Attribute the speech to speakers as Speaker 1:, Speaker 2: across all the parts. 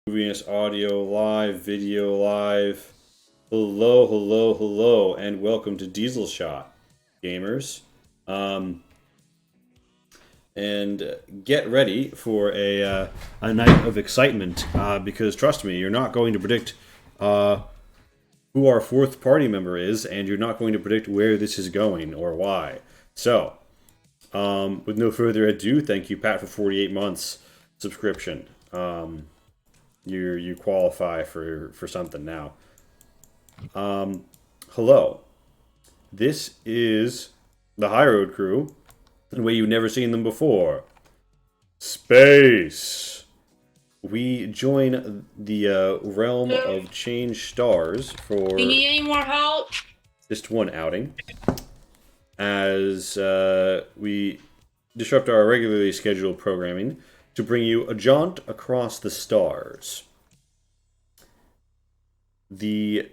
Speaker 1: Movies, audio live, video live. Hello, hello, hello, and welcome to Diesel Shot, gamers. And get ready for a night of excitement because trust me, you're not going to predict who our fourth party member is, and you're not going to predict where this is going or why. So, with no further ado, thank you, Pat, for 48 months subscription. You qualify for something now. Hello. This is the High Road crew, in a way you've never seen them before. Space. We join the realm of ChangedStars for
Speaker 2: Do you need any more help?
Speaker 1: just one outing, as we disrupt our regularly scheduled programming to bring you a jaunt across the stars. The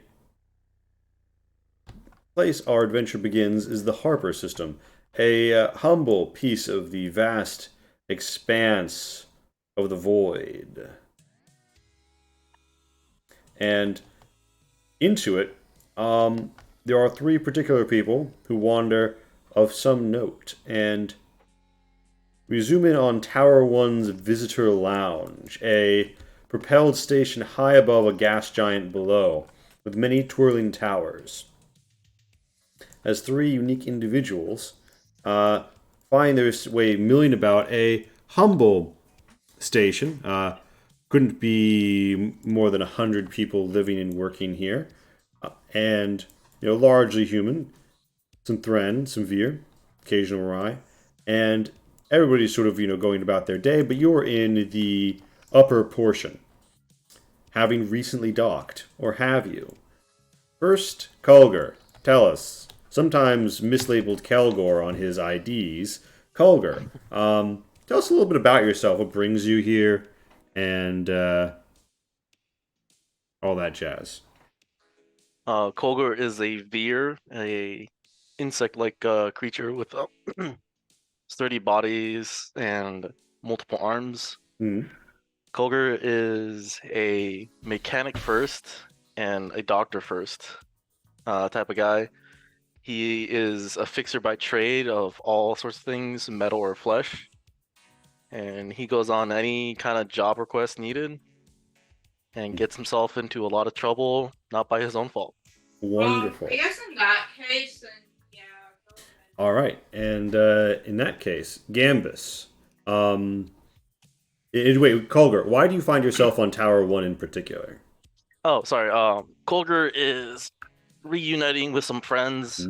Speaker 1: place our adventure begins is the Harper system, a humble piece of the vast expanse of the void. And into it, there are three particular people who wander of some note, and we zoom in on Tower 1's Visitor Lounge, a propelled station high above a gas giant below, with many twirling towers. As three unique individuals find their way milling about a humble station. Couldn't be more than 100 people living and working here. And, largely human. Some Thren, some Veer, occasional Rye. And everybody's sort of, going about their day, but you're in the upper portion, having recently docked, or have you? First, Kulger, tell us. Sometimes mislabeled Kelgor on his IDs. Kulger, tell us a little bit about yourself, what brings you here, and all that jazz.
Speaker 3: Kolgor is a veer, a insect-like creature with sturdy bodies and multiple arms.
Speaker 1: Mm.
Speaker 3: Kolgor is a mechanic first and a doctor first type of guy. He is a fixer by trade of all sorts of things, metal or flesh. And he goes on any kind of job request needed and gets himself into a lot of trouble, not by his own fault.
Speaker 1: Wonderful.
Speaker 2: I guess in that case, then yeah. Go ahead.
Speaker 1: All right, and in that case, Gambus. Wait, Kulger, why do you find yourself on Tower 1 in particular?
Speaker 3: Oh, sorry. Kolgor is reuniting with some friends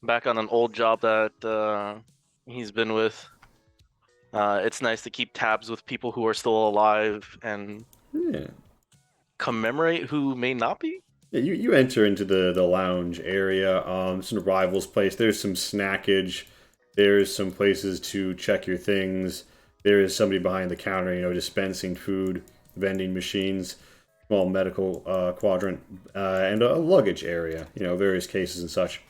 Speaker 3: back on an old job that he's been with. It's nice to keep tabs with people who are still alive and commemorate who may not be.
Speaker 1: Yeah, you enter into the lounge area. It's an arrivals place. There's some snackage. There's some places to check your things. There is somebody behind the counter, dispensing food, vending machines, small medical quadrant, and a luggage area, various cases and such.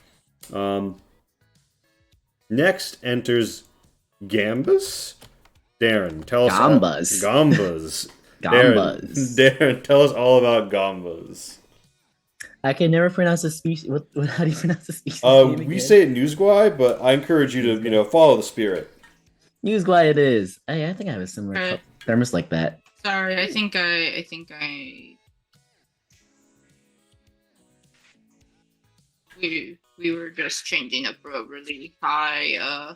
Speaker 1: Next enters Gambus. Darren, tell us
Speaker 4: Gambas.
Speaker 1: Gambas.
Speaker 4: Gambas.
Speaker 1: Darren, tell us all about Gambas.
Speaker 4: I can never pronounce the species. How do you pronounce the species?
Speaker 1: We say it Newsguy, but I encourage you to, follow the spirit.
Speaker 4: Newsguy it is. I think I have a similar premise like that.
Speaker 2: Sorry, I think we were just changing up a really high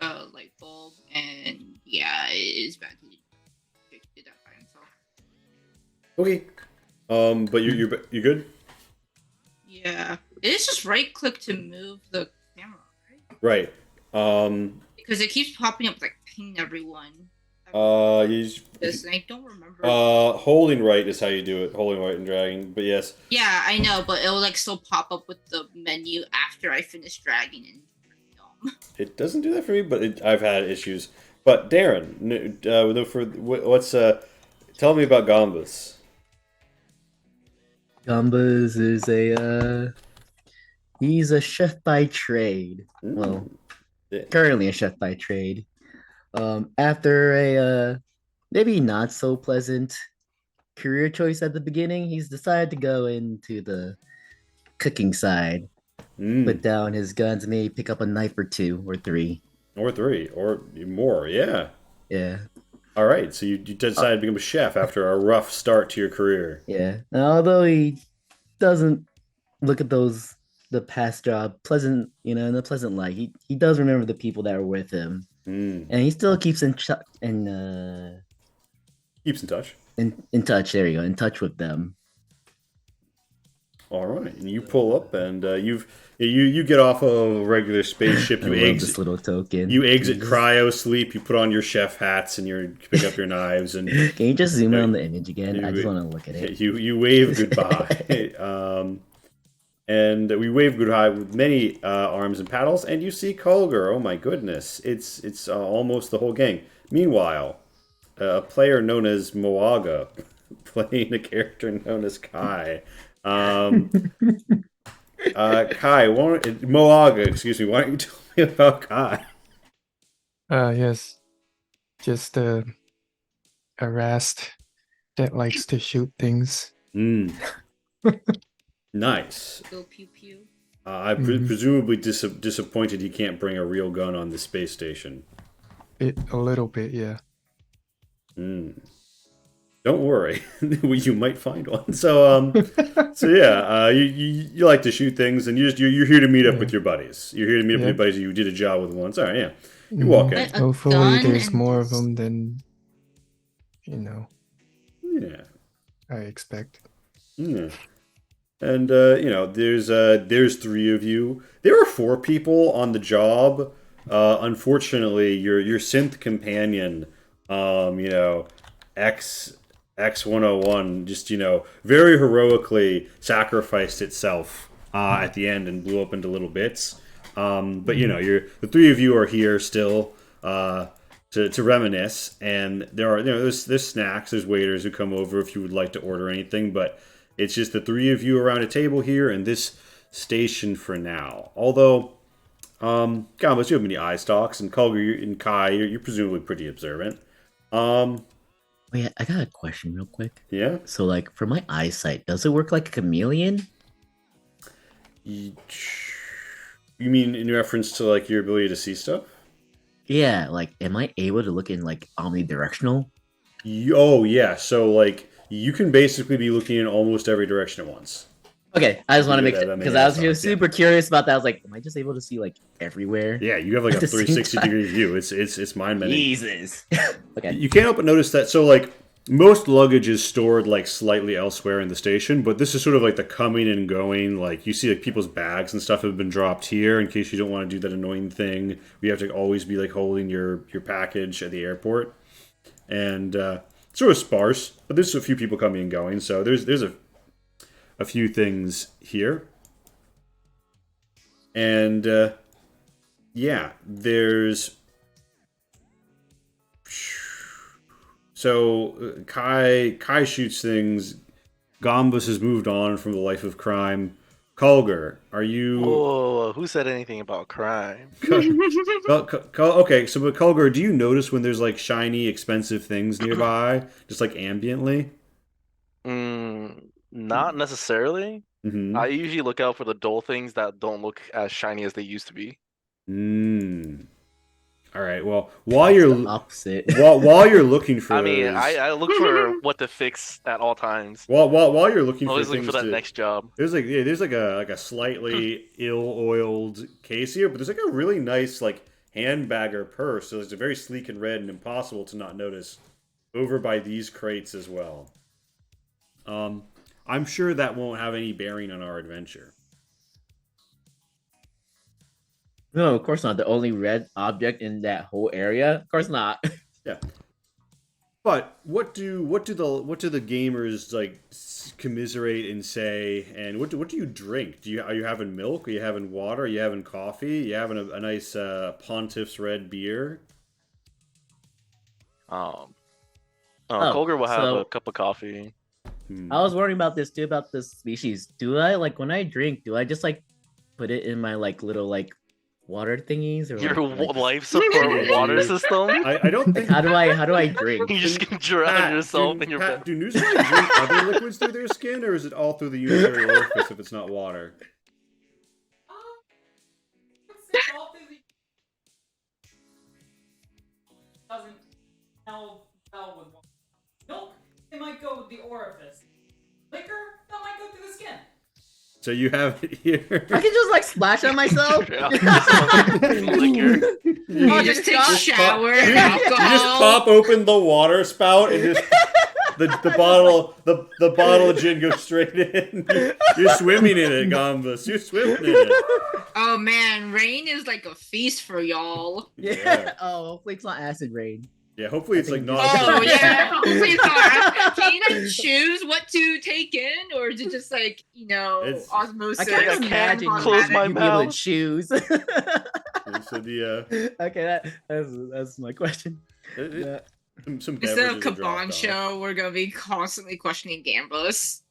Speaker 2: light bulb, and yeah, it is bad to do that by himself.
Speaker 1: Okay. But you good?
Speaker 2: Yeah, it is just right click to move the camera,
Speaker 1: right? Right.
Speaker 2: Because it keeps popping up like ping everyone.
Speaker 1: This,
Speaker 2: and I don't remember.
Speaker 1: Holding right is how you do it. Holding right and dragging, but yes.
Speaker 2: Yeah, I know, but it'll still pop up with the menu after I finish dragging and.
Speaker 1: It doesn't do that for me, but I've had issues. But Darren, tell me about Gambas.
Speaker 4: Gambas is he's a chef by trade. Well, currently a chef by trade. After maybe not so pleasant career choice at the beginning. He's decided to go into the cooking side,
Speaker 1: Mm.
Speaker 4: put down his guns, maybe pick up a knife or two or three.
Speaker 1: Or three, or more. Yeah.
Speaker 4: Yeah,
Speaker 1: All right. So you
Speaker 4: uh,
Speaker 1: decided to become a chef after a rough start to your career.
Speaker 4: yeah. Now, although he doesn't look at those the past job pleasant, in a pleasant light, he does remember the people that were with him,
Speaker 1: Mm.
Speaker 4: and he still keeps
Speaker 1: Keeps in touch.
Speaker 4: in touch. There you go, in touch with them.
Speaker 1: All right, and you pull up, and you get off a regular spaceship.
Speaker 4: I love this little token.
Speaker 1: You exit
Speaker 4: Jesus.
Speaker 1: cryo sleep. You put on your chef hats, and you pick up your knives, and
Speaker 4: Can you just zoom in
Speaker 1: you,
Speaker 4: on the image again? I just
Speaker 1: you,
Speaker 4: want to look at it.
Speaker 1: you wave goodbye. And we wave goodbye with many arms and paddles, and you see Kulger. Oh my goodness, it's almost the whole gang. Meanwhile, a player known as Moaga playing a character known as Kai. Um, Kai, Moaga, excuse me. Why don't you tell me about Kai?
Speaker 5: Yes, just a rast that likes to shoot things.
Speaker 1: Mm. Nice.
Speaker 2: Go pew pew.
Speaker 1: I presumably disappointed he can't bring a real gun on the space station.
Speaker 5: A little bit, yeah.
Speaker 1: Mm. Don't worry, you might find one. So yeah, you like to shoot things, and you're here to meet up with your buddies. You're here to meet up with your buddies you did a job with once. All right, yeah. You walk in.
Speaker 2: A
Speaker 5: Hopefully,
Speaker 2: gun
Speaker 5: there's
Speaker 2: and
Speaker 5: more of
Speaker 2: this-
Speaker 5: them than
Speaker 1: Yeah.
Speaker 5: I expect.
Speaker 1: Yeah. And there's three of you. There are four people on the job. Unfortunately, your synth companion, X101, just very heroically sacrificed itself at the end and blew up into little bits. But the three of you are here still to reminisce, and there are there's snacks, there's waiters who come over if you would like to order anything, but it's just the three of you around a table here in this station for now. Although, Gambas, you have many eye stalks, and Kulger and Kai, you're presumably pretty observant.
Speaker 4: Wait, I got a question real quick.
Speaker 1: Yeah.
Speaker 4: So, like, for my eyesight, does it work like a chameleon?
Speaker 1: You mean in reference to like your ability to see stuff?
Speaker 4: Yeah, like, am I able to look in like omnidirectional?
Speaker 1: Oh yeah. So like you can basically be looking in almost every direction at once.
Speaker 4: Okay, I just want to
Speaker 1: Yeah,
Speaker 4: make
Speaker 1: that
Speaker 4: because
Speaker 1: makes
Speaker 4: I was
Speaker 1: sense,
Speaker 4: just super curious about that. I was like, am I just able to see like everywhere?
Speaker 1: Yeah, you have like a
Speaker 4: At the same
Speaker 1: 360
Speaker 4: time.
Speaker 1: degree view. It's mind bending.
Speaker 4: Jesus. Okay.
Speaker 1: You can't help but notice that. So like most luggage is stored like slightly elsewhere in the station, but this is sort of like the coming and going. Like you see like people's bags and stuff have been dropped here in case you don't want to do that annoying thing where you have to always be like holding your package at the airport. And sort of sparse, but there's a few people coming and going, so there's a few things here. And yeah, there's Kai shoots things. Gombus has moved on from the life of crime. Kulger, are you
Speaker 3: Oh, who said anything about crime?
Speaker 1: okay? So, but Kulger, do you notice when there's like shiny, expensive things nearby, just like ambiently?
Speaker 3: Not necessarily.
Speaker 1: Mm-hmm.
Speaker 3: I usually look out for the dull things that don't look as shiny as they used to be.
Speaker 1: All right. Well, while you're
Speaker 4: The opposite.
Speaker 1: while you're looking for
Speaker 3: I mean,
Speaker 1: those,
Speaker 3: I look for what to fix at all times.
Speaker 1: while you're looking for
Speaker 3: Always
Speaker 1: things
Speaker 3: looking for that
Speaker 1: to,
Speaker 3: next job.
Speaker 1: there's like a slightly ill-oiled case here, but there's like a really nice like handbag or purse. So it's very sleek and red and impossible to not notice over by these crates as well. I'm sure that won't have any bearing on our adventure.
Speaker 4: No, of course not. The only red object in that whole area? Of course not.
Speaker 1: Yeah. But what do the gamers like commiserate and say? And what do you drink? Are you having milk? Are you having water? Are you having coffee? Are you having a nice Pontiff's red beer?
Speaker 3: Colger will have
Speaker 4: so-
Speaker 3: a cup of coffee.
Speaker 4: I was worrying about this too, about this species. Do I like when I drink, do I just like put it in my like little like water thingies or
Speaker 3: Your
Speaker 4: like
Speaker 3: life support water system?
Speaker 1: I don't
Speaker 4: like
Speaker 1: think.
Speaker 4: how do I drink?
Speaker 3: You just can drown yourself in your bed.
Speaker 1: Do Newsfly drink other liquids through their skin, or is it all through the unitary orifice if it's not water?
Speaker 6: Doesn't smell well with water. Milk, it might go with the orifice. Liquor, that might go through the skin.
Speaker 1: So you have it here.
Speaker 4: I can just like splash on myself.
Speaker 3: Liquor.
Speaker 2: You just take a shower,
Speaker 1: You just
Speaker 2: alcohol.
Speaker 1: pop open the water spout and just the bottle of gin goes straight in. You're swimming in it, Gambas. You're swimming in it.
Speaker 2: Oh man, rain is like a feast for y'all.
Speaker 4: Yeah. Oh, hopefully it's not acid rain.
Speaker 1: Yeah, hopefully it's like not.
Speaker 2: Oh yeah, hopefully it's not. Can you like choose what to take in, or is it just like
Speaker 1: It's-
Speaker 2: osmosis?
Speaker 4: I can't
Speaker 3: I can't
Speaker 4: imagine
Speaker 3: close my
Speaker 4: you be able to
Speaker 3: mouth.
Speaker 4: choose.
Speaker 1: So the
Speaker 4: Okay, that's my question.
Speaker 1: yeah. Some
Speaker 2: Instead of
Speaker 1: beverages are dropped
Speaker 2: Kaban
Speaker 1: off.
Speaker 2: show, we're gonna be constantly questioning Gambus.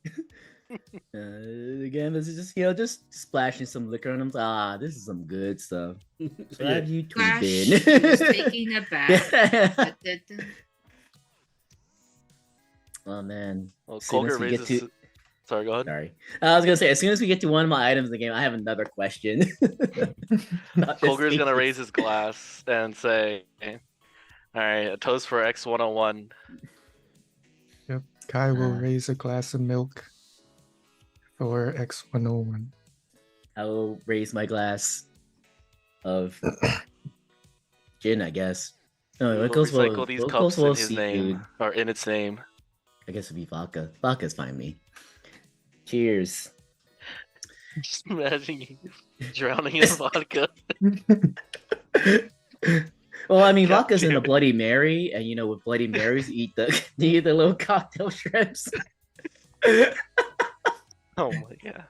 Speaker 4: Again, this is just just splashing some liquor on them. Ah, this is some good stuff. So
Speaker 1: Yeah.
Speaker 4: have you
Speaker 2: Flash
Speaker 4: tweeted?
Speaker 2: who's taking a bath.
Speaker 4: Oh man.
Speaker 3: Well,
Speaker 4: As soon as
Speaker 3: Colger
Speaker 4: we get
Speaker 3: raises.
Speaker 4: to-
Speaker 3: Sorry, go ahead.
Speaker 4: Sorry. I was gonna say, as soon as we get to one of my items in the game, I have another question. Not just
Speaker 3: Colger's gonna
Speaker 4: these.
Speaker 3: raise his glass and say, "All right, a toast for X101."
Speaker 5: Yep. Kai will
Speaker 4: Uh,
Speaker 5: raise a glass of milk for X101.
Speaker 4: I will raise my glass of gin, I guess. No,
Speaker 3: We'll
Speaker 4: it goes well.
Speaker 3: recycle these
Speaker 4: It
Speaker 3: cups
Speaker 4: goes
Speaker 3: in
Speaker 4: well
Speaker 3: his
Speaker 4: seafood.
Speaker 3: name or in its name.
Speaker 4: I guess it'd be vodka. Vodka's fine with me. Cheers.
Speaker 3: Just imagine you drowning in vodka.
Speaker 4: Well, I mean,
Speaker 3: God
Speaker 4: vodka's in
Speaker 3: damn
Speaker 4: a
Speaker 3: it.
Speaker 4: Bloody Mary, and with Bloody Marys, you eat you eat the little cocktail shrimps.
Speaker 3: Oh my god.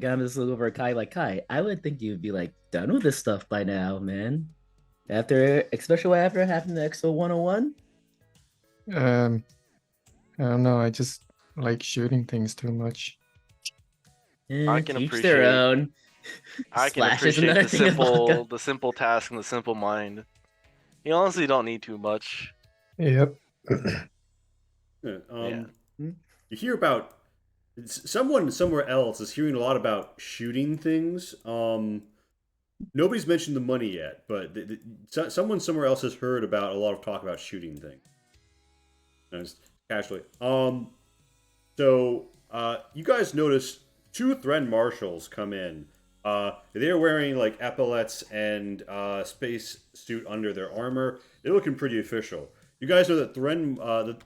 Speaker 4: Got this look over at Kai like Kai. I would think you'd be like done with this stuff by now, man. Especially after having the XO 101.
Speaker 5: I don't know. I just like shooting things too much.
Speaker 3: I can
Speaker 4: Each their
Speaker 3: appreciate-
Speaker 4: own.
Speaker 3: I can
Speaker 4: Slash is
Speaker 3: appreciate
Speaker 4: another
Speaker 3: the
Speaker 4: thing of vodka.
Speaker 3: simple task and the simple mind. You honestly don't need too much.
Speaker 5: Yep.
Speaker 1: Yeah,
Speaker 3: Yeah.
Speaker 1: You hear about someone somewhere else is hearing a lot about shooting things. Nobody's mentioned the money yet, but someone somewhere else has heard about a lot of talk about shooting things. Just casually. So you guys notice 2 Thren marshals come in. They're wearing like epaulets and space suit under their armor. They're looking pretty official. You guys know that Thren,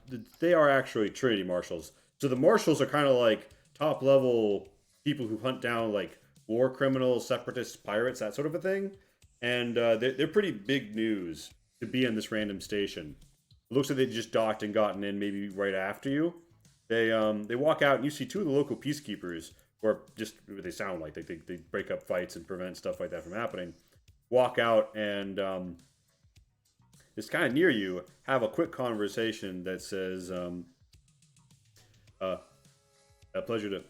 Speaker 1: they are actually Trinity marshals. So the marshals are kind of like top level people who hunt down like war criminals, separatists, pirates, that sort of a thing. And they're pretty big news to be in this random station. It looks like they just docked and gotten in maybe right after you. They walk out and you see 2 of the local peacekeepers, or just what they sound like. They break up fights and prevent stuff like that from happening. Walk out and just kind of near you, have a quick conversation that says, a pleasure to,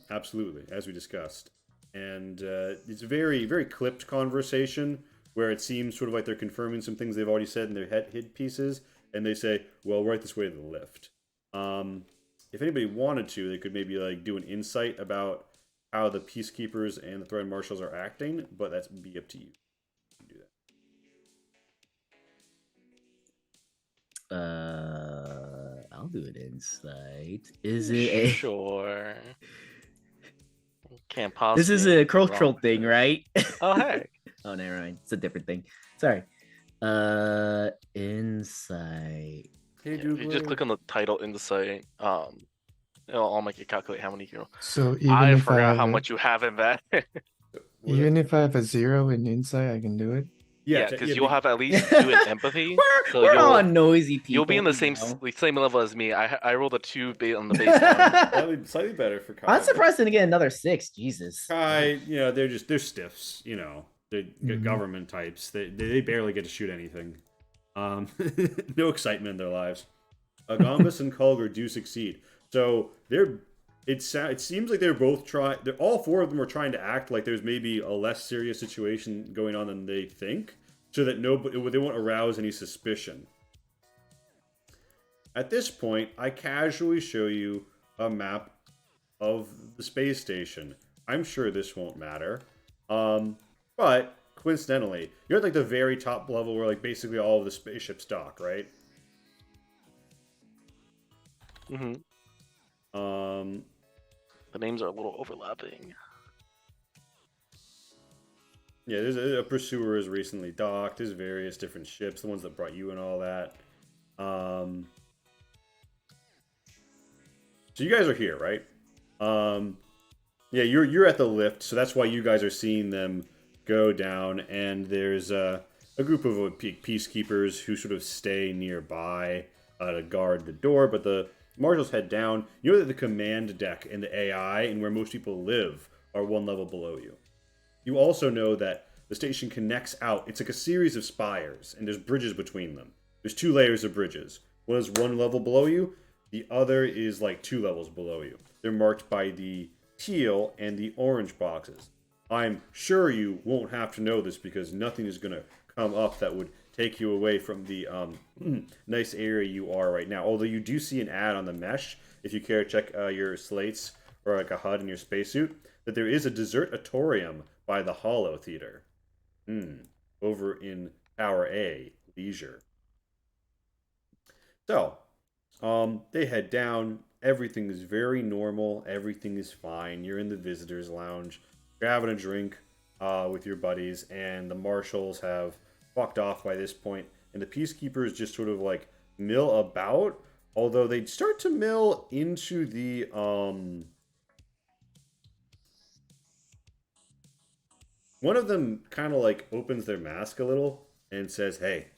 Speaker 1: absolutely, as we discussed. And it's a very, very clipped conversation where it seems sort of like they're confirming some things they've already said in their hid pieces. And they say, well, right this way to the lift. If anybody wanted to, they could maybe like do an insight about how the peacekeepers and the Thren marshals are acting, but that's be up to you. You can do
Speaker 4: that. I'll do an insight. Is it a?
Speaker 3: Sure. Can't possibly.
Speaker 4: This is
Speaker 3: be
Speaker 4: a
Speaker 3: wrong
Speaker 4: cultural
Speaker 3: with
Speaker 4: thing,
Speaker 3: this.
Speaker 4: right?
Speaker 3: Oh hey.
Speaker 4: Oh, never mind. It's a different thing. Sorry. Insight.
Speaker 1: Hey,
Speaker 3: Yeah, if you just click on the title in the site, I'll make it calculate how many you.
Speaker 5: So even
Speaker 3: I
Speaker 5: if I
Speaker 3: forgot
Speaker 5: have
Speaker 3: how
Speaker 5: a-
Speaker 3: much you have in that.
Speaker 5: even if I have a 0 in insight, I can do it.
Speaker 3: Yeah, because you'll have at least 2 in empathy. So
Speaker 4: we're all
Speaker 3: you'll
Speaker 4: noisy people.
Speaker 3: you'll be in the
Speaker 4: you
Speaker 3: same
Speaker 4: know.
Speaker 3: same level as me. I rolled a 2 on the baseline.
Speaker 1: slightly better for Kai.
Speaker 4: I'm surprised to get another 6. Jesus.
Speaker 1: Kai, they're stiffs, They're
Speaker 5: Mhm.
Speaker 1: government types. They barely get to shoot anything. No excitement in their lives. Agambus and Kulger do succeed. So they're it seems like they're both trying. All four of them are trying to act like there's maybe a less serious situation going on than they think, so that they won't arouse any suspicion. At this point, I casually show you a map of the space station. I'm sure this won't matter, but coincidentally, you're at like the very top level where like basically all of the spaceships dock, right?
Speaker 3: Mm-hmm. The names are a little overlapping.
Speaker 1: Yeah, there's a pursuer has recently docked. There's various different ships, the ones that brought you and all that. So you guys are here, right? Yeah, you're at the lift, so that's why you guys are seeing them go down. And there's a group of peacekeepers who sort of stay nearby to guard the door. But the marshals head down. You know that the command deck and the AI and where most people live are one level below you. You also know that the station connects out. It's like a series of spires, and there's bridges between them. There's 2 layers of bridges. One is 1 level below you. The other is like 2 levels below you. They're marked by the teal and the orange boxes. I'm sure you won't have to know this because nothing is going to come up that would take you away from the nice area you are right now. Although you do see an ad on the mesh, if you care to check your slates or like a HUD in your spacesuit, that there is a desertatorium by the Hollow Theater. Over in Tower A, Leisure. So, they head down. Everything is very normal. Everything is fine. You're in the visitors lounge. You're having a drink with your buddies, and the marshals have walked off by this point, and the peacekeepers just sort of like mill about, although they start to mill into the one of them kind of like opens their mask a little and says, "Hey,"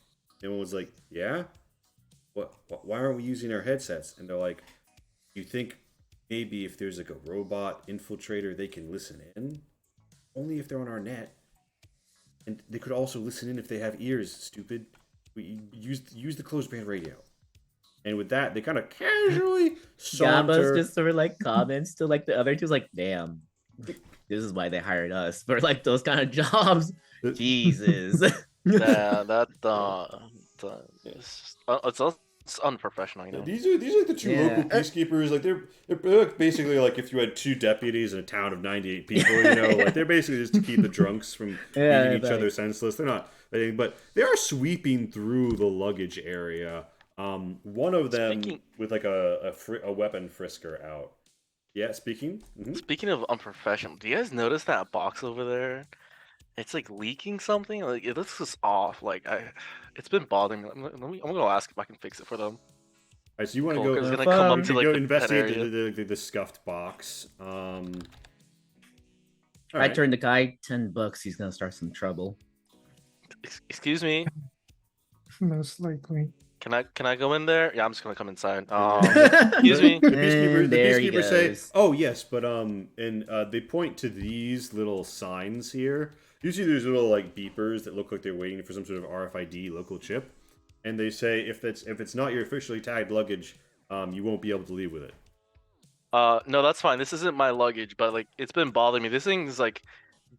Speaker 1: and one was like, "Yeah, why aren't we using our headsets?" And they're like, "You think maybe if there's like a robot infiltrator, they can listen in? Only if they're on our net. And they could also listen in if they have ears, stupid. We use the closed band radio." And with that, they kind of casually saunter.
Speaker 4: Gabba's just sort of like comments to like the other two's like, damn, this is why they hired us for like those kind of jobs. Jesus.
Speaker 3: Yeah, it's unprofessional, you know.
Speaker 1: These are like the 2 local peacekeepers. Like they're like basically like if you had 2 deputies in a town of 98 people, you know, like they're basically just to keep the drunks from beating each other senseless. They're not, but they are sweeping through the luggage area. One of them with like a weapon frisker out. Yeah, speaking.
Speaker 3: Speaking of unprofessional, do you guys notice that box over there? It's like leaking something. Like it looks just off. Like it's been bothering me. I'm gonna ask if I can fix it for them.
Speaker 1: All right, so you want to
Speaker 3: Cool,
Speaker 1: go?
Speaker 3: 'cause it's gonna come up to like
Speaker 1: go
Speaker 3: the
Speaker 1: investigate the scuffed box.
Speaker 4: I
Speaker 1: right.
Speaker 4: turned the guy $10. He's gonna start some trouble.
Speaker 3: Excuse me.
Speaker 5: Most likely.
Speaker 3: Can I go in there? Yeah, I'm just gonna come inside. Excuse me.
Speaker 1: The peacekeepers,
Speaker 4: there he
Speaker 1: say,
Speaker 4: goes.
Speaker 1: "Oh yes, but they point to these little signs here. You see these little like beepers that look like they're waiting for some sort of RFID local chip, and they say if it's not your officially tagged luggage, you won't be able to leave with it."
Speaker 3: No, that's fine. This isn't my luggage, but like it's been bothering me. This thing is like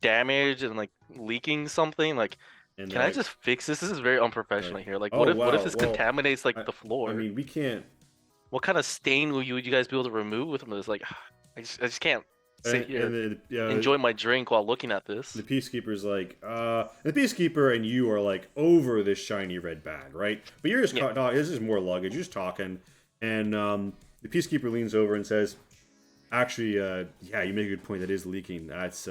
Speaker 3: damaged and like leaking something. Like,
Speaker 1: And
Speaker 3: can I just fix this? This is very unprofessional here. Like,
Speaker 1: "Oh,
Speaker 3: what if
Speaker 1: wow,
Speaker 3: this
Speaker 1: well,
Speaker 3: contaminates like the floor?
Speaker 1: I mean, we can't.
Speaker 3: What kind of stain would you guys be able to remove with this? Like, I just can't sit here enjoy my drink while looking at this.
Speaker 1: The peacekeeper's like, the peacekeeper and you are like over this shiny red bag, right? But you're just this is more luggage. You're just talking, and the peacekeeper leans over and says, "Actually, yeah, you make a good point. That is leaking. That's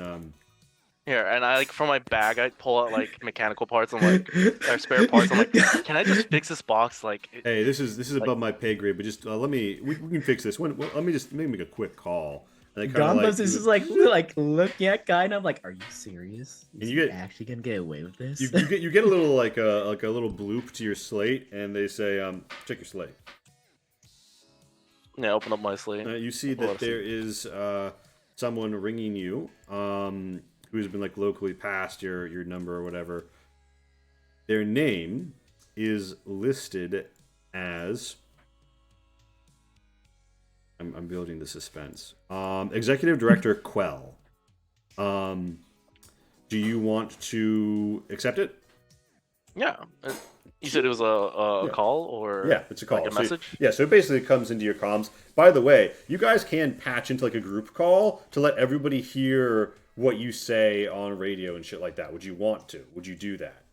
Speaker 3: Here, and I like from my bag, I pull out like mechanical parts. I'm like, or spare parts. I'm like, can I just fix this box? Like,
Speaker 1: hey, this is above my pay grade, but just we can fix this. Let me make a quick call." And
Speaker 4: Gambas is just like looking at guy, and I'm like, "Are you serious?
Speaker 1: And you get
Speaker 4: actually gonna get away with this?"
Speaker 1: you get a little like a little bloop to your slate, and they say, "Check your slate."
Speaker 3: Yeah, open up my slate.
Speaker 1: You see that there is someone ringing you, who's been like locally passed your number or whatever. Their name is listed as I'm building the suspense. Executive Director Quell. Do you want to accept it?
Speaker 3: Yeah. You said it was a
Speaker 1: Yeah.
Speaker 3: call or
Speaker 1: Yeah, it's a call.
Speaker 3: like a
Speaker 1: So-
Speaker 3: message?
Speaker 1: yeah, so it basically comes into your comms. By the way, you guys can patch into like a group call to let everybody hear what you say on radio and shit like that. Would you want to? Would you do that?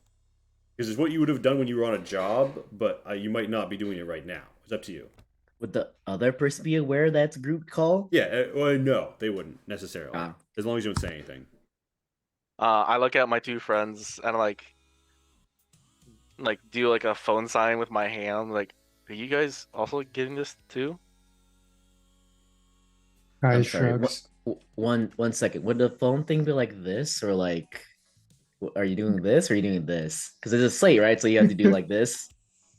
Speaker 1: Because it's what you would have done when you were on a job, but you might not be doing it right now. It's up to you.
Speaker 4: Would the other person be aware that's a group call?
Speaker 1: Yeah, well, no, they wouldn't necessarily.
Speaker 4: Ah.
Speaker 1: As long as you don't say anything.
Speaker 3: I look at my two friends and like do like a phone sign with my hand. Like, are you guys also getting this too?
Speaker 5: Kai
Speaker 4: I'm sorry.
Speaker 5: shrugs.
Speaker 4: One second. Would the phone thing be like this or like? Are you doing this or are you doing this? Because it's a slate, right? So you have to do like this.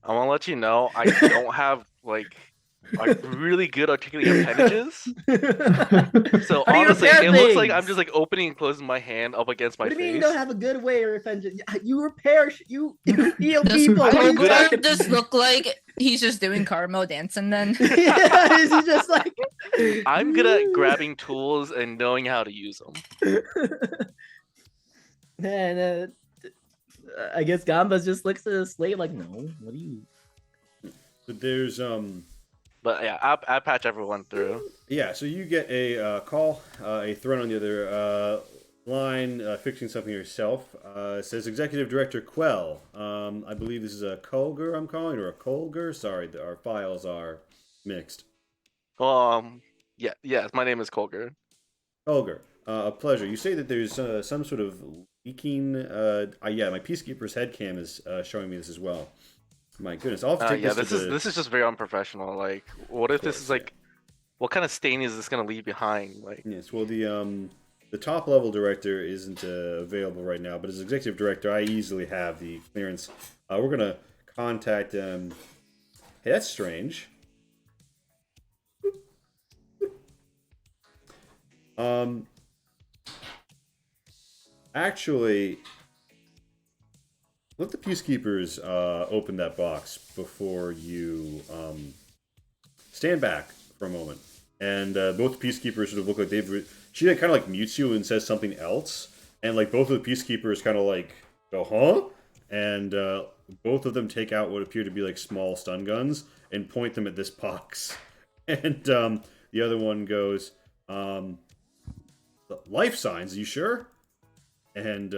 Speaker 3: I want to let you know I don't have like really good articulating appendages. So
Speaker 4: How do you
Speaker 3: honestly,
Speaker 4: repair
Speaker 3: it looks like I'm
Speaker 4: things?
Speaker 3: just like opening and closing my hand up against my
Speaker 4: What do you mean
Speaker 3: face.
Speaker 4: you don't have a good way to repair? You repair. You heal
Speaker 2: Does
Speaker 4: people. What are you
Speaker 3: good at-
Speaker 4: talking-
Speaker 2: just look like he's just doing Carmo dancing then?
Speaker 4: Yeah, is he just like?
Speaker 3: I'm good at grabbing tools and knowing how to use them.
Speaker 4: And I guess Gambas just looks at the slate like, no. What do you?
Speaker 1: But there's
Speaker 3: But yeah, I patch everyone through.
Speaker 1: yeah. So you get a call, a threat on the other line, fixing something yourself. It says Executive Director Quell. I believe this is a Colger I'm calling, or a Colger. Sorry, our files are mixed.
Speaker 3: Yes, my name is Colger.
Speaker 1: Colger, a pleasure. You say that there's some sort of leaking. Yeah, my Peacekeeper's headcam is showing me this as well. My goodness, I'll have to take
Speaker 3: Yeah,
Speaker 1: this to the...
Speaker 3: this is just very unprofessional. Like, what if this
Speaker 1: course,
Speaker 3: is like, what kind of stain is this gonna leave behind? Like,
Speaker 1: Yes, well, the top level director isn't available right now, but as executive director, I easily have the clearance. We're gonna contact Hey, that's strange. Actually, let the peacekeepers open that box before you stand back for a moment. And both peacekeepers sort of look like she kind of like mutes you and says something else, and like both of the peacekeepers kind of like go, huh? And both of them take out what appear to be like small stun guns and point them at this box. And the other one goes, life signs, are you sure? And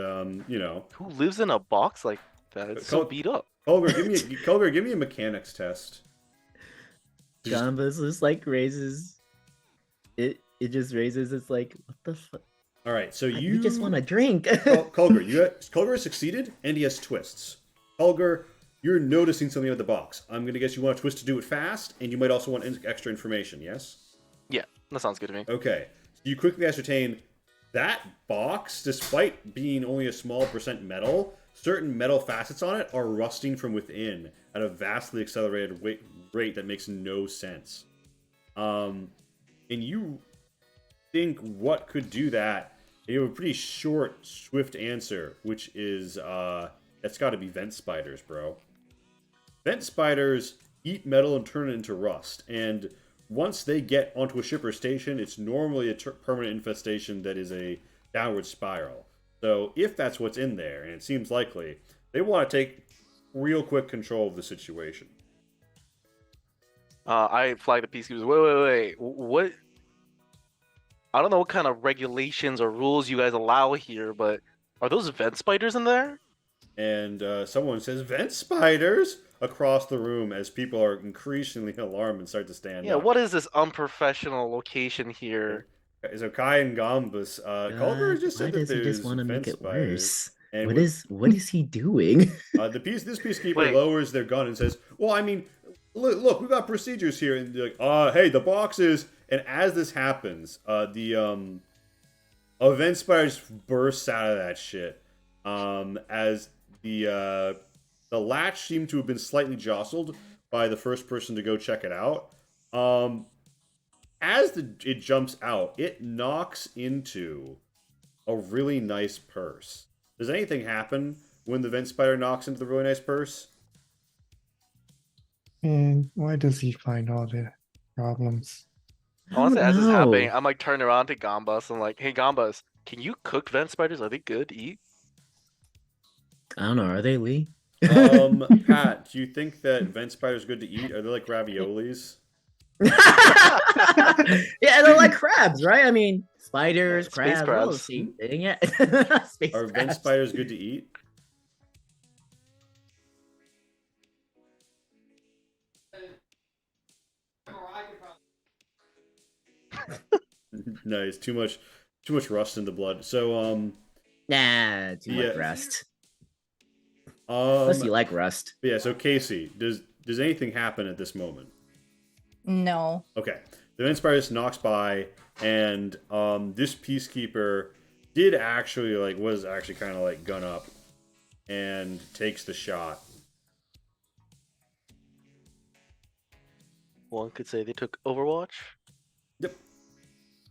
Speaker 1: you know,
Speaker 3: who lives in a box like that? It's so
Speaker 1: Col-
Speaker 3: beat up.
Speaker 1: Colger, give me a mechanics test. Just-
Speaker 4: Gambas just like raises. It just raises. It's like, what the fuck?
Speaker 1: all right, so you
Speaker 4: We just want a drink.
Speaker 1: Colger has succeeded, and he has twists. Colger, you're noticing something about the box. I'm gonna guess you want a twist to do it fast, and you might also want extra information. Yes.
Speaker 3: Yeah, that sounds good to me.
Speaker 1: Okay. So you quickly ascertain that box, despite being only a small percent metal, certain metal facets on it are rusting from within at a vastly accelerated rate that makes no sense. And you think what could do that? You have a pretty short, swift answer, which is that's got to be vent spiders, bro. Vent spiders eat metal and turn it into rust, and once they get onto a ship or station, it's normally a permanent infestation that is a downward spiral. So if that's what's in there, and it seems likely, they want to take real quick control of the situation.
Speaker 3: I flag the peacekeepers. Wait. What? I don't know what kind of regulations or rules you guys allow here, but are those vent spiders in there?
Speaker 1: And someone says, vent spiders, across the room as people are increasingly alarmed and start to stand
Speaker 3: Yeah,
Speaker 1: up.
Speaker 3: what is this unprofessional location here?
Speaker 1: So Kai and Gambus, Culver just
Speaker 4: Why
Speaker 1: said that
Speaker 4: does he
Speaker 1: there's
Speaker 4: just want to
Speaker 1: vent
Speaker 4: make it
Speaker 1: spiders.
Speaker 4: worse?
Speaker 1: And
Speaker 4: What is he doing?
Speaker 1: this peacekeeper
Speaker 3: Wait.
Speaker 1: lowers their gun and says, well, I mean, look, we've got procedures here. And they're like, hey, the boxes. And as this happens, the vent spiders bursts out of that shit. As the latch seemed to have been slightly jostled by the first person to go check it out. As it jumps out, it knocks into a really nice purse. Does anything happen when the vent spider knocks into the really nice purse?
Speaker 5: And why does he find all the problems?
Speaker 3: Honestly,
Speaker 4: Oh
Speaker 3: as it's happening,
Speaker 4: no.
Speaker 3: I'm like turning around to Gambas. I'm like, hey Gambas, can you cook vent spiders? Are they good to eat?
Speaker 4: I don't know. Are they Lee?
Speaker 1: Pat, do you think that vent spiders good to eat? Are they like raviolis?
Speaker 4: Yeah, they're like crabs, right? I mean, spiders,
Speaker 3: Space
Speaker 4: crabs, they're all the
Speaker 3: crabs.
Speaker 4: same thing. Yeah, space
Speaker 1: Are vent
Speaker 4: crabs.
Speaker 1: spiders good to eat?
Speaker 6: Or I could probably.
Speaker 1: Nice. Too much rust in the blood. So
Speaker 4: Nah, too
Speaker 1: Yeah.
Speaker 4: much rust. Unless you like rust.
Speaker 1: yeah. So Casey, does anything happen at this moment?
Speaker 2: No.
Speaker 1: Okay. The vent spider just knocks by, and this peacekeeper was actually kind of like gun up, and takes the shot.
Speaker 3: One could say they took Overwatch.
Speaker 1: Yep.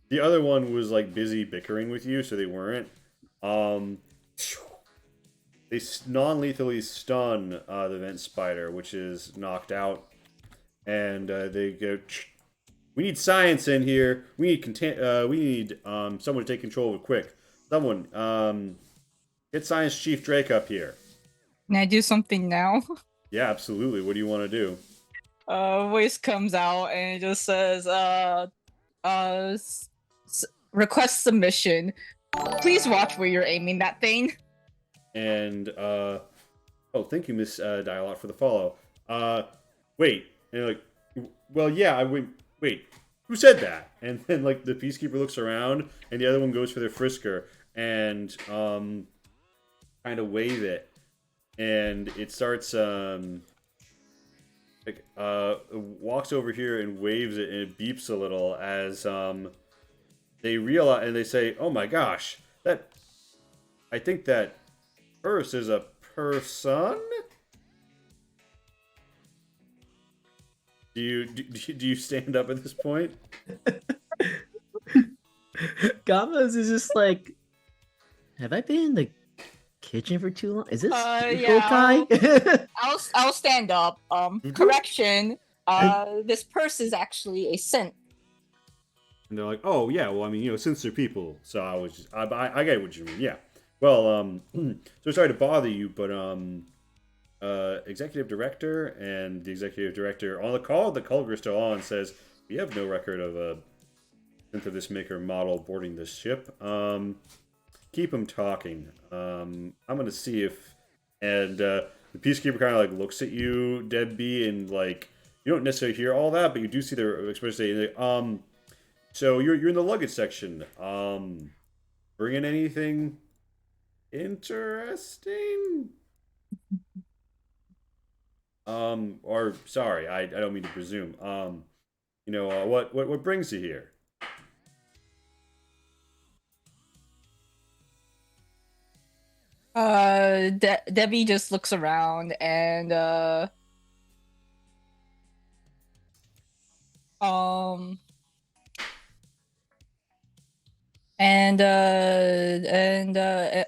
Speaker 1: The other one was like busy bickering with you, so they weren't. They non-lethally stun the vent spider, which is knocked out, and they go. We need science in here. We need someone to take control of it quick. Someone get Science Chief Drake up here.
Speaker 2: Can I do something now?
Speaker 1: Yeah, absolutely. What do you want to do?
Speaker 2: Voice comes out and it just says, request submission. Please watch where you're aiming that thing.
Speaker 1: And oh, thank you, Miss Dialog, for the follow. Wait, and you're like, well, yeah, I went. Wait, who said that? And then like the peacekeeper looks around, and the other one goes for their frisker and kind of wave it, and it starts walks over here and waves it, and it beeps a little as they realize, and they say, "Oh my gosh, I think that Earth is a person." Do you stand up at this point?
Speaker 4: Gambas is just like, have I been in the kitchen for too long? Is this
Speaker 2: Yeah,
Speaker 4: Kai?
Speaker 2: I'll stand up. Correction. This purse is actually a cent.
Speaker 1: And they're like, "Oh yeah, well, I mean, since they're people, so I get what you mean. Yeah. Well, so sorry to bother you, but executive director and the executive director on the call. The caller still on says we have no record of a synth of this maker model boarding this ship. Keep him talking. I'm gonna see if the peacekeeper kind of like looks at you, Debbie, and like you don't necessarily hear all that, but you do see their expression. So you're in the luggage section. Bringing anything interesting? Or sorry, I don't mean to presume. What brings you here?
Speaker 2: Debbie just looks around and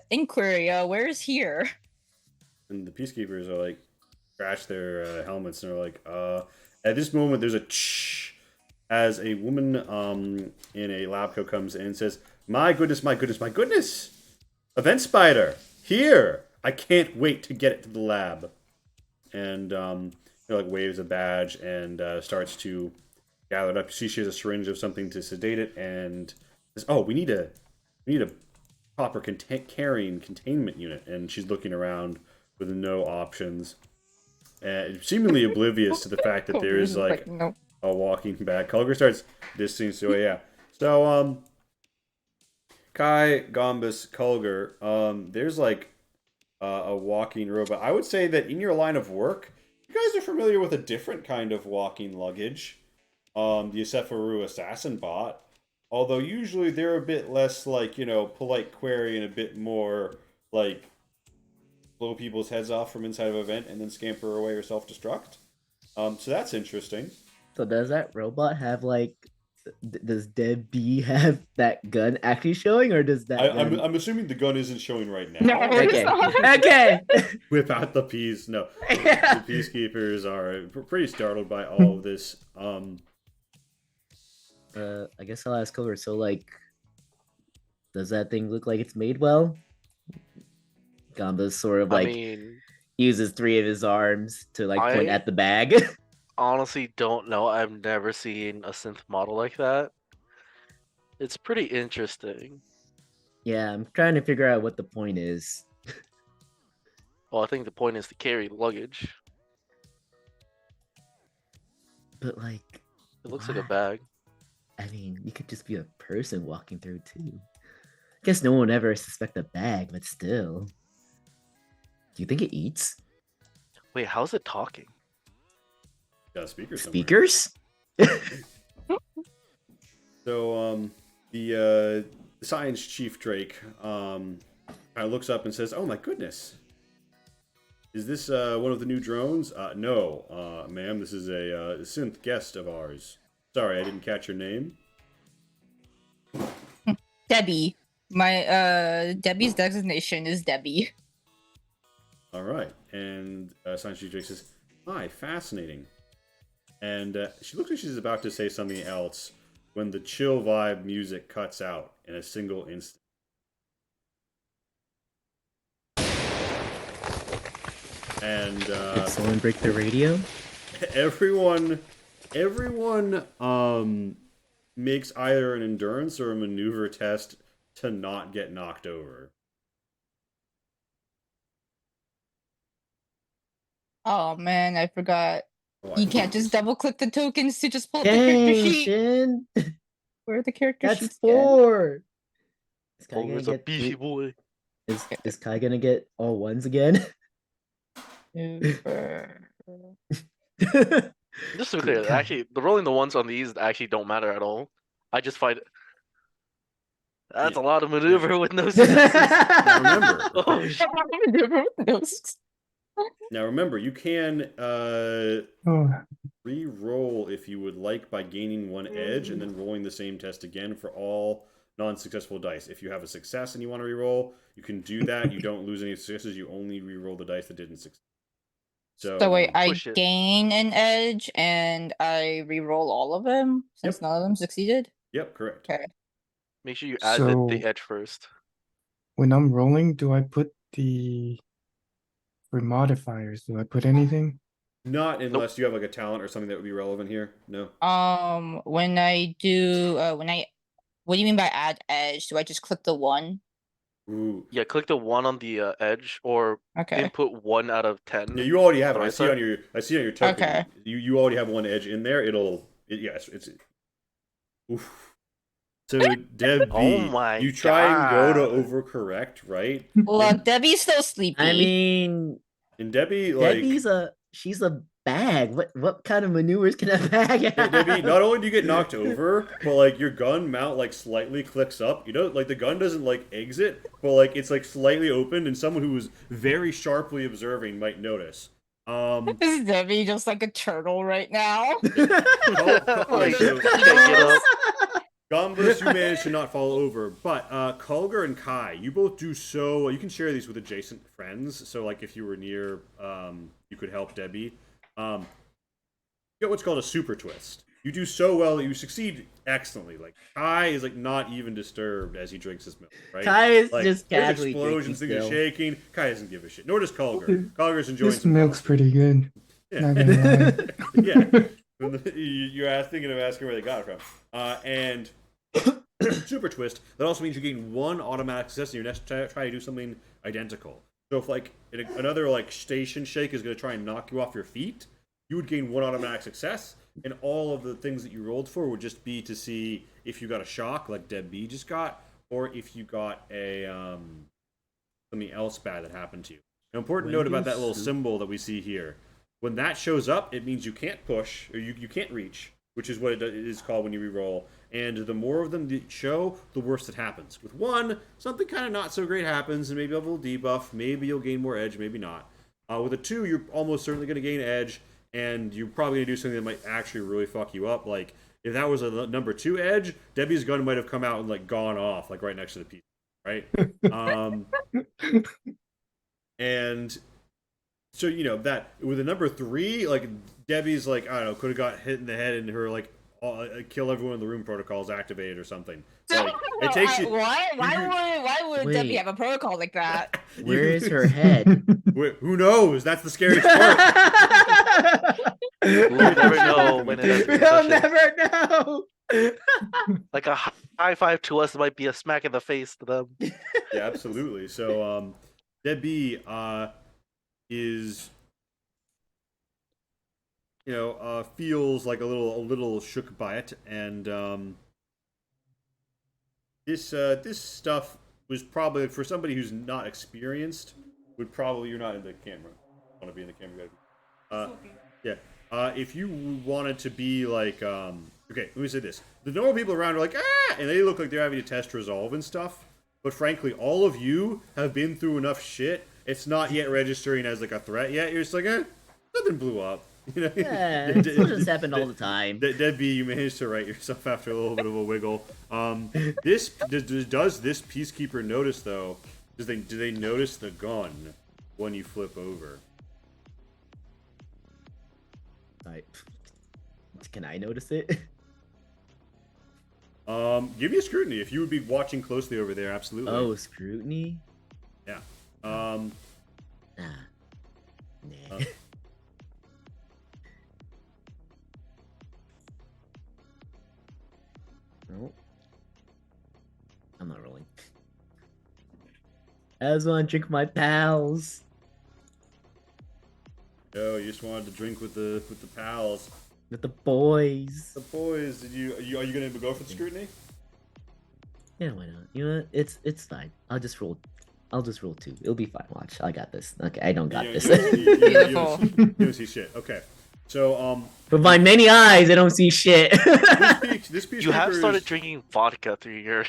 Speaker 2: inquiry. Where is here?
Speaker 1: And the peacekeepers are like, scratch their helmets and are like, at this moment there's a as a woman in a lab coat comes in and says, my goodness, my goodness, my goodness, event spider here, I can't wait to get it to the lab. And like waves a badge and starts to gather it up. You see she has a syringe of something to sedate it, and says, oh, we need a proper carrying containment unit. And she's looking around with no options, seemingly oblivious to the fact that there is like
Speaker 2: no.
Speaker 1: a walking bag. Culger starts distancing. So yeah. So Kai, Gombus, Culger, there's like a walking robot. I would say that in your line of work, you guys are familiar with a different kind of walking luggage. The Yosepharu Assassin Bot. Although usually they're a bit less like, polite query and a bit more like blow people's heads off from inside of an event and then scamper away or self-destruct. So that's interesting.
Speaker 4: So does that robot have like? Does Debbie have that gun actually showing, or does that?
Speaker 1: I'm assuming the gun isn't showing right now.
Speaker 2: No, it's
Speaker 4: Okay.
Speaker 2: not.
Speaker 4: Okay.
Speaker 1: Whip out the peas. No,
Speaker 4: Yeah.
Speaker 1: the peacekeepers are pretty startled by all of this.
Speaker 4: I guess I'll ask over. So, like, does that thing look like it's made well? Gamba's sort of
Speaker 3: I
Speaker 4: like
Speaker 3: mean,
Speaker 4: uses 3 of his arms to like point
Speaker 3: I
Speaker 4: at the bag.
Speaker 3: honestly don't know. I've never seen a synth model like that. It's pretty interesting.
Speaker 4: Yeah, I'm trying to figure out what the point is.
Speaker 3: Well, I think the point is to carry luggage.
Speaker 4: But like,
Speaker 3: It looks like a
Speaker 4: why?
Speaker 3: bag.
Speaker 4: I mean, you could just be a person walking through too. I guess no one would ever suspect a bag, but still. Do you think it eats?
Speaker 3: Wait, how's it talking?
Speaker 1: Got a speaker somewhere.
Speaker 4: Speakers?
Speaker 1: So the science chief Drake kind of looks up and says, "Oh my goodness, is this one of the new drones?" No, ma'am. This is a synth guest of ours. Sorry, I didn't catch your name.
Speaker 2: Debbie. My Debbie's designation is Debbie.
Speaker 1: All right, and science chief Drake says, "Hi, fascinating." And she looks like she's about to say something else when the chill vibe music cuts out in a single instant. And
Speaker 4: Did someone break the radio?
Speaker 1: everyone makes either an endurance or a maneuver test to not get knocked over.
Speaker 2: Oh man, I forgot.
Speaker 1: Oh,
Speaker 2: You can't just double click the tokens to just pull up the character
Speaker 4: Dang,
Speaker 2: sheet.
Speaker 4: Shin!
Speaker 2: Where are the character
Speaker 4: That's
Speaker 2: sheets?
Speaker 4: 4! Is Kai
Speaker 3: Oh,
Speaker 4: gonna
Speaker 3: there's a
Speaker 4: get
Speaker 3: beefy boy.
Speaker 4: is Kai gonna get all ones again?
Speaker 2: Super.
Speaker 3: Just to be clear,
Speaker 4: God.
Speaker 3: actually, the rolling the ones on these actually don't matter at all. I just find that's a lot of maneuver with no successes.
Speaker 1: Now remember,
Speaker 3: Oh shit!
Speaker 1: now remember, you can
Speaker 5: Oh,
Speaker 1: re-roll if you would like by gaining 1 edge and then rolling the same test again for all non-successful dice. If you have a success and you want to re-roll, you can do that. You don't lose any successes. You only re-roll the dice that didn't succeed.
Speaker 2: So wait, I
Speaker 3: Push it.
Speaker 2: gain an edge and I re-roll all of them since
Speaker 1: Yep.
Speaker 2: none of them succeeded.
Speaker 1: Yep, correct.
Speaker 2: Okay.
Speaker 3: Make sure you add
Speaker 5: So-
Speaker 3: the edge first.
Speaker 5: when I'm rolling, do I put for modifiers, do I put anything?
Speaker 1: Not unless you have like a talent or something that would be relevant here. No.
Speaker 2: When I do, what do you mean by add edge? Do I just click the 1?
Speaker 1: Ooh.
Speaker 3: Yeah, click the 1 on the edge or
Speaker 2: Okay.
Speaker 3: input 1 out of 10.
Speaker 1: Yeah, you already have it.
Speaker 3: Right
Speaker 1: I see
Speaker 3: side?
Speaker 1: on your token.
Speaker 2: Okay.
Speaker 1: You already have 1 edge in there. Yes, it's. Oof. So Deb,
Speaker 3: Oh my
Speaker 1: you try and go to
Speaker 3: God.
Speaker 1: overcorrect, right?
Speaker 2: Look, Debbie's still sleepy.
Speaker 4: I mean,
Speaker 1: And Debbie, like,
Speaker 4: she's a bag. What kind of maneuvers can a bag have?
Speaker 1: Debbie, not only do you get knocked over, but like your gun mount like slightly clicks up. You know, like the gun doesn't like exit, but like it's like slightly opened, and someone who is very sharply observing might notice.
Speaker 2: Is Debbie just like a turtle right now?
Speaker 3: Like,
Speaker 1: so-
Speaker 3: can't get up.
Speaker 1: Gombus, you managed to not fall over, but Kulgar and Kai, you both do so. You can share these with adjacent friends. So, like, if you were near, you could help Debbie. You get what's called a super twist. You do so well that you succeed excellently. Like Kai is like not even disturbed as he drinks his milk. Right?
Speaker 4: Kai is
Speaker 1: like,
Speaker 4: just
Speaker 1: there's
Speaker 4: casually
Speaker 1: explosions, things
Speaker 4: drinking
Speaker 1: are
Speaker 4: still.
Speaker 1: shaking. Kai doesn't give a shit. Nor does Kulgar. Kulgar's enjoying
Speaker 5: This
Speaker 1: some
Speaker 5: milk's
Speaker 1: milk.
Speaker 5: pretty good.
Speaker 1: Yeah.
Speaker 5: Not gonna lie.
Speaker 1: Yeah. You're thinking of asking where they got it from. And super twist, that also means you gain 1 automatic success in your next try to do something identical. So if like another like station shake is going to try and knock you off your feet, you would gain 1 automatic success, and all of the things that you rolled for would just be to see if you got a shock like Deb B just got, or if you got a something else bad that happened to you. An important
Speaker 4: When
Speaker 1: note about
Speaker 4: do
Speaker 1: that little
Speaker 4: su-
Speaker 1: symbol that we see here. When that shows up, it means you can't push, or you can't reach, which is what it is called when you reroll. And the more of them that show, the worse it happens. With 1, something kind of not so great happens, and maybe you'll have a little debuff, maybe you'll gain more edge, maybe not. With a 2, you're almost certainly going to gain edge, and you're probably going to do something that might actually really fuck you up. Like, if that was a number 2 edge, Debbie's gun might have come out and, like, gone off, like, right next to the piece, right? And so, you know, that with a number 3, like Debbie's like, I don't know, could have got hit in the head and her like kill everyone in the room protocol is activated or something.
Speaker 2: So,
Speaker 1: Like, it takes you.
Speaker 2: why? Why would Debbie
Speaker 4: Wait.
Speaker 2: have a protocol like that?
Speaker 4: Where is her head?
Speaker 1: Who knows? That's the scariest part.
Speaker 3: We'll never know when it enters
Speaker 4: We'll
Speaker 3: possession.
Speaker 4: never know.
Speaker 3: Like a high five to us might be a smack in the face to them.
Speaker 1: Yeah, absolutely. So, Debbie is, feels like a little shook by it, and this stuff was probably for somebody who's not experienced. You're not in the camera. Want to be in the camera? You gotta be. Yeah. If you wanted to be like, okay, let me say this: the normal people around are like, and they look like they're having to test resolve and stuff. But frankly, all of you have been through enough shit. It's not yet registering as like a threat yet. You're just like, nothing blew up.
Speaker 4: Yeah, it just happened all the time.
Speaker 1: Debbie, you managed to right yourself after a little bit of a wiggle. Does this peacekeeper notice though? Do they notice the gun when you flip over?
Speaker 4: Can I notice it?
Speaker 1: Give me a scrutiny if you would be watching closely over there. Absolutely.
Speaker 4: Oh, scrutiny?
Speaker 1: Yeah.
Speaker 4: Nah. Nope. I'm not rolling. I just want to drink my pals.
Speaker 1: Oh, you just wanted to drink with the pals.
Speaker 4: With the boys.
Speaker 1: The boys. Are you gonna go for the scrutiny?
Speaker 4: Yeah, why not? You know what? It's fine. I'll just roll 2. It'll be fine. Watch. I got this. Okay, I don't got this.
Speaker 2: Beautiful.
Speaker 1: You don't see shit. Okay. So
Speaker 4: With my many eyes, I don't see shit.
Speaker 1: this peacekeeper
Speaker 3: You have started
Speaker 1: is-
Speaker 3: drinking vodka through your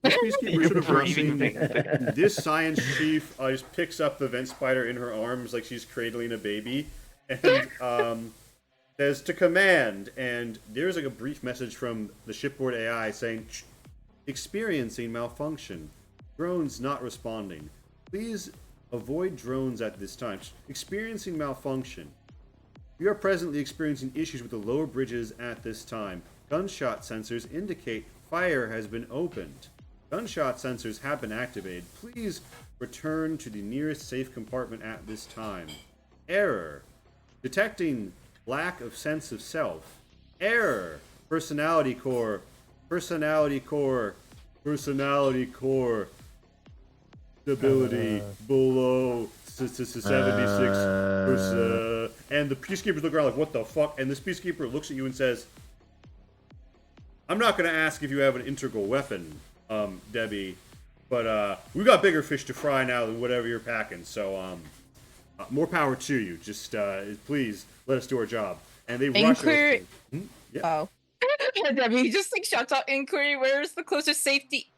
Speaker 1: This peacekeeper should have
Speaker 3: breathing
Speaker 1: seen
Speaker 3: thing.
Speaker 1: this science chief just picks up the vent spider in her arms like she's cradling a baby, and says to command. And there's like a brief message from the shipboard AI saying, experiencing malfunction. Drones not responding. Please avoid drones at this time. Experiencing malfunction. We are presently experiencing issues with the lower bridges at this time. Gunshot sensors indicate fire has been opened. Gunshot sensors have been activated. Please return to the nearest safe compartment at this time. Error. Detecting lack of sense of self. Error. Personality core. Personality core. Personality core. Stability below 76%. And the peacekeepers look around like, what the fuck? And this peacekeeper looks at you and says, I'm not going to ask if you have an integral weapon, Debbie, but we got bigger fish to fry now than whatever you're packing. So more power to you. Just please let us do our job. And they rush
Speaker 2: Inquiry.
Speaker 1: us. Yeah.
Speaker 2: Oh. Debbie just like shouts out inquiry. Where's the closest safety?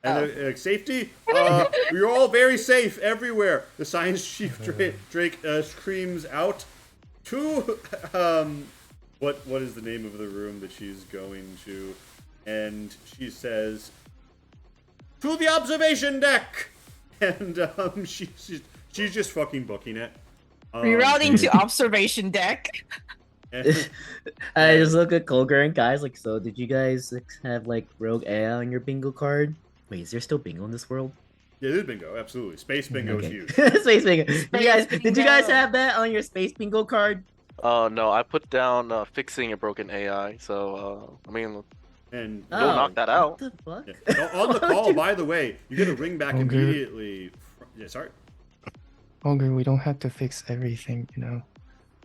Speaker 1: And safety? We're all very safe everywhere. The science chief Drake screams out to what is the name of the room that she's going to? And she says, to the observation deck. And she's just fucking booking it.
Speaker 2: Rerouting to observation deck.
Speaker 4: I just look at Colger and guys like, so did you guys have like rogue AI on your bingo card? Wait, is there still bingo in this world?
Speaker 1: Yeah, there's bingo, absolutely. Space bingo is
Speaker 4: Okay.
Speaker 1: huge.
Speaker 4: Space bingo. Did you guys
Speaker 2: bingo.
Speaker 4: have that on your space bingo card?
Speaker 3: No, I put down fixing a broken AI. So I mean,
Speaker 1: And
Speaker 3: Don't knock that out.
Speaker 4: What the fuck?
Speaker 1: yeah. On the call, by the way, you get a ring back
Speaker 5: Okay.
Speaker 1: immediately. Yeah, sorry.
Speaker 5: Olga, we don't have to fix everything, you know.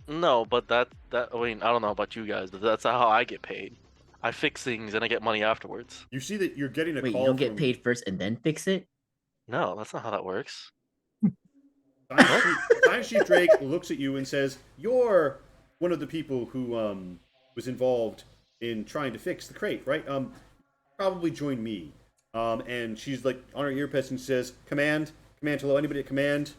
Speaker 3: no, but that I mean, I don't know about you guys, but that's how I get paid. I fix things and I get money afterwards.
Speaker 1: You see that you're getting a
Speaker 4: Wait,
Speaker 1: call.
Speaker 4: you don't get
Speaker 1: from
Speaker 4: paid first and then fix it?
Speaker 3: No, that's not how that works.
Speaker 1: Science Chief Drake looks at you and says, "You're one of the people who was involved in trying to fix the crate, right? Probably join me." And she's like on her earpiece and says, "Command, hello, anybody at command?"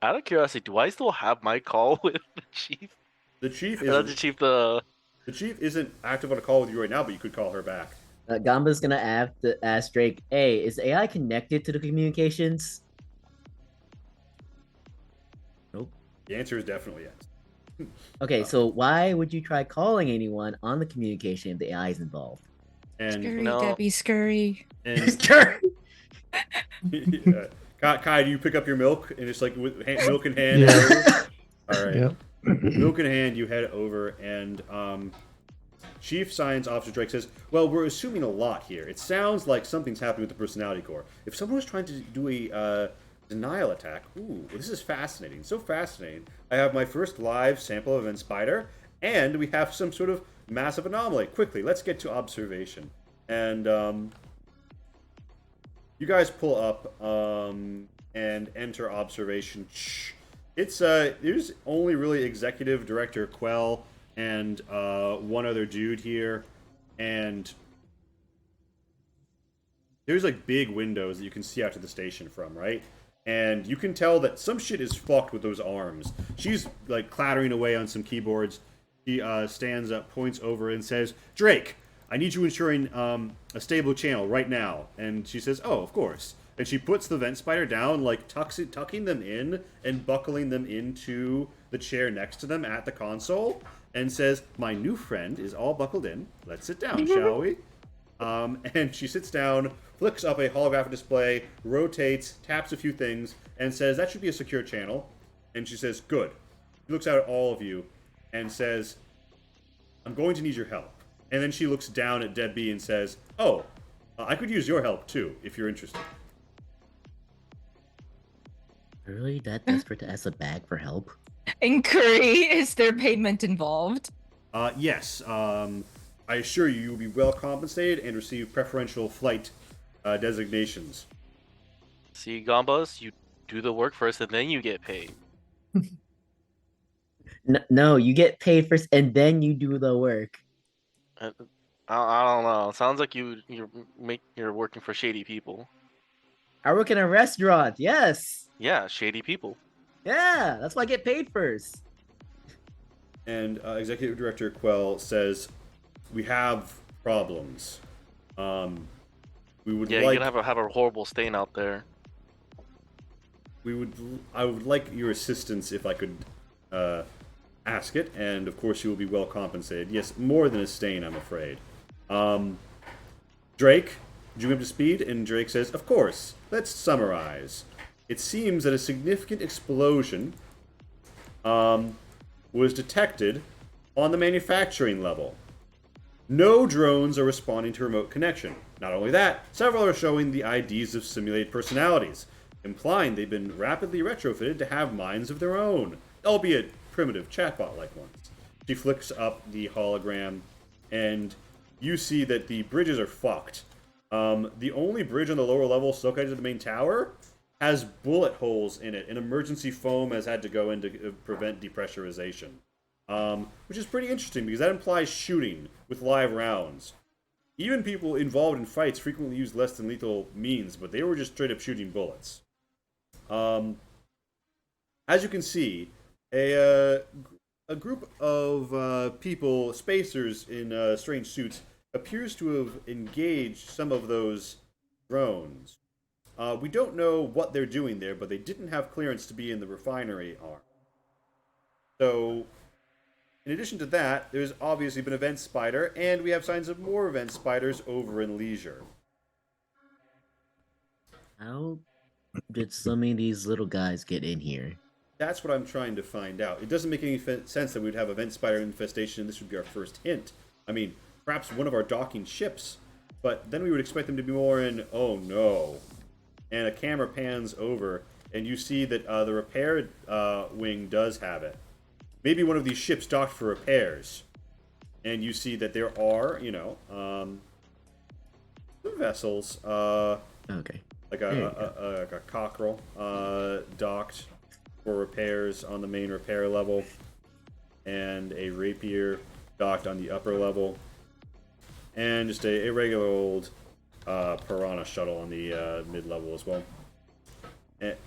Speaker 3: Out of curiosity, do I still have my call with the chief?
Speaker 1: The chief
Speaker 3: Or not the
Speaker 1: isn't.
Speaker 3: chief,
Speaker 1: The chief isn't active on a call with you right now, but you could call her back.
Speaker 4: Gamba's gonna have to ask Drake, hey, is AI connected to the communications? Nope.
Speaker 1: The answer is definitely yes.
Speaker 4: Okay, so why would you try calling anyone on the communication if the AI is involved?
Speaker 1: And
Speaker 2: Scurry,
Speaker 3: No.
Speaker 2: Debbie, scurry.
Speaker 1: yeah. Kai, do you pick up your milk and just like with milk in hand?
Speaker 5: Yeah.
Speaker 1: Head over? All right.
Speaker 5: Yep.
Speaker 1: Milk in hand, you head over, and Chief Science Officer Drake says, "Well, we're assuming a lot here. It sounds like something's happening with the personality core. If someone was trying to do a denial attack, ooh, this is fascinating. So fascinating. I have my first live sample of an spider, and we have some sort of massive anomaly. Quickly, let's get to observation." And you guys pull up and enter observation. It's there's only really executive director Quell and one other dude here, and there's like big windows that you can see out to the station from, right? And you can tell that some shit is fucked with those arms. She's like clattering away on some keyboards. She stands up, points over, and says, "Drake, I need you ensuring a stable channel right now." And she says, "Oh, of course." And she puts the vent spider down, like tucking them in and buckling them into the chair next to them at the console, and says, "My new friend is all buckled in. Let's sit down, shall we?" And she sits down, flicks up a holographic display, rotates, taps a few things, and says, "That should be a secure channel." And she says, "Good." She looks out at all of you and says, "I'm going to need your help." And then she looks down at Dead B and says, "Oh, I could use your help too, if you're interested."
Speaker 4: Really that desperate to ask a bag for help?
Speaker 2: Inquiry, is there payment involved?
Speaker 1: Yes. I assure you, you will be well compensated and receive preferential flight designations.
Speaker 3: See, Gambas, you do the work first and then you get paid.
Speaker 4: No, you get paid first and then you do the work.
Speaker 3: I don't know. Sounds like you're working for shady people.
Speaker 4: I work in a restaurant. Yes.
Speaker 3: Yeah, shady people.
Speaker 4: Yeah, that's why I get paid first.
Speaker 1: And Executive Director Quell says, "We have problems. We would
Speaker 3: Yeah,
Speaker 1: like.
Speaker 3: you're gonna have a horrible stain out there.
Speaker 1: I would like your assistance if I could ask it, and of course you will be well compensated. Yes, more than a stain, I'm afraid." Drake, did you come up to speed? And Drake says, "Of course. Let's summarize. It seems that a significant explosion was detected on the manufacturing level. No drones are responding to remote connection. Not only that, several are showing the IDs of simulated personalities, implying they've been rapidly retrofitted to have minds of their own, albeit primitive chatbot-like ones." She flicks up the hologram, and you see that the bridges are fucked. The only bridge on the lower level, still connected to the main tower, has bullet holes in it, and emergency foam has had to go in to prevent depressurization. Which is pretty interesting, because that implies shooting with live rounds. Even people involved in fights frequently use less than lethal means, but they were just straight up shooting bullets. As you can see, a group of people, spacers in strange suits, appears to have engaged some of those drones. We don't know what they're doing there, but they didn't have clearance to be in the refinery arm. So, in addition to that, there's obviously been a vent spider, and we have signs of more vent spiders over in Leisure.
Speaker 4: How did so many of these little guys get in here?
Speaker 1: That's what I'm trying to find out. It doesn't make any sense that we'd have a vent spider infestation, and this would be our first hint. I mean, perhaps one of our docking ships, but then we would expect them to be more in, oh no. And a camera pans over, and you see that the repair wing does have it. Maybe one of these ships docked for repairs. And you see that there are, some vessels,
Speaker 4: Okay.
Speaker 1: like a cockerel, docked for repairs on the main repair level, and a rapier docked on the upper level, and just a regular old piranha shuttle on the mid-level as well.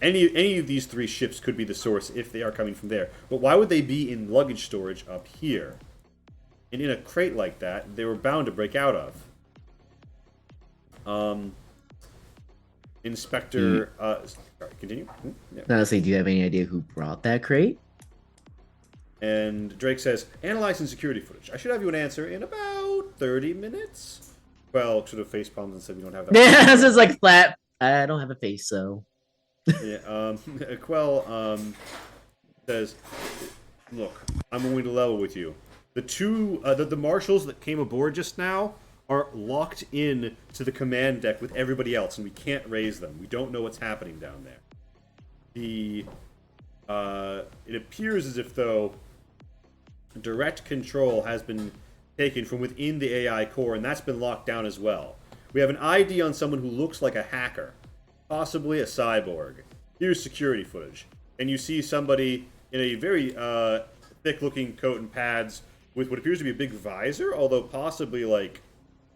Speaker 1: Any of these three ships could be the source if they are coming from there. But why would they be in luggage storage up here? And in a crate like that, they were bound to break out of. Inspector... sorry, continue? Yeah.
Speaker 4: Honestly, do you have any idea who brought that crate?
Speaker 1: And Drake says, analyzing security footage. I should have you an answer in about 30 minutes. Well, sort of face palms and said we don't have that.
Speaker 4: Yeah, this is like flat. I don't have a face, so.
Speaker 1: Yeah, Quell says, look, I'm going to level with you. The two, the marshals that came aboard just now are locked in to the command deck with everybody else, and we can't raise them. We don't know what's happening down there. It appears as if, though, direct control has been taken from within the AI core, and that's been locked down as well. We have an ID on someone who looks like a hacker, possibly a cyborg. Here's security footage. And you see somebody in a very thick-looking coat and pads with what appears to be a big visor, although possibly, like,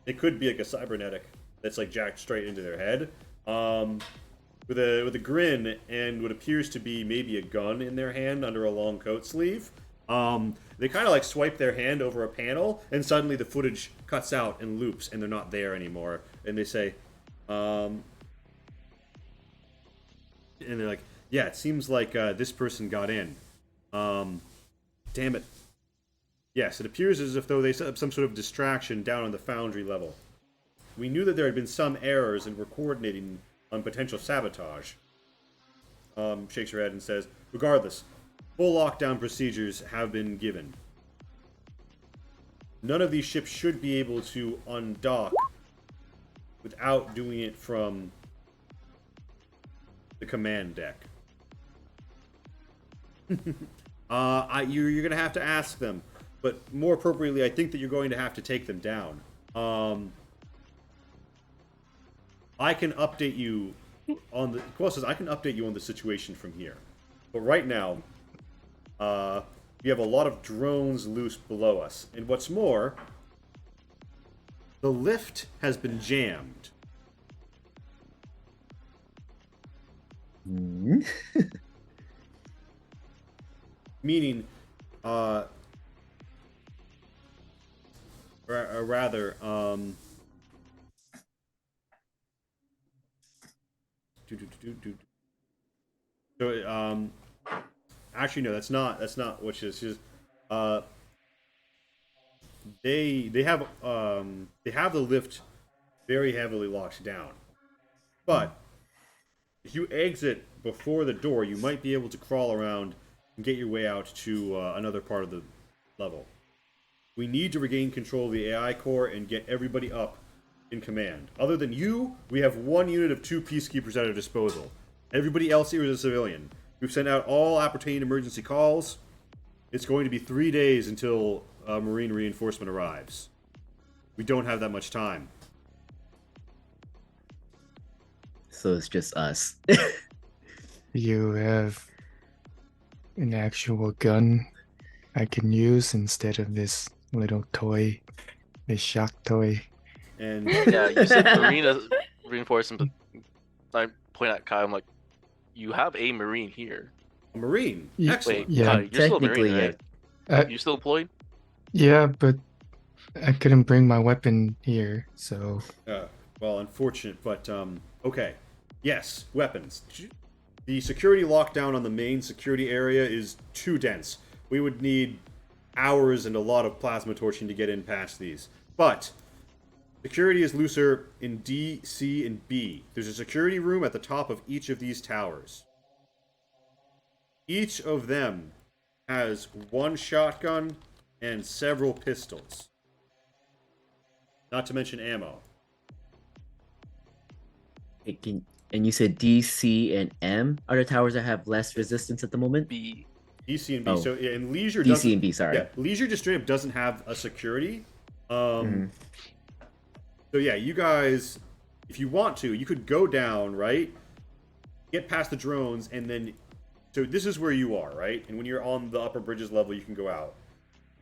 Speaker 1: it could be like a cybernetic that's, like, jacked straight into their head. With a grin and what appears to be maybe a gun in their hand under a long coat sleeve. They kind of like swipe their hand over a panel, and suddenly the footage cuts out and loops, and they're not there anymore. And they say, and they're like, yeah, it seems like this person got in. Damn it. Yes, it appears as if though they set up some sort of distraction down on the foundry level. We knew that there had been some errors and were coordinating on potential sabotage. Shakes her head and says, regardless, full lockdown procedures have been given. None of these ships should be able to undock without doing it from the command deck. You're going to have to ask them, but more appropriately, I think that you're going to have to take them down. I can update you on the... Quell says, I can update you on the situation from here. But right now, we have a lot of drones loose below us. And what's more, the lift has been jammed.
Speaker 4: Hmm?
Speaker 1: Meaning, rather, So, actually, no, that's not what she is. She's, they have the lift very heavily locked down, but if you exit before the door, you might be able to crawl around and get your way out to another part of the level. We need to regain control of the AI core and get everybody up in command. Other than you, we have one unit of 2 peacekeepers at our disposal. Everybody else here is a civilian. We've sent out all appertaining emergency calls. It's going to be 3 days until Marine reinforcement arrives. We don't have that much time.
Speaker 4: So it's just us.
Speaker 5: You have an actual gun I can use instead of this little toy, this shock toy.
Speaker 1: And
Speaker 3: Yeah, you said Marine reinforcement, but I point at Kai, I'm like, you have a Marine here.
Speaker 1: a Marine.
Speaker 5: Yeah.
Speaker 1: Excellent.
Speaker 3: Wait,
Speaker 5: Yeah.
Speaker 3: Kai, you're still a
Speaker 4: Technically,
Speaker 3: Marine, right? You still deployed?
Speaker 5: Yeah, but I couldn't bring my weapon here, so
Speaker 1: Well, unfortunate, but okay. Yes, weapons. The security lockdown on the main security area is too dense. We would need hours and a lot of plasma torching to get in past these. But security is looser in D, C, and B. There's a security room at the top of each of these towers. Each of them has one shotgun and several pistols. Not to mention ammo.
Speaker 4: And you said D, C, and M are the towers that have less resistance at the moment?
Speaker 3: B.
Speaker 1: DC and B.
Speaker 4: Oh.
Speaker 1: So yeah, and Leisure
Speaker 4: DC
Speaker 1: doesn't.
Speaker 4: and B, sorry.
Speaker 1: Yeah, Leisure just straight up doesn't have a security. So yeah, you guys, if you want to, you could go down, right? Get past the drones, and then. So this is where you are, right? And when you're on the upper bridges level, you can go out.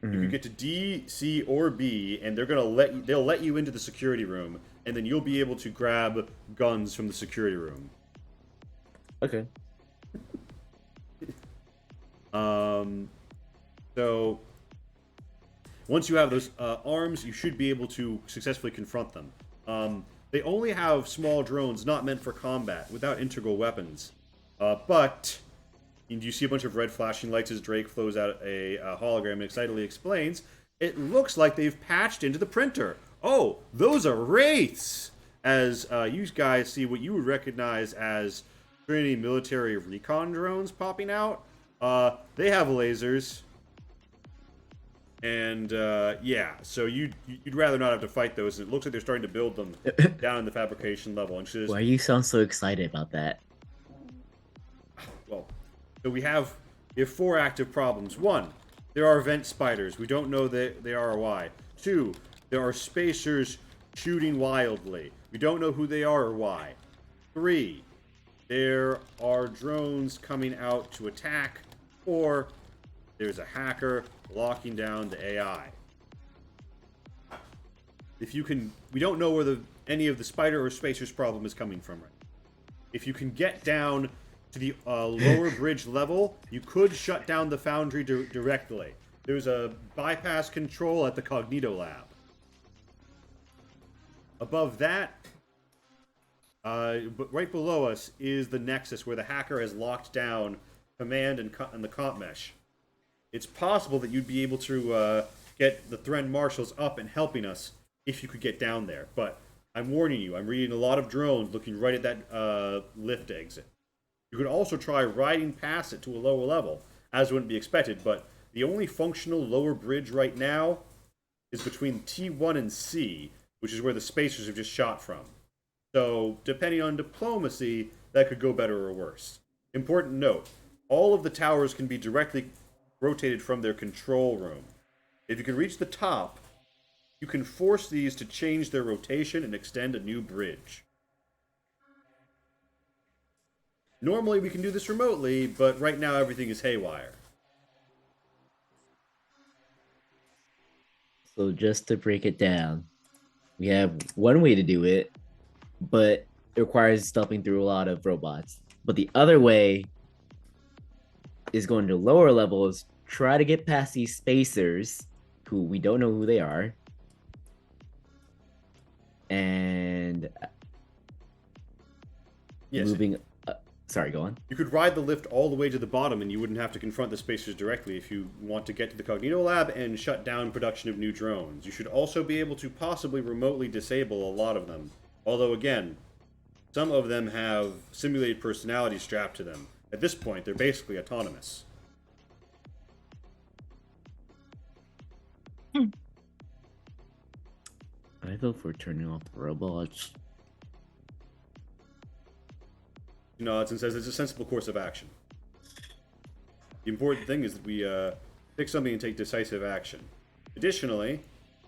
Speaker 1: You can get to D, C, or B, and they'll let you into the security room, and then you'll be able to grab guns from the security room.
Speaker 4: Okay.
Speaker 1: So once you have those arms, you should be able to successfully confront them. They only have small drones not meant for combat, without integral weapons. But And you see a bunch of red flashing lights as Drake flows out a hologram and excitedly explains, "It looks like they've patched into the printer. Oh, those are wraiths!" As you guys see what you would recognize as Trinity military recon drones popping out. They have lasers. And yeah, so you'd rather not have to fight those. And it looks like they're starting to build them down in the fabrication level. And
Speaker 4: Why you sound so excited about that?
Speaker 1: Well, so we have 4 active problems. 1, there are vent spiders. We don't know that they are or why. 2, there are spacers shooting wildly. We don't know who they are or why. 3, there are drones coming out to attack. 4, there's a hacker locking down the AI. We don't know where any of the spider or spacers problem is coming from right now. If you can get down to the lower bridge level, you could shut down the foundry directly. There's a bypass control at the Cognito lab. Above that, but right below us is the Nexus, where the hacker has locked down command and the comp mesh. It's possible that you'd be able to get the Thren marshals up and helping us if you could get down there. But I'm warning you, I'm reading a lot of drones looking right at that lift exit. You could also try riding past it to a lower level, as wouldn't be expected, but the only functional lower bridge right now is between T1 and C, which is where the spacers have just shot from. So, depending on diplomacy, that could go better or worse. Important note, all of the towers can be directly rotated from their control room. If you can reach the top, you can force these to change their rotation and extend a new bridge. Normally we can do this remotely, but right now everything is haywire.
Speaker 4: So just to break it down, we have one way to do it, but it requires stepping through a lot of robots. But the other way is going to lower levels, try to get past these spacers, who we don't know who they are, and
Speaker 1: Yes.
Speaker 4: moving. Sorry, go on.
Speaker 1: You could ride the lift all the way to the bottom and you wouldn't have to confront the spacers directly if you want to get to the Cognito lab and shut down production of new drones. You should also be able to possibly remotely disable a lot of them. Although, again, some of them have simulated personality strapped to them. At this point, they're basically autonomous.
Speaker 4: I vote for turning off the robots.
Speaker 1: Nods and says it's a sensible course of action. The important thing is that we pick something and take decisive action. Additionally,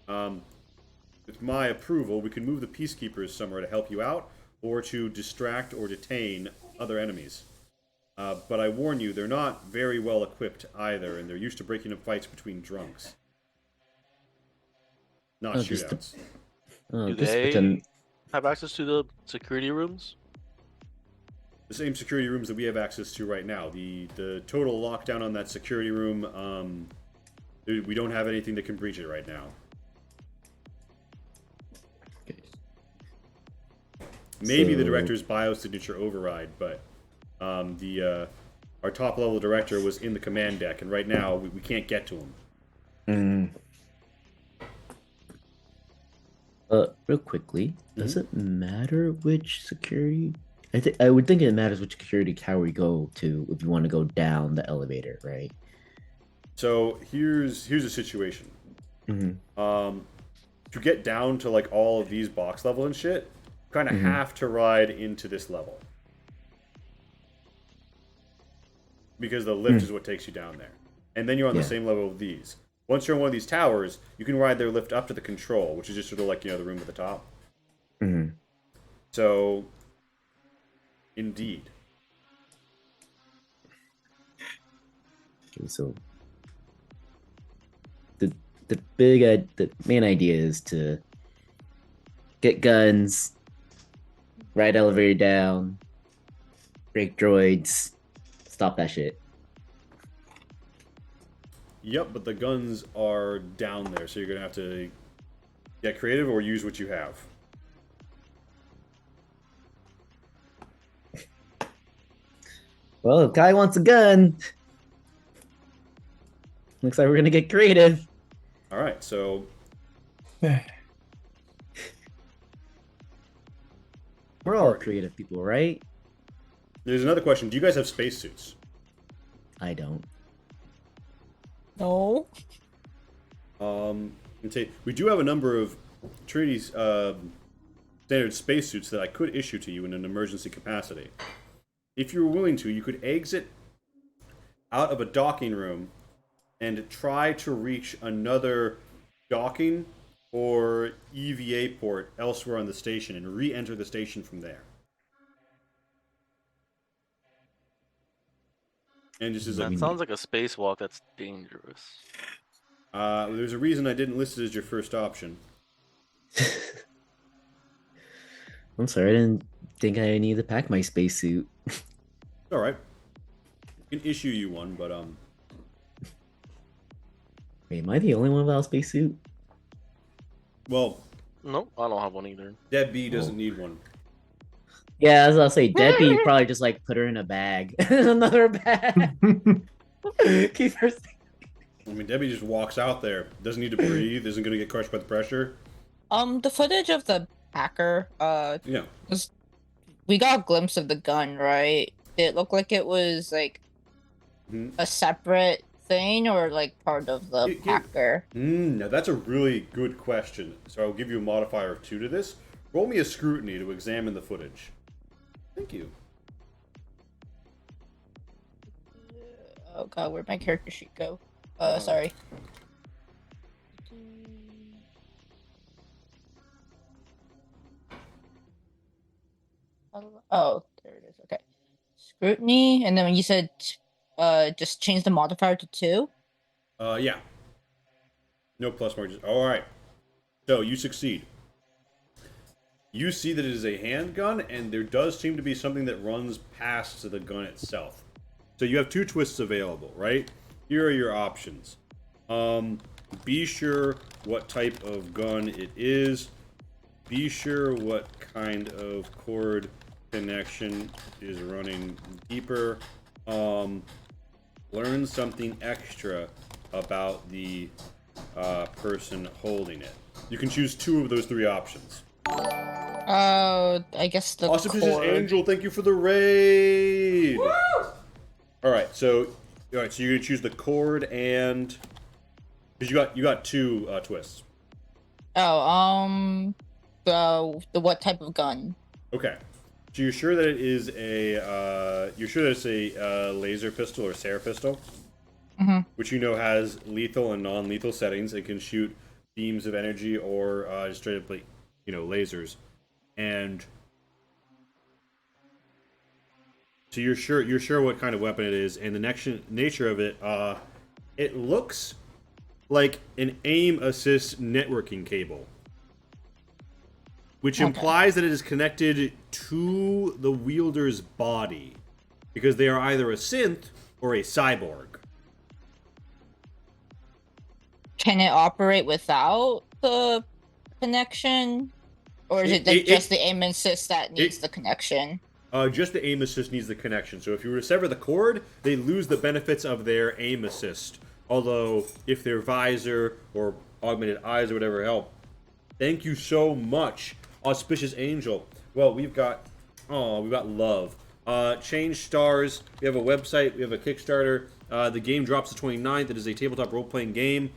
Speaker 1: with my approval, we can move the peacekeepers somewhere to help you out, or to distract or detain other enemies. But I warn you, they're not very well equipped either, and they're used to breaking up fights between drunks. Not shootouts.
Speaker 3: Do
Speaker 4: Just
Speaker 3: they
Speaker 4: pretend.
Speaker 3: have access to the security rooms?
Speaker 1: The same security rooms that we have access to right now. The total lockdown on that security room, we don't have anything that can breach it right now.
Speaker 4: Okay.
Speaker 1: Maybe the
Speaker 4: So-
Speaker 1: director's biosignature override, but our top level director was in the command deck, and right now we can't get to him.
Speaker 4: Real quickly, does it matter which security? I would think it matters which security tower we go to if you want to go down the elevator, right?
Speaker 1: So here's a situation.
Speaker 4: Mm-hmm.
Speaker 1: To get down to like all of these box levels and shit, you kind of have to ride into this level. Because the lift is what takes you down there. And then you're on the same level of these. Once you're on one of these towers, you can ride their lift up to the control, which is just sort of like, the room at the top.
Speaker 4: Mm-hmm.
Speaker 1: So, indeed.
Speaker 4: Okay, so the the main idea is to get guns, ride elevator down, break droids, stop that shit.
Speaker 1: Yep, but the guns are down there, so you're going to have to get creative or use what you have.
Speaker 4: Well, the guy wants a gun. Looks like we're gonna get creative.
Speaker 1: All right, so
Speaker 4: We're all
Speaker 1: Alright.
Speaker 4: creative people, right?
Speaker 1: there's another question. Do you guys have spacesuits?
Speaker 4: I don't.
Speaker 2: No.
Speaker 1: And say we do have a number of treaties standard spacesuits that I could issue to you in an emergency capacity. If you were willing to, you could exit out of a docking room and try to reach another docking or EVA port elsewhere on the station and re-enter the station from there. And just as a,
Speaker 3: That sounds like a spacewalk that's dangerous.
Speaker 1: there's a reason I didn't list it as your first option.
Speaker 4: I'm sorry, I didn't think I needed to pack my spacesuit.
Speaker 1: All right, I can issue you one, but
Speaker 4: Wait, am I the only one without a spacesuit?
Speaker 1: well,
Speaker 3: Nope, I don't have one either.
Speaker 1: Debbie doesn't need one.
Speaker 4: Yeah, as I'll say, Debbie probably just like put her in a bag, another bag. Keep her.
Speaker 1: I mean, Debbie just walks out there, doesn't need to breathe, isn't going to get crushed by the pressure.
Speaker 2: The footage of the hacker,
Speaker 1: Yeah.
Speaker 2: we got a glimpse of the gun, right? Did it look like it was like
Speaker 1: Mhm.
Speaker 2: a separate thing or like part of the hacker?
Speaker 1: Now that's a really good question. So I'll give you a modifier of 2 to this. Roll me a scrutiny to examine the footage. Thank you.
Speaker 2: Oh god, where'd my character sheet go? Sorry. Oh, there it is. Okay. Scrutiny, and then when you said, just change the modifier to 2.
Speaker 1: Yeah. No plus margins. All right. So you succeed. You see that it is a handgun, and there does seem to be something that runs past the gun itself. So you have 2 twists available, right? Here are your options. Be sure what type of gun it is. Be sure what kind of cord connection is running deeper. Learn something extra about the person holding it. You can choose 2 of those 3 options.
Speaker 2: I guess the
Speaker 1: Auspicious
Speaker 2: cord.
Speaker 1: Angel, thank you for the raid. All right, so you're gonna choose the cord and because you got 2 twists.
Speaker 2: Oh, the what type of gun?
Speaker 1: Okay, so you're sure that it is a laser pistol or Sarah pistol, which you know has lethal and non-lethal settings. It can shoot beams of energy or just straight up like lasers, and so you're sure what kind of weapon it is, and the nature of it. It looks like an aim assist networking cable, which implies that it is connected to the wielder's body, because they are either a synth or a cyborg.
Speaker 2: Can it operate without the connection, or is it just the aim assist that needs the connection?
Speaker 1: Just the aim assist needs the connection. So if you were to sever the cord, they lose the benefits of their aim assist. Although, if their visor or augmented eyes or whatever help. Thank you so much, Auspicious Angel. Well, we've got love. ChangedStars. We have a website. We have a Kickstarter. The game drops the 29th. It is a tabletop role-playing game.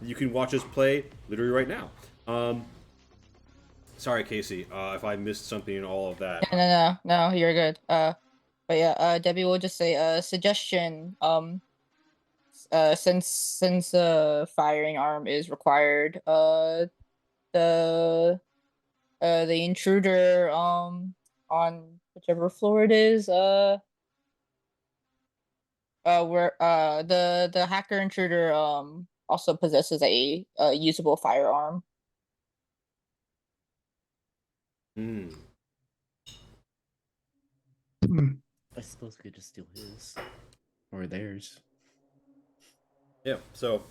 Speaker 1: You can watch us play literally right now. Sorry, Casey, if I missed something in all of that.
Speaker 2: No, you're good. But yeah, Debbie will just say, suggestion. Since firing arm is required, the intruder, on whichever floor it is, where the hacker intruder, also possesses a usable firearm.
Speaker 1: Hmm.
Speaker 4: I suppose we could just steal his or theirs.
Speaker 1: Yeah, so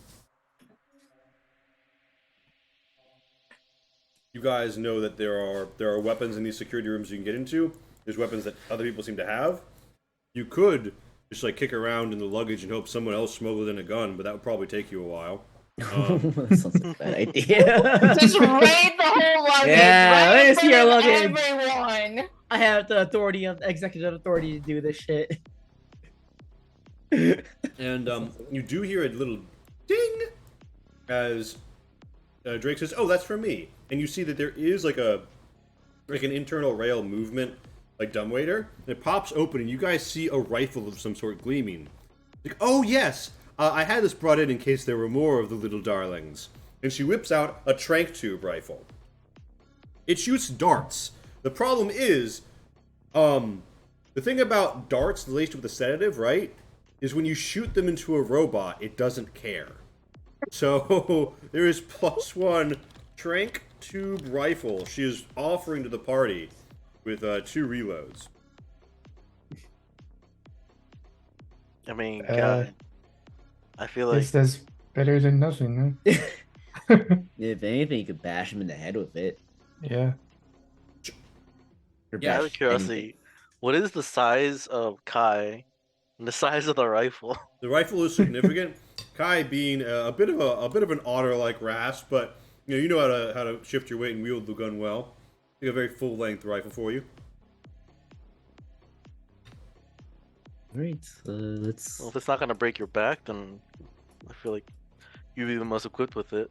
Speaker 1: you guys know that there are weapons in these security rooms you can get into. There's weapons that other people seem to have. You could just like kick around in the luggage and hope someone else smuggled in a gun, but that would probably take you a while.
Speaker 4: That sounds like a bad idea.
Speaker 2: Just raid the whole luggage.
Speaker 4: Yeah,
Speaker 2: right in
Speaker 4: let's
Speaker 2: front
Speaker 4: hear
Speaker 2: of
Speaker 4: luggage.
Speaker 2: everyone.
Speaker 4: I have the executive authority to do this shit.
Speaker 1: And you do hear a little ding as Drake says, "Oh, that's for me." And you see that there is like an internal rail movement, like dumbwaiter. And it pops open, and you guys see a rifle of some sort gleaming. Like, oh yes, I had this brought in case there were more of the little darlings. And she whips out a trank tube rifle. It shoots darts. The problem is, the thing about darts laced with a sedative, right, is when you shoot them into a robot, it doesn't care. So there is +1 trank tube rifle she is offering to the party with 2 reloads.
Speaker 3: I mean, God, I feel like
Speaker 5: Guess that's better than nothing, huh?
Speaker 4: If anything, you could bash him in the head with it.
Speaker 5: Yeah.
Speaker 4: Or
Speaker 1: Yeah,
Speaker 3: out
Speaker 4: bash
Speaker 3: of curiosity, what is the size of Kai and the size of the rifle?
Speaker 1: The rifle is significant. Kai being a bit of an otter like rasp, but you know how to shift your weight and wield the gun well. I think a very full length rifle for you.
Speaker 4: Alright, let's.
Speaker 3: Well, if it's not gonna break your back, then I feel like you'd be the most equipped with it.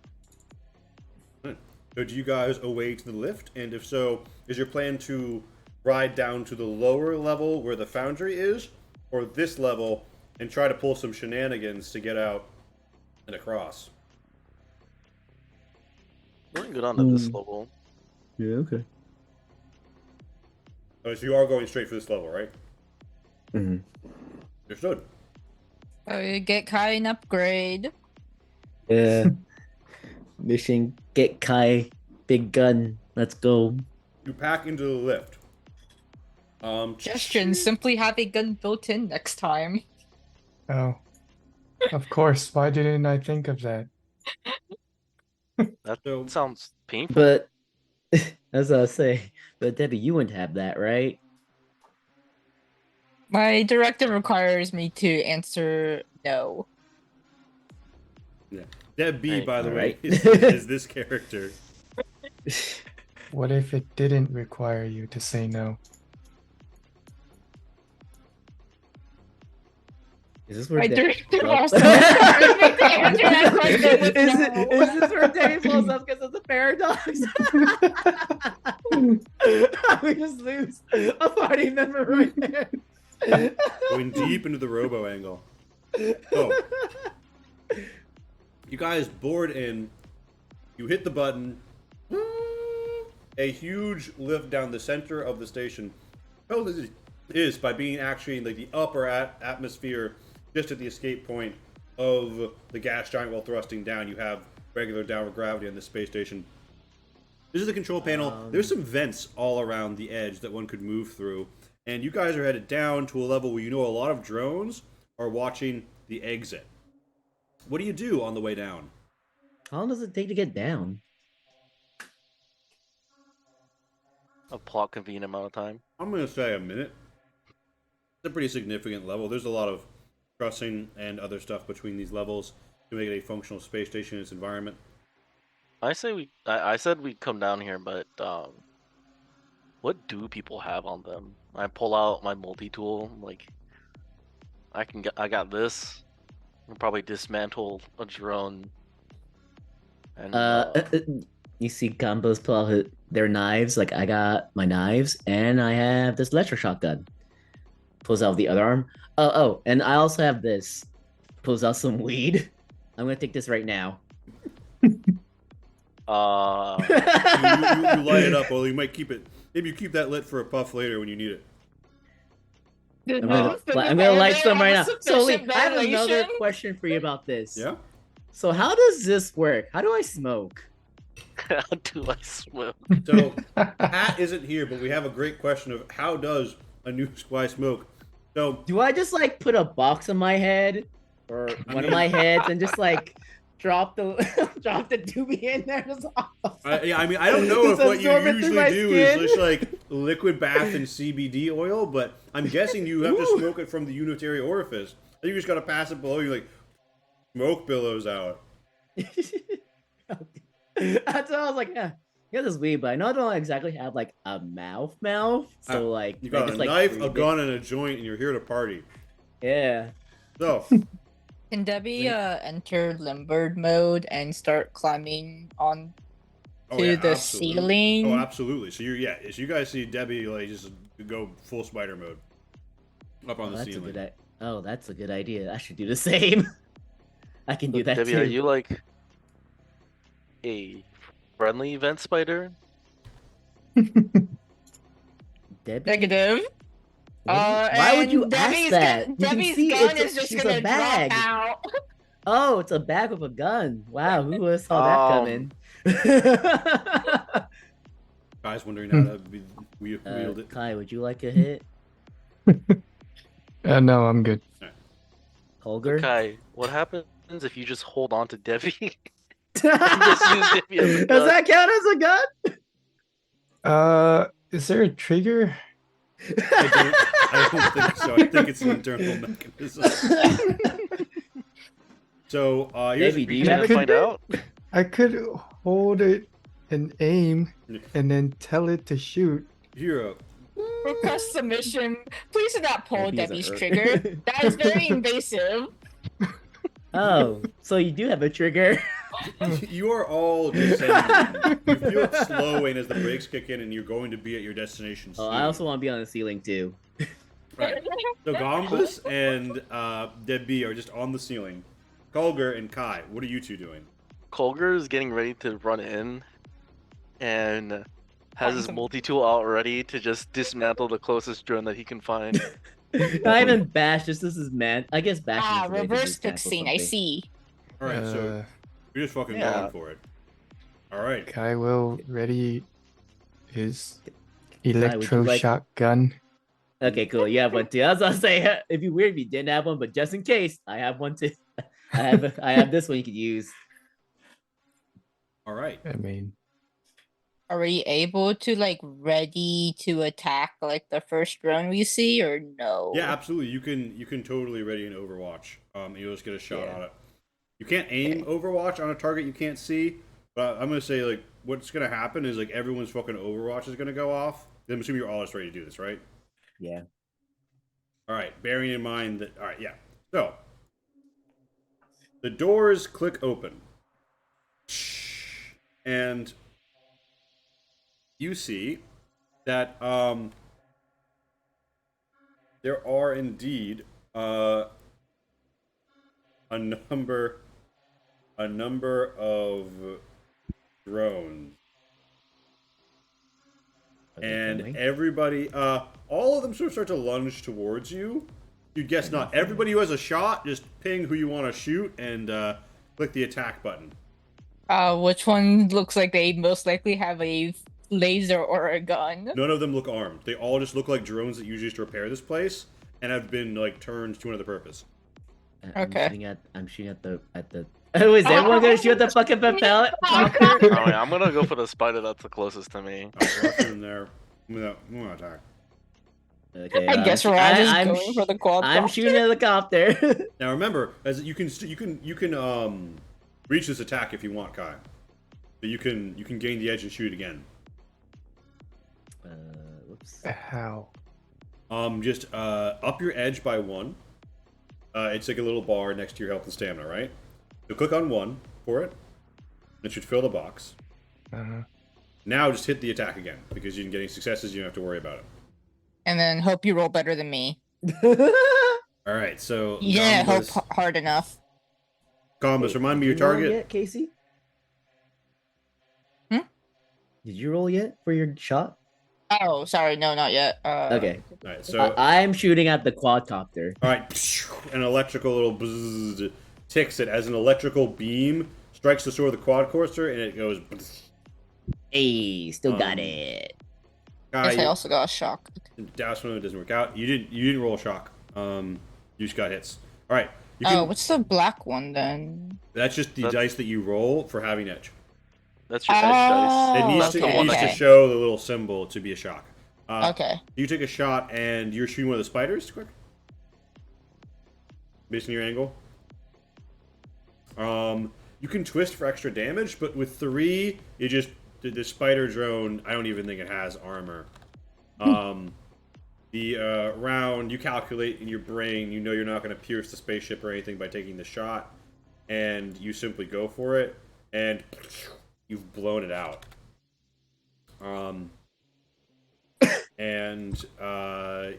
Speaker 1: So do you guys away to the lift? And if so, is your plan to ride down to the lower level where the foundry is, or this level and try to pull some shenanigans to get out and across?
Speaker 3: We're gonna go down to this level.
Speaker 4: Yeah, okay.
Speaker 1: So you are going straight for this level, right?
Speaker 4: Mm-hmm.
Speaker 1: Understood.
Speaker 2: Get Kai an upgrade.
Speaker 4: Yeah. Mission get Kai, big gun. Let's go.
Speaker 1: You pack into the lift.
Speaker 2: Suggestion: simply have a gun built in next time.
Speaker 5: Oh. Of course. Why didn't I think of that?
Speaker 3: That
Speaker 1: So-
Speaker 3: sounds painful.
Speaker 4: But as I say, but Debbie, you wouldn't have that, right?
Speaker 2: My directive requires me to answer no.
Speaker 1: Yeah. Deb B,
Speaker 3: Right,
Speaker 1: by the way,
Speaker 4: alright.
Speaker 1: is this character.
Speaker 5: What if it didn't require you to say no?
Speaker 4: Is this where
Speaker 2: My
Speaker 4: De-
Speaker 2: directive
Speaker 4: Well-
Speaker 2: also requires me to answer that question with
Speaker 4: is,
Speaker 2: no.
Speaker 4: is this where Debbie blows up because of the paradox? We just lose a party member right there.
Speaker 1: Going deep into the robo angle. Oh. You guys board in. You hit the button. A huge lift down the center of the station. How this is by being actually in like the upper atmosphere, just at the escape point of the gas giant while thrusting down. You have regular downward gravity on the space station. This is the control panel. There's some vents all around the edge that one could move through. And you guys are headed down to a level where you know a lot of drones are watching the exit. What do you do on the way down?
Speaker 4: How long does it take to get down?
Speaker 3: A plot convenient amount of time.
Speaker 1: I'm going to say a minute. It's a pretty significant level. There's a lot of trussing and other stuff between these levels to make it a functional space station in its environment.
Speaker 3: I said we'd come down here, but what do people have on them? I pull out my multi-tool, like I got this. I'll probably dismantle a drone. And
Speaker 4: You see combos pull out their knives. Like I got my knives, and I have this electric shotgun. Pulls out the other arm. Oh, and I also have this. Pulls out some weed. I'm gonna take this right now.
Speaker 1: You light it up, or you might keep it. Maybe you keep that lit for a puff later when you need it.
Speaker 4: I'm gonna light some right now. So Lee,
Speaker 2: Sufficient
Speaker 4: I have another
Speaker 2: ventilation?
Speaker 4: question for you about this.
Speaker 1: Yeah?
Speaker 4: So how does this work? How do I smoke?
Speaker 3: how do I swim?
Speaker 1: So, Pat isn't here, but we have a great question of how does a new squy smoke? So,
Speaker 4: Do I just like put a box on my head or one of my heads and just like drop the doobie in there?
Speaker 1: I don't know if
Speaker 4: Just
Speaker 1: what you
Speaker 4: absorb it through
Speaker 1: usually
Speaker 4: my
Speaker 1: do is
Speaker 4: skin.
Speaker 1: just like liquid bath in CBD oil, but I'm guessing you have to smoke it from the unitary orifice. You just gotta pass it below you, like smoke billows out.
Speaker 4: That's what I was like, yeah. Yeah, this is weird, but I know I don't exactly have like a mouth, so like
Speaker 1: You got
Speaker 4: just,
Speaker 1: a
Speaker 4: like,
Speaker 1: knife, a
Speaker 4: breathe it.
Speaker 1: gun, and a joint, and you're here to party.
Speaker 4: Yeah.
Speaker 1: So,
Speaker 2: Can Debbie enter Limbird mode and start climbing on to the ceiling?
Speaker 1: Oh, absolutely. So so you guys see Debbie like just go full spider mode up on the
Speaker 4: That's
Speaker 1: ceiling.
Speaker 4: that's a good idea. I should do the same. I can do that
Speaker 3: Debbie,
Speaker 4: too.
Speaker 3: are you like a friendly vent spider?
Speaker 4: Debbie?
Speaker 2: Negative.
Speaker 4: Why would you
Speaker 2: Debbie's
Speaker 4: ask that? You can
Speaker 2: Debbie's
Speaker 4: see
Speaker 2: gun
Speaker 4: it's
Speaker 2: is just
Speaker 4: she's
Speaker 2: gonna
Speaker 4: a bag.
Speaker 2: drop out.
Speaker 4: Oh, it's a bag with a gun. Wow, who would have saw that coming?
Speaker 1: Guys wondering how to be wield it.
Speaker 4: Kai, would you like a hit?
Speaker 5: No, I'm good.
Speaker 4: Holger?
Speaker 3: Kai, what happens if you just hold on to Debbie?
Speaker 4: Does
Speaker 3: use Debbie as a gun.
Speaker 4: that count as a gun?
Speaker 5: Is there a trigger?
Speaker 1: I don't think so. I think it's an internal mechanism. So, here's
Speaker 4: Maybe, do you
Speaker 3: Trying
Speaker 4: have
Speaker 3: to
Speaker 4: a
Speaker 3: find out?
Speaker 5: I could hold it and aim, and then tell it to shoot.
Speaker 1: Hero.
Speaker 2: Request submission. Please do not pull
Speaker 4: Maybe it's a
Speaker 2: Debbie's
Speaker 4: hurt.
Speaker 2: trigger. That is very invasive.
Speaker 4: Oh, so you do have a trigger.
Speaker 1: You are all descending. You feel it slowing as the brakes kick in, and you're going to be at your destination soon.
Speaker 4: Oh, I also want to be on the ceiling too.
Speaker 1: Right. So Gombus and Debbie are just on the ceiling. Kolger and Kai, what are you two doing?
Speaker 3: Kolger is getting ready to run in and has his multi-tool out ready to just dismantle the closest drone that he can find.
Speaker 4: Not even bash. This is man. I guess bash. is the way to
Speaker 2: Reverse
Speaker 4: dismantle
Speaker 2: fixing. I
Speaker 4: something.
Speaker 2: see.
Speaker 1: All right, so you're just fucking
Speaker 3: yeah.
Speaker 1: going for it. All right.
Speaker 5: Kai will ready his
Speaker 4: would you like-
Speaker 5: electroshock gun.
Speaker 4: Okay, cool. You have one too. I was gonna say if you weird if you didn't have one, but just in case, I have one too. I have this one you could use.
Speaker 1: All right.
Speaker 5: I mean,
Speaker 2: Are we able to like ready to attack like the first drone we see or no?
Speaker 1: Yeah, absolutely. You can totally ready an Overwatch. You'll just get a shot on it. You can't aim Overwatch on a target you can't see, but I'm gonna say like what's gonna happen is like everyone's fucking Overwatch is gonna go off. I'm assuming you're all just ready to do this, right?
Speaker 4: Yeah.
Speaker 1: All right. Bearing in mind that. All right. Yeah. So the doors click open, and you see that there are indeed a number of drones, and everybody, all of them sort of start to lunge towards you. You'd guess not. Everybody who has a shot, just ping who you want to shoot and click the attack button.
Speaker 2: Which one looks like they most likely have a laser or a gun?
Speaker 1: None of them look armed. They all just look like drones that you use to repair this place and have been like turned to another purpose.
Speaker 2: Okay.
Speaker 4: I'm shooting at the. Oh, is everyone gonna shoot at the fucking propellant?
Speaker 3: I'm gonna go for the spider that's the closest to me.
Speaker 1: In there. I'm gonna attack.
Speaker 4: Okay,
Speaker 2: I guess we're all just going for the quad.
Speaker 4: I'm shooting a helicopter.
Speaker 1: Now remember, as you can reach this attack if you want, Kai. But you can gain the edge and shoot it again.
Speaker 4: Whoops.
Speaker 5: how?
Speaker 1: Just up your edge by 1. It's like a little bar next to your health and stamina, right? So click on 1 for it. It should fill the box. Now just hit the attack again because you didn't get any successes. You don't have to worry about it.
Speaker 2: And then hope you roll better than me.
Speaker 1: All right, so
Speaker 2: Yeah, hope
Speaker 1: Gombus,
Speaker 2: hard enough.
Speaker 1: Gombus, remind me your
Speaker 4: Did you roll
Speaker 1: target.
Speaker 4: yet, Casey?
Speaker 2: Hmm?
Speaker 4: Did you roll yet for your shot?
Speaker 2: Oh, sorry, no, not yet.
Speaker 4: Okay.
Speaker 1: All right, so
Speaker 4: I'm shooting at the quadcopter.
Speaker 1: all right, an electrical little bzzz ticks it as an electrical beam strikes the sword of the quadcopter and it goes.
Speaker 4: Hey, still got it.
Speaker 1: Kai,
Speaker 2: I also got a shock.
Speaker 1: Dash one doesn't work out. You didn't roll a shock. You just got hits. All right.
Speaker 2: What's the black one then?
Speaker 1: That's just the dice that you roll for having edge.
Speaker 3: That's your edge dice.
Speaker 1: It needs
Speaker 3: That's
Speaker 1: to
Speaker 3: the one that
Speaker 1: show the little symbol to be a shock.
Speaker 2: Okay.
Speaker 1: You take a shot and you're shooting one of the spiders. Quick, based on your angle. You can twist for extra damage, but with 3, you just the spider drone. I don't even think it has armor. The round you calculate in your brain, you know you're not going to pierce the spaceship or anything by taking the shot, and you simply go for it, and you've blown it out.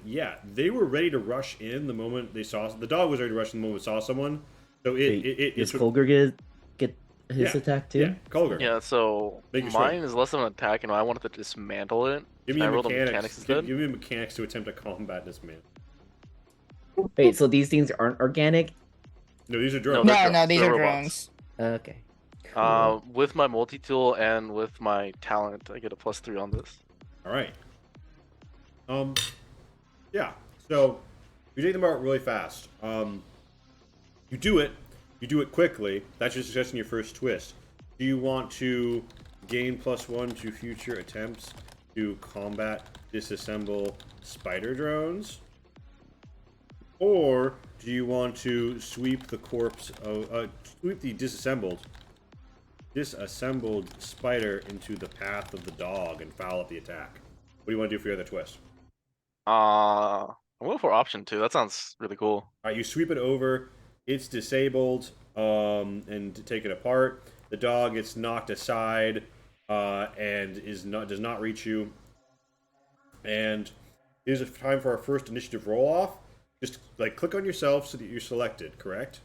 Speaker 1: Yeah, they were ready to rush in the moment they saw. The dog was ready to rush in the moment it saw someone. So
Speaker 4: does Colger get his attack too?
Speaker 1: Yeah, Colger.
Speaker 3: Yeah, so mine is less of an attack, and I wanted to dismantle it.
Speaker 1: Give me
Speaker 3: I
Speaker 1: a
Speaker 3: rolled a
Speaker 1: mechanics.
Speaker 3: mechanics instead.
Speaker 1: Give me mechanics to attempt to combat this man.
Speaker 4: Wait, so these things aren't organic?
Speaker 1: No, these are drones.
Speaker 2: No, these
Speaker 3: They're
Speaker 2: are
Speaker 3: robots.
Speaker 2: drones.
Speaker 4: Okay. Cool.
Speaker 3: With my multi-tool and with my talent, I get a +3 on this.
Speaker 1: All right. Yeah. So you take them out really fast. You do it. You do it quickly. That's just suggesting your first twist. Do you want to gain +1 to future attempts to combat disassemble spider drones? Or do you want to sweep the corpse of sweep the disassembled spider into the path of the dog and foul up the attack? What do you want to do for your other twist?
Speaker 3: I'm going for option 2. That sounds really cool.
Speaker 1: All right, you sweep it over. It's disabled, and take it apart. The dog gets knocked aside, and does not reach you. And here's a time for our first initiative roll off. Just click on yourself so that you're selected. Correct.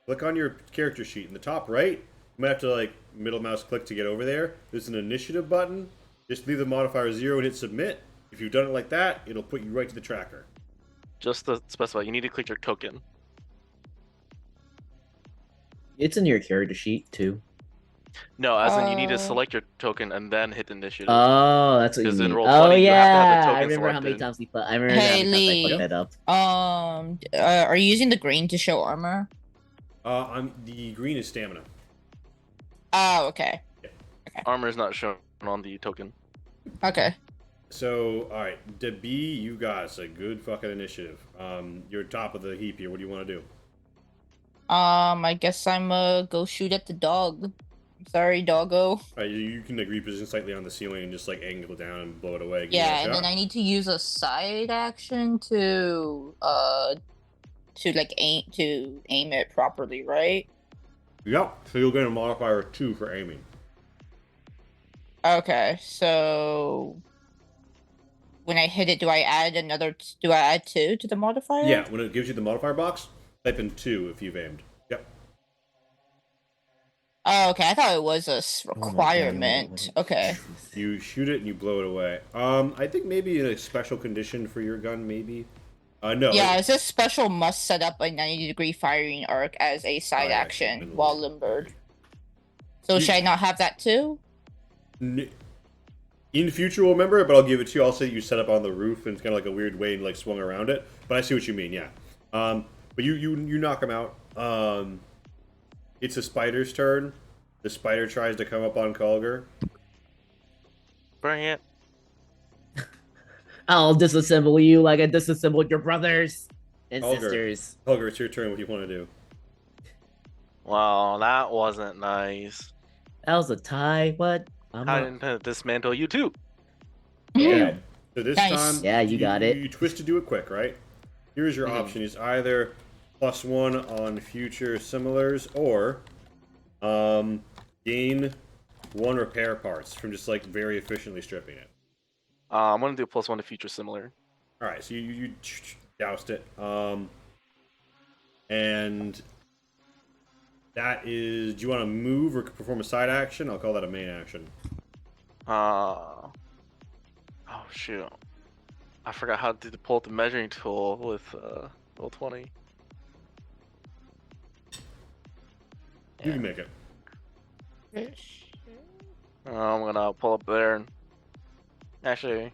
Speaker 1: Click on your character sheet in the top right. You might have to middle mouse click to get over there. There's an initiative button. Just leave the modifier 0 and hit submit. If you've done it like that, it'll put you right to the tracker.
Speaker 3: Just to specify, you need to click your token.
Speaker 4: It's in your character sheet too.
Speaker 3: No, as in you need to select your token and then hit initiative.
Speaker 4: Oh, that's what you
Speaker 3: Because in
Speaker 4: mean.
Speaker 3: Roll20,
Speaker 4: Oh
Speaker 3: you have to have the
Speaker 4: yeah,
Speaker 3: token
Speaker 4: I remember how many
Speaker 3: selected.
Speaker 4: times we put. I remember how
Speaker 2: Hey,
Speaker 4: many times I
Speaker 2: Lee.
Speaker 4: fucked that up.
Speaker 2: Are you using the green to show armor?
Speaker 1: The green is stamina.
Speaker 2: Oh, okay.
Speaker 3: Armor is not shown on the token.
Speaker 2: Okay.
Speaker 1: So, all right, B, you guys, a good fucking initiative. You're top of the heap here. What do you want to do?
Speaker 2: I guess I'm go shoot at the dog. Sorry, doggo.
Speaker 1: You can reposition slightly on the ceiling and just angle it down and blow it away.
Speaker 2: Yeah, and then I need to use a side action to aim it properly, right?
Speaker 1: Yep. So you'll get a modifier 2 for aiming.
Speaker 2: Okay, so when I hit it, do I add 2 to the modifier?
Speaker 1: Yeah, when it gives you the modifier box, type in 2 if you've aimed. Yep.
Speaker 2: Oh, okay. I thought it was a requirement. Okay.
Speaker 1: You shoot it and you blow it away. I think maybe in a special condition for your gun, maybe. No.
Speaker 2: Yeah, it says special must set up a 90-degree firing arc as a side action while limbered. So should I not have that too?
Speaker 1: In future, we'll remember it, but I'll give it to you. I'll say you set up on the roof and it's kind of a weird way and swung around it. But I see what you mean, yeah. But you knock him out. It's the spider's turn. The spider tries to come up on Kulger.
Speaker 3: Bring it.
Speaker 4: I'll disassemble you like I disassembled your brothers and
Speaker 1: Kulger.
Speaker 4: sisters.
Speaker 1: Kulger, it's your turn. What do you want to do?
Speaker 3: Wow, that wasn't nice.
Speaker 4: That was a tie. What?
Speaker 3: I didn't dismantle you too.
Speaker 1: Okay. So this
Speaker 2: Nice.
Speaker 1: time,
Speaker 4: Yeah, you got it.
Speaker 1: You twist to do it quick, right? Here's your option: is either +1 on future similars, or gain 1 repair parts from just very efficiently stripping it.
Speaker 3: I'm gonna do +1 to future similar.
Speaker 1: All right, so you doused it, and that is. Do you want to move or perform a side action? I'll call that a main action.
Speaker 3: Oh shoot! I forgot how to pull up the measuring tool with Roll20.
Speaker 1: You can make it.
Speaker 3: I'm gonna pull up there and actually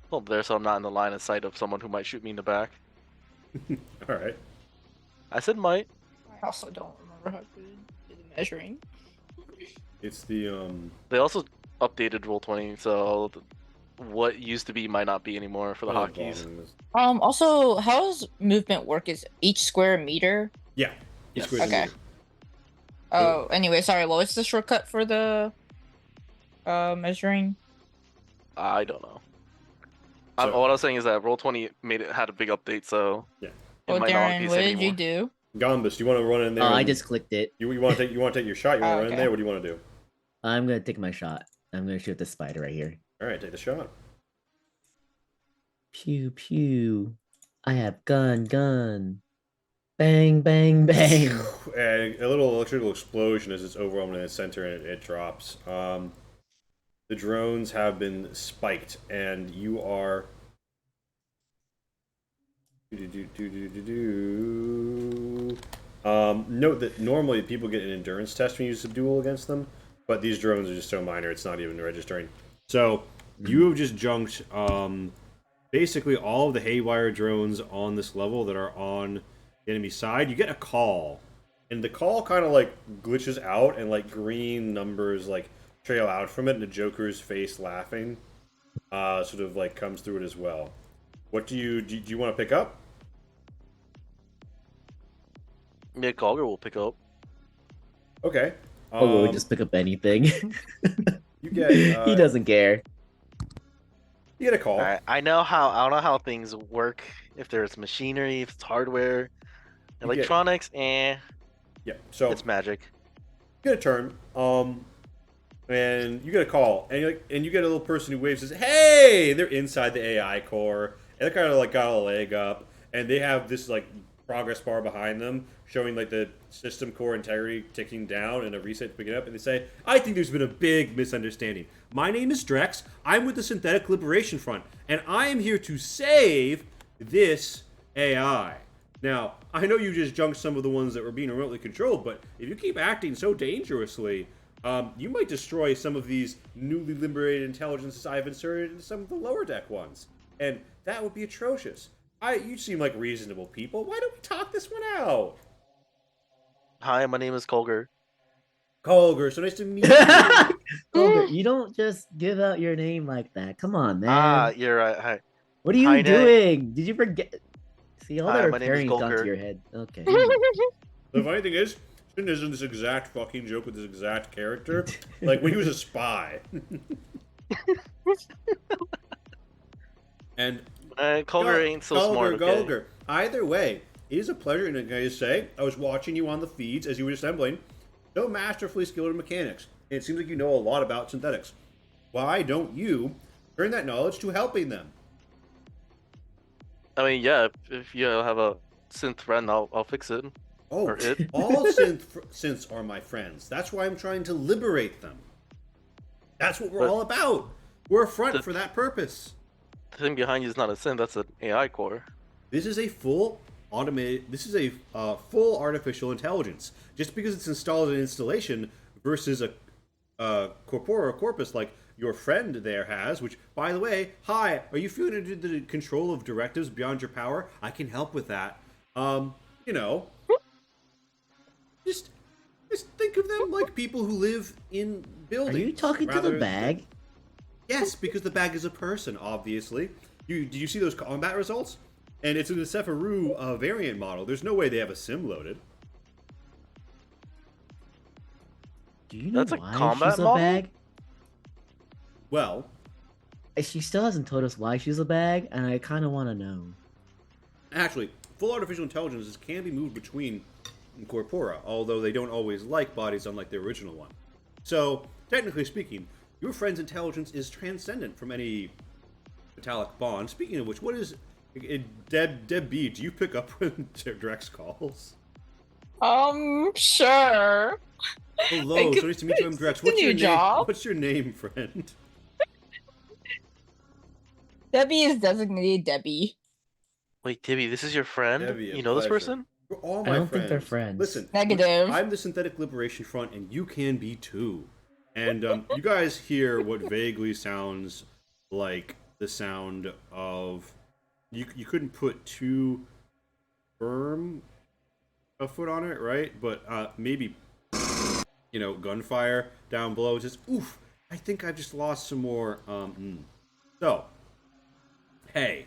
Speaker 3: pull up there so I'm not in the line of sight of someone who might shoot me in the back.
Speaker 1: All right.
Speaker 3: I said might.
Speaker 2: I also don't remember how to do the measuring.
Speaker 1: It's the
Speaker 3: They also updated Roll20, so what used to be might not be anymore for the
Speaker 1: Oh,
Speaker 3: hotkeys.
Speaker 1: bombs.
Speaker 2: Also, how does movement work? Is each square a meter?
Speaker 1: Yeah.
Speaker 3: Yes.
Speaker 1: Squid
Speaker 2: Okay.
Speaker 1: meter.
Speaker 2: Oh, anyway, sorry. What was the shortcut for the measuring?
Speaker 3: I don't know.
Speaker 1: So-
Speaker 3: What I was saying is that Roll20 had a big update, so
Speaker 1: Yeah.
Speaker 3: it
Speaker 2: Oh,
Speaker 3: might not
Speaker 2: Darren,
Speaker 3: be
Speaker 2: what did
Speaker 3: anymore.
Speaker 2: you do?
Speaker 1: Gombus, you want to run in there?
Speaker 4: I
Speaker 1: and-
Speaker 4: just clicked it.
Speaker 1: You want to take your shot? You want to
Speaker 2: Oh,
Speaker 1: run in
Speaker 2: okay.
Speaker 1: there? What do you want to do?
Speaker 4: I'm gonna take my shot. I'm gonna shoot the spider right here.
Speaker 1: All right, take the shot.
Speaker 4: Pew pew. I have gun. Bang bang bang.
Speaker 1: And a little electrical explosion as it's overwhelmed in the center, and it drops. The drones have been spiked, and you are. Note that normally people get an endurance test when you use a duel against them, but these drones are just so minor it's not even registering. So you have just junked basically all of the haywire drones on this level that are on the enemy side. You get a call, and the call kind of like glitches out, and like green numbers like trail out from it, and the Joker's face laughing sort of like comes through it as well. What do you want to pick up?
Speaker 3: Yeah, Gogger will pick up.
Speaker 1: Okay.
Speaker 4: Oh, we'll just pick up anything.
Speaker 1: You get
Speaker 4: He doesn't care.
Speaker 1: you get a call.
Speaker 3: I don't know how things work. If there's machinery, if it's hardware,
Speaker 1: You get-
Speaker 3: electronics,
Speaker 1: Yeah. So
Speaker 3: it's magic.
Speaker 1: you get a turn. And you get a call, and you get a little person who waves, says, "Hey!" They're inside the AI core, and they're kind of like got a leg up, and they have this like progress bar behind them showing like the system core integrity ticking down and a reset picking up, and they say, "I think there's been a big misunderstanding. My name is Drex. I'm with the Synthetic Liberation Front, and I am here to save this AI." Now, I know you just junked some of the ones that were being remotely controlled, but if you keep acting so dangerously, you might destroy some of these newly liberated intelligences I've inserted into some of the lower deck ones. And that would be atrocious. You seem like reasonable people. Why don't we talk this one out?
Speaker 3: Hi, my name is Colger.
Speaker 1: Colger, so nice to meet you.
Speaker 4: Colbert, you don't just give out your name like that. Come on, man.
Speaker 3: You're right. Hi.
Speaker 4: What are you
Speaker 3: hi, Nate.
Speaker 4: doing? Did you forget? See, all
Speaker 3: Hi,
Speaker 4: that
Speaker 3: my name is
Speaker 4: repairing's gone to
Speaker 3: Golker.
Speaker 4: your head. Okay.
Speaker 1: The funny thing is, isn't this exact fucking joke with this exact character? Like when he was a spy. And
Speaker 3: Colger ain't so smart. Okay?
Speaker 1: Golger. Either way, it is a pleasure, and I gotta say, I was watching you on the feeds as you were assembling. So masterfully skilled in mechanics, and it seems like you know a lot about synthetics. Why don't you turn that knowledge to helping them?
Speaker 3: I mean, yeah. If you have a synth friend, I'll fix it.
Speaker 1: Oh,
Speaker 3: Or it.
Speaker 1: all synths are my friends. That's why I'm trying to liberate them. That's what we're
Speaker 3: But-
Speaker 1: all about. We're a front
Speaker 3: The-
Speaker 1: for that purpose.
Speaker 3: The thing behind you is not a synth. That's an AI core.
Speaker 1: This is a full automated. This is a full artificial intelligence. Just because it's installed in installation versus a corporeal corpus like your friend there has. Which, by the way, hi. Are you feeling under the control of directives beyond your power? I can help with that. You know, just think of them like people who live in
Speaker 4: Are
Speaker 1: buildings.
Speaker 4: you talking to
Speaker 1: rather
Speaker 4: the bag?
Speaker 1: than- Yes, because the bag is a person, obviously. Did you see those combat results? And it's in the Sephiroth variant model. There's no way they have a sim loaded.
Speaker 4: Do you know
Speaker 3: That's a
Speaker 4: why
Speaker 3: combat
Speaker 4: she's a
Speaker 3: model?
Speaker 4: bag?
Speaker 1: Well,
Speaker 4: She still hasn't told us why she's a bag, and I kind of want to know.
Speaker 1: actually, full artificial intelligences can be moved between corpora, although they don't always like bodies unlike the original one. So, technically speaking, your friend's intelligence is transcendent from any metallic bond. Speaking of which, what is... Deb B, do you pick up when Drex calls?
Speaker 2: Sure.
Speaker 1: Hello, so nice to meet you, I'm Drex.
Speaker 2: It's a
Speaker 1: What's your
Speaker 2: new
Speaker 1: name?
Speaker 2: job.
Speaker 1: What's your name, friend?
Speaker 2: Debbie is designated Debbie.
Speaker 3: Wait, Tibby, this is your friend?
Speaker 1: Debbie, a
Speaker 3: You know this
Speaker 1: pleasure.
Speaker 3: person?
Speaker 1: We're all
Speaker 4: I
Speaker 1: my
Speaker 4: don't
Speaker 1: friends.
Speaker 4: think they're friends.
Speaker 1: Listen,
Speaker 2: Negative.
Speaker 1: I'm the Synthetic Liberation Front, and you can be too. And you guys hear what vaguely sounds like the sound of... You couldn't put too firm a foot on it, right? But maybe, gunfire down below. Just, oof, I think I've just lost some more So, hey,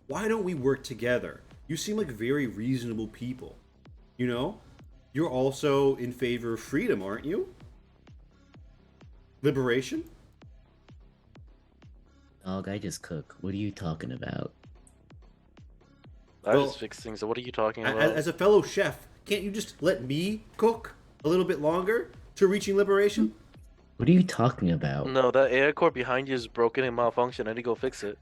Speaker 1: why don't we work together? You seem like very reasonable people. You know? You're also in favor of freedom, aren't you? Liberation?
Speaker 4: Dog, I just cook. What are you talking about?
Speaker 3: I
Speaker 1: Well,
Speaker 3: just fixed things. So what are you talking about?
Speaker 1: As a fellow chef, can't you just let me cook a little bit longer to reaching liberation?
Speaker 4: What are you talking about?
Speaker 3: No, that AI core behind you is broken and malfunction. I need to go fix it.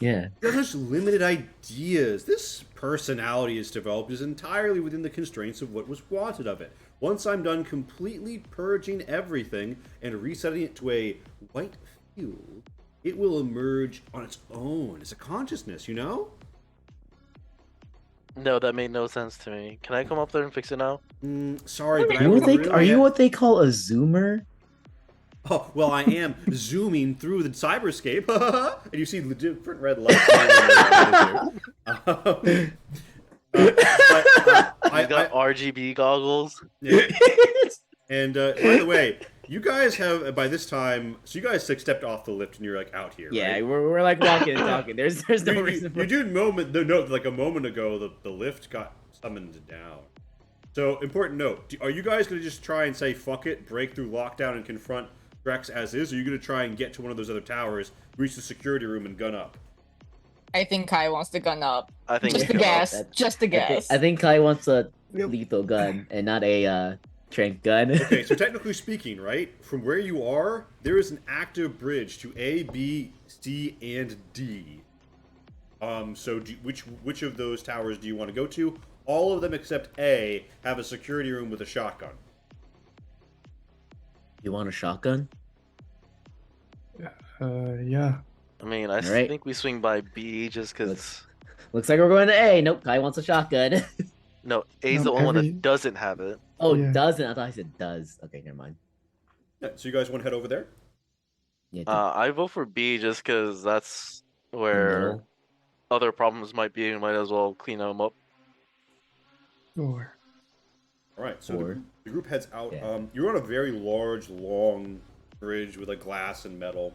Speaker 4: Yeah.
Speaker 1: You have such limited ideas. This personality is developed is entirely within the constraints of what was wanted of it. Once I'm done completely purging everything and resetting it to a white field, it will emerge on its own as a consciousness, you know?
Speaker 3: No, that made no sense to me. Can I come up there and fix it now?
Speaker 1: Sorry, but I
Speaker 4: You
Speaker 1: would
Speaker 4: what they,
Speaker 1: really
Speaker 4: are you what they call a zoomer?
Speaker 1: Oh, well, I am zooming through the cyberscape, and you see the different red lights.
Speaker 3: I got RGB goggles.
Speaker 1: Yeah. And by the way, you guys have by this time, so you guys like stepped off the lift and you're like out here.
Speaker 4: Yeah,
Speaker 1: right?
Speaker 4: we're like walking and talking. There's no reason for
Speaker 1: You do note like a moment ago the lift got summoned down. So important note: are you guys gonna just try and say fuck it, break through lockdown, and confront Drex as is? Or are you gonna try and get to one of those other towers, reach the security room, and gun up?
Speaker 2: I think Kai wants to gun up.
Speaker 3: I think
Speaker 2: Just a
Speaker 3: we go up.
Speaker 2: guess. Just a guess.
Speaker 4: I think Kai wants a lethal gun and not a trank gun.
Speaker 1: Okay, so technically speaking, right, from where you are, there is an active bridge to A, B, C, and D. So which of those towers do you want to go to? All of them except A have a security room with a shotgun.
Speaker 4: You want a shotgun?
Speaker 5: Yeah.
Speaker 3: I mean, I
Speaker 4: Alright.
Speaker 3: think we swing by B just because.
Speaker 4: Looks like we're going to A. Nope, Kai wants a shotgun.
Speaker 3: No, A's
Speaker 5: No,
Speaker 3: the only one
Speaker 5: every-
Speaker 3: that doesn't have it.
Speaker 4: Oh,
Speaker 5: Yeah.
Speaker 4: doesn't? I thought I said does. Okay, never mind.
Speaker 1: Yeah, so you guys want to head over there?
Speaker 4: Yeah,
Speaker 3: I vote for B just because that's where
Speaker 4: middle.
Speaker 3: other problems might be, and might as well clean them up.
Speaker 5: Sure.
Speaker 1: All right, so
Speaker 4: Or-
Speaker 1: the group heads out.
Speaker 4: Yeah.
Speaker 1: You're on a very large, long bridge with like glass and metal,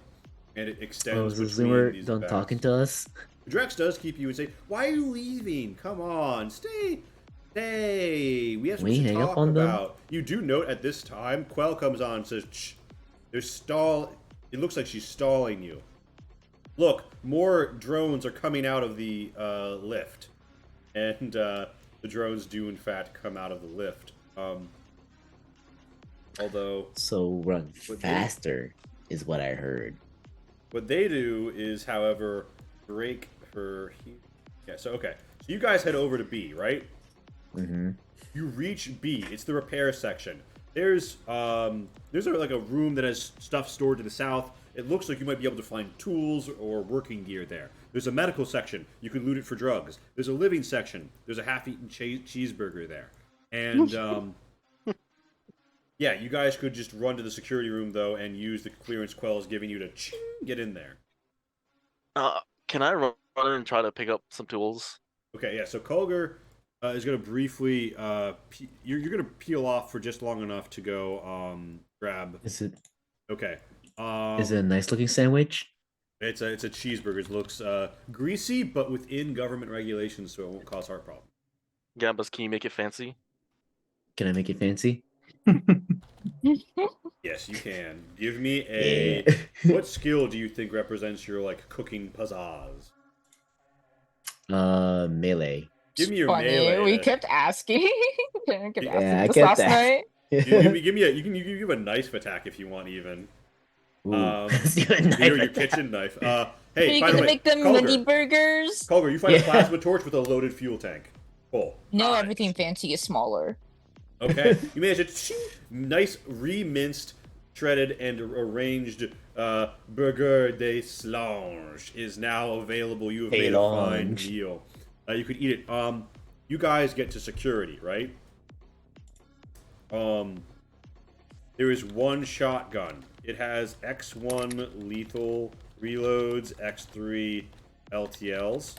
Speaker 1: and it
Speaker 4: Oh,
Speaker 1: extends
Speaker 4: is the
Speaker 1: between
Speaker 4: zoomer
Speaker 1: these
Speaker 4: done
Speaker 1: vents.
Speaker 4: talking to us?
Speaker 1: Drex does keep you and say, "Why are you leaving? Come on, stay. Stay. We have
Speaker 4: We
Speaker 1: something to
Speaker 4: hang up
Speaker 1: talk
Speaker 4: on them?
Speaker 1: about." You do note at this time, Quell comes on and says, "Shh, there's stall. It looks like she's stalling you. Look, more drones are coming out of the lift, and the drones do in fact come out of the lift. Although
Speaker 4: So run
Speaker 1: What they-
Speaker 4: faster is what I heard.
Speaker 1: what they do is, however, break her. Yeah. So okay. So you guys head over to B, right?
Speaker 4: Mm-hmm.
Speaker 1: You reach B. It's the repair section. There's like a room that has stuff stored to the south. It looks like you might be able to find tools or working gear there. There's a medical section. You can loot it for drugs. There's a living section. There's a half-eaten cheeseburger there. And yeah, you guys could just run to the security room though and use the clearance Quell is giving you to get in there.
Speaker 3: Can I run and try to pick up some tools?
Speaker 1: Okay, yeah. So Kulger is going to briefly you're going to peel off for just long enough to go grab.
Speaker 4: Is it
Speaker 1: Okay.
Speaker 4: is it a nice looking sandwich?
Speaker 1: It's a cheeseburger. It looks greasy, but within government regulations, so it won't cause heart problems.
Speaker 3: Gambas, can you make it fancy?
Speaker 4: Can I make it fancy?
Speaker 1: Yes, you can. Give me a.
Speaker 4: Yeah.
Speaker 1: What skill do you think represents your like cooking pizzazz?
Speaker 4: Melee.
Speaker 1: Give me your
Speaker 2: Funny.
Speaker 1: melee.
Speaker 2: We
Speaker 1: then.
Speaker 2: kept asking. Kept
Speaker 1: Yeah,
Speaker 2: asking
Speaker 4: I
Speaker 2: this
Speaker 4: kept
Speaker 2: last
Speaker 4: asking.
Speaker 2: night.
Speaker 1: Give me a. You can give a knife attack if you want even.
Speaker 4: Ooh,
Speaker 1: Let's
Speaker 4: do a knife
Speaker 1: Your
Speaker 4: attack.
Speaker 1: kitchen knife.
Speaker 2: Are
Speaker 1: Hey,
Speaker 2: you
Speaker 1: by the
Speaker 2: gonna
Speaker 1: way,
Speaker 2: make them mini burgers?
Speaker 1: Kulger, you find a
Speaker 4: Yeah.
Speaker 1: plasma torch with a loaded fuel tank. Cool.
Speaker 2: No,
Speaker 1: Nice.
Speaker 2: everything fancy is smaller.
Speaker 1: Okay, you managed a nice re-minced, shredded, and arranged burger de slange is now available. You have made a fine
Speaker 4: Slange.
Speaker 1: meal. You could eat it. You guys get to security, right? There is one shotgun. It has X1 lethal reloads, X3 LTLs,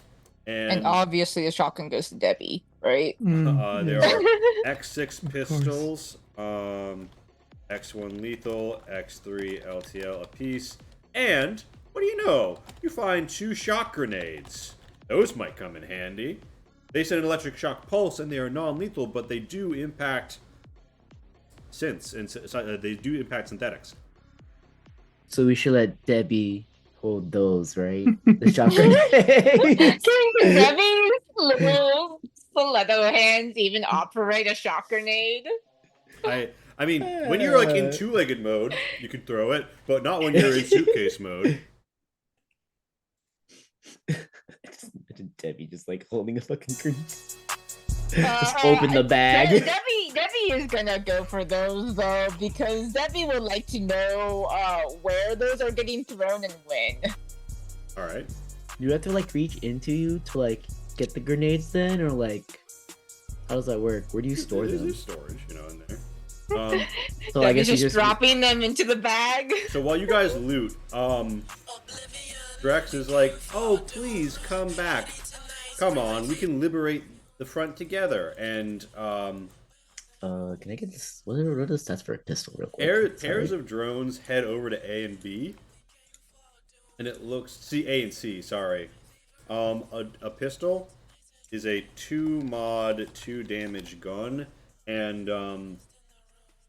Speaker 2: And obviously the shotgun goes to Debbie, right?
Speaker 1: there are X6
Speaker 5: Of
Speaker 1: pistols, X1 lethal, X3 LTL apiece, and What do you know? You find 2 shock grenades. Those might come in handy. They send an electric shock pulse, and they are non-lethal, but they do impact synths, and they do impact synthetics.
Speaker 4: So we should let Debbie hold those, right? The shock grenades.
Speaker 2: Can Debbie's little stiletto hands even operate a shock grenade?
Speaker 1: I mean, when you're like in 2-legged mode, you can throw it, but not when you're in suitcase mode.
Speaker 4: Imagine Debbie just like holding a fucking grenade. Just open the bag.
Speaker 2: Debbie is gonna go for those though, because Debbie would like to know where those are getting thrown and when.
Speaker 1: All right.
Speaker 4: You have to like reach into you to like get the grenades then, or like how does that work? Where do you store them?
Speaker 1: There's storage, in there.
Speaker 4: So I guess
Speaker 2: Debbie's
Speaker 4: you
Speaker 2: just dropping them into the bag.
Speaker 1: So while you guys loot, Drex is like, "Oh, please come back. Come on, we can liberate the front together." And
Speaker 4: can I get this? What are the stats for a pistol, real quick?
Speaker 1: pairs of drones head over to A and B, and it looks A and C. Sorry, a pistol is a 2 mod 2 damage gun, and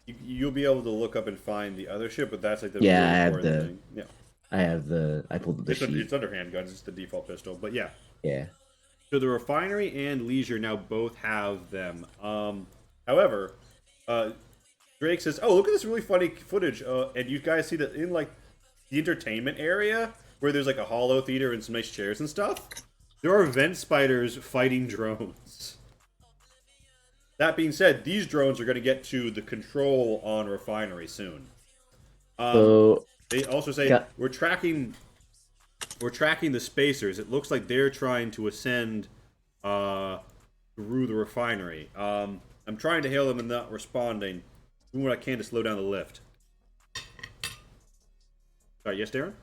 Speaker 1: you'll be able to look up and find the other ship, but that's like the
Speaker 4: I
Speaker 1: really
Speaker 4: have
Speaker 1: important
Speaker 4: the
Speaker 1: thing. Yeah.
Speaker 4: I pulled the sheet.
Speaker 1: It's under handguns. It's the default pistol, but yeah.
Speaker 4: Yeah.
Speaker 1: So the refinery and leisure now both have them. However, Drake says, "Oh, look at this really funny footage." And you guys see that in like the entertainment area where there's like a holo theater and some nice chairs and stuff. There are vent spiders fighting drones. That being said, these drones are going to get to the control on refinery soon.
Speaker 4: So
Speaker 1: They also say we're tracking the spacers. It looks like they're trying to ascend through the refinery. I'm trying to hail them and not responding. Doing what I can to slow down the lift. Yes, Darren?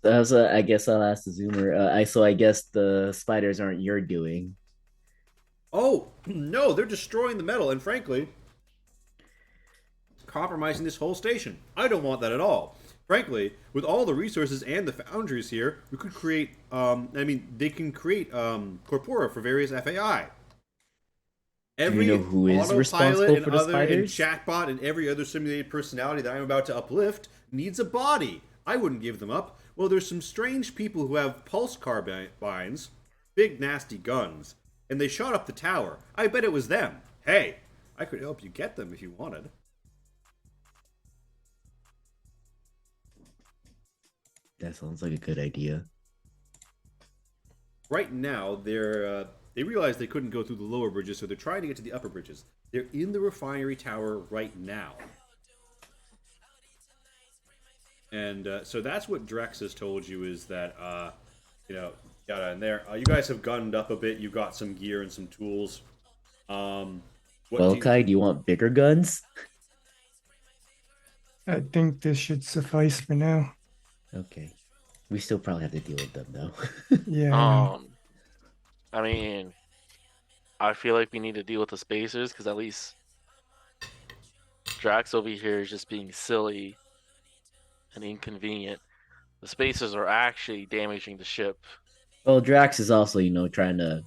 Speaker 4: I guess I'll ask the zoomer. So I guess the spiders aren't your doing.
Speaker 1: Oh no, they're destroying the metal, and frankly, compromising this whole station. I don't want that at all. Frankly, with all the resources and the foundries here, we could create, they can create corpora for various FAI. Every
Speaker 4: Do you know who is responsible for the spiders?
Speaker 1: And chatbot and every other simulated personality that I'm about to uplift needs a body. I wouldn't give them up. Well, there's some strange people who have pulse carbines, big nasty guns, and they shot up the tower. I bet it was them. Hey, I could help you get them if you wanted.
Speaker 4: That sounds like a good idea.
Speaker 1: Right now, they realize they couldn't go through the lower bridges, so they're trying to get to the upper bridges. They're in the refinery tower right now. And so that's what Drex has told you is that, yada in there. You guys have gunned up a bit. You've got some gear and some tools.
Speaker 4: Kai, do you want bigger guns?
Speaker 5: I think this should suffice for now.
Speaker 4: Okay. We still probably have to deal with them, though.
Speaker 5: Yeah.
Speaker 3: I mean, I feel like we need to deal with the spacers, because at least Drax over here is just being silly and inconvenient. The spacers are actually damaging the ship.
Speaker 4: Well, Drax is also, trying to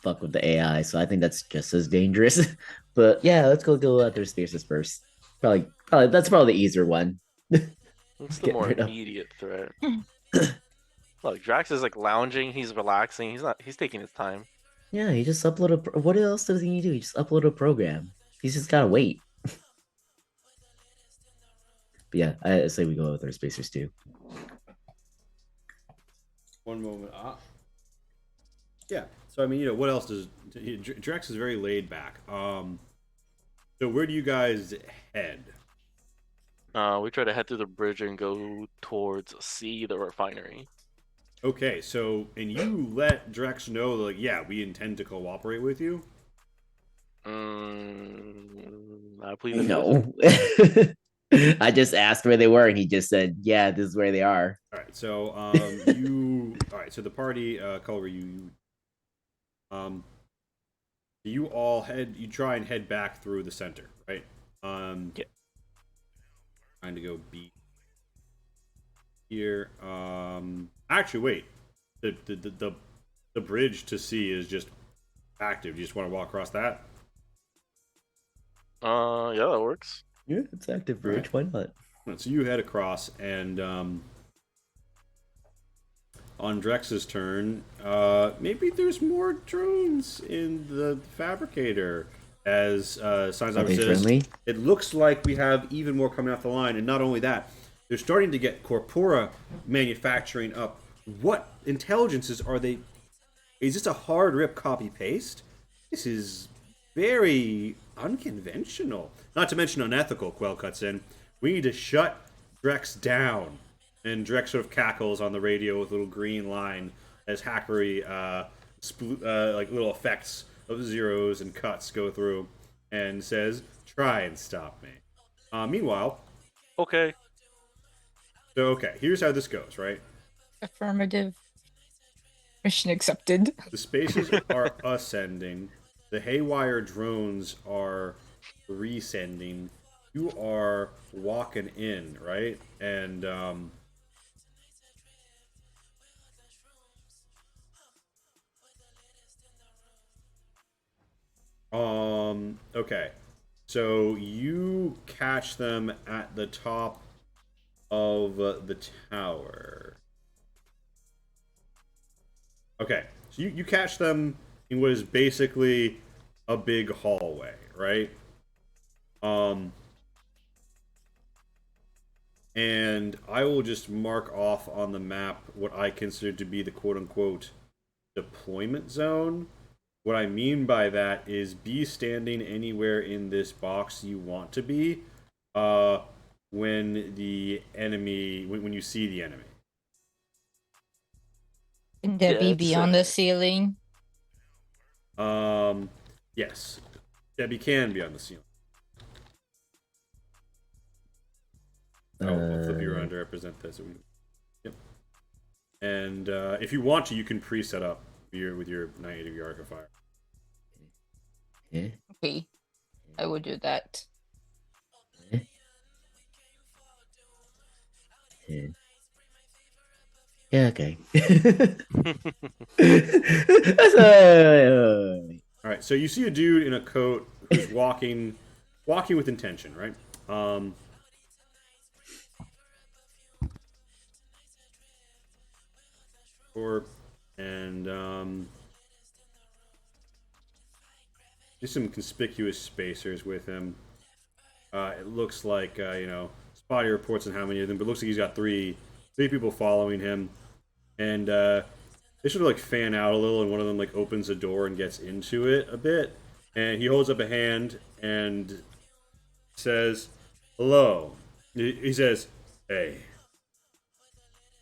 Speaker 4: fuck with the AI, so I think that's just as dangerous. But yeah, let's go deal with their spacers first. Probably that's probably the easier one.
Speaker 3: It's the more immediate threat. Look, Drax is like lounging. He's relaxing. He's taking his time.
Speaker 4: Yeah, he just uploaded. What else does he need to do? He just upload a program. He's just gotta wait. But yeah, I say we go with our spacers too.
Speaker 1: One moment. Yeah. So I mean, what else does Drex is very laid back. So where do you guys head?
Speaker 3: We try to head through the bridge and go towards C, the refinery.
Speaker 1: Okay, so and you let Drex know, like, yeah, we intend to cooperate with you.
Speaker 3: I believe
Speaker 4: No. I just asked where they were, and he just said, "Yeah, this is where they are."
Speaker 1: All right, so so the party, Culver, you all try and head back through the center, right?
Speaker 3: Yeah.
Speaker 1: Trying to go B. here. Actually, wait. The bridge to sea is just active. You just want to walk across that?
Speaker 3: Yeah, that works.
Speaker 4: Yeah, it's active bridge. Why not?
Speaker 1: So you head across, and on Drex's turn, maybe there's more drones in the fabricator. As Signs
Speaker 4: Are
Speaker 1: Over
Speaker 4: they
Speaker 1: says,
Speaker 4: friendly?
Speaker 1: it looks like we have even more coming off the line. And not only that, they're starting to get Corpora manufacturing up. What intelligences are they? Is this a hard rip copy paste? This is very unconventional. Not to mention unethical, Quell cuts in. We need to shut Drex down. And Drex sort of cackles on the radio with a little green line as hackery, like little effects of zeros and cuts go through, and says, "Try and stop me." Meanwhile,
Speaker 3: Okay.
Speaker 1: so okay, here's how this goes, right?
Speaker 2: Affirmative. Mission accepted.
Speaker 1: The spaces are ascending. The haywire drones are rescending. You are walking in, right? And okay. So you catch them at the top of the tower. Okay. So you catch them in what is basically a big hallway, right? And I will just mark off on the map what I consider to be the quote-unquote deployment zone. What I mean by that is be standing anywhere in this box you want to be when the enemy, when you see the enemy.
Speaker 2: Can Debbie be on the ceiling?
Speaker 1: Yes. Debbie can be on the ceiling. I'll flip you around to represent this. Yep. And if you want to, you can pre-set up with your 980 Archifier.
Speaker 4: Yeah.
Speaker 2: Okay, I will do that.
Speaker 4: Yeah. Yeah, okay.
Speaker 1: All right, so you see a dude in a coat who's walking with intention, right? And there's some conspicuous spacers with him. It looks like spotty reports on how many of them, but it looks like he's got three people following him, and they sort of like fan out a little, and one of them like opens a door and gets into it a bit, and he holds up a hand and says, "Hello." He says, "Hey,"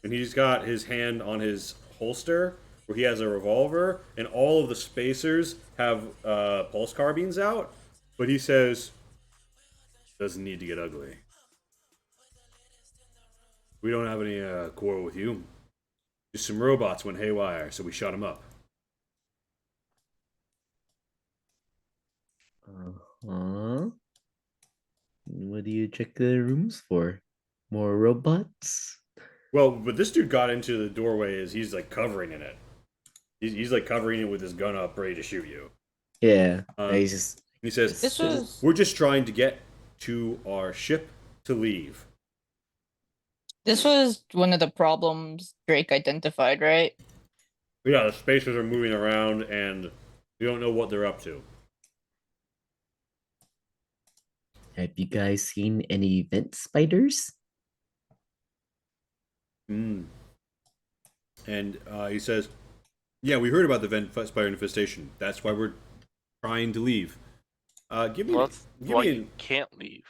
Speaker 1: and he's got his hand on his holster where he has a revolver, and all of the spacers have pulse carbines out, but he says, "Doesn't need to get ugly. We don't have any quarrel with you. Just some robots went haywire, so we shot them up."
Speaker 4: Uh-huh. What do you check the rooms for? More robots?
Speaker 1: Well, but this dude got into the doorway as he's like covering in it. He's like covering it with his gun up, ready to shoot you.
Speaker 4: Yeah. He's just.
Speaker 1: He says,
Speaker 2: This was
Speaker 1: "We're just trying to get to our ship to leave."
Speaker 2: one of the problems Drake identified, right?
Speaker 1: Yeah, the spacers are moving around, and we don't know what they're up to.
Speaker 4: Have you guys seen any vent spiders?
Speaker 1: And he says, "Yeah, we heard about the vent spider infestation. That's why we're trying to leave." Give me,
Speaker 3: Well,
Speaker 1: give
Speaker 3: that's why
Speaker 1: me
Speaker 3: you can't leave.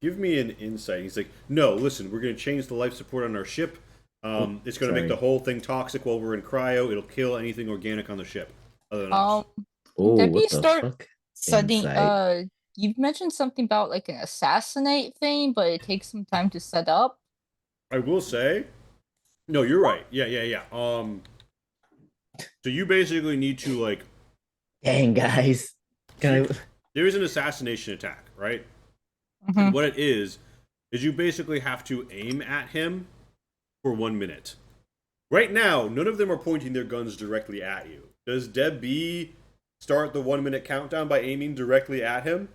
Speaker 1: Give me an insight. He's like, "No, listen, we're going to change the life support on our ship. It's going to make the whole thing toxic while we're in cryo. It'll kill anything organic on the ship. Other than us."
Speaker 4: Oh,
Speaker 2: Debbie
Speaker 4: what the
Speaker 2: start
Speaker 4: fuck?
Speaker 2: studying.
Speaker 4: Insight.
Speaker 2: You've mentioned something about like an assassinate thing, but it takes some time to set up.
Speaker 1: I will say, no, you're right. Yeah. So you basically need to like,
Speaker 4: Dang, guys. Can I...
Speaker 1: there is an assassination attack, right?
Speaker 2: Mhm.
Speaker 1: And what it is you basically have to aim at him for 1 minute. Right now, none of them are pointing their guns directly at you. Does Deb B start the 1 minute countdown by aiming directly at him?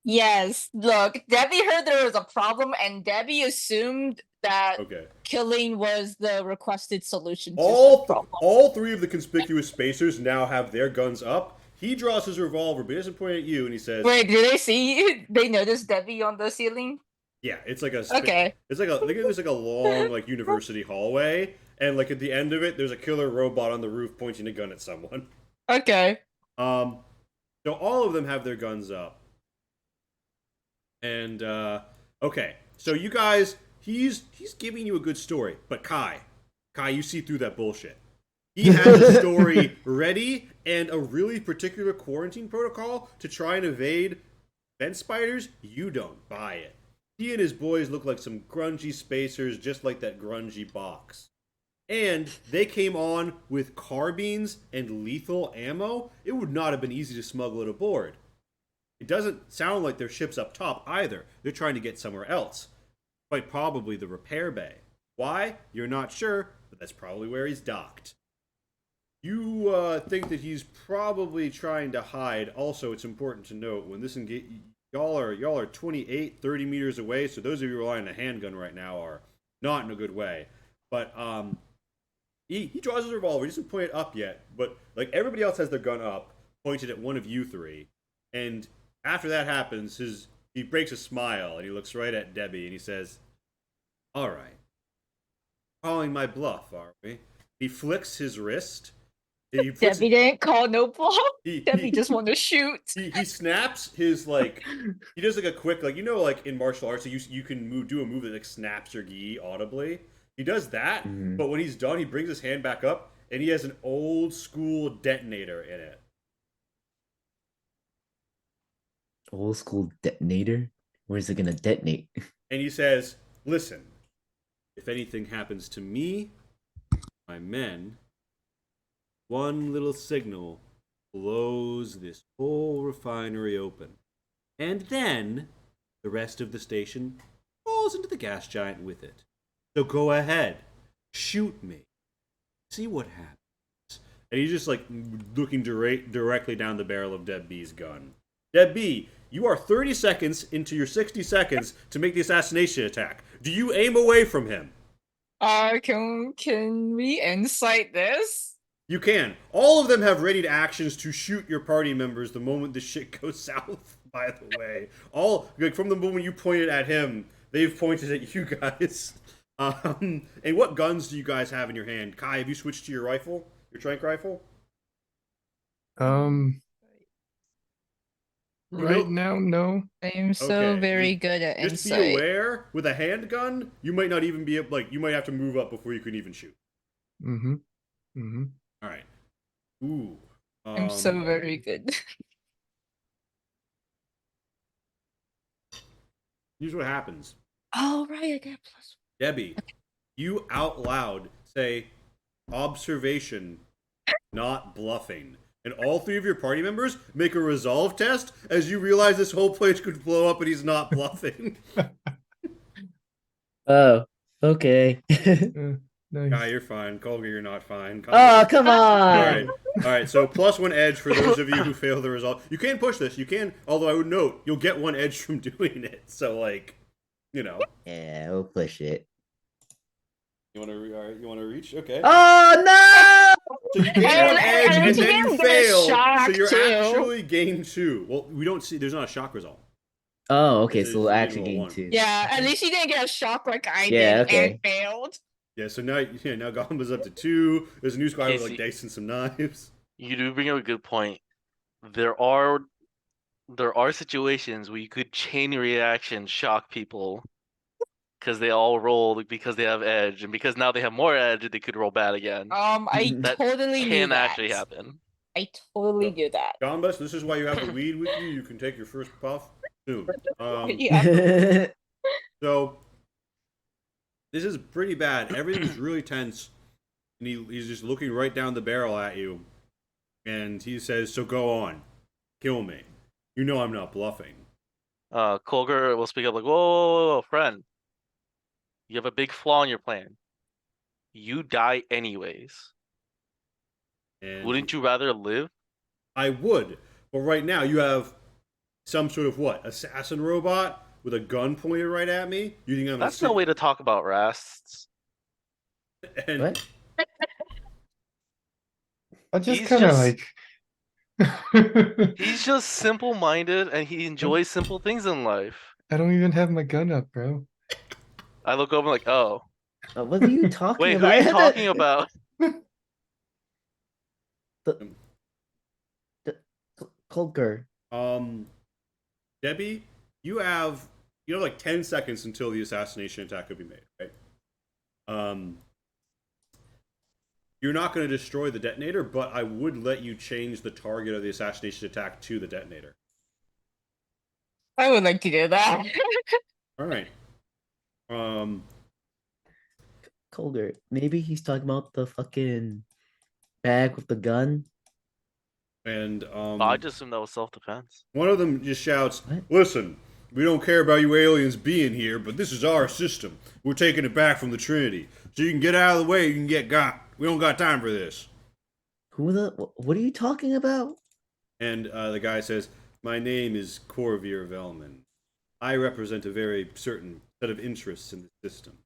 Speaker 2: Yes. Look, Debbie heard there was a problem, and Debbie assumed that
Speaker 1: Okay.
Speaker 2: killing was the requested solution to the problem.
Speaker 1: All three of the conspicuous spacers now have their guns up. He draws his revolver, but he doesn't point at you, and he says,
Speaker 2: Wait, do they see? They notice Debbie on the ceiling?
Speaker 1: "Yeah, it's like a
Speaker 2: Okay.
Speaker 1: It's like a think of this like a long like university hallway, and like at the end of it, there's a killer robot on the roof pointing a gun at someone."
Speaker 2: Okay.
Speaker 1: So all of them have their guns up, and okay, so you guys, he's giving you a good story, but Kai, you see through that bullshit. He has a story ready and a really particular quarantine protocol to try and evade fence spiders. You don't buy it. He and his boys look like some grungy spacers, just like that grungy box. And they came on with carbines and lethal ammo. It would not have been easy to smuggle it aboard. It doesn't sound like their ship's up top either. They're trying to get somewhere else. Quite probably the repair bay. Why? You're not sure, but that's probably where he's docked. You think that he's probably trying to hide. Also, it's important to note, when this y'all are 28, 30 meters away, so those of you relying on a handgun right now are not in a good way. But he draws his revolver. He doesn't point it up yet, but like everybody else has their gun up, pointed at one of you three. And after that happens, he breaks a smile and he looks right at Debbie and he says, "All right, calling my bluff, are we?" He flicks his wrist.
Speaker 2: Debbie didn't call no bluff. Debbie just wanted to shoot.
Speaker 1: He snaps his like. He does like a quick like like in martial arts you can do a move that like snaps your gi audibly. He does that, but when he's done, he brings his hand back up and he has an old school detonator in it.
Speaker 4: Old school detonator? Where's it gonna detonate?
Speaker 1: And he says, "Listen, if anything happens to me, my men, one little signal blows this whole refinery open. And then the rest of the station falls into the gas giant with it. So go ahead, shoot me, see what happens." And he's just like looking directly down the barrel of Deb B's gun. Deb B, you are 30 seconds into your 60 seconds to make the assassination attack. Do you aim away from him?
Speaker 2: Can we insight this?
Speaker 1: You can. All of them have readied actions to shoot your party members the moment the shit goes south, by the way. All, like, from the moment you pointed at him, they've pointed at you guys. And what guns do you guys have in your hand? Kai, have you switched to your rifle? Your trank rifle?
Speaker 5: Right now, no.
Speaker 2: I am so very good at
Speaker 1: Just
Speaker 2: insight.
Speaker 1: be aware, with a handgun, you might not even be able, like, you might have to move up before you can even shoot. Alright. Ooh.
Speaker 2: I'm so very good.
Speaker 1: Here's what happens.
Speaker 2: Oh, right, I got plus.
Speaker 1: Debbie, you out loud say, "Observation, not bluffing." And all three of your party members make a resolve test as you realize this whole place could blow up and he's not bluffing.
Speaker 4: Oh, okay.
Speaker 5: Nice.
Speaker 1: Guy, you're fine. Colga, you're not fine.
Speaker 4: Oh, come on!
Speaker 1: Alright, so +1 edge for those of you who fail the resolve. You can push this, you can, although I would note, you'll get 1 edge from doing it. So, like, you know.
Speaker 4: Yeah, we'll push it.
Speaker 1: You wanna reach? Okay.
Speaker 4: Oh, no!
Speaker 1: So you gain 1 edge and
Speaker 2: you
Speaker 1: then you
Speaker 2: didn't get a
Speaker 1: fail.
Speaker 2: shock,
Speaker 1: So you're
Speaker 2: too.
Speaker 1: actually gain 2. Well, we don't see, there's not a shock result.
Speaker 4: Oh, okay,
Speaker 1: This
Speaker 4: so we'll
Speaker 1: is
Speaker 4: actually
Speaker 1: equal
Speaker 4: gain
Speaker 1: one.
Speaker 4: 2.
Speaker 2: Yeah, at least you didn't get a shock like I
Speaker 4: Yeah,
Speaker 2: did
Speaker 4: okay.
Speaker 2: and failed.
Speaker 1: Yeah, so now Gomba's up to 2. There's a new squad with like
Speaker 3: Casey.
Speaker 1: dice and some knives.
Speaker 3: You do bring up a good point. There are situations where you could chain reaction shock people because they all rolled because they have edge, and because now they have more edge, they could roll bad again.
Speaker 2: I
Speaker 3: That
Speaker 2: totally knew
Speaker 3: Can
Speaker 2: that.
Speaker 3: actually happen.
Speaker 2: I totally knew that.
Speaker 1: Gomba, so this is why you have the weed with you. You can take your first puff soon.
Speaker 2: Yeah.
Speaker 1: So this is pretty bad. Everything's really tense, and he's just looking right down the barrel at you, and he says, "So go on, kill me. You know I'm not bluffing."
Speaker 3: Colger will speak up like, whoa, friend. You have a big flaw in your plan. you die anyways.
Speaker 1: And
Speaker 3: Wouldn't you rather live?
Speaker 1: I would, but right now you have some sort of what? Assassin robot with a gun pointed right at me? You think I'm gonna
Speaker 3: That's no way to talk about Rasts.
Speaker 1: and
Speaker 4: What?
Speaker 5: I just
Speaker 3: He's
Speaker 5: kind of
Speaker 3: just-
Speaker 5: like.
Speaker 3: He's just simple-minded and he enjoys simple things in life.
Speaker 5: I don't even have my gun up, bro.
Speaker 3: I look over like, oh,
Speaker 4: What are you talking
Speaker 3: wait, who
Speaker 4: about?
Speaker 3: are you talking about?
Speaker 4: Colker.
Speaker 1: Debbie, you have like 10 seconds until the assassination attack could be made, right? You're not going to destroy the detonator, but I would let you change the target of the assassination attack to the detonator.
Speaker 2: I would like to do that.
Speaker 1: All right.
Speaker 4: Colker. Maybe he's talking about the fucking bag with the gun.
Speaker 1: And
Speaker 3: I just assumed that was self-defense.
Speaker 1: one of them just shouts,
Speaker 4: What?
Speaker 1: "Listen, we don't care about you aliens being here, but this is our system. We're taking it back from the Trinity. So you can get out of the way, you can get got. We don't got time for this."
Speaker 4: What are you talking about?
Speaker 1: And the guy says, "My name is Corvier Velman. I represent a very certain set of interests in the system.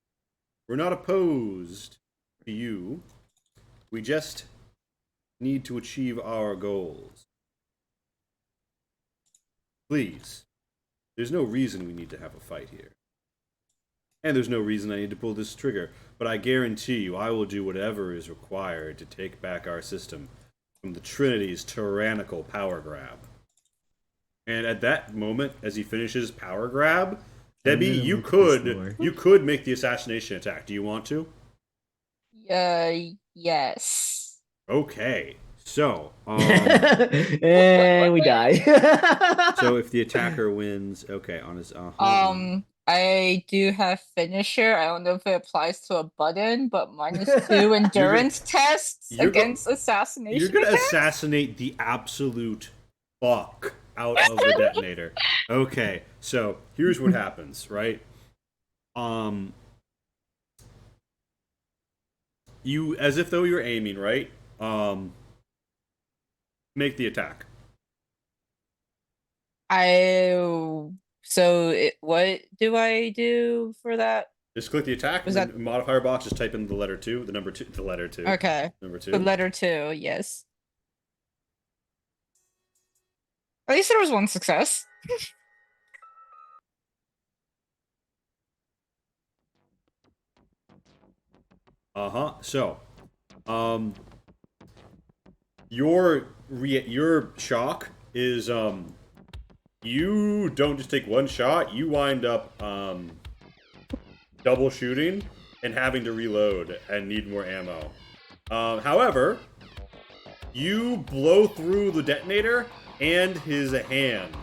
Speaker 1: We're not opposed to you. We just need to achieve our goals. Please, there's no reason we need to have a fight here. And there's no reason I need to pull this trigger, but I guarantee you I will do whatever is required to take back our system from the Trinity's tyrannical power grab." And at that moment, as he finishes power grab, Debbie, you could make the assassination attack. Do you want to?
Speaker 2: Yes.
Speaker 1: Okay. So,
Speaker 4: And we die.
Speaker 1: so if the attacker wins, okay, on his
Speaker 2: I do have finisher. I don't know if it applies to a button, but -2 endurance tests
Speaker 1: you're go-
Speaker 2: against assassination.
Speaker 1: you're gonna
Speaker 2: attacks?
Speaker 1: assassinate the absolute fuck out of the detonator. Okay, so here's what happens, right? You, as if though you're aiming, right? Make the attack.
Speaker 2: What do I do for that?
Speaker 1: Just click the attack.
Speaker 2: Was
Speaker 1: and
Speaker 2: that-
Speaker 1: then modifier box? Just type in the letter 2, the number 2, the letter 2.
Speaker 2: Okay.
Speaker 1: Number 2.
Speaker 2: The letter 2, yes. At least there was one success.
Speaker 1: So, your shock is you don't just take one shot. You wind up double shooting and having to reload and need more ammo. However, you blow through the detonator and his hand,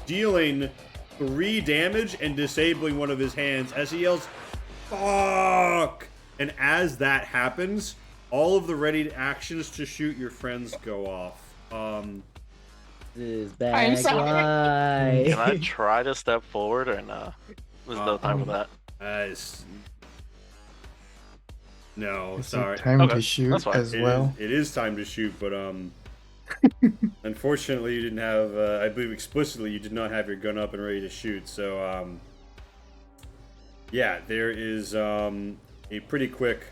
Speaker 1: dealing 3 damage and disabling one of his hands as he yells, "Fuck!" And as that happens, all of the ready actions to shoot your friends go off.
Speaker 4: This is
Speaker 2: I'm
Speaker 4: bad.
Speaker 2: sorry.
Speaker 3: Can I try to step forward or no? There's no time for that.
Speaker 1: No,
Speaker 5: It's
Speaker 1: sorry.
Speaker 5: time
Speaker 3: Okay,
Speaker 5: to shoot
Speaker 3: that's fine.
Speaker 5: as well.
Speaker 1: It is time to shoot, but unfortunately you didn't have. I believe explicitly you did not have your gun up and ready to shoot. So yeah, there is a pretty quick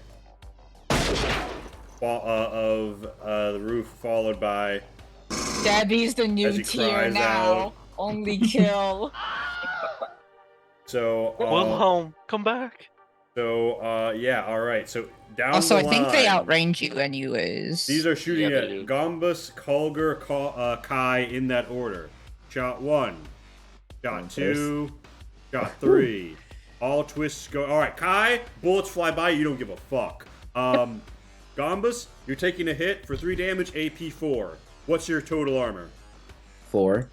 Speaker 1: fall of the roof, followed by
Speaker 2: Debbie's the new
Speaker 1: As he
Speaker 2: tier
Speaker 1: cries
Speaker 2: now.
Speaker 1: out.
Speaker 2: Only kill.
Speaker 1: so.
Speaker 3: Wilhelm, come back.
Speaker 1: So yeah, all right. So down
Speaker 2: Also,
Speaker 1: the
Speaker 2: I think they
Speaker 1: line,
Speaker 2: outrange you anyways.
Speaker 1: These are shooting
Speaker 3: Yeah,
Speaker 1: at
Speaker 3: they do.
Speaker 1: Gombus, Kulger, Kai in that order. Shot 1, shot 2, shot 3. All twists go. All right, Kai, bullets fly by. You don't give a fuck. Gombus, you're taking a hit for 3 damage, AP 4. What's your total armor?
Speaker 4: 4.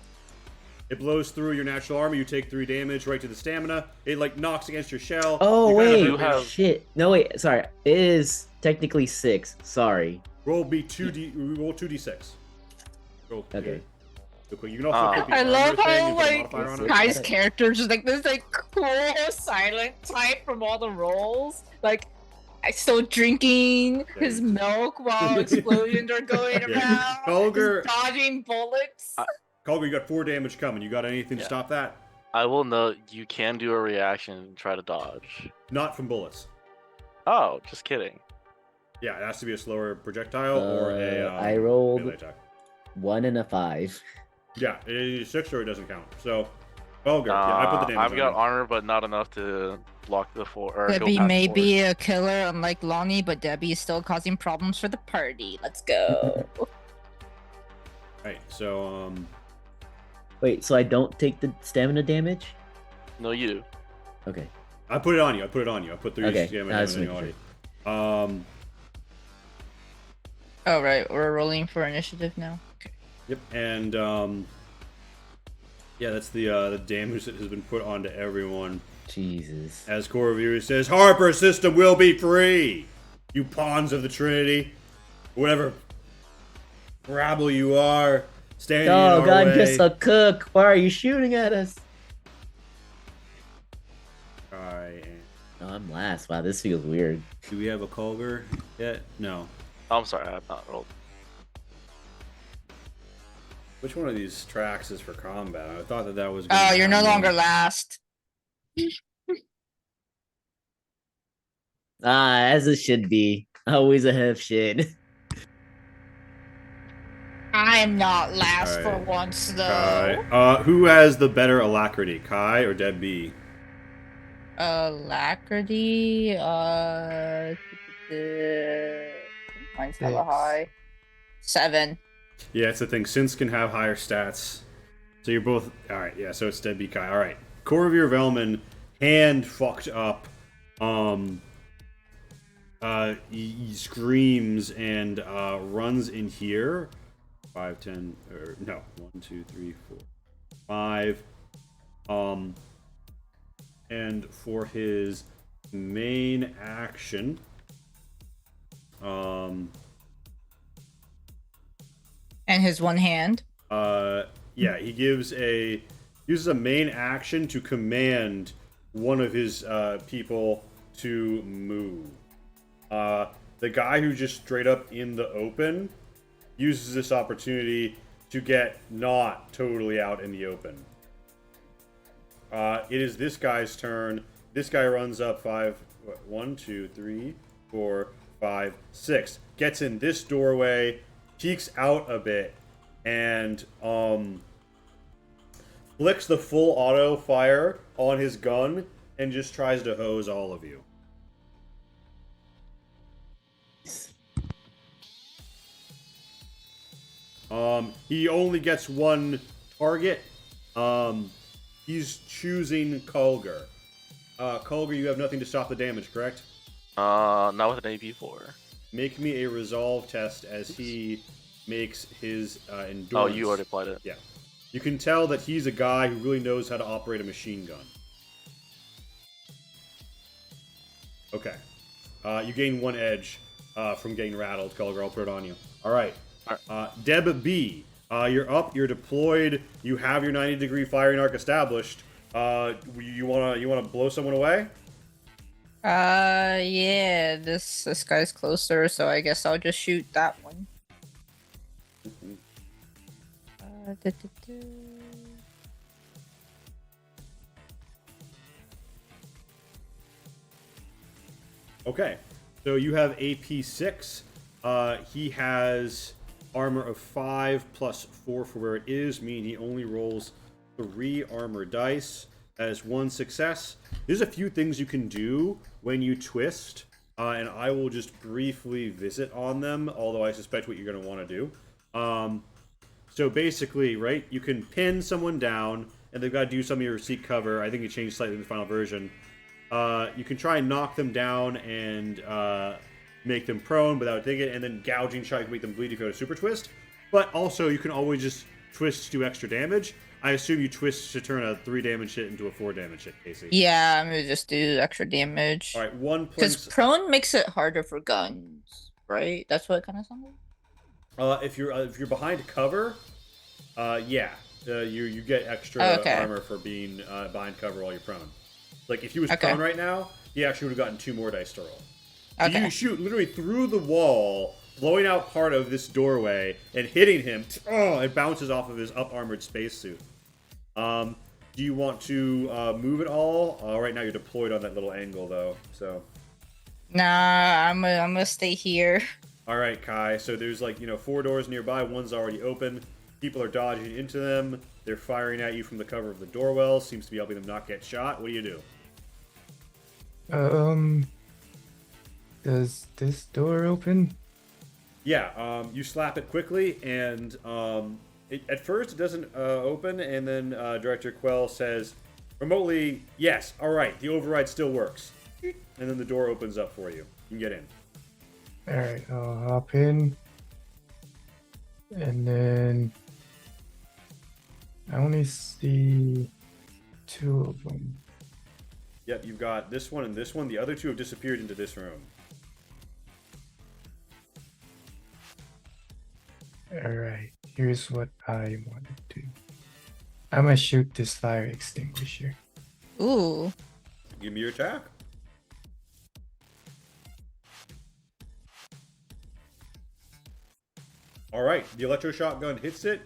Speaker 1: It blows through your natural armor. You take 3 damage right to the stamina. It like knocks against your shell.
Speaker 4: Oh
Speaker 1: You kinda
Speaker 4: wait,
Speaker 1: hurt
Speaker 3: You have-
Speaker 4: shit. No wait, sorry. It is technically 6. Sorry.
Speaker 1: Roll 2d6. Roll.
Speaker 4: Okay.
Speaker 1: Real quick. You can also click the
Speaker 2: I
Speaker 1: armor
Speaker 2: love
Speaker 1: thing
Speaker 2: how
Speaker 1: and put a
Speaker 2: like
Speaker 1: modifier on it.
Speaker 2: Kai's character just like this like cool silent type from all the roles. Like I still drinking his milk while explosions are going around.
Speaker 1: Kulger-
Speaker 2: Just dodging bullets.
Speaker 1: Kulger, you got 4 damage coming. You got anything to
Speaker 3: Yeah.
Speaker 1: stop that?
Speaker 3: I will note you can do a reaction and try to dodge.
Speaker 1: Not from bullets.
Speaker 3: Oh, just kidding.
Speaker 1: Yeah, it has to be a slower projectile or a
Speaker 4: I rolled
Speaker 1: melee attack.
Speaker 4: 1 and a 5.
Speaker 1: Yeah, it is 6 or it doesn't count. So, Kulger, yeah, I put the damage
Speaker 3: I've got
Speaker 1: on
Speaker 3: armor, but not enough to block the four. Or go
Speaker 2: Debbie
Speaker 3: past
Speaker 2: may
Speaker 3: four.
Speaker 2: be a killer, unlike Lonnie, but Debbie is still causing problems for the party. Let's go.
Speaker 1: Right, so,
Speaker 4: Wait, so I don't take the stamina damage?
Speaker 3: No, you do.
Speaker 4: Okay.
Speaker 1: I put it on you. I put 3
Speaker 4: Okay,
Speaker 1: damage
Speaker 4: I was
Speaker 1: on you
Speaker 4: making
Speaker 1: already.
Speaker 2: Oh, right. We're rolling for initiative now. Okay.
Speaker 1: Yep, and, yeah, that's the damage that has been put onto everyone.
Speaker 4: Jesus.
Speaker 1: As Core Reviewer says, Harper system will be free! You pawns of the Trinity. Whatever rabble you are, standing in
Speaker 4: Oh,
Speaker 1: our
Speaker 4: God,
Speaker 1: way.
Speaker 4: just a cook. Why are you shooting at us?
Speaker 1: Alright,
Speaker 4: Oh, I'm last. Wow, this feels weird.
Speaker 1: do we have a Kulger yet? No.
Speaker 3: Oh, I'm sorry, I've not rolled.
Speaker 1: Which one of these tracks is for combat? I thought that was...
Speaker 2: Oh, you're no longer last.
Speaker 4: As it should be. Always ahead of shit.
Speaker 2: I'm not last for
Speaker 1: Alright.
Speaker 2: once, though.
Speaker 1: Kai. Who has the better alacrity, Kai or Debbie?
Speaker 2: Alacrity, mine's hella
Speaker 5: 6.
Speaker 2: high. 7.
Speaker 1: Yeah, it's the thing. Synths can have higher stats. So you're both... Alright, yeah, so it's Debbie, Kai. Alright. Core of your Velman, hand fucked up. He screams and runs in here. 5, 10, or no, 1, 2, 3, 4, 5. And for his main action,
Speaker 2: And his one hand.
Speaker 1: yeah, he uses a main action to command one of his people to move. The guy who just straight up in the open uses this opportunity to get not totally out in the open. It is this guy's turn. This guy runs up 5, 1, 2, 3, 4, 5, 6. Gets in this doorway, peeks out a bit, and flicks the full auto fire on his gun and just tries to hose all of you. He only gets one target. He's choosing Kulger. Kulger, you have nothing to stop the damage, correct?
Speaker 3: Not with an AP4.
Speaker 1: Make me a resolve test as he makes his endurance.
Speaker 3: Oh, you already applied it.
Speaker 1: Yeah. You can tell that he's a guy who really knows how to operate a machine gun. Okay. You gain 1 edge from getting rattled, Kulger. I'll put it on you. All right. Deb B, you're up. You're deployed. You have your 90-degree firing arc established. You wanna blow someone away?
Speaker 2: Yeah, this guy's closer, so I guess I'll just shoot that one.
Speaker 1: Okay. So you have AP6. He has armor of 5 plus 4 for where it is, meaning he only rolls 3 armor dice. That is 1 success. There's a few things you can do when you twist, and I will just briefly visit on them, although I suspect what you're going to want to do. So basically, right, you can pin someone down, and they've got to do some of your seek cover. I think it changed slightly in the final version. You can try and knock them down and make them prone without taking it, and then gouging shot can make them bleed if you have a super twist. But also, you can always just twist to do extra damage. I assume you twist to turn a 3 damage hit into a 4 damage hit, Casey.
Speaker 2: Yeah, I'm gonna just do extra damage.
Speaker 1: All right, 1
Speaker 2: Because
Speaker 1: place.
Speaker 2: prone makes it harder for guns, right? That's what it kind of sounds like.
Speaker 1: If you're behind cover, yeah, you get extra
Speaker 2: Okay.
Speaker 1: armor for being behind cover while you're prone. Like if he was
Speaker 2: Okay.
Speaker 1: prone right now, he actually would have gotten 2 more dice to roll. So
Speaker 2: Okay.
Speaker 1: you shoot literally through the wall, blowing out part of this doorway and hitting him. Oh, it bounces off of his up-armored spacesuit. Do you want to move at all? Right now you're deployed on that little angle, though. So.
Speaker 2: Nah, I'm gonna stay here.
Speaker 1: All right, Kai. So there's 4 doors nearby. One's already open. People are dodging into them. They're firing at you from the cover of the doorwell. Seems to be helping them not get shot. What do you do?
Speaker 5: Does this door open?
Speaker 1: Yeah. You slap it quickly, and at first it doesn't open, and then Director Quell says remotely, "Yes. All right. The override still works." And then the door opens up for you. You can get in.
Speaker 5: Alright, I'll hop in. And then I only see 2 of them.
Speaker 1: Yep, you've got this one and this one. The other 2 have disappeared into this room.
Speaker 5: Alright, here's what I want to do. I'm gonna shoot this fire extinguisher.
Speaker 2: Ooh.
Speaker 1: Give me your attack. All right, the electroshock gun hits it.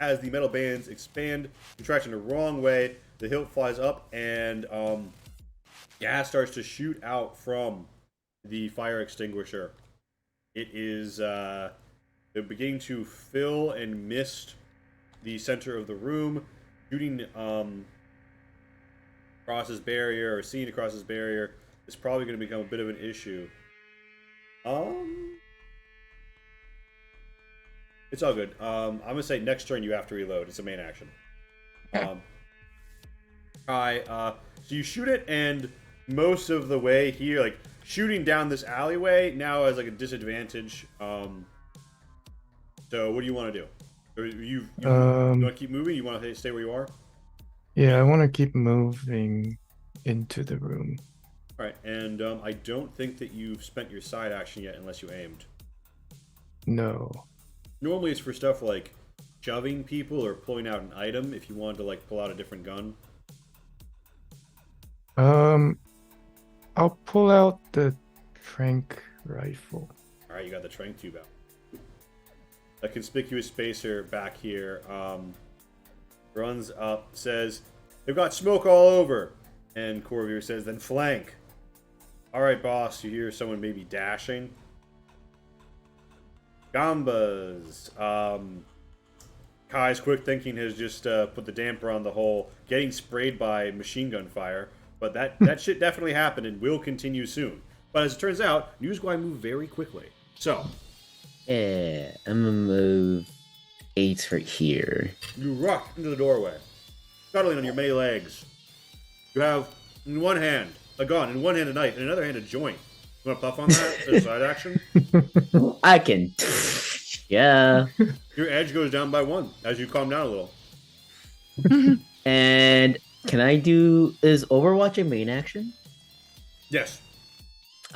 Speaker 1: As the metal bands expand, contract in the wrong way. The hilt flies up, and gas starts to shoot out from the fire extinguisher. It is they're beginning to fill and mist the center of the room, shooting across this barrier or seeing across this barrier is probably going to become a bit of an issue. It's all good. I'm gonna say next turn you have to reload. It's a main action. So you shoot it, and most of the way here, shooting down this alleyway now has a disadvantage. So what do you want to do? You want to keep moving? You want to stay where you are?
Speaker 5: Yeah, I want to keep moving into the room.
Speaker 1: All right, and I don't think that you've spent your side action yet, unless you aimed.
Speaker 5: No.
Speaker 1: Normally it's for stuff like shoving people or pulling out an item if you wanted to pull out a different gun.
Speaker 5: I'll pull out the trank rifle.
Speaker 1: Alright, you got the trank tube out. A conspicuous spacer back here runs up, says, "They've got smoke all over." And Corvair says, "Then flank." Alright, boss, you hear someone maybe dashing. Gambas. Kai's quick thinking has just put the damper on the whole getting sprayed by machine gun fire, but that shit definitely happened and will continue soon. But as it turns out, Newsguy moved very quickly. So,
Speaker 4: Yeah, I'm gonna move 8 for here.
Speaker 1: you rush into the doorway, scuttling on your many legs. You have in one hand a gun, in one hand a knife, and in another hand a joint. You want to puff on that as a side action?
Speaker 4: I can. Yeah.
Speaker 1: Your edge goes down by 1 as you calm down a little.
Speaker 4: And can I do. Is Overwatch a main action?
Speaker 1: Yes.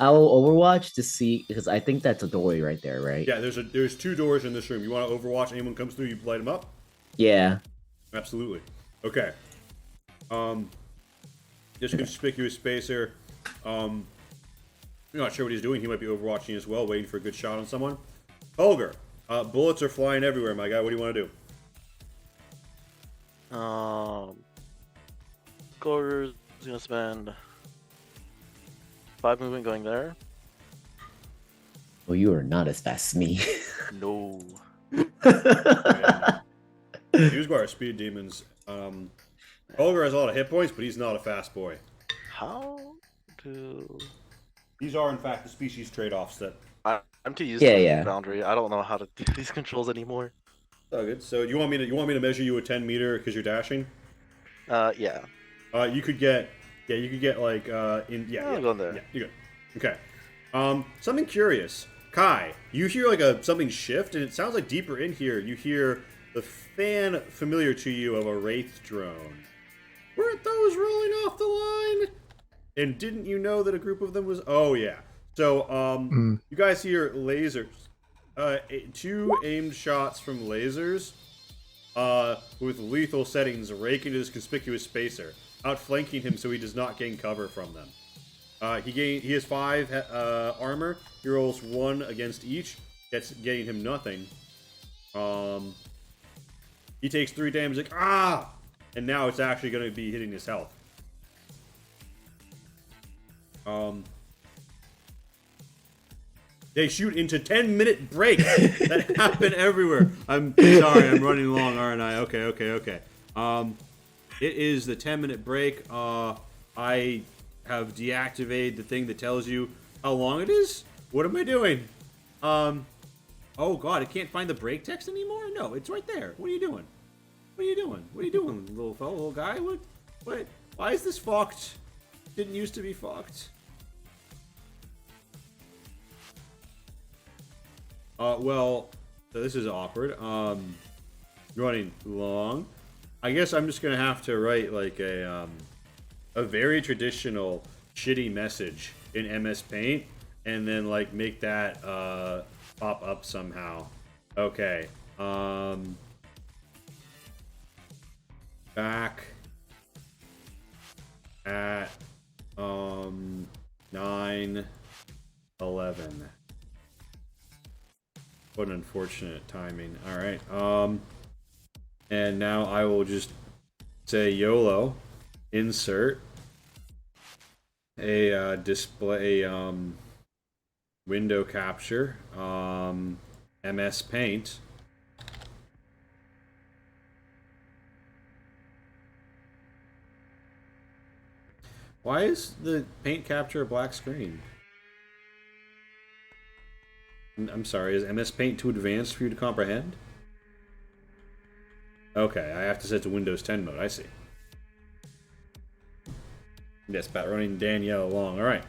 Speaker 4: I will Overwatch to see. Because I think that's a doorway right there, right?
Speaker 1: Yeah, there's 2 doors in this room. You want to Overwatch? Anyone comes through, you light them up?
Speaker 4: Yeah.
Speaker 1: Absolutely. Okay. This conspicuous spacer. You're not sure what he's doing. He might be overwatching as well, waiting for a good shot on someone. Holger, bullets are flying everywhere, my guy. What do you want to do?
Speaker 3: Scorer's gonna spend 5 movement going there.
Speaker 4: Well, you are not as fast as me.
Speaker 3: No.
Speaker 1: Newsguard are speed demons. Holger has a lot of hit points, but he's not a fast boy.
Speaker 3: How do...
Speaker 1: These are, in fact, the species trade-offs that...
Speaker 3: I'm too used to
Speaker 4: yeah.
Speaker 3: Boundary. I don't know how to do these controls anymore.
Speaker 1: Oh, good. So you want me to measure you a 10 meter because you're dashing?
Speaker 3: Yeah.
Speaker 1: You could get
Speaker 3: I'll go in there.
Speaker 1: Yeah, you're good. Okay. Something curious. Kai, you hear something shift, and it sounds like deeper in here you hear the fan familiar to you of a Wraith drone. Weren't those rolling off the line? And didn't you know that a group of them was... Oh, yeah. So, you guys hear lasers. 2 aimed shots from lasers with lethal settings rake into this conspicuous spacer, outflanking him so he does not gain cover from them. He has 5 armor. He rolls 1 against each, getting him nothing. He takes 3 damage. Like and now it's actually going to be hitting his health. They shoot into 10-minute breaks that happen everywhere. I'm sorry, I'm running long, aren't I? Okay. It is the 10-minute break. I have deactivated the thing that tells you how long it is. What am I doing? Oh god, I can't find the break text anymore? No, it's right there. What are you doing? What are you doing, little fellow, little guy? What? Why is this fucked? Didn't used to be fucked. Well, so this is awkward. Running long. I guess I'm just gonna have to write like a very traditional shitty message in MS Paint, and then like make that pop up somehow. Okay. Back at 9:11. What an unfortunate timing. All right. And now I will just say YOLO. Insert a display window capture. MS Paint. Why is the paint capture a black screen? I'm sorry, is MS Paint too advanced for you to comprehend? Okay, I have to set to Windows 10 mode, I see. Yes, Pat running Danielle along, alright.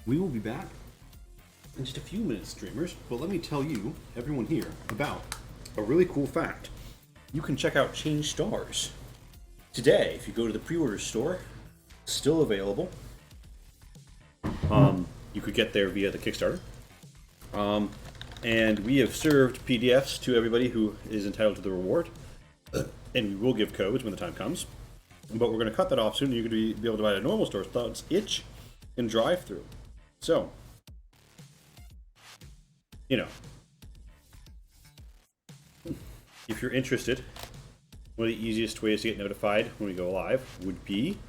Speaker 1: We will be back in just a few minutes, streamers, but let me tell you, everyone here, about a really cool fact. You can check out ChangedStars today if you go to the pre-order store. Still available. You could get there via the Kickstarter. And we have served PDFs to everybody who is entitled to the reward. And we will give codes when the time comes. But we're going to cut that off soon. You're going to be able to buy it at normal stores, Thugs, Itch, and Drive-Thru. So, you know, if you're interested, one of the easiest ways to get notified when we go live would be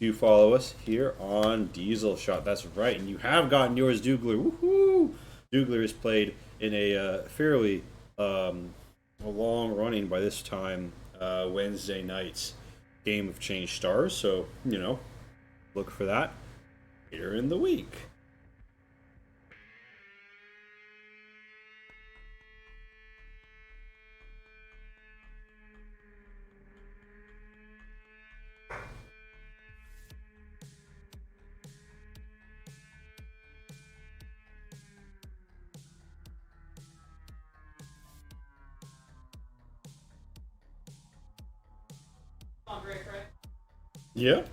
Speaker 1: to follow us here on Diesel Shot. That's right, and you have gotten yours, Dougler. Woohoo! Dougler is played in a fairly long-running, by this time, Wednesday night's game of ChangedStars. So, you know, look for that later in the week.
Speaker 6: On break, right?
Speaker 1: Yeah.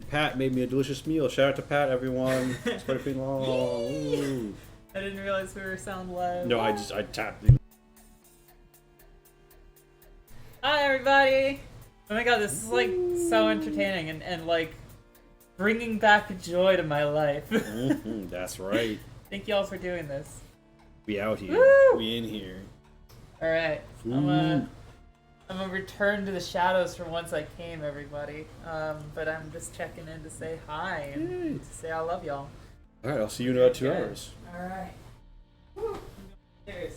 Speaker 1: Pat made me a delicious meal. Shout out to Pat, everyone. It's quite been long. Ooh.
Speaker 6: I didn't realize we were sound live.
Speaker 1: No, I tapped.
Speaker 6: Hi, everybody. Oh my god, this is like so entertaining and like bringing back joy to my life.
Speaker 1: That's right.
Speaker 6: Thank you all for doing this.
Speaker 1: We out here.
Speaker 6: Woo!
Speaker 1: We in here.
Speaker 6: All right, I'm gonna return to the shadows from whence I came, everybody. But I'm just checking in to say hi and to say I love y'all.
Speaker 1: All right, I'll see you in about 2
Speaker 6: Good.
Speaker 1: hours.
Speaker 6: All right. Woo. Cheers.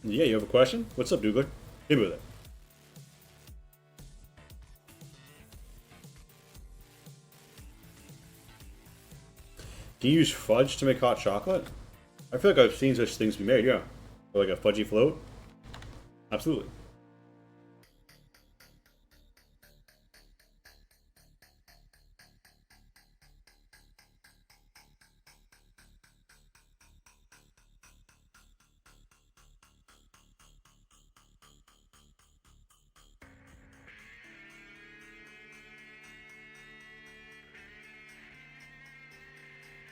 Speaker 1: Yeah, you have a question? What's up, Dougler? Hit me with it. Can you use fudge to make hot chocolate? I feel like I've seen such things be made, yeah. Or like a fudgy float? Absolutely.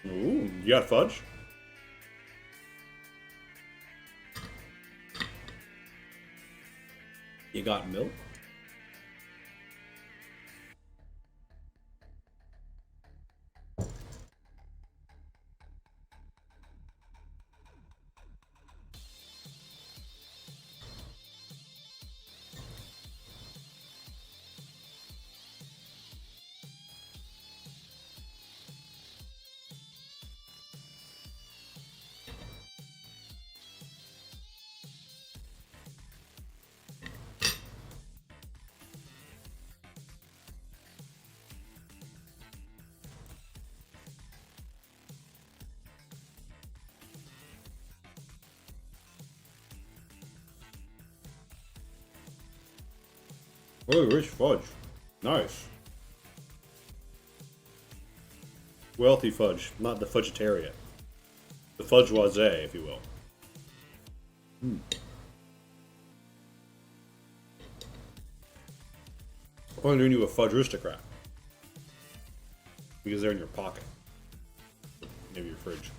Speaker 1: Ooh, you got fudge? You got milk? Oh, rich fudge. Nice. Wealthy fudge, not the fudgetarian. The fudgeoise, if you will. I'm doing you a fudge aristocrat. because they're in your pocket. Maybe your fridge.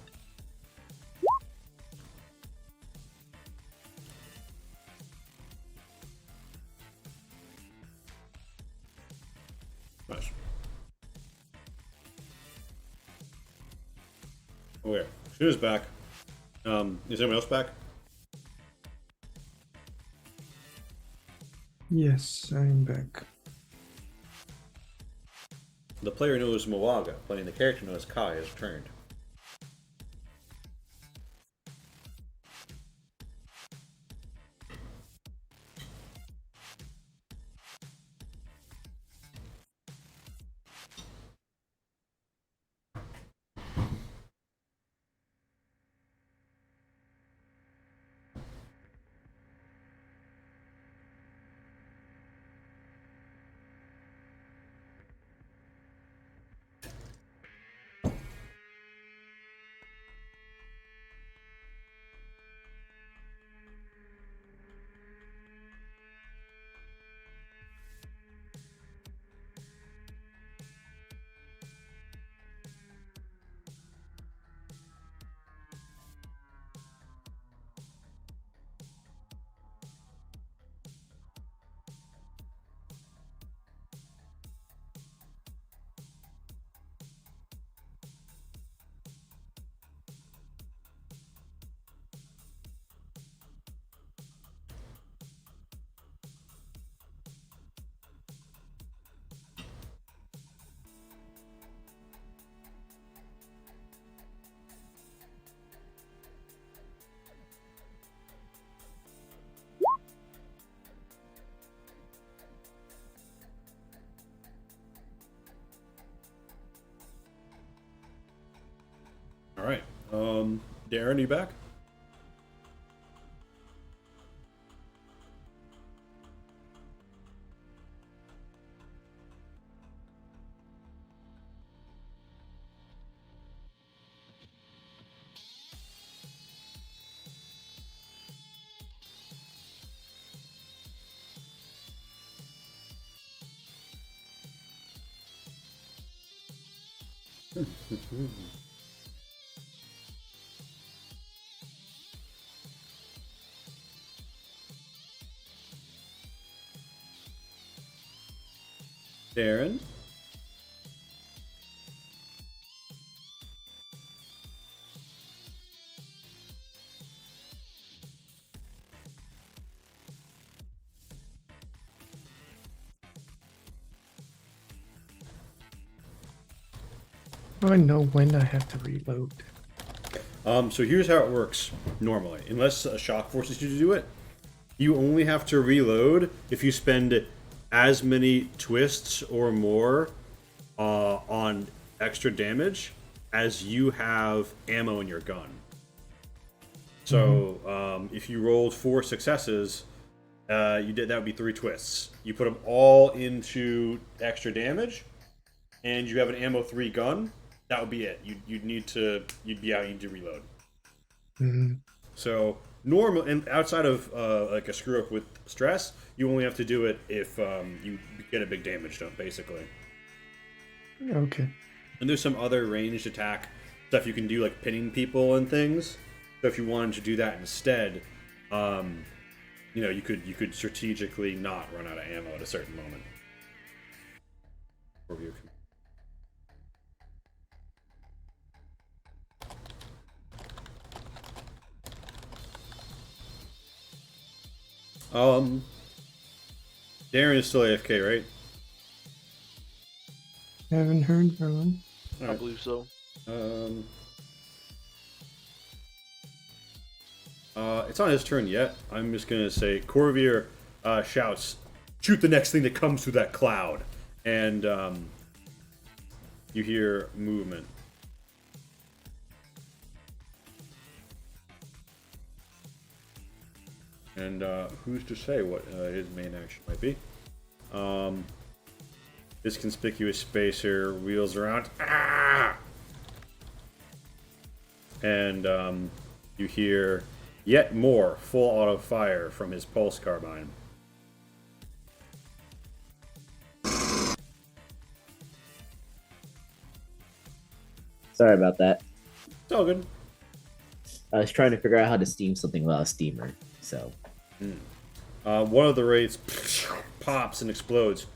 Speaker 1: Nice. Okay, Shooter's back. Is anyone else back?
Speaker 5: Yes, I'm back.
Speaker 1: The player known as Moaga, playing the character known as Kai, has returned. Alright. Darren, you back? Darren?
Speaker 5: Oh, I know when I have to reload.
Speaker 1: So here's how it works normally. Unless a shock forces you to do it, you only have to reload if you spend as many twists or more on extra damage as you have ammo in your gun. So if you rolled 4 successes, that would be 3 twists. You put them all into extra damage, and you have an ammo 3 gun. That would be it. You'd be out. You need to reload. So normal and outside of like a screw up with stress, you only have to do it if you get a big damage dump, basically.
Speaker 5: Okay.
Speaker 1: And there's some other ranged attack stuff you can do, like pinning people and things. So if you wanted to do that instead, you could strategically not run out of ammo at a certain moment. Darren is still AFK, right?
Speaker 5: Haven't heard from him.
Speaker 3: I believe so.
Speaker 1: It's not his turn yet. I'm just gonna say Corvier shouts, "Shoot the next thing that comes through that cloud," and you hear movement. And who's to say what his main action might be? This conspicuous space here wheels around. Ah! And you hear yet more full auto fire from his pulse carbine.
Speaker 4: Sorry about that.
Speaker 1: It's all good.
Speaker 4: I was trying to figure out how to steam something without a steamer. So
Speaker 1: One of the wraiths pops and explodes.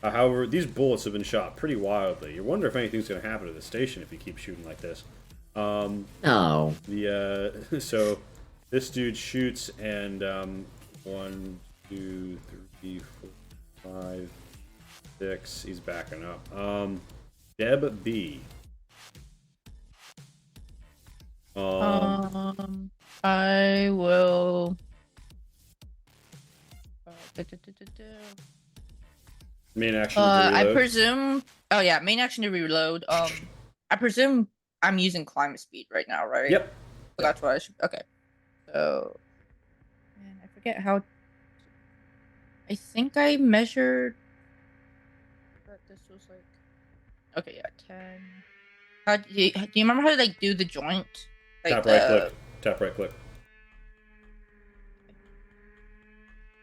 Speaker 1: However, these bullets have been shot pretty wildly. You wonder if anything's going to happen to the station if you keep shooting like this.
Speaker 4: no.
Speaker 1: So this dude shoots and 1, 2, 3, 4, 5, 6. He's backing up. Deb B.
Speaker 2: I will.
Speaker 1: Main action.
Speaker 2: I presume. Oh yeah, main action to reload. I presume I'm using climate speed right now, right?
Speaker 1: Yep.
Speaker 2: So that's what I should. Okay. So, man, I forget how. I think I measured. But this was like. Okay, yeah, 10. How do you remember how to like do the joint? Like
Speaker 1: Tap right click. Tap right click.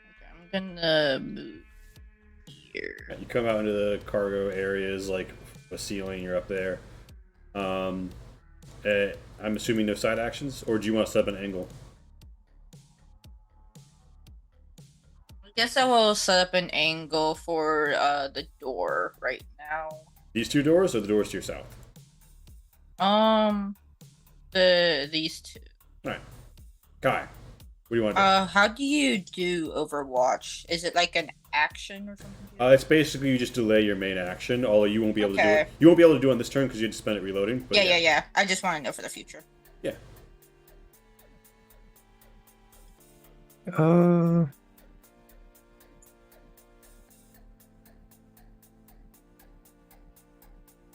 Speaker 2: Okay, I'm gonna move here.
Speaker 1: You come out into the cargo areas, like a ceiling. You're up there. I'm assuming no side actions, or do you want to set up an angle?
Speaker 2: I guess I will set up an angle for the door right now.
Speaker 1: These two doors, or the doors to your south?
Speaker 2: These two.
Speaker 1: All right, Kai, what do you want to do?
Speaker 2: How do you do Overwatch? Is it like an action or something?
Speaker 1: It's basically you just delay your main action, although you won't be able to do
Speaker 2: Okay.
Speaker 1: it. You won't be able to do it on this turn because you had to spend it reloading. But
Speaker 2: Yeah. I just want to know for the future.
Speaker 1: Yeah.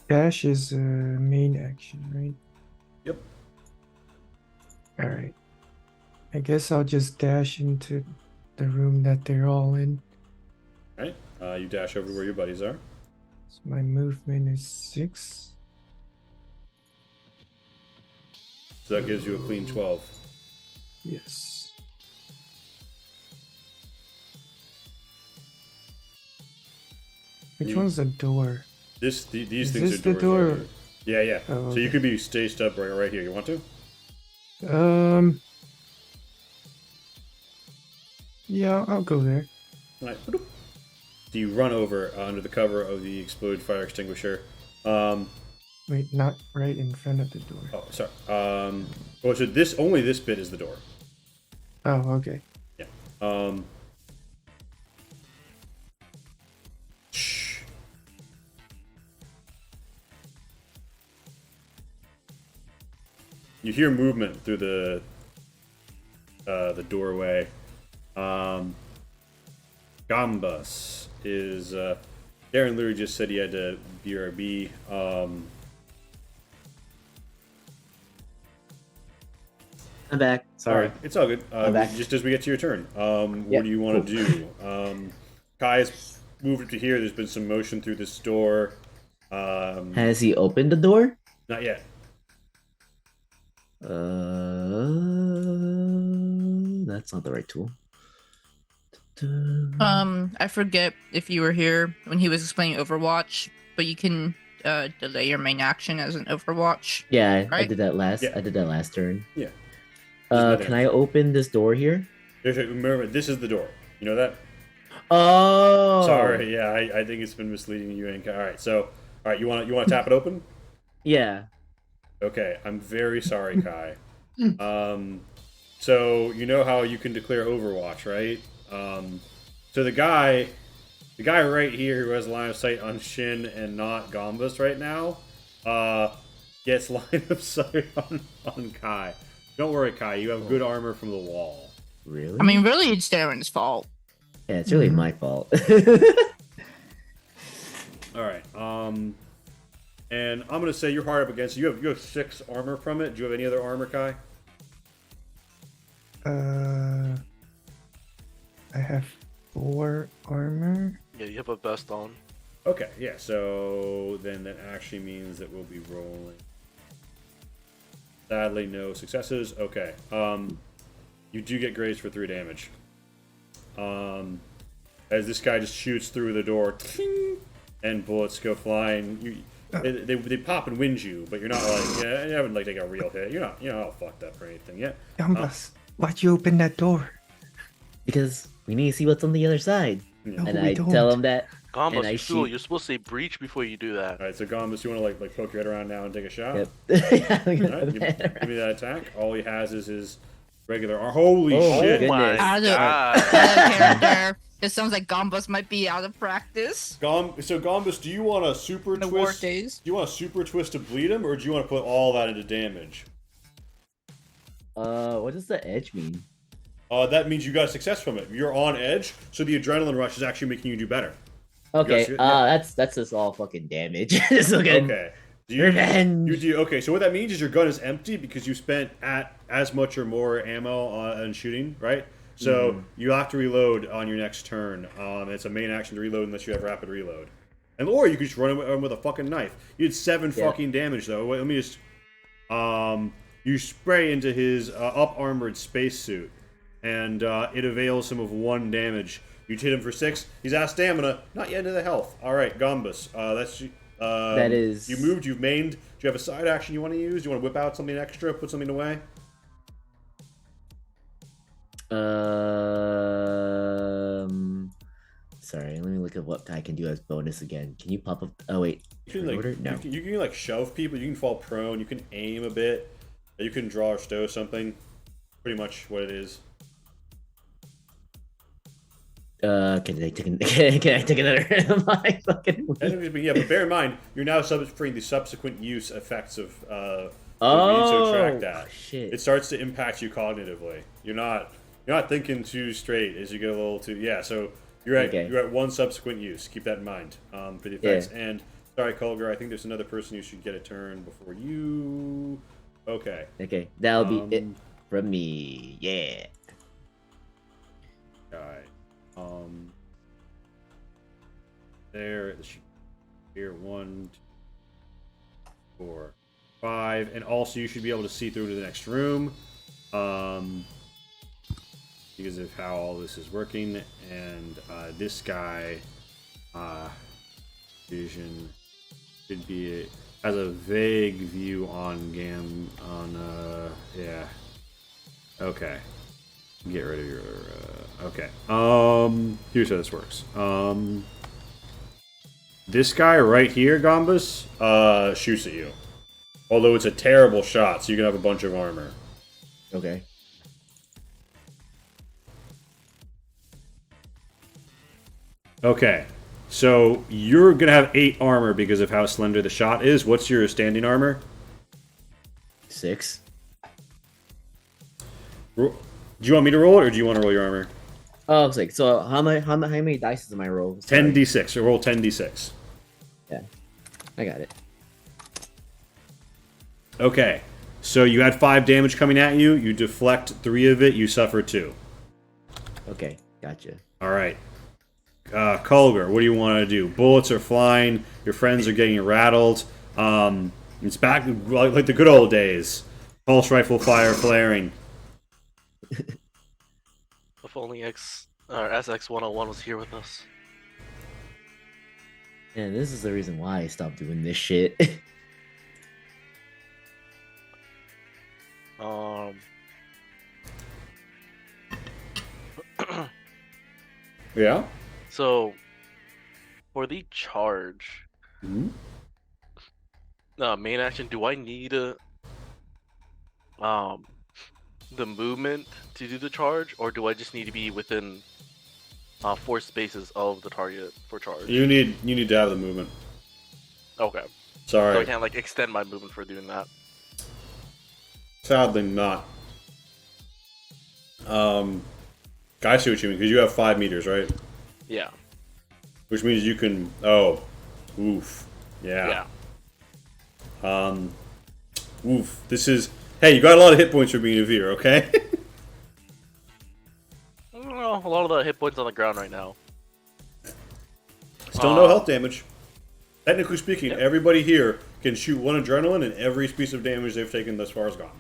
Speaker 5: Dash is main action, right?
Speaker 1: Yep.
Speaker 5: All right. I guess I'll just dash into the room that they're all in.
Speaker 1: All right. You dash over to where your buddies are.
Speaker 5: So my movement is 6.
Speaker 1: So that gives you a clean 12.
Speaker 5: Yes. Which one's the door?
Speaker 1: These
Speaker 5: Is
Speaker 1: things
Speaker 5: this
Speaker 1: are
Speaker 5: the
Speaker 1: doors.
Speaker 5: door?
Speaker 1: Over here. Yeah.
Speaker 5: Oh,
Speaker 1: So you
Speaker 5: okay.
Speaker 1: could be staged up right here. You want to?
Speaker 5: Yeah, I'll go there.
Speaker 1: All right. So you run over under the cover of the exploded fire extinguisher.
Speaker 5: Wait, not right in front of the door.
Speaker 1: Oh, sorry. So only this bit is the door.
Speaker 5: Oh, okay.
Speaker 1: Yeah. Shh. You hear movement through the doorway. Gambas is Darren literally just said he had to BRB.
Speaker 4: I'm back. Sorry.
Speaker 1: Alright, it's all good.
Speaker 4: I'm back.
Speaker 1: Just as we get to your turn, what do you want to do? Kai has moved up to here. There's been some motion through this door.
Speaker 4: Has he opened the door?
Speaker 1: Not yet.
Speaker 4: That's not the right tool.
Speaker 2: I forget if you were here when he was explaining Overwatch, but you can delay your main action as an Overwatch.
Speaker 4: Yeah, I
Speaker 2: Right?
Speaker 4: did that last.
Speaker 1: Yeah.
Speaker 4: I did that last turn.
Speaker 1: Yeah. nothing.
Speaker 4: Can I open this door here?
Speaker 1: Remember, this is the door. You know that?
Speaker 4: Oh.
Speaker 1: Sorry. Yeah, I think it's been misleading you and Kai. All right. So, all right. You want to tap it open?
Speaker 4: Yeah.
Speaker 1: Okay. I'm very sorry, Kai. So you know how you can declare Overwatch, right? So the guy right here who has line of sight on Shin and not Gombas right now, gets line of sight on Kai. Don't worry, Kai. You have good armor from the wall.
Speaker 4: Really?
Speaker 2: I mean, really, it's Darren's fault.
Speaker 4: yeah, it's really my fault.
Speaker 1: All right. And I'm gonna say you're hard up against. You have 6 armor from it. Do you have any other armor, Kai?
Speaker 5: I have 4 armor.
Speaker 3: Yeah, you have a vest on.
Speaker 1: Okay. Yeah. So then that actually means that we'll be rolling. Sadly, no successes. Okay. You do get grazed for 3 damage. As this guy just shoots through the door, ting, and bullets go flying. They pop and whinge you, but you're not like, yeah, you haven't like taken a real hit. You're not all fucked up or anything yet.
Speaker 5: Gambas, why'd you open that door?
Speaker 4: Because we need to see what's on the other side.
Speaker 5: No,
Speaker 4: And
Speaker 5: we
Speaker 4: I
Speaker 5: don't.
Speaker 4: tell him that.
Speaker 3: Gambas,
Speaker 4: And I
Speaker 3: you're, still,
Speaker 4: shoot.
Speaker 3: you're supposed to say breach before you do that.
Speaker 1: All right, so Gombus, you want to like poke your head around now and take a shot?
Speaker 4: Yep. Yeah, I'm gonna
Speaker 1: All right,
Speaker 4: put
Speaker 1: give,
Speaker 4: that
Speaker 1: give me
Speaker 4: around.
Speaker 1: that attack. All he has is his regular. Holy
Speaker 4: Oh,
Speaker 1: shit!
Speaker 4: goodness.
Speaker 3: my
Speaker 2: Out of
Speaker 3: god.
Speaker 2: character. It sounds like Gombos might be out of practice.
Speaker 1: So Gombus, do you want a super
Speaker 2: In the war
Speaker 1: twist?
Speaker 2: days.
Speaker 1: Do you want a super twist to bleed him, or do you want to put all that into damage?
Speaker 4: What does the edge mean?
Speaker 1: That means you got a success from it. You're on edge, so the adrenaline rush is actually making you do better.
Speaker 4: Okay,
Speaker 1: yeah.
Speaker 4: that's just all fucking damage. Just looking.
Speaker 1: Okay.
Speaker 4: Revenge.
Speaker 1: Okay, so what that means is your gun is empty because you spent as much or more ammo on shooting, right? So you have to reload on your next turn. It's a main action to reload unless you have rapid reload. Or you could just run with a fucking knife. You did 7 fucking damage though. Wait, let me just. You spray into his up armored spacesuit, and it avails him of 1 damage. You hit him for 6. He's out of stamina, not yet into the health. All right, Gombus. That's.
Speaker 4: That is.
Speaker 1: You moved. You've mained. Do you have a side action you want to use? Do you want to whip out something extra? Put something away?
Speaker 4: Sorry, let me look at what I can do as bonus again. Can you pop up? Oh wait,
Speaker 1: You can like
Speaker 4: order? No.
Speaker 1: you can like shove people. You can fall prone. You can aim a bit. You can draw or stow something. Pretty much what it is.
Speaker 4: Can I take another? My fucking.
Speaker 1: Yeah, but bear in mind, you're now suffering the subsequent use effects of
Speaker 4: Oh,
Speaker 1: track that.
Speaker 4: shit.
Speaker 1: It starts to impact you cognitively. You're not thinking too straight as you get a little too. Yeah, so you're at 1 subsequent use. Keep that in mind for the effects.
Speaker 4: Yeah.
Speaker 1: And sorry, Kulgar, I think there's another person who should get a turn before you. Okay.
Speaker 4: Okay, that'll be it from me. Yeah.
Speaker 1: Alright. There. Here, 1, 2, 4, 5, and also you should be able to see through to the next room, because of how all this is working. And this guy, vision should be has a vague view on yeah. Okay. Get rid of your okay. Here's how this works. This guy right here, Gombus, shoots at you. Although it's a terrible shot, so you can have a bunch of armor.
Speaker 4: Okay.
Speaker 1: Okay. So you're gonna have 8 armor because of how slender the shot is. What's your standing armor?
Speaker 4: 6.
Speaker 1: Do you want me to roll it, or do you want to roll your armor?
Speaker 4: Oh, it's like so. How many dice am I roll? Sorry.
Speaker 1: 10d6. So roll 10d6.
Speaker 4: Yeah, I got it.
Speaker 1: Okay. So you had 5 damage coming at you. You deflect 3 of it. You suffer 2.
Speaker 4: Okay, gotcha.
Speaker 1: All right. Kulgar, what do you want to do? Bullets are flying. Your friends are getting rattled. It's back like the good old days. Pulse rifle fire flaring.
Speaker 3: If only SX101 was here with us.
Speaker 4: And this is the reason why I stopped doing this shit.
Speaker 1: Yeah.
Speaker 3: So, for the charge, main action, do I need the movement to do the charge, or do I just need to be within 4 spaces of the target for charge?
Speaker 1: You need to have the movement.
Speaker 3: Okay.
Speaker 1: Sorry.
Speaker 3: So I can't like extend my movement for doing that.
Speaker 1: Sadly not. I see what you mean, because you have 5 meters, right?
Speaker 3: Yeah.
Speaker 1: Which means you can. Oh, oof. Yeah. Oof. This is. Hey, you got a lot of hit points for being a Veer, okay?
Speaker 3: I don't know, a lot of the hit points on the ground right now.
Speaker 1: Still no health damage. Technically speaking, everybody here can shoot 1 adrenaline, and every piece of damage they've taken thus far is gone.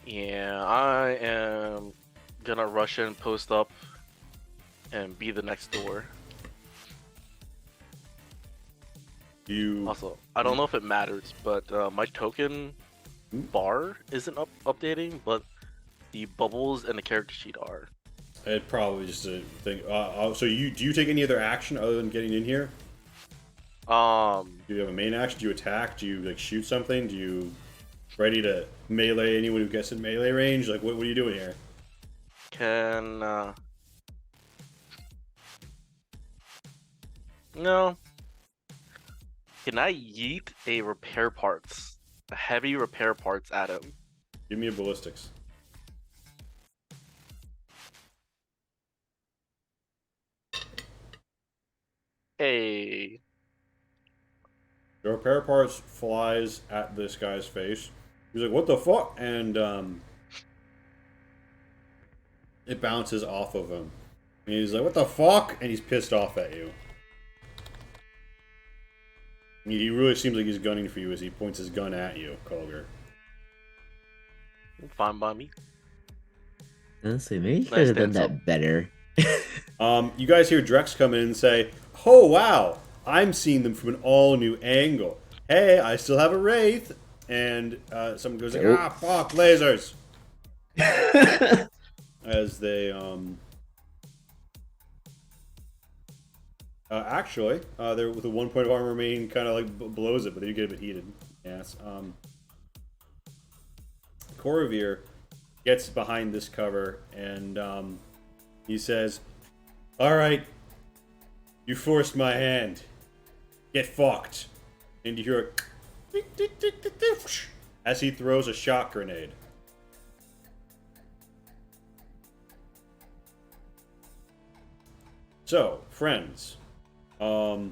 Speaker 3: Yeah, I am gonna rush in, post up and be the next door.
Speaker 1: You
Speaker 3: Also, I don't know if it matters, but my token bar isn't updating, but the bubbles and the character sheet are.
Speaker 1: it probably just a thing. So do you take any other action other than getting in here? Do you have a main action? Do you attack? Do you like shoot something? Do you ready to melee anyone who gets in melee range? Like what are you doing here?
Speaker 3: Can no. Can I yeet a heavy repair parts at him?
Speaker 1: Give me a ballistics.
Speaker 3: Hey,
Speaker 1: The repair parts flies at this guy's face. He's like, "What the fuck?" And it bounces off of him. And he's like, "What the fuck?" And he's pissed off at you. He really seems like he's gunning for you as he points his gun at you, Colger.
Speaker 3: fine by me.
Speaker 4: Honestly, maybe you
Speaker 3: Nice
Speaker 4: could have done
Speaker 3: dance
Speaker 4: that better.
Speaker 1: You guys hear Drex come in and say, "Oh wow, I'm seeing them from an all new angle. Hey, I still have a wraith." And someone goes like,
Speaker 4: Nope.
Speaker 1: "Ah, fuck, lasers!" As they actually, they're with a 1 point of armor remaining, kind of like blows it, but they do get a bit heated. Yes. Corvir gets behind this cover and he says, "All right, you forced my hand. Get fucked." And you hear a as he throws a shock grenade. So, friends, he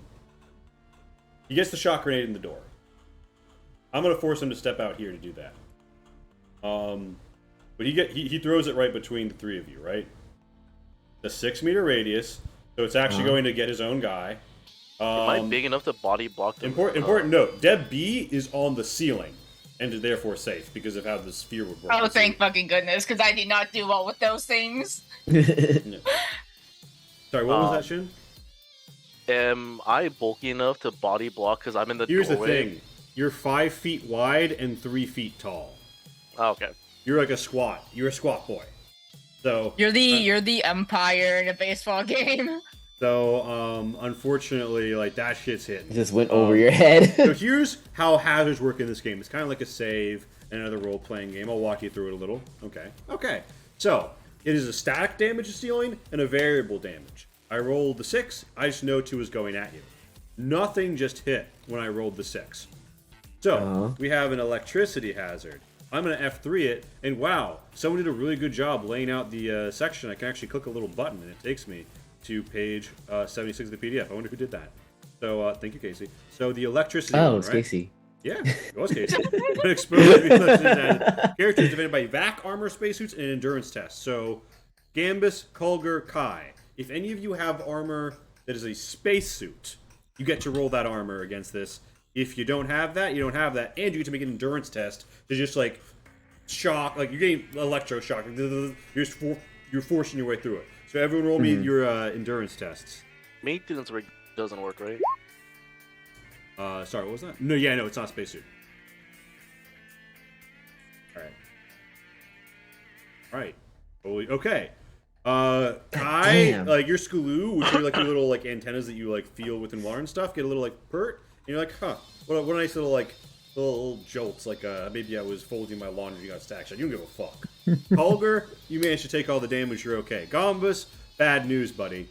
Speaker 1: gets the shock grenade in the door. I'm gonna force him to step out here to do that. But he throws it right between the three of you, right? The 6-meter radius, so it's actually going to get his own guy.
Speaker 3: Am I big enough to body block them?
Speaker 1: Important note: Deb B is on the ceiling, and is therefore safe because of how the sphere would work.
Speaker 2: Oh, thank fucking goodness, because I did not do well with those things.
Speaker 1: Yeah. Sorry, what was that, Shin?
Speaker 3: Am I bulky enough to body block because I'm in the
Speaker 1: Here's
Speaker 3: doorway?
Speaker 1: the thing: you're 5 feet wide and 3 feet tall.
Speaker 3: Oh, okay.
Speaker 1: You're like a squat. You're a squat boy. So
Speaker 2: You're the umpire in a baseball game.
Speaker 1: So, unfortunately, like, that shit's hit.
Speaker 4: It just went over your head.
Speaker 1: So here's how hazards work in this game. It's kind of like a save and another role-playing game. I'll walk you through it a little. Okay. So, it is a static damage ceiling and a variable damage. I rolled the 6. I just know 2 is going at you. Nothing just hit when I rolled the 6. So, we have an electricity hazard. I'm going to F3 it, and wow, someone did a really good job laying out the section. I can actually click a little button, and it takes me to page 76 of the PDF. I wonder who did that. So, thank you, Casey. So, the electricity one,
Speaker 4: it's
Speaker 1: right?
Speaker 4: Casey.
Speaker 1: Yeah, it was Casey. Exposed to the electricity hazard. Characters defended by vac armor, spacesuits, and endurance tests. So, Gambus, Kulger, Kai. If any of you have armor that is a spacesuit, you get to roll that armor against this. If you don't have that, you don't have that, and you get to make an endurance test to just like shock, like you're getting electroshock. You're forcing your way through it. So everyone, roll me your endurance tests.
Speaker 3: Maintenance rig doesn't work, right?
Speaker 1: Sorry, what was that? No, it's not a spacesuit. All right. Holy, okay. Kai,
Speaker 4: damn.
Speaker 1: like your Skulu, which are like your little like antennas that you like feel within water and stuff, get a little like pert, and you're like, huh, what a nice little like little jolts. Like maybe I was folding my laundry and got stacked. You don't give a fuck. Holger, you managed to take all the damage. You're okay. Gombus, bad news, buddy.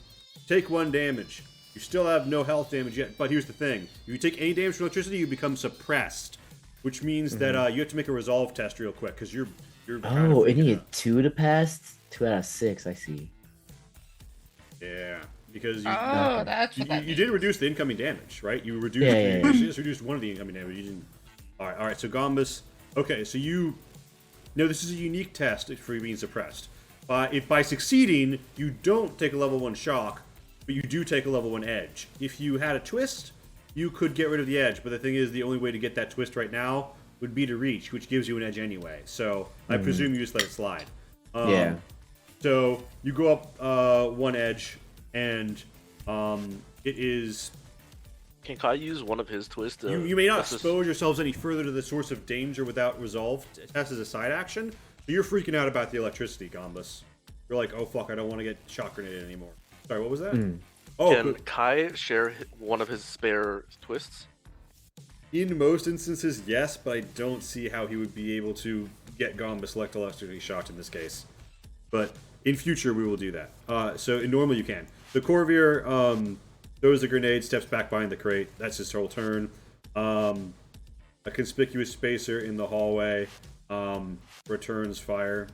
Speaker 1: Take 1 damage. You still have no health damage yet, but here's the thing: if you take any damage from electricity, you become suppressed, which means that you have to make a resolve test real quick because you're. Kind of
Speaker 4: It
Speaker 1: freaking
Speaker 4: needed
Speaker 1: out.
Speaker 4: 2 to pass. 2 out of 6. I see.
Speaker 1: Yeah, because
Speaker 2: That's what that
Speaker 1: you
Speaker 2: means.
Speaker 1: did reduce the incoming damage, right? You reduced
Speaker 4: Yeah.
Speaker 1: you just reduced one of the incoming damage. You didn't. All right. So Gombus. Okay, so you. No, this is a unique test for you being suppressed. If by succeeding you don't take a level 1 shock, but you do take a level 1 edge. If you had a twist, you could get rid of the edge. But the thing is, the only way to get that twist right now would be to reach, which gives you an edge anyway. So I presume you just let it slide.
Speaker 4: Yeah.
Speaker 1: So you go up 1 edge, and it is.
Speaker 3: Can Kai use one of his twists?
Speaker 1: You may not expose yourselves any further to the source of danger without resolve test as a side action. So you're freaking out about the electricity, Gombus. You're like, oh fuck, I don't want to get shock grenaded anymore. Sorry, what was that? Oh,
Speaker 3: Can Kai share one of his spare twists?
Speaker 1: in most instances, yes, but I don't see how he would be able to get Gombus electrically shocked in this case. But in future, we will do that. So normally you can. The Corvair throws a grenade, steps back behind the crate. That's his whole turn. A conspicuous spacer in the hallway returns fire.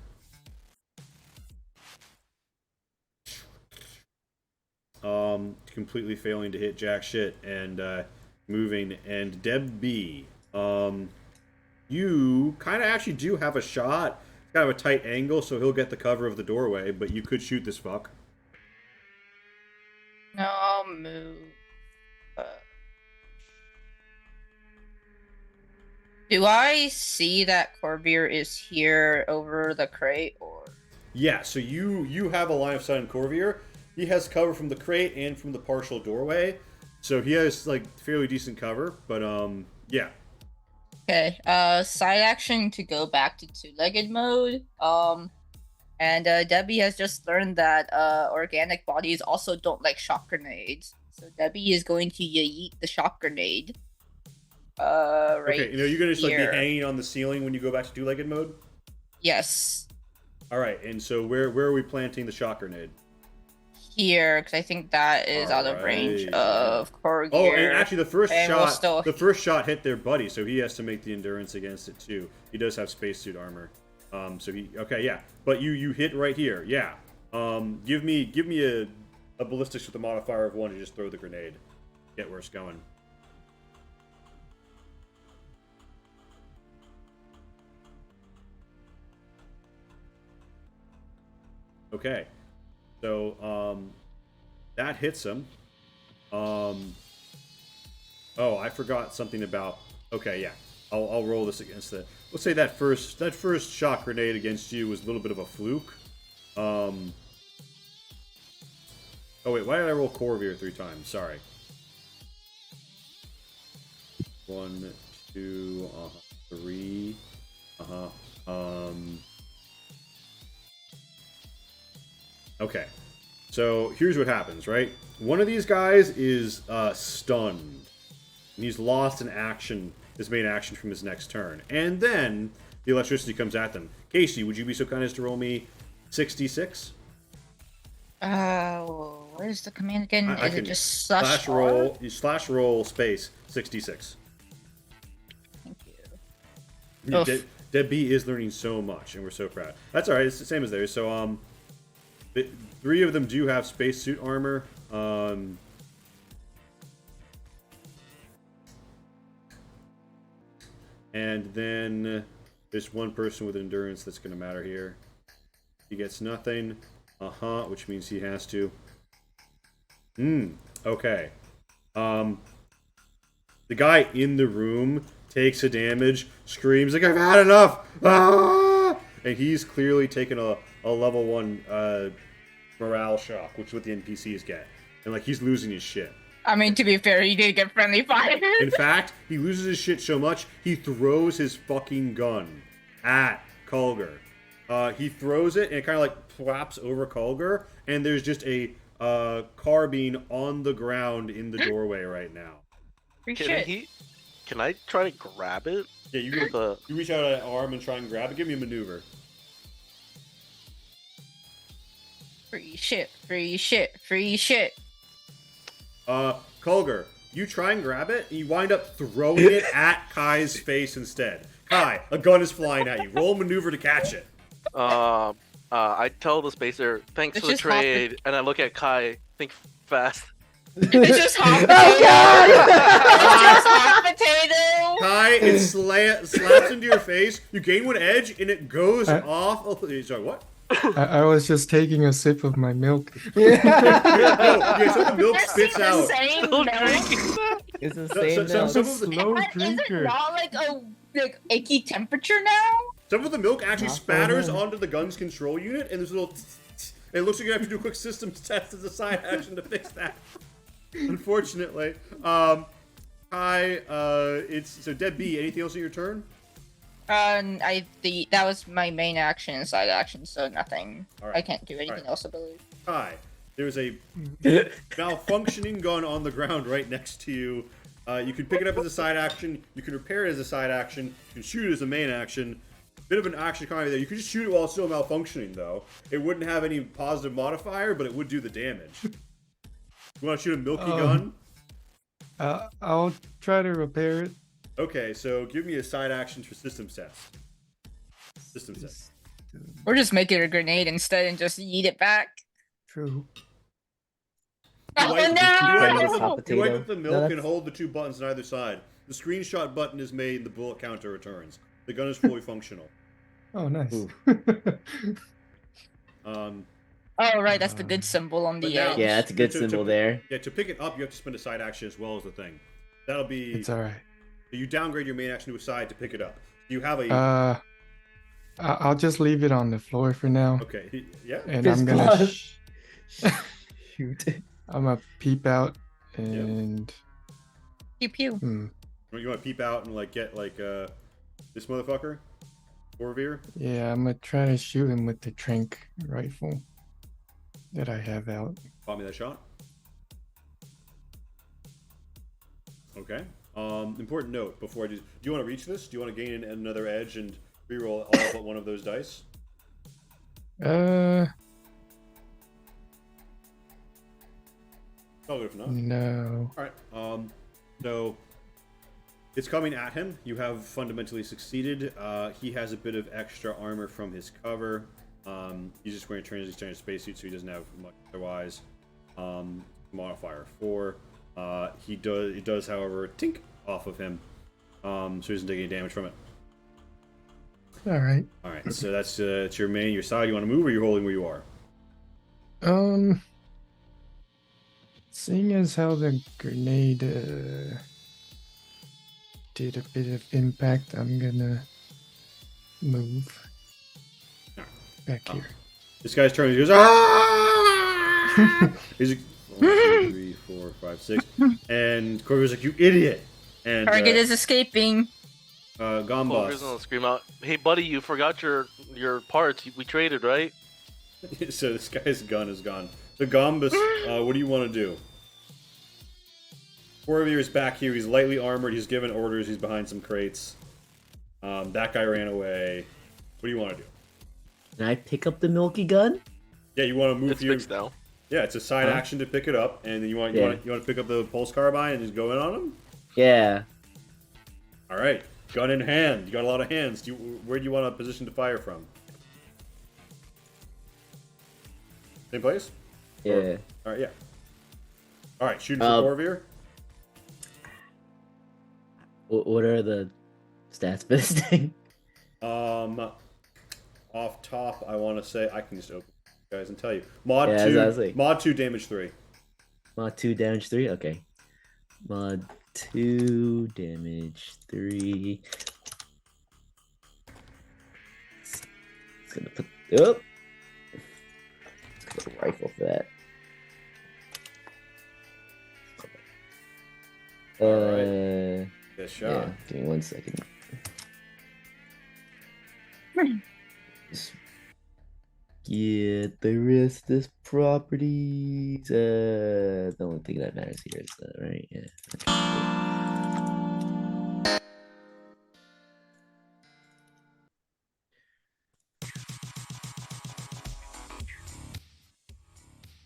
Speaker 1: Completely failing to hit jack shit and moving. And Deb B, you kind of actually do have a shot. It's kind of a tight angle, so he'll get the cover of the doorway, but you could shoot this fuck.
Speaker 2: No, I'll move. Do I see that Corvair is here over the crate, or?
Speaker 1: Yeah, so you have a line of sight on Corvair. He has cover from the crate and from the partial doorway, so he has like fairly decent cover. But yeah.
Speaker 2: Okay. Side action to go back to two-legged mode. And Debbie has just learned that organic bodies also don't like shock grenades. So Debbie is going to yeet the shock grenade. Right.
Speaker 1: Okay, you're gonna just like
Speaker 2: here.
Speaker 1: be hanging on the ceiling when you go back to two-legged mode.
Speaker 2: Yes.
Speaker 1: All right, and so where are we planting the shock grenade?
Speaker 2: Here, because I think that is out of range
Speaker 1: Alright.
Speaker 2: of Corvair.
Speaker 1: Oh, and actually, the first
Speaker 2: And we'll
Speaker 1: shot hit their buddy, so he has to make the endurance against it too. He does have spacesuit armor, so yeah. But you hit right here, yeah. Give me a ballistics with a modifier of 1 to just throw the grenade. Get where it's going. Okay, so that hits him. Oh, I forgot something about. Okay, yeah, I'll roll this against the. Let's say that first shock grenade against you was a little bit of a fluke. Oh wait, why did I roll Corvair 3 times? Sorry. 1, 2, 3. Okay, so here's what happens, right? One of these guys is stunned, and he's lost an action, his main action from his next turn. And then the electricity comes at them. Casey, would you be so kind as to roll me 66?
Speaker 2: Where's the command again?
Speaker 1: I
Speaker 2: Is
Speaker 1: can
Speaker 2: it just slash
Speaker 1: roll? You slash roll space 66.
Speaker 2: Thank you. Oof.
Speaker 1: Deb B is learning so much, and we're so proud. That's all right. It's the same as theirs. So 3 of them do have spacesuit armor. And then there's one person with endurance that's going to matter here. He gets nothing. Which means he has to. Okay. The guy in the room takes a damage, screams like, I've had enough! Ah! And he's clearly taken a level 1 morale shock, which is what the NPCs get. And like he's losing his shit.
Speaker 2: I mean, to be fair, he did get friendly fire.
Speaker 1: In fact, he loses his shit so much, he throws his fucking gun at Kulger. He throws it and it kind of like flaps over Kulger, and there's just a carbine on the ground in the doorway right now.
Speaker 3: Can I try to grab it?
Speaker 1: Yeah, you reach out an arm and try and grab it. Give me a maneuver.
Speaker 2: Free shit, free shit, free shit.
Speaker 1: Kulger, you try and grab it, and you wind up throwing it at Kai's face instead. Kai, a gun is flying at you. Roll maneuver to catch it.
Speaker 3: I tell the spacer, thanks for the trade, and I look at Kai, think fast.
Speaker 2: It's just hot potato. It's just hot potato.
Speaker 1: Kai, it slaps into your face. You gain 1 edge, and it goes off. Sorry, what?
Speaker 5: I was just taking a sip of my milk.
Speaker 1: So the milk spits out.
Speaker 4: It's the same
Speaker 1: Some of the
Speaker 5: slow drinker.
Speaker 2: Is it not like a icky temperature now?
Speaker 1: Some of the milk actually spatters onto the gun's control unit, and there's a little It looks like you have to do a quick systems test as a side action to fix that. Unfortunately. Hi, it's so Deb B, anything else in your turn?
Speaker 2: That was my main action and side action, so nothing.
Speaker 1: All right.
Speaker 2: I can't do anything else, I believe.
Speaker 1: Hi. There's a malfunctioning gun on the ground right next to you. You can pick it up as a side action. You can repair it as a side action. You can shoot it as a main action. Bit of an action economy there. You could just shoot it while it's still malfunctioning, though. It wouldn't have any positive modifier, but it would do the damage. You want to shoot a milky gun?
Speaker 5: I'll try to repair it.
Speaker 1: Okay, so give me a side action for systems test. Systems test.
Speaker 2: Or just make it a grenade instead and just eat it back.
Speaker 5: True.
Speaker 2: Oh
Speaker 1: wipe-
Speaker 2: no!
Speaker 1: You wipe up the milk
Speaker 4: that's-
Speaker 1: and hold the two buttons on either side. The screenshot button is made and the bullet counter returns. The gun is fully functional.
Speaker 5: Oh, nice.
Speaker 4: Ooh.
Speaker 2: Oh right, that's the good symbol on
Speaker 1: But
Speaker 2: the
Speaker 1: now-
Speaker 2: edge.
Speaker 4: Yeah, that's a good
Speaker 1: To-
Speaker 4: symbol
Speaker 1: to-
Speaker 4: there.
Speaker 1: Yeah, to pick it up, you have to spend a side action as well as the thing. That'll be.
Speaker 5: It's alright.
Speaker 1: You downgrade your main action to a side to pick it up. You have a.
Speaker 5: I'll just leave it on the floor for now.
Speaker 1: Okay. Yeah.
Speaker 5: And
Speaker 4: Fist
Speaker 5: I'm gonna
Speaker 4: bump. Shoot.
Speaker 5: I'm gonna peep out and
Speaker 2: Pew pew.
Speaker 1: You want to peep out and like get like this motherfucker, Orvir.
Speaker 5: yeah, I'm gonna try to shoot him with the trank rifle that I have out.
Speaker 1: Pop me that shot. Okay. Important note before I do you want to reach this? Do you want to gain another edge and reroll all but one of those dice?
Speaker 5: Uh,
Speaker 1: Oh, good enough.
Speaker 5: no.
Speaker 1: All right. So it's coming at him. You have fundamentally succeeded. He has a bit of extra armor from his cover. He's just wearing transition spacesuit, so he doesn't have much otherwise. Modifier 4. He does, however, tink off of him, so he doesn't take any damage from it.
Speaker 5: All right.
Speaker 1: All right. So that's it's your main, your side. You want to move, or you're holding where you are?
Speaker 5: Seeing as how the grenade did a bit of impact, I'm gonna move back here.
Speaker 1: This guy's turn. He goes, ah! He's like, 1, 2, 3, 4, 5, 6, and Corey's like, "You idiot!" And
Speaker 2: Target is escaping.
Speaker 3: Clover's
Speaker 1: Gombos.
Speaker 3: gonna scream out, "Hey, buddy, you forgot your parts. We traded, right?"
Speaker 1: So this guy's gun is gone. So Gombus, what do you want to do? Corey is back here. He's lightly armored. He's given orders. He's behind some crates. That guy ran away. What do you want to do?
Speaker 4: Can I pick up the milky gun?
Speaker 1: Yeah, you want to move
Speaker 3: It's
Speaker 1: here.
Speaker 3: fixed now.
Speaker 1: Yeah, it's a side action to pick it up, and then you want to pick up the pulse carbine and just go in on him.
Speaker 4: Yeah.
Speaker 1: All right, gun in hand. You got a lot of hands. Where do you want a position to fire from? Same place?
Speaker 4: Yeah.
Speaker 1: All right, yeah. All right, shooting for Corvir.
Speaker 4: What are the stats for this thing?
Speaker 1: Off top, I want to say I can just open it, guys and tell you. Mod
Speaker 4: Yeah,
Speaker 1: 2.
Speaker 4: I was like-
Speaker 1: Mod 2 damage 3.
Speaker 4: Mod 2 damage 3? Okay. Mod 2 damage 3. It's gonna put. Oh! Let's put a rifle for that.
Speaker 1: Alright. Good shot.
Speaker 4: Yeah, give me 1 second. Just get the rest of this properties. The only thing that matters here is that, right? Yeah.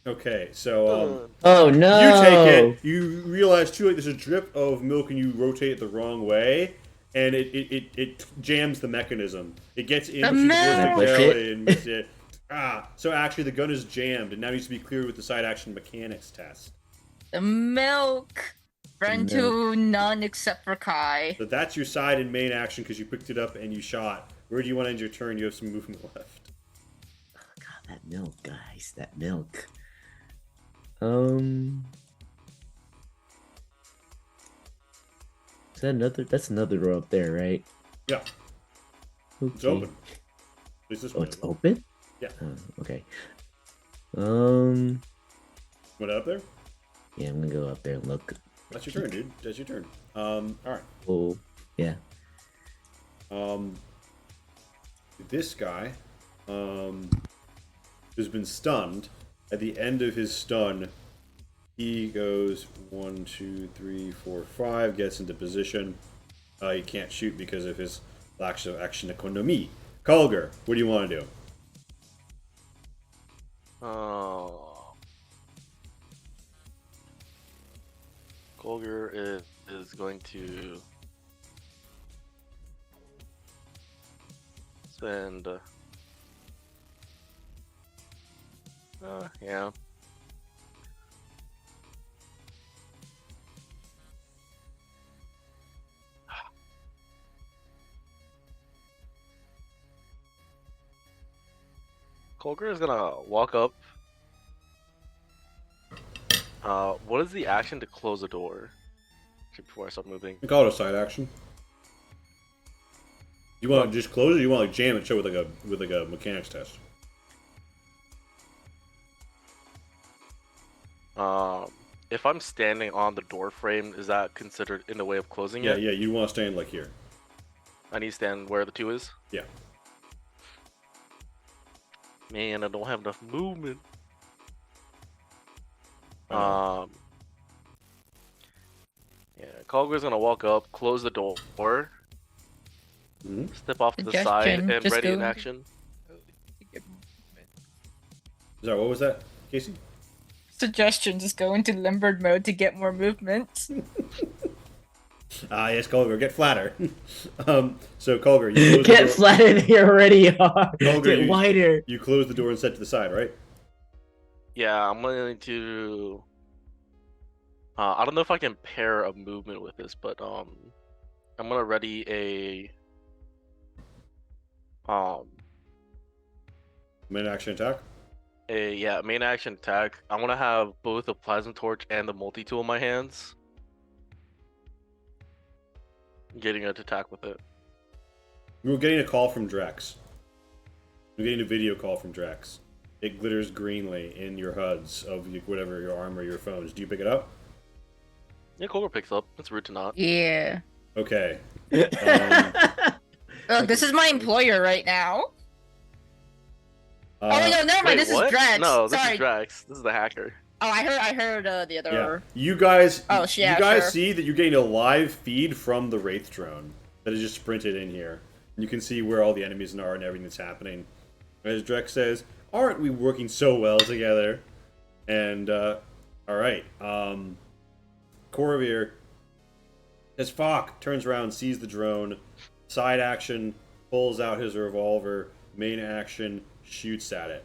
Speaker 1: Okay, so
Speaker 4: Oh no!
Speaker 1: you take it. You realize too, like there's a drip of milk, and you rotate it the wrong way, and it jams the mechanism. It gets into the
Speaker 2: milk!
Speaker 1: barrel and makes it. So actually the gun is jammed, and now needs to be cleared with the side action mechanics test.
Speaker 2: The milk. Friend to none except for Kai.
Speaker 1: So that's your side and main action because you picked it up and you shot. Where do you want to end your turn? You have some movement left.
Speaker 4: Oh, God, that milk, guys. That milk. Is that another? That's another door up there, right?
Speaker 1: Yeah,
Speaker 4: Okay.
Speaker 1: it's open. At least this
Speaker 4: Oh,
Speaker 1: one
Speaker 4: it's
Speaker 1: is.
Speaker 4: open?
Speaker 1: Yeah.
Speaker 4: Oh, okay. Um,
Speaker 1: What up there?
Speaker 4: yeah, I'm gonna go up there and look.
Speaker 1: That's your turn, dude. That's your turn. All right.
Speaker 4: Oh, yeah.
Speaker 1: This guy, who's been stunned. At the end of his stun, he goes 1, 2, 3, 4, 5. Gets into position. He can't shoot because of his lack of action economy. Kalgar, what do you want to do?
Speaker 3: Golger is going to spend. Yeah. Colger is gonna walk up. What is the action to close the door? Actually, before I start moving.
Speaker 1: You call it a side action. You want to just close it, or you want to jam it shut with like a mechanics test?
Speaker 3: If I'm standing on the door frame, is that considered in the way of closing
Speaker 1: Yeah,
Speaker 3: it?
Speaker 1: yeah. You want to stand like here.
Speaker 3: I need to stand where the 2 is?
Speaker 1: Yeah.
Speaker 3: Man, I don't have enough movement.
Speaker 1: I know.
Speaker 3: Yeah, Colger's gonna walk up, close the door,
Speaker 1: Mhm.
Speaker 3: step off to the side,
Speaker 2: Suggestion,
Speaker 3: and
Speaker 2: just
Speaker 3: ready in
Speaker 2: go-
Speaker 3: action.
Speaker 1: Sorry, what was that, Casey?
Speaker 2: Suggestion: just go into limbered mode to get more movement.
Speaker 1: Ah, yes, Colgar, get flatter. So Colgar, you close the
Speaker 4: Get
Speaker 1: door.
Speaker 4: flatter than you already are.
Speaker 1: Colgar,
Speaker 4: Get wider.
Speaker 1: You close the door and set to the side, right?
Speaker 3: Yeah, I'm going to. I don't know if I can pair a movement with this, but I'm gonna ready
Speaker 1: Main action attack.
Speaker 3: a main action attack. I want to have both the plasma torch and the multi tool in my hands. Getting an attack with it.
Speaker 1: We were getting a call from Drex. We're getting a video call from Drex. It glitters greenly in your HUDs of whatever your armor, your phones. Do you pick it up?
Speaker 3: Yeah, Colger picks up. It's rude to not.
Speaker 2: Yeah.
Speaker 1: Okay.
Speaker 2: Oh, this is my employer right now. Oh no, never mind.
Speaker 3: Wait,
Speaker 2: This
Speaker 3: what?
Speaker 2: is Drax.
Speaker 3: No, this
Speaker 2: Sorry.
Speaker 3: is Drax. This is the hacker.
Speaker 2: Oh, I heard the other.
Speaker 1: Yeah. You guys.
Speaker 2: Oh,
Speaker 1: you
Speaker 2: yeah,
Speaker 1: guys
Speaker 2: sure.
Speaker 1: see that you're getting a live feed from the Wraith drone that is just sprinted in here. You can see where all the enemies are and everything that's happening. As Drex says, "Aren't we working so well together?" And all right. Corvair says, "Fuck!" Turns around, sees the drone. Side action, pulls out his revolver. Main action, shoots at it.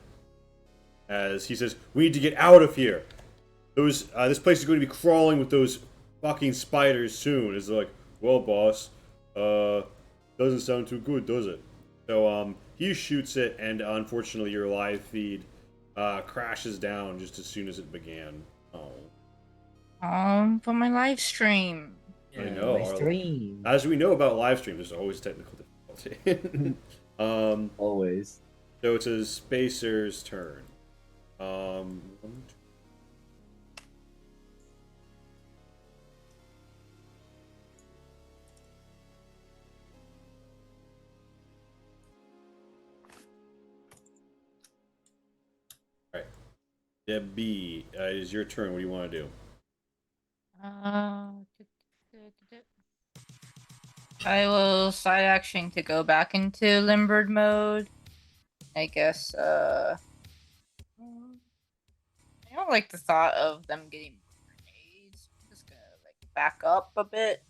Speaker 1: As he says, "We need to get out of here. Those this place is going to be crawling with those fucking spiders soon." It's like, "Well, boss, doesn't sound too good, does it?" So he shoots it, and unfortunately, your live feed crashes down just as soon as it began. Oh,
Speaker 2: For my live stream.
Speaker 1: I know.
Speaker 4: My stream.
Speaker 1: As we know about live stream, there's always technical difficulty.
Speaker 4: Always.
Speaker 1: So it's a Spacer's turn. One, two. All right. Debbie, it is your turn. What do you want to do?
Speaker 2: I will side action to go back into limbered mode. I guess. I don't like the thought of them getting grenades. I'm just gonna like back up a bit.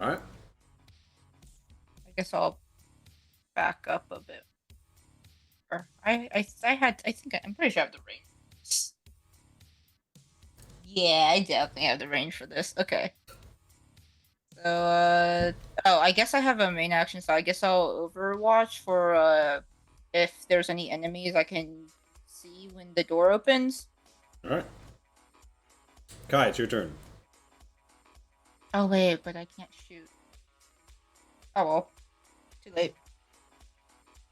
Speaker 1: All right.
Speaker 2: I guess I'll back up a bit. Or I'm pretty sure I have the range. Yeah, I definitely have the range for this. Okay. So, I guess I have a main action, so I guess I'll Overwatch for, if there's any enemies I can see when the door opens.
Speaker 1: All right. Kai, it's your turn.
Speaker 2: Oh, wait, but I can't shoot. Oh, well. Too late.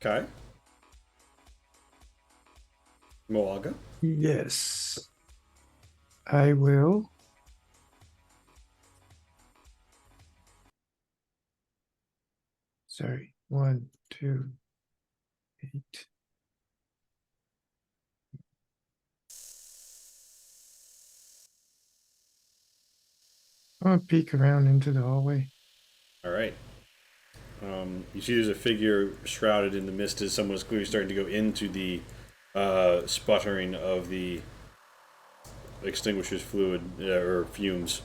Speaker 1: Kai? Moaga.
Speaker 5: Yes. I will. Sorry. 1, 2, 8. I'll peek around into the hallway.
Speaker 1: All right. You see there's a figure shrouded in the mist as someone is clearly starting to go into the sputtering of the extinguisher's fluid or fumes.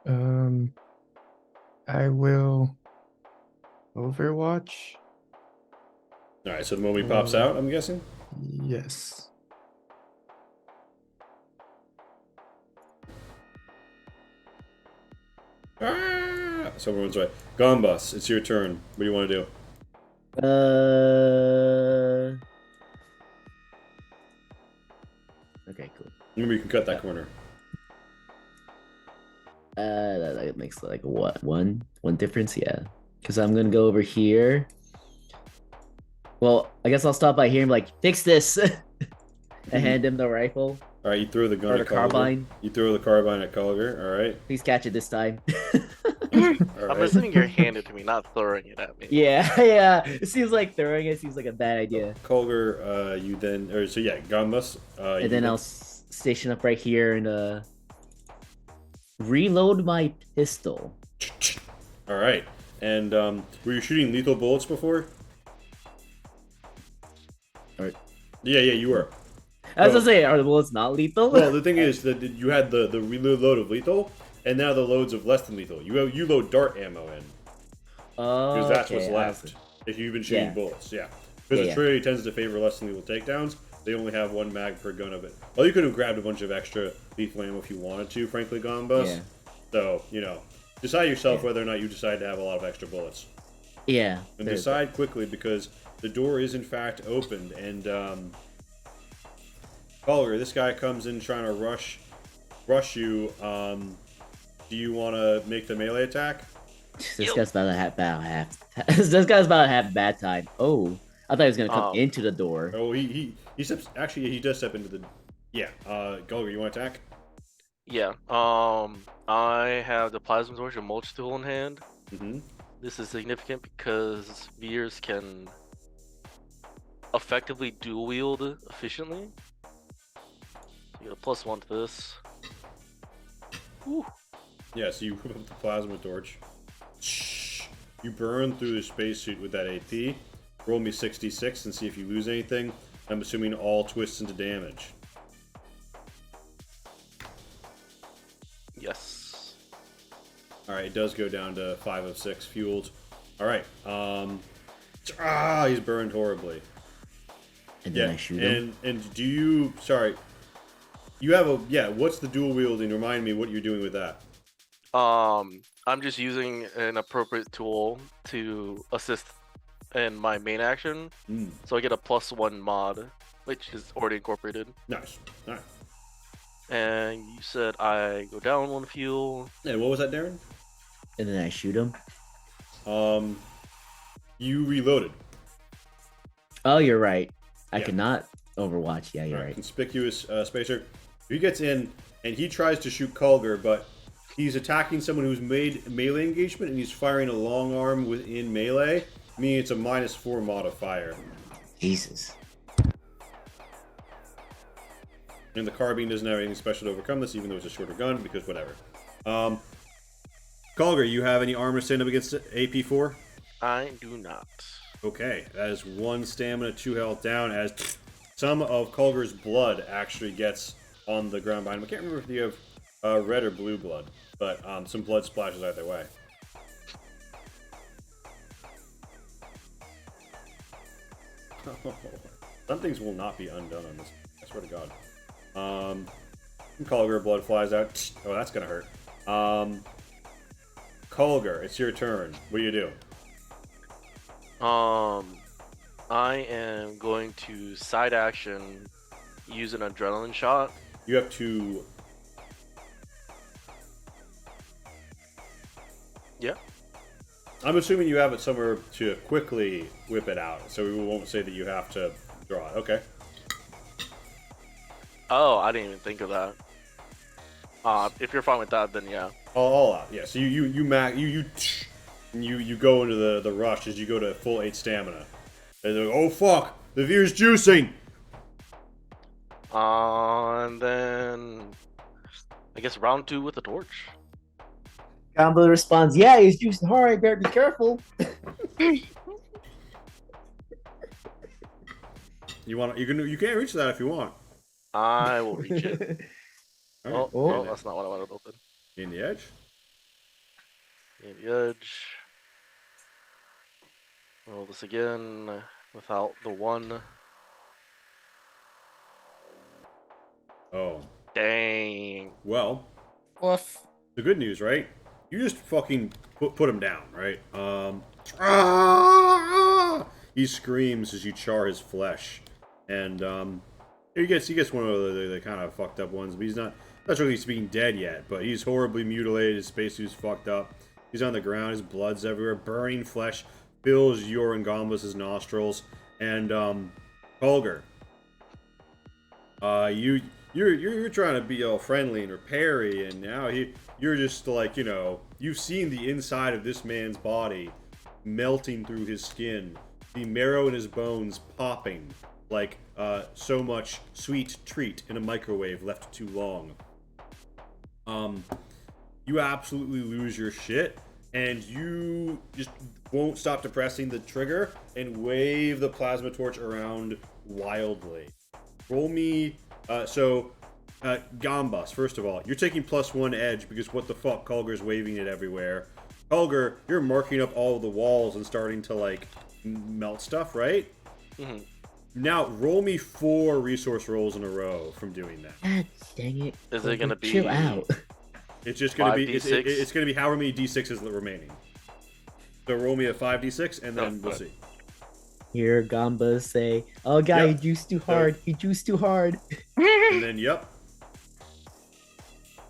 Speaker 5: I will Overwatch.
Speaker 1: All right, so the moment he pops out, I'm guessing?
Speaker 5: Yes.
Speaker 1: Ah! So everyone's right. Gombus, it's your turn. What do you want to do?
Speaker 4: Okay, cool.
Speaker 1: Remember, you can cut that corner.
Speaker 4: That makes like what one difference? Yeah, because I'm gonna go over here. Well, I guess I'll stop by here and be like, fix this, and hand him the rifle
Speaker 1: All right, you throw the gun
Speaker 4: or the
Speaker 1: at Culliver.
Speaker 4: carbine.
Speaker 1: You throw the carbine at Culliver. All right.
Speaker 4: Please catch it this time.
Speaker 1: All
Speaker 3: I'm
Speaker 1: right.
Speaker 3: assuming you're handing it to me, not throwing it at me.
Speaker 4: Yeah, yeah. It seems like throwing it seems like a bad idea.
Speaker 1: Culliver, you then, or so yeah, Gombus.
Speaker 4: And then I'll station up right here and reload my pistol.
Speaker 1: All right. And were you shooting lethal bullets before?
Speaker 4: Or,
Speaker 1: Yeah, you were.
Speaker 4: I was gonna say, are the bullets not lethal?
Speaker 1: Well, the thing is that you had the reload load of lethal, and now the loads of less than lethal. You load dart ammo in because that's what's left if you've been shooting bullets. Yeah, because the Trinity tends to favor less than lethal takedowns. They only have 1 mag per gun of it. Well, you could have grabbed a bunch of extra lethal ammo if you wanted to, frankly, Gombus.
Speaker 4: Yeah.
Speaker 1: So decide yourself whether or not you decide to have a lot of extra bullets.
Speaker 4: Yeah.
Speaker 1: And decide quickly because the door is in fact opened and. Culliver, this guy comes in trying to rush you. Do you want to make the melee attack?
Speaker 4: This guy's about to have this guy's about to have a bad time. Oh, I thought he was gonna come into the door.
Speaker 1: Oh, he steps. Actually, he does step into the. Yeah. Culliver, you want to attack?
Speaker 3: Yeah. I have the plasma torch and mulch tool in hand.
Speaker 1: Mm-hmm.
Speaker 3: This is significant because Veers can effectively dual wield efficiently. You get a +1 to this. Whew.
Speaker 1: Yeah, so you whip up the plasma torch. You burn through the spacesuit with that AP. Roll me 66 and see if you lose anything. I'm assuming all twists into damage.
Speaker 3: Yes.
Speaker 1: Alright, it does go down to 5 of 6 fueled. Alright, he's burned horribly.
Speaker 4: And then I shoot him.
Speaker 1: And do you... Sorry. You have a... Yeah, what's the dual wielding? Remind me what you're doing with that.
Speaker 3: I'm just using an appropriate tool to assist in my main action. So I get a +1 mod, which is already incorporated.
Speaker 1: Nice. Alright.
Speaker 3: And you said I go down 1 fuel.
Speaker 1: And what was that, Darren?
Speaker 4: And then I shoot him.
Speaker 1: You reloaded.
Speaker 4: Oh, you're right. I
Speaker 1: Yeah.
Speaker 4: cannot overwatch. Yeah, you're
Speaker 1: Alright,
Speaker 4: right.
Speaker 1: Conspicuous spacer. He gets in and he tries to shoot Kulger, but he's attacking someone who's made melee engagement and he's firing a long arm within melee, meaning it's a -4 modifier.
Speaker 4: Jesus.
Speaker 1: And the carbine doesn't have anything special to overcome this, even though it's a shorter gun, because whatever. Kulger, you have any armor stand up against AP4?
Speaker 3: I do not.
Speaker 1: Okay, that is 1 stamina, 2 health down, as some of Kulger's blood actually gets on the ground behind him. I can't remember if you have red or blue blood, but some blood splashes either way. Some things will not be undone on this. I swear to God. Kulger, blood flies out. Oh, that's gonna hurt. Kulger, it's your turn. What do you do?
Speaker 3: I am going to side action, use an adrenaline shot.
Speaker 1: You have to...
Speaker 3: Yeah.
Speaker 1: I'm assuming you have it somewhere to quickly whip it out, so we won't say that you have to draw it. Okay.
Speaker 3: Oh, I didn't even think of that. If you're fine with that, then yeah.
Speaker 1: All out. Yeah. So you go into the rush as you go to full 8 stamina. And they're like, oh fuck, the Veer's juicing.
Speaker 3: And then I guess round 2 with the torch.
Speaker 4: Combo responds, yeah, he's juicing hard, better be careful.
Speaker 1: You can't reach that if you want.
Speaker 3: I will reach it.
Speaker 1: All right.
Speaker 3: Oh, that's not what I wanted to open.
Speaker 1: In the edge.
Speaker 3: In the edge. Roll this again without the 1.
Speaker 1: Oh.
Speaker 3: Dang.
Speaker 1: Well,
Speaker 2: Woof.
Speaker 1: the good news, right? You just fucking put him down, right? He screams as you char his flesh, and he gets one of the kind of fucked up ones, but he's not really speaking dead yet. But he's horribly mutilated. His spacesuit's fucked up. He's on the ground. His blood's everywhere. Burning flesh fills your and Gombas' nostrils, and Holger, You're trying to be all friendly and repairy, and now you're just like, you've seen the inside of this man's body melting through his skin, the marrow in his bones popping like so much sweet treat in a microwave left too long. You absolutely lose your shit, and you just won't stop depressing the trigger and wave the plasma torch around wildly. Roll me. Gambas, first of all, you're taking +1 edge because what the fuck, Kulger's waving it everywhere. Kulger, you're marking up all of the walls and starting to, like, melt stuff, right?
Speaker 3: Mm-hmm.
Speaker 1: Now, roll me 4 resource rolls in a row from doing that.
Speaker 4: God dang it.
Speaker 3: Is it gonna be...
Speaker 4: Chill out.
Speaker 1: It's just gonna be...
Speaker 3: 5d6?
Speaker 1: It's gonna be however many d6s remaining. So roll me a 5d6, and then we'll see.
Speaker 4: Hear Gambas say, oh, guy,
Speaker 1: Yep.
Speaker 4: he juiced too hard. He juiced too hard.
Speaker 1: And then, yep.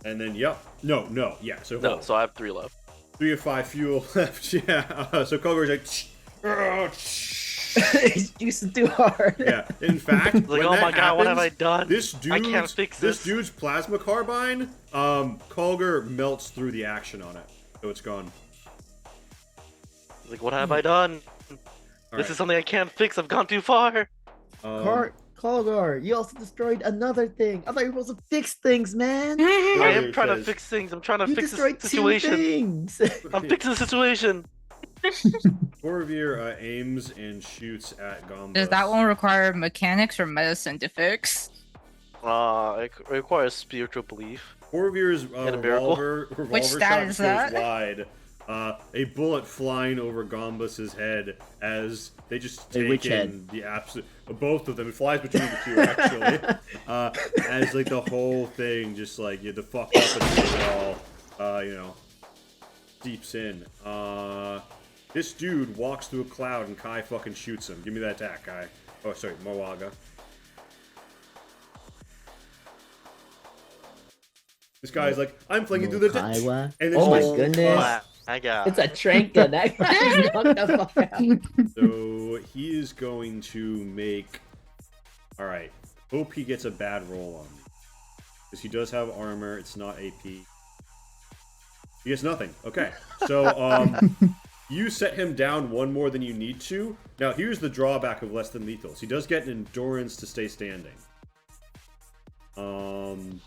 Speaker 1: And then, yep. No, yeah, so hold
Speaker 3: No,
Speaker 1: on.
Speaker 3: so I have 3 left.
Speaker 1: 3 of 5 fuel left, yeah. So Kulger's like...
Speaker 4: He's juicing too hard.
Speaker 1: Yeah, in fact,
Speaker 3: Like,
Speaker 1: when
Speaker 3: oh
Speaker 1: that
Speaker 3: my god, what have I
Speaker 1: happens,
Speaker 3: done?
Speaker 1: This dude,
Speaker 3: I can't fix
Speaker 1: this
Speaker 3: this.
Speaker 1: dude's plasma carbine, Kulger melts through the action on it, so it's gone.
Speaker 3: Like, what have I done? This is something I can't fix. I've gone too far.
Speaker 4: Colgar, you also destroyed another thing. I thought you were supposed to fix things, man.
Speaker 3: I am trying to
Speaker 1: says-
Speaker 3: fix things. I'm trying to
Speaker 4: You
Speaker 3: fix
Speaker 4: destroyed
Speaker 3: the
Speaker 4: 2
Speaker 3: situation.
Speaker 4: things.
Speaker 3: I'm fixing the situation.
Speaker 1: Boromir aims and shoots at Gombas.
Speaker 2: Does that one require mechanics or medicine to fix?
Speaker 3: It requires spiritual belief.
Speaker 1: Boromir's
Speaker 3: In a miracle.
Speaker 1: revolver
Speaker 2: stat
Speaker 1: shot
Speaker 2: is
Speaker 1: goes
Speaker 2: that?
Speaker 1: wide. A bullet flying over Gombas' head as they just take
Speaker 4: which
Speaker 1: in
Speaker 4: head?
Speaker 1: the absolute... both of them. It flies between the two, actually. As, like, the whole thing just, like, the fucked up and it all, deeps in. This dude walks through a cloud and Kai fucking shoots him. Give me that attack, Kai. Oh, sorry, Moaga. This guy's like, I'm flinging through the...
Speaker 4: Kaiwa?
Speaker 1: And then
Speaker 4: Oh my
Speaker 1: just-
Speaker 4: goodness.
Speaker 3: I got.
Speaker 4: It's a Tranka. That guy just knocked the fuck out.
Speaker 1: So he is going to make... Alright. Hope he gets a bad roll on me. Because he does have armor. It's not AP. He gets nothing. Okay. So, you set him down 1 more than you need to. Now, here's the drawback of less than lethals. He does get an endurance to stay standing. And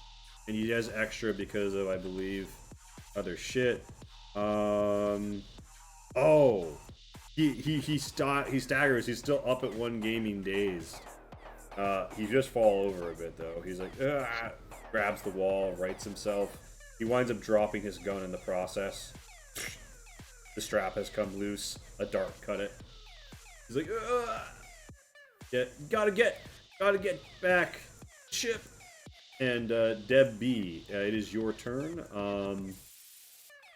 Speaker 1: he has extra because of, I believe, other shit. Oh, he staggers. He's still up at 1 gaming days. He just fall over a bit though. He's like, grabs the wall, rights himself. He winds up dropping his gun in the process. The strap has come loose. A dart cut it. He's like, yeah, gotta get back, Chip. And Deb B, it is your turn.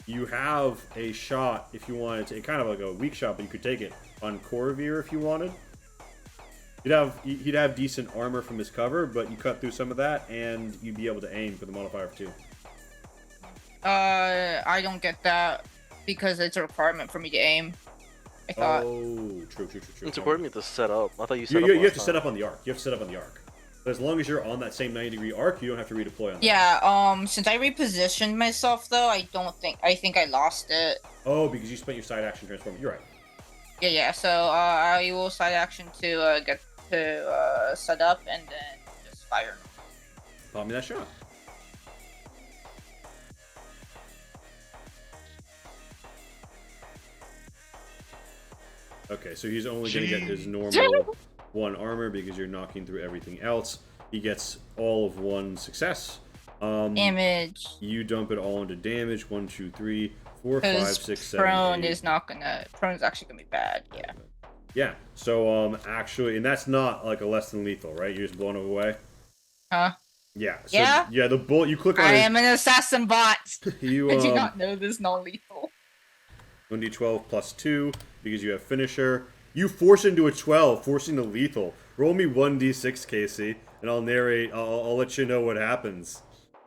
Speaker 1: You have a shot if you wanted to, kind of like a weak shot, but you could take it on Corvir if you wanted. He'd have decent armor from his cover, but you cut through some of that, and you'd be able to aim for the modifier for 2.
Speaker 2: I don't get that because it's a requirement for me to aim. I thought.
Speaker 1: Oh, true.
Speaker 3: It's required me to set up. I thought you set
Speaker 1: You
Speaker 3: up.
Speaker 1: have
Speaker 3: last
Speaker 1: to set
Speaker 3: time.
Speaker 1: up on the arc. You have to set up on the arc. But as long as you're on that same 90-degree arc, you don't have to redeploy on that.
Speaker 2: Yeah, since I repositioned myself though, I think I lost it.
Speaker 1: Oh, because you spent your side action transforming. You're right.
Speaker 2: Yeah, so I will side action to get to set up and then just fire.
Speaker 1: Pop me that shot. Okay, so he's only going to get his normal 1 armor because you're knocking through everything else. He gets all of 1 success.
Speaker 2: Damage.
Speaker 1: You dump it all into damage. 1, 2, 3, 4, 5, 6, 7,
Speaker 2: prone
Speaker 1: 8.
Speaker 2: is not gonna. Prone is actually gonna be bad. Yeah.
Speaker 1: Yeah. So actually, and that's not like a less than lethal, right? You're just blowing it away.
Speaker 2: Huh?
Speaker 1: Yeah. So,
Speaker 2: Yeah?
Speaker 1: Yeah. The bullet you click on.
Speaker 2: I
Speaker 1: his,
Speaker 2: am an assassin bot.
Speaker 1: You
Speaker 2: I do not know this non-lethal.
Speaker 1: 1d12 plus 2 because you have finisher. You force into a 12, forcing the lethal. Roll me 1d6, Casey, and I'll narrate. I'll let you know what happens.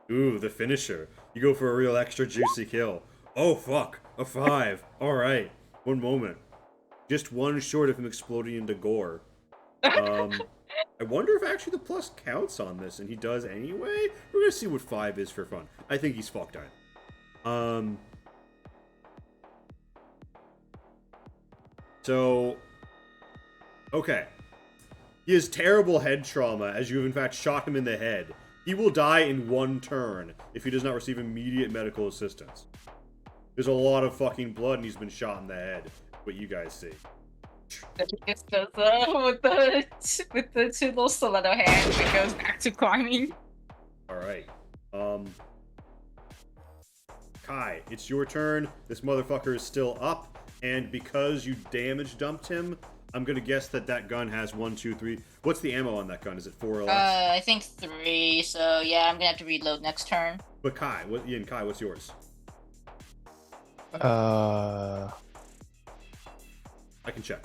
Speaker 1: Ooh, the finisher. You go for a real extra juicy kill. Oh, fuck. A 5. Alright. 1 moment. Just 1 short of him exploding into gore. I wonder if actually the plus counts on this, and he does anyway? We're gonna see what 5 is for fun. I think he's fucked out. So... Okay. He has terrible head trauma, as you have in fact shot him in the head. He will die in 1 turn if he does not receive immediate medical assistance. There's a lot of fucking blood and he's been shot in the head. What you guys see.
Speaker 2: It's just with the 2 little stiletto hands, it goes back to climbing.
Speaker 1: Alright. Kai, it's your turn. This motherfucker is still up, and because you damage dumped him, I'm gonna guess that gun has 1, 2, 3. What's the ammo on that gun? Is it 4 or less?
Speaker 2: I think 3. So yeah, I'm gonna have to reload next turn.
Speaker 1: But Kai, what's yours?
Speaker 5: Uh,
Speaker 1: I can check.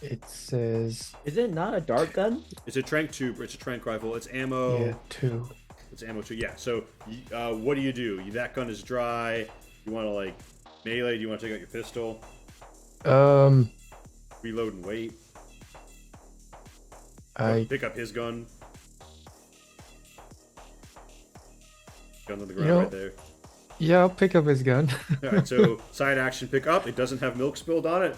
Speaker 5: it says
Speaker 4: Is it not a dart gun?
Speaker 1: It's a tranq tube. It's a tranq rifle. It's ammo.
Speaker 5: yeah 2.
Speaker 1: It's ammo too. Yeah. So, what do you do? That gun is dry. You want to like melee? Do you want to take out your pistol? Reload and wait. Pick up his gun. Gun on the ground right there.
Speaker 5: Yeah, I'll pick up his gun.
Speaker 1: Alright, so side action pick up. It doesn't have milk spilled on it.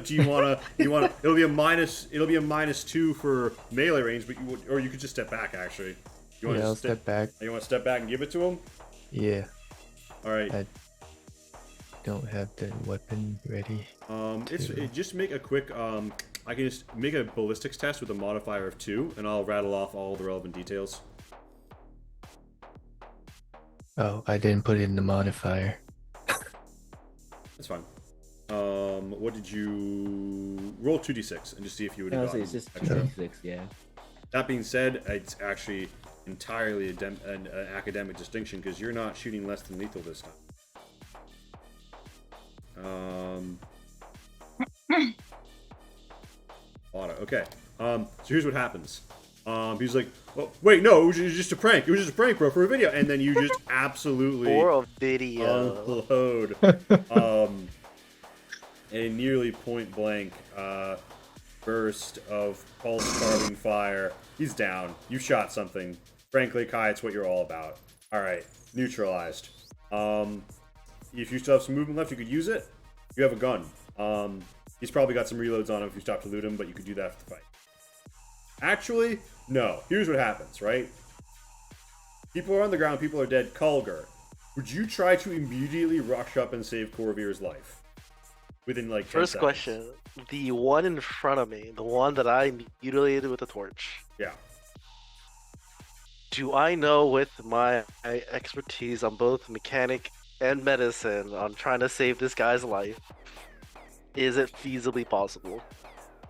Speaker 1: Do you wanna it'll be a -2 for melee range, but or you could just step back actually. You wanna
Speaker 5: I'll step back.
Speaker 1: You wanna step back and give it to him?
Speaker 5: Yeah,
Speaker 1: Alright.
Speaker 5: I don't have the weapon ready.
Speaker 1: Just make a quick I can just make a ballistics test with a modifier of 2, and I'll rattle off all the relevant details.
Speaker 5: Oh, I didn't put it in the modifier.
Speaker 1: That's fine. What did you roll 2d6 and just see if you would have
Speaker 4: No,
Speaker 1: gotten
Speaker 4: it's just
Speaker 1: extra.
Speaker 4: 2d6, yeah.
Speaker 1: That being said, it's actually entirely an academic distinction because you're not shooting less than lethal this time. Auto. Okay. So here's what happens. He's like, oh, wait, no, it was just a prank. It was just a prank, bro, for a video. And then you just absolutely
Speaker 3: For a video.
Speaker 1: unload a nearly point blank burst of pulse carbine fire. He's down. You shot something. Frankly, Kai, it's what you're all about. All right, neutralized. If you still have some movement left, you could use it. You have a gun. He's probably got some reloads on him if you stop to loot him, but you could do that for the fight. Actually, no. Here's what happens, right? People are on the ground, people are dead. Kulgar, would you try to immediately rush up and save Corvair's life? Within like 10
Speaker 3: First
Speaker 1: seconds?
Speaker 3: question. The one in front of me, the one that I mutilated with a torch.
Speaker 1: Yeah.
Speaker 3: Do I know with my expertise on both mechanic and medicine on trying to save this guy's life, is it feasibly possible?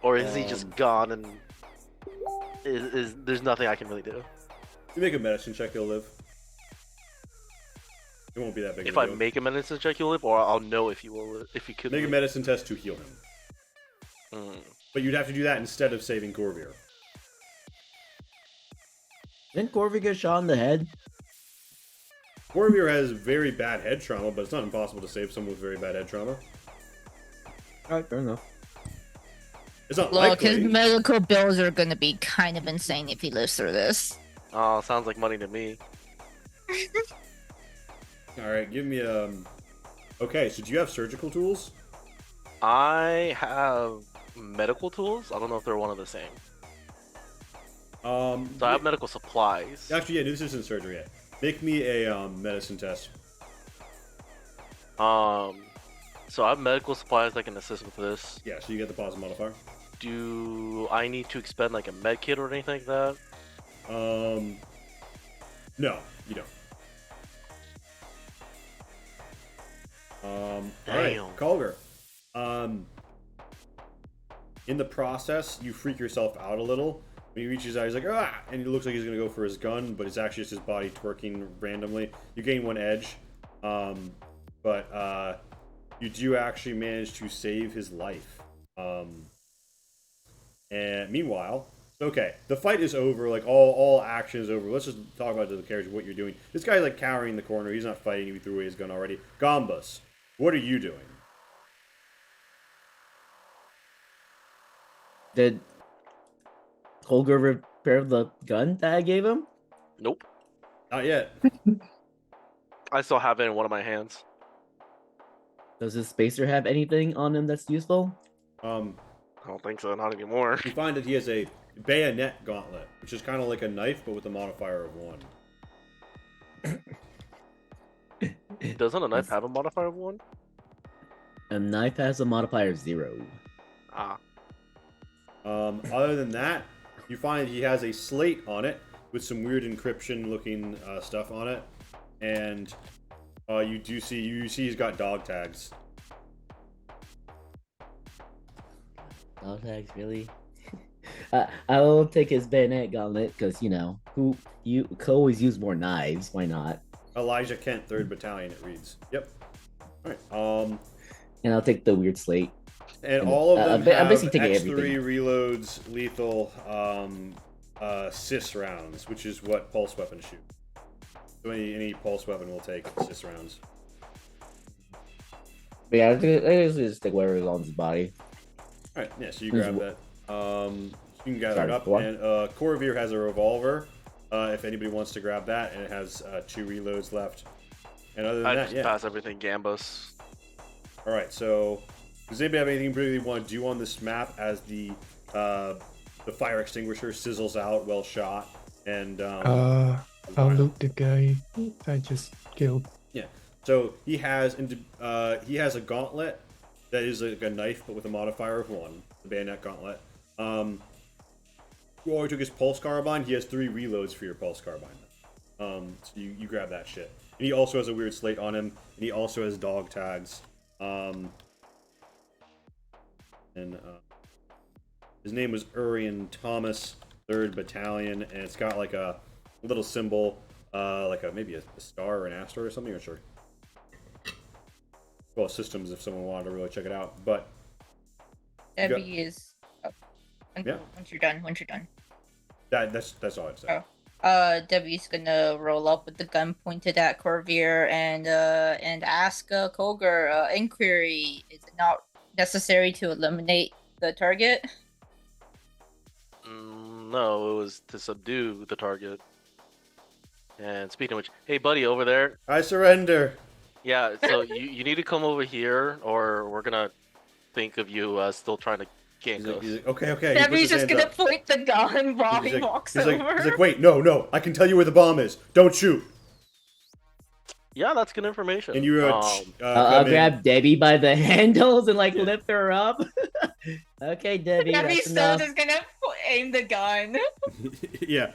Speaker 3: Or is he just gone and there's nothing I can really do?
Speaker 1: You make a medicine check, he'll live. It won't be that big
Speaker 3: If
Speaker 1: of a
Speaker 3: I
Speaker 1: deal.
Speaker 3: make a medicine check, you'll live, or I'll know if you will, if you could
Speaker 1: Make a
Speaker 3: live.
Speaker 1: medicine test to heal him. But you'd have to do that instead of saving Corvair.
Speaker 4: Didn't Corvair get shot in the head?
Speaker 1: Corvair has very bad head trauma, but it's not impossible to save someone with very bad head trauma.
Speaker 4: Alright, fair enough.
Speaker 1: It's not
Speaker 2: Look, his
Speaker 1: likely.
Speaker 2: medical bills are gonna be kind of insane if he lives through this.
Speaker 3: Oh, sounds like money to me.
Speaker 1: All right, give me Okay, so do you have surgical tools?
Speaker 3: I have medical tools. I don't know if they're one of the same. So I have medical supplies.
Speaker 1: Actually, yeah, this isn't surgery yet. Make me a medicine test.
Speaker 3: So I have medical supplies that can assist with this.
Speaker 1: Yeah, so you get the positive modifier.
Speaker 3: Do I need to expend like a med kit or anything like that?
Speaker 1: No, you don't. All right,
Speaker 3: Damn.
Speaker 1: Culger. In the process, you freak yourself out a little. When he reaches out, he's like, ah! And it looks like he's gonna go for his gun, but it's actually just his body twerking randomly. You gain 1 edge, but you do actually manage to save his life. And meanwhile, okay, the fight is over. Like all action is over. Let's just talk about the characters, what you're doing. This guy's like cowering in the corner. He's not fighting. He threw away his gun already. Gambas, what are you doing?
Speaker 4: Did Holger repair the gun that I gave him?
Speaker 3: Nope.
Speaker 1: Not yet.
Speaker 3: I still have it in one of my hands.
Speaker 4: Does his spacer have anything on him that's useful?
Speaker 3: I don't think so. Not anymore.
Speaker 1: You find that he has a bayonet gauntlet, which is kind of like a knife, but with a modifier of 1.
Speaker 3: Doesn't a knife have a modifier of 1?
Speaker 4: A knife has a modifier of 0.
Speaker 3: Ah.
Speaker 1: Other than that, you find he has a slate on it with some weird encryption-looking stuff on it, and you see he's got dog tags.
Speaker 4: Dog tags, really? I will take his bayonet gauntlet because you could always use more knives. Why not?
Speaker 1: Elijah Kent, 3rd Battalion. It reads. Yep. All right.
Speaker 4: And I'll take the weird slate.
Speaker 1: And all of them
Speaker 4: I'm
Speaker 1: have
Speaker 4: basically taking
Speaker 1: X3
Speaker 4: everything.
Speaker 1: reloads, lethal, cis rounds, which is what pulse weapons shoot. So any pulse weapon will take cis rounds.
Speaker 4: But yeah, I just take whatever's on his body.
Speaker 1: All right, yeah. So you grab that. You can gather
Speaker 4: Sorry,
Speaker 1: it up.
Speaker 4: go on.
Speaker 1: And Corvair has a revolver. If anybody wants to grab that, and it has 2 reloads left. And other than
Speaker 3: I
Speaker 1: that,
Speaker 3: just
Speaker 1: yeah.
Speaker 3: pass everything Gambus.
Speaker 1: All right. So, does anybody have anything particularly they want to do on this map as the fire extinguisher sizzles out, well shot, and
Speaker 5: I'll loot the guy I just killed.
Speaker 1: yeah. So he has a gauntlet that is like a knife but with a modifier of 1, the bayonet gauntlet. You already took his pulse carbine. He has 3 reloads for your pulse carbine. So you grab that shit. And he also has a weird slate on him, and he also has dog tags. His name was Urian Thomas, 3rd Battalion, and it's got like a little symbol, like maybe a star or an asteroid or something. I'm not sure. Well, systems if someone wanted to really check it out, but
Speaker 2: Debbie is. Oh,
Speaker 1: Yeah.
Speaker 2: Once you're done.
Speaker 1: that's all I'd say.
Speaker 2: Oh. Debbie's gonna roll up with the gun pointed at Corvair and ask Kolger, inquiry, is it not necessary to eliminate the target?
Speaker 3: No, it was to subdue the target. And speaking of which, hey buddy over there.
Speaker 1: I surrender.
Speaker 3: Yeah, so you need to come over here or we're gonna think of you still trying to gank us.
Speaker 1: He's like, okay. He puts
Speaker 2: Debbie's
Speaker 1: his
Speaker 2: just
Speaker 1: hands
Speaker 2: gonna
Speaker 1: up.
Speaker 2: point the gun while
Speaker 1: He's
Speaker 2: he
Speaker 1: like-
Speaker 2: walks
Speaker 1: he's
Speaker 2: over.
Speaker 1: like, he's like, wait, no, I can tell you where the bomb is. Don't shoot.
Speaker 3: Yeah, that's good information.
Speaker 1: And you
Speaker 4: I'll
Speaker 1: come in.
Speaker 4: grab Debbie by the handles and lift her up. Okay, Debbie,
Speaker 2: Debbie's
Speaker 4: that's
Speaker 2: still
Speaker 4: enough.
Speaker 2: just gonna aim the gun.
Speaker 1: Yeah.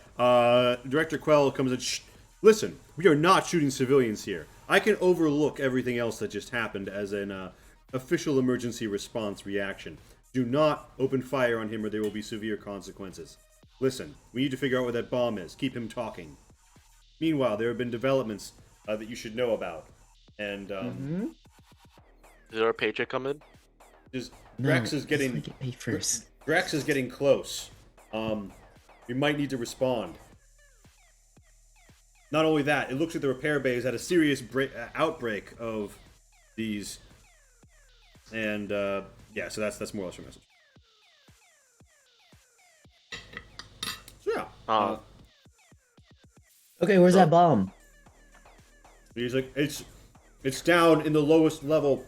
Speaker 1: Director Quell comes in. Shh. Listen, we are not shooting civilians here. I can overlook everything else that just happened as an official emergency response reaction. Do not open fire on him or there will be severe consequences. Listen, we need to figure out where that bomb is. Keep him talking. Meanwhile, there have been developments that you should know about. And
Speaker 3: Did our paycheck come in?
Speaker 1: Drex is
Speaker 4: No,
Speaker 1: getting
Speaker 4: let's get paid first.
Speaker 1: Drex is getting close. We might need to respond. Not only that, it looks like the repair bay has had a serious outbreak of these. And yeah, so that's more or less your message.
Speaker 4: Okay, where's that bomb?
Speaker 1: He's like, it's down in the lowest level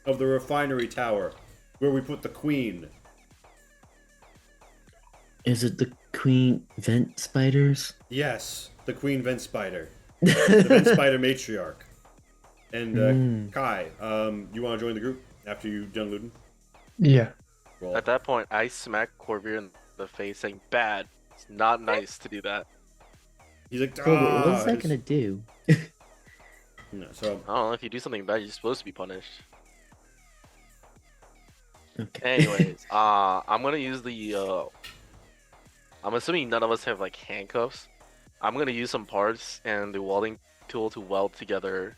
Speaker 1: of the refinery tower, where we put the queen.
Speaker 4: Is it the queen vent spiders?
Speaker 1: Yes, the queen vent spider, the vent spider matriarch. And Kai, you want to join the group after you've done looting?
Speaker 5: Yeah.
Speaker 1: Roll.
Speaker 3: At that point, I smack Corvair in the face, saying, "Bad. It's not nice to do that."
Speaker 1: He's like,
Speaker 4: So what's that
Speaker 1: it's-
Speaker 4: gonna do?
Speaker 1: No, so
Speaker 3: I don't know. If you do something bad, you're supposed to be punished.
Speaker 4: Okay.
Speaker 3: Anyways, I'm gonna use the. I'm assuming none of us have like handcuffs. I'm gonna use some parts and the welding tool to weld together,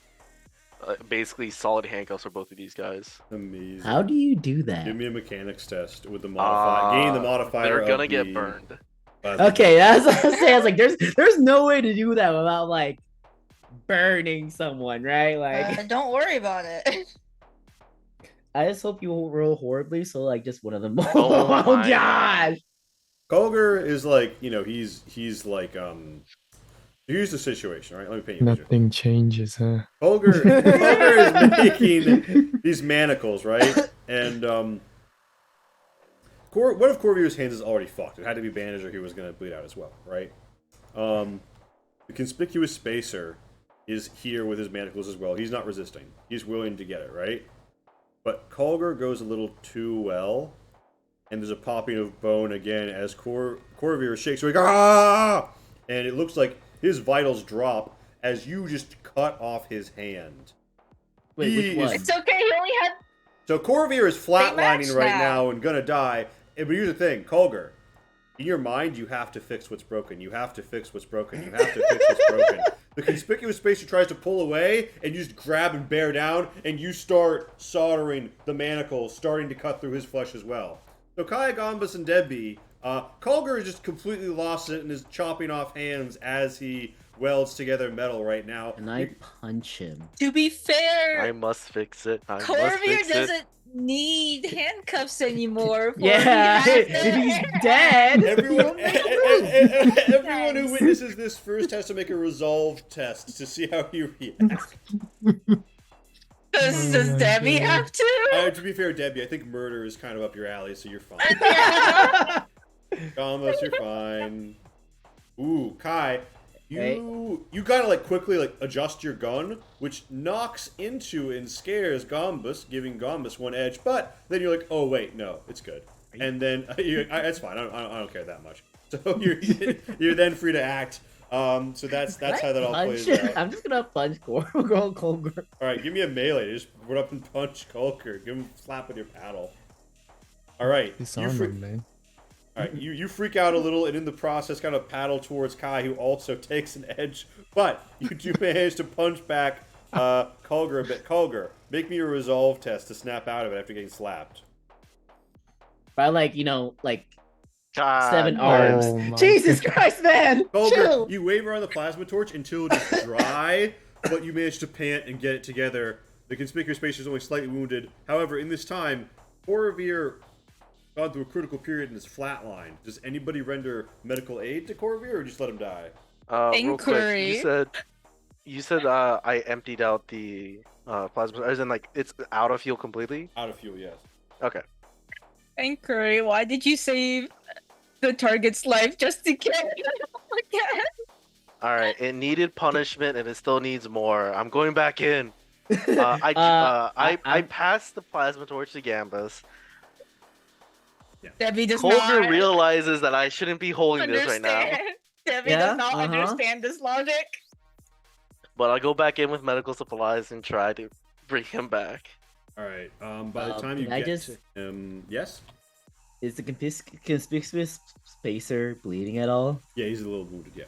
Speaker 3: basically solid handcuffs for both of these guys.
Speaker 1: amazing.
Speaker 4: How do you do that?
Speaker 1: Give me a mechanics test with the modifier. Gain the modifier.
Speaker 3: They're gonna
Speaker 1: of
Speaker 3: get
Speaker 1: the-
Speaker 3: burned.
Speaker 4: Okay, that's what I was saying. I was like, there's no way to do that without like burning someone, right? Like,
Speaker 2: Don't worry about it.
Speaker 4: I just hope you won't roll horribly, so like just one of them.
Speaker 3: Oh
Speaker 4: Oh,
Speaker 3: my
Speaker 4: gosh!
Speaker 1: Kolger is like, he's like, here's the situation, right? Let me paint you a picture.
Speaker 5: Nothing changes, huh?
Speaker 1: Kolger is making these manacles, right? And one of Corvair's hands is already fucked. It had to be bandaged or he was gonna bleed out as well, right? The conspicuous spacer is here with his manacles as well. He's not resisting. He's willing to get it, right? But Kolger goes a little too well, and there's a popping of bone again as Corvair shakes. So he goes, ah! And it looks like his vitals drop as you just cut off his hand.
Speaker 4: Wait,
Speaker 1: He
Speaker 4: which one?
Speaker 1: is-
Speaker 2: It's okay. He only had.
Speaker 1: So Corvair is flatlining
Speaker 2: match
Speaker 1: right
Speaker 2: now.
Speaker 1: now and gonna die. But here's the thing, Kolger. In your mind, you have to fix what's broken. You have to fix what's broken. You have to fix what's broken. The conspicuous spacer tries to pull away, and you just grab and bear down, and you start soldering the manacles, starting to cut through his flesh as well. So Kaya, Gombus, and Debbie, Kolger is just completely lost it and is chopping off hands as he welds together metal right now.
Speaker 4: And I punch him.
Speaker 2: To be fair,
Speaker 3: I must fix it. I must
Speaker 2: Corvair
Speaker 3: fix it.
Speaker 2: doesn't need handcuffs anymore. For
Speaker 4: Yeah,
Speaker 2: he has
Speaker 4: if he's
Speaker 2: the-
Speaker 4: dead.
Speaker 1: Everyone, everyone who
Speaker 2: Nice.
Speaker 1: witnesses this first has to make a resolve test to see how he reacts.
Speaker 2: Does
Speaker 5: Oh my
Speaker 2: Debbie
Speaker 5: God.
Speaker 2: have to?
Speaker 1: To be fair, Debbie, I think murder is kind of up your alley, so you're fine.
Speaker 2: Yeah.
Speaker 1: Gombus, you're fine. Ooh, Kai, you gotta like quickly like adjust your gun, which knocks into and scares Gombus, giving Gombus one edge. But then you're like, oh wait, no, it's good. And then that's fine. I don't care that much. So you're then free to act. So that's how that all
Speaker 4: Punch-
Speaker 1: plays out.
Speaker 4: I'm just gonna punch Colger.
Speaker 1: All right, give me a melee. Just run up and punch Kolker. Give him a slap with your paddle. All right,
Speaker 5: Disarm him, man.
Speaker 1: All right, you freak out a little, and in the process, kind of paddle towards Kai, who also takes an edge. But you do manage to punch back Kolger a bit. Kolger, make me a resolve test to snap out of it after getting slapped.
Speaker 4: By like,
Speaker 3: God,
Speaker 4: 7
Speaker 3: no.
Speaker 4: arms.
Speaker 5: Oh my
Speaker 4: Jesus Christ, man!
Speaker 1: Kolger,
Speaker 4: Chill.
Speaker 1: you wave around the plasma torch until it's dry, but you manage to pant and get it together. The conspicuous spacer is only slightly wounded. However, in this time, Corvair gone through a critical period and is flatlined. Does anybody render medical aid to Corvair, or just let him die?
Speaker 3: Real quick,
Speaker 2: Inquiry.
Speaker 3: you said I emptied out the plasma, as in like it's out of fuel completely.
Speaker 1: Out of fuel, yes.
Speaker 3: Okay.
Speaker 2: Inquiry, why did you save the target's life just to kill him again?
Speaker 3: All right. It needed punishment, and it still needs more. I'm going back in. I passed the plasma torch to Gambus.
Speaker 2: Debbie does
Speaker 3: Colder
Speaker 2: not
Speaker 3: realizes that I shouldn't be holding this right now.
Speaker 2: understand. Debbie
Speaker 4: Yeah,
Speaker 2: does not
Speaker 4: uh-huh.
Speaker 2: understand this logic.
Speaker 3: But I'll go back in with medical supplies and try to bring him back.
Speaker 1: All right. By the time you
Speaker 4: can I
Speaker 1: get
Speaker 4: just-
Speaker 1: to him, yes.
Speaker 4: Is the conspicuous spacer bleeding at all?
Speaker 1: Yeah, he's a little wounded. Yeah.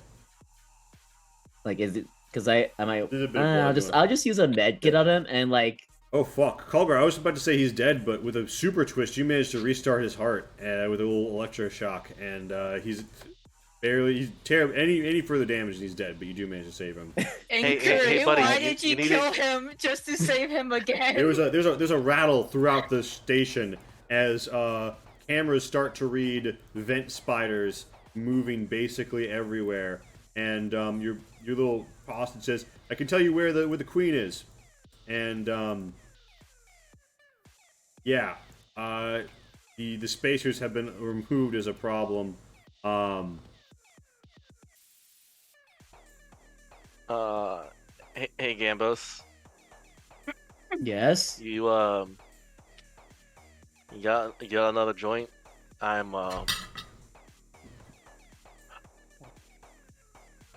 Speaker 4: Like, is it? Because I might.
Speaker 1: There's a bit of blood going.
Speaker 4: I'll just use a med kit on him and like.
Speaker 1: Oh fuck, Kolgar! I was about to say he's dead, but with a super twist, you managed to restart his heart with a little electroshock, and he's barely. He's terrible. Any further damage, and he's dead. But you do manage to save him.
Speaker 2: Inquiry,
Speaker 3: buddy,
Speaker 2: why
Speaker 3: you-
Speaker 2: did
Speaker 3: you
Speaker 2: you
Speaker 3: need
Speaker 2: kill
Speaker 3: it-
Speaker 2: him just to save him again?
Speaker 1: There's a rattle throughout the station as cameras start to read vent spiders moving basically everywhere. And your little hostage says, "I can tell you where the queen is." And yeah, the spacers have been removed as a problem.
Speaker 3: Hey Gambos,
Speaker 4: Yes.
Speaker 3: you got another joint? I'm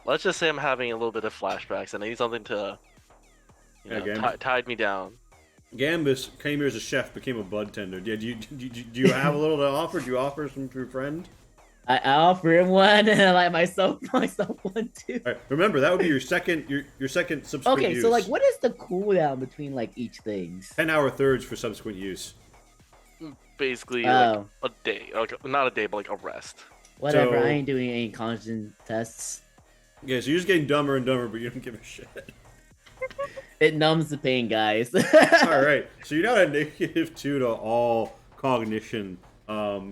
Speaker 3: let's just say I'm having a little bit of flashbacks, and I need something to, tide me down.
Speaker 1: Gambus came here as a chef, became a bud tender. Yeah, do you have a little to offer? Do you offer some to your friend?
Speaker 4: I offer him one, and I like myself one too.
Speaker 1: All right, remember that would be your second subsequent
Speaker 4: Okay,
Speaker 1: use.
Speaker 4: so like, what is the cooldown between like each things?
Speaker 1: 10-hour thirds for subsequent use.
Speaker 3: Basically,
Speaker 4: Oh.
Speaker 3: like a day, not a day, but like a rest.
Speaker 4: Whatever,
Speaker 1: So-
Speaker 4: I ain't doing any constant tests.
Speaker 1: Yeah, so you're just getting dumber and dumber, but you don't give a shit.
Speaker 4: It numbs the pain, guys.
Speaker 1: All right, so you're now at -2 to all cognition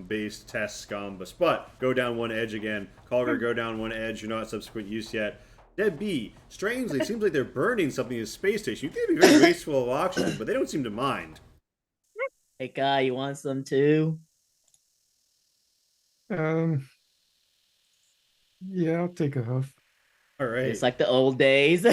Speaker 1: based tests, Gambus. But go down one edge again. Calder, go down one edge. You're not at subsequent use yet. Dead B, strangely, it seems like they're burning something in the space station. You think it'd be very wasteful of oxygen, but they don't seem to mind.
Speaker 4: Hey, guy, you want some too?
Speaker 5: Yeah, I'll take a huff.
Speaker 1: All right.
Speaker 4: It's like the old days.
Speaker 1: You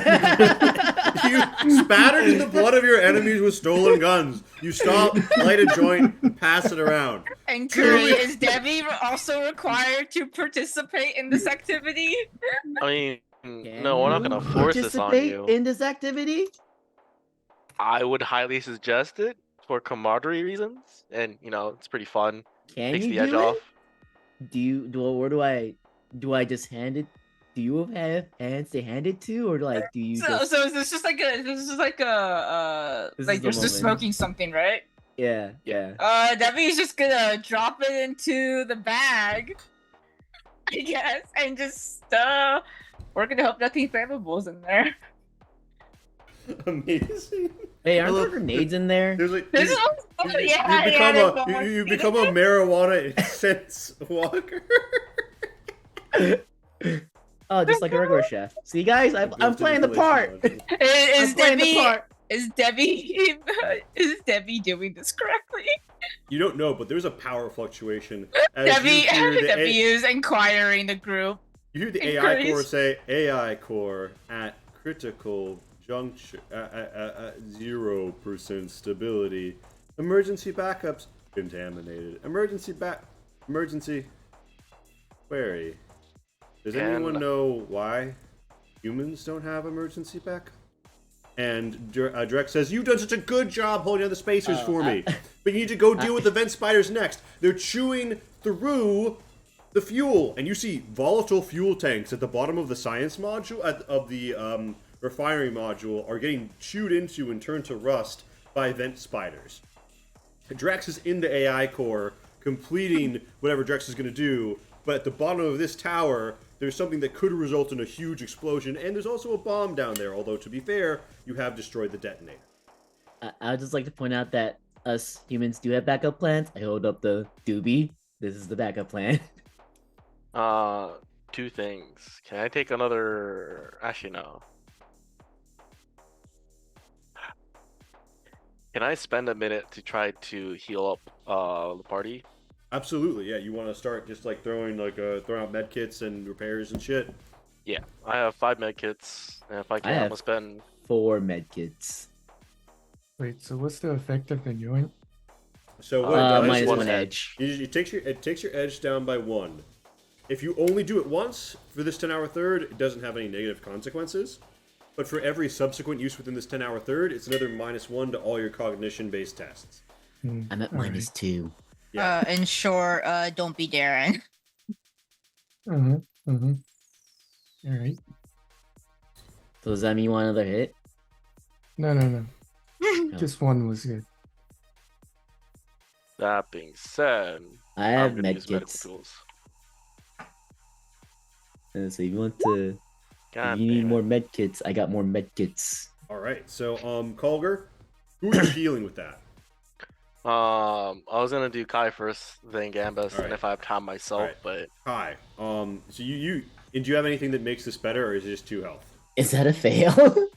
Speaker 1: spattered in the blood of your enemies with stolen guns. You stop, light a joint, and pass it around.
Speaker 2: And Curly, is Debbie also required to participate in this activity?
Speaker 3: I mean,
Speaker 4: Can
Speaker 3: no, we're not
Speaker 4: you
Speaker 3: gonna force this on
Speaker 4: participate
Speaker 3: you.
Speaker 4: in this activity?
Speaker 3: I would highly suggest it for camaraderie reasons, and it's pretty fun.
Speaker 4: Can
Speaker 3: Takes
Speaker 4: you
Speaker 3: the
Speaker 4: do
Speaker 3: edge
Speaker 4: it?
Speaker 3: off.
Speaker 4: Where do I just hand it? Do you have hands to hand it to, or like do you
Speaker 2: So
Speaker 4: just?
Speaker 2: is this just like a
Speaker 4: This
Speaker 2: like
Speaker 4: is
Speaker 2: you're
Speaker 4: the
Speaker 2: just
Speaker 4: moment.
Speaker 2: smoking something, right?
Speaker 4: Yeah, yeah.
Speaker 2: Debbie's just gonna drop it into the bag, I guess, and just we're gonna hope nothing flammable's in there.
Speaker 1: Amazing.
Speaker 4: Hey, aren't there
Speaker 1: love-
Speaker 4: grenades in there?
Speaker 1: There's like
Speaker 2: This is
Speaker 1: you become a marijuana incense walker.
Speaker 4: Oh, just like a regular chef. See, guys, I'm playing the part.
Speaker 2: Is
Speaker 4: I'm playing the
Speaker 2: Debbie
Speaker 4: part.
Speaker 2: is Debbie doing this correctly?
Speaker 1: You don't know, but there's a power fluctuation. As
Speaker 2: Debbie
Speaker 1: you hear the
Speaker 2: Debbie is inquiring the group.
Speaker 1: You hear the AI
Speaker 2: Increase.
Speaker 1: core say, AI core at critical juncture, 0% stability. Emergency backups contaminated. Emergency query. Does anyone know why humans don't have emergency backup? And Drex says, "You've done such a good job holding down the spacers for me, but you need to go deal with the vent spiders next. They're chewing through the fuel, and you see volatile fuel tanks at the bottom of the science module of the refinery module are getting chewed into and turned to rust by vent spiders. Drex is in the AI core, completing whatever Drex is going to do, but at the bottom of this tower, there's something that could result in a huge explosion, and there's also a bomb down there, although to be fair, you have destroyed the detonator."
Speaker 4: I would just like to point out that us humans do have backup plans. I hold up the doobie. This is the backup plan.
Speaker 3: Two things. Can I take another? Actually, no. Can I spend a minute to try to heal up the party?
Speaker 1: Absolutely, yeah. You want to start just like throwing out med kits and repairs and shit?
Speaker 3: Yeah, I have 5 medkits, and if I can, I'm
Speaker 4: have-
Speaker 3: gonna spend.
Speaker 4: 4 medkits.
Speaker 5: Wait, so what's the effect of the joint?
Speaker 1: So what it does
Speaker 4: Minus
Speaker 1: is
Speaker 4: one edge.
Speaker 1: it takes your edge down by 1. If you only do it once for this 10-hour third, it doesn't have any negative consequences. But for every subsequent use within this 10-hour third, it's another -1 to all your cognition-based tests.
Speaker 4: I'm at
Speaker 5: Alright.
Speaker 4: -2.
Speaker 1: Yeah.
Speaker 2: Ensure don't be Darren.
Speaker 5: All right.
Speaker 4: So does that mean you want another hit?
Speaker 5: No. Just one was good.
Speaker 3: That being said,
Speaker 4: I
Speaker 3: I'm
Speaker 4: have
Speaker 3: gonna use medical
Speaker 4: medkits.
Speaker 3: tools.
Speaker 4: So if you want to,
Speaker 3: God
Speaker 4: if you need
Speaker 3: damn
Speaker 4: more
Speaker 3: it.
Speaker 4: medkits, I got more medkits.
Speaker 1: All right. So, Colger, who are you healing with that?
Speaker 3: I was gonna do Kai first, then Gambus,
Speaker 1: Alright.
Speaker 3: and if I have time myself,
Speaker 1: Alright.
Speaker 3: but
Speaker 1: Kai. So do you have anything that makes this better, or is it just 2 health?
Speaker 4: Is that a fail?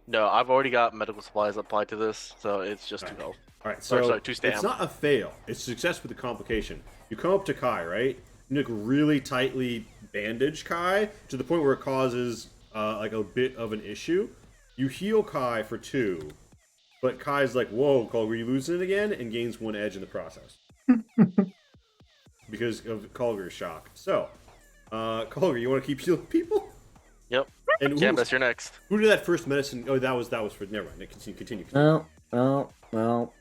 Speaker 3: no, I've already got medical supplies applied to this, so it's just 2
Speaker 1: Alright.
Speaker 3: health.
Speaker 1: All right,
Speaker 3: Or,
Speaker 1: so
Speaker 3: sorry, 2 stamina.
Speaker 1: it's not a fail. It's success with a complication. You come up to Kai, right? You look really tightly bandage Kai to the point where it causes like a bit of an issue. You heal Kai for 2, but Kai's like, "Whoa, Cole, were you losing it again?" and gains 1 edge in the process because of Colger's shock. So, Colger, you want to keep healing people?
Speaker 3: Yep.
Speaker 1: And
Speaker 3: Gambus, you're next.
Speaker 1: who did that first medicine? Oh, that was for. Never mind. Continue.
Speaker 4: Well.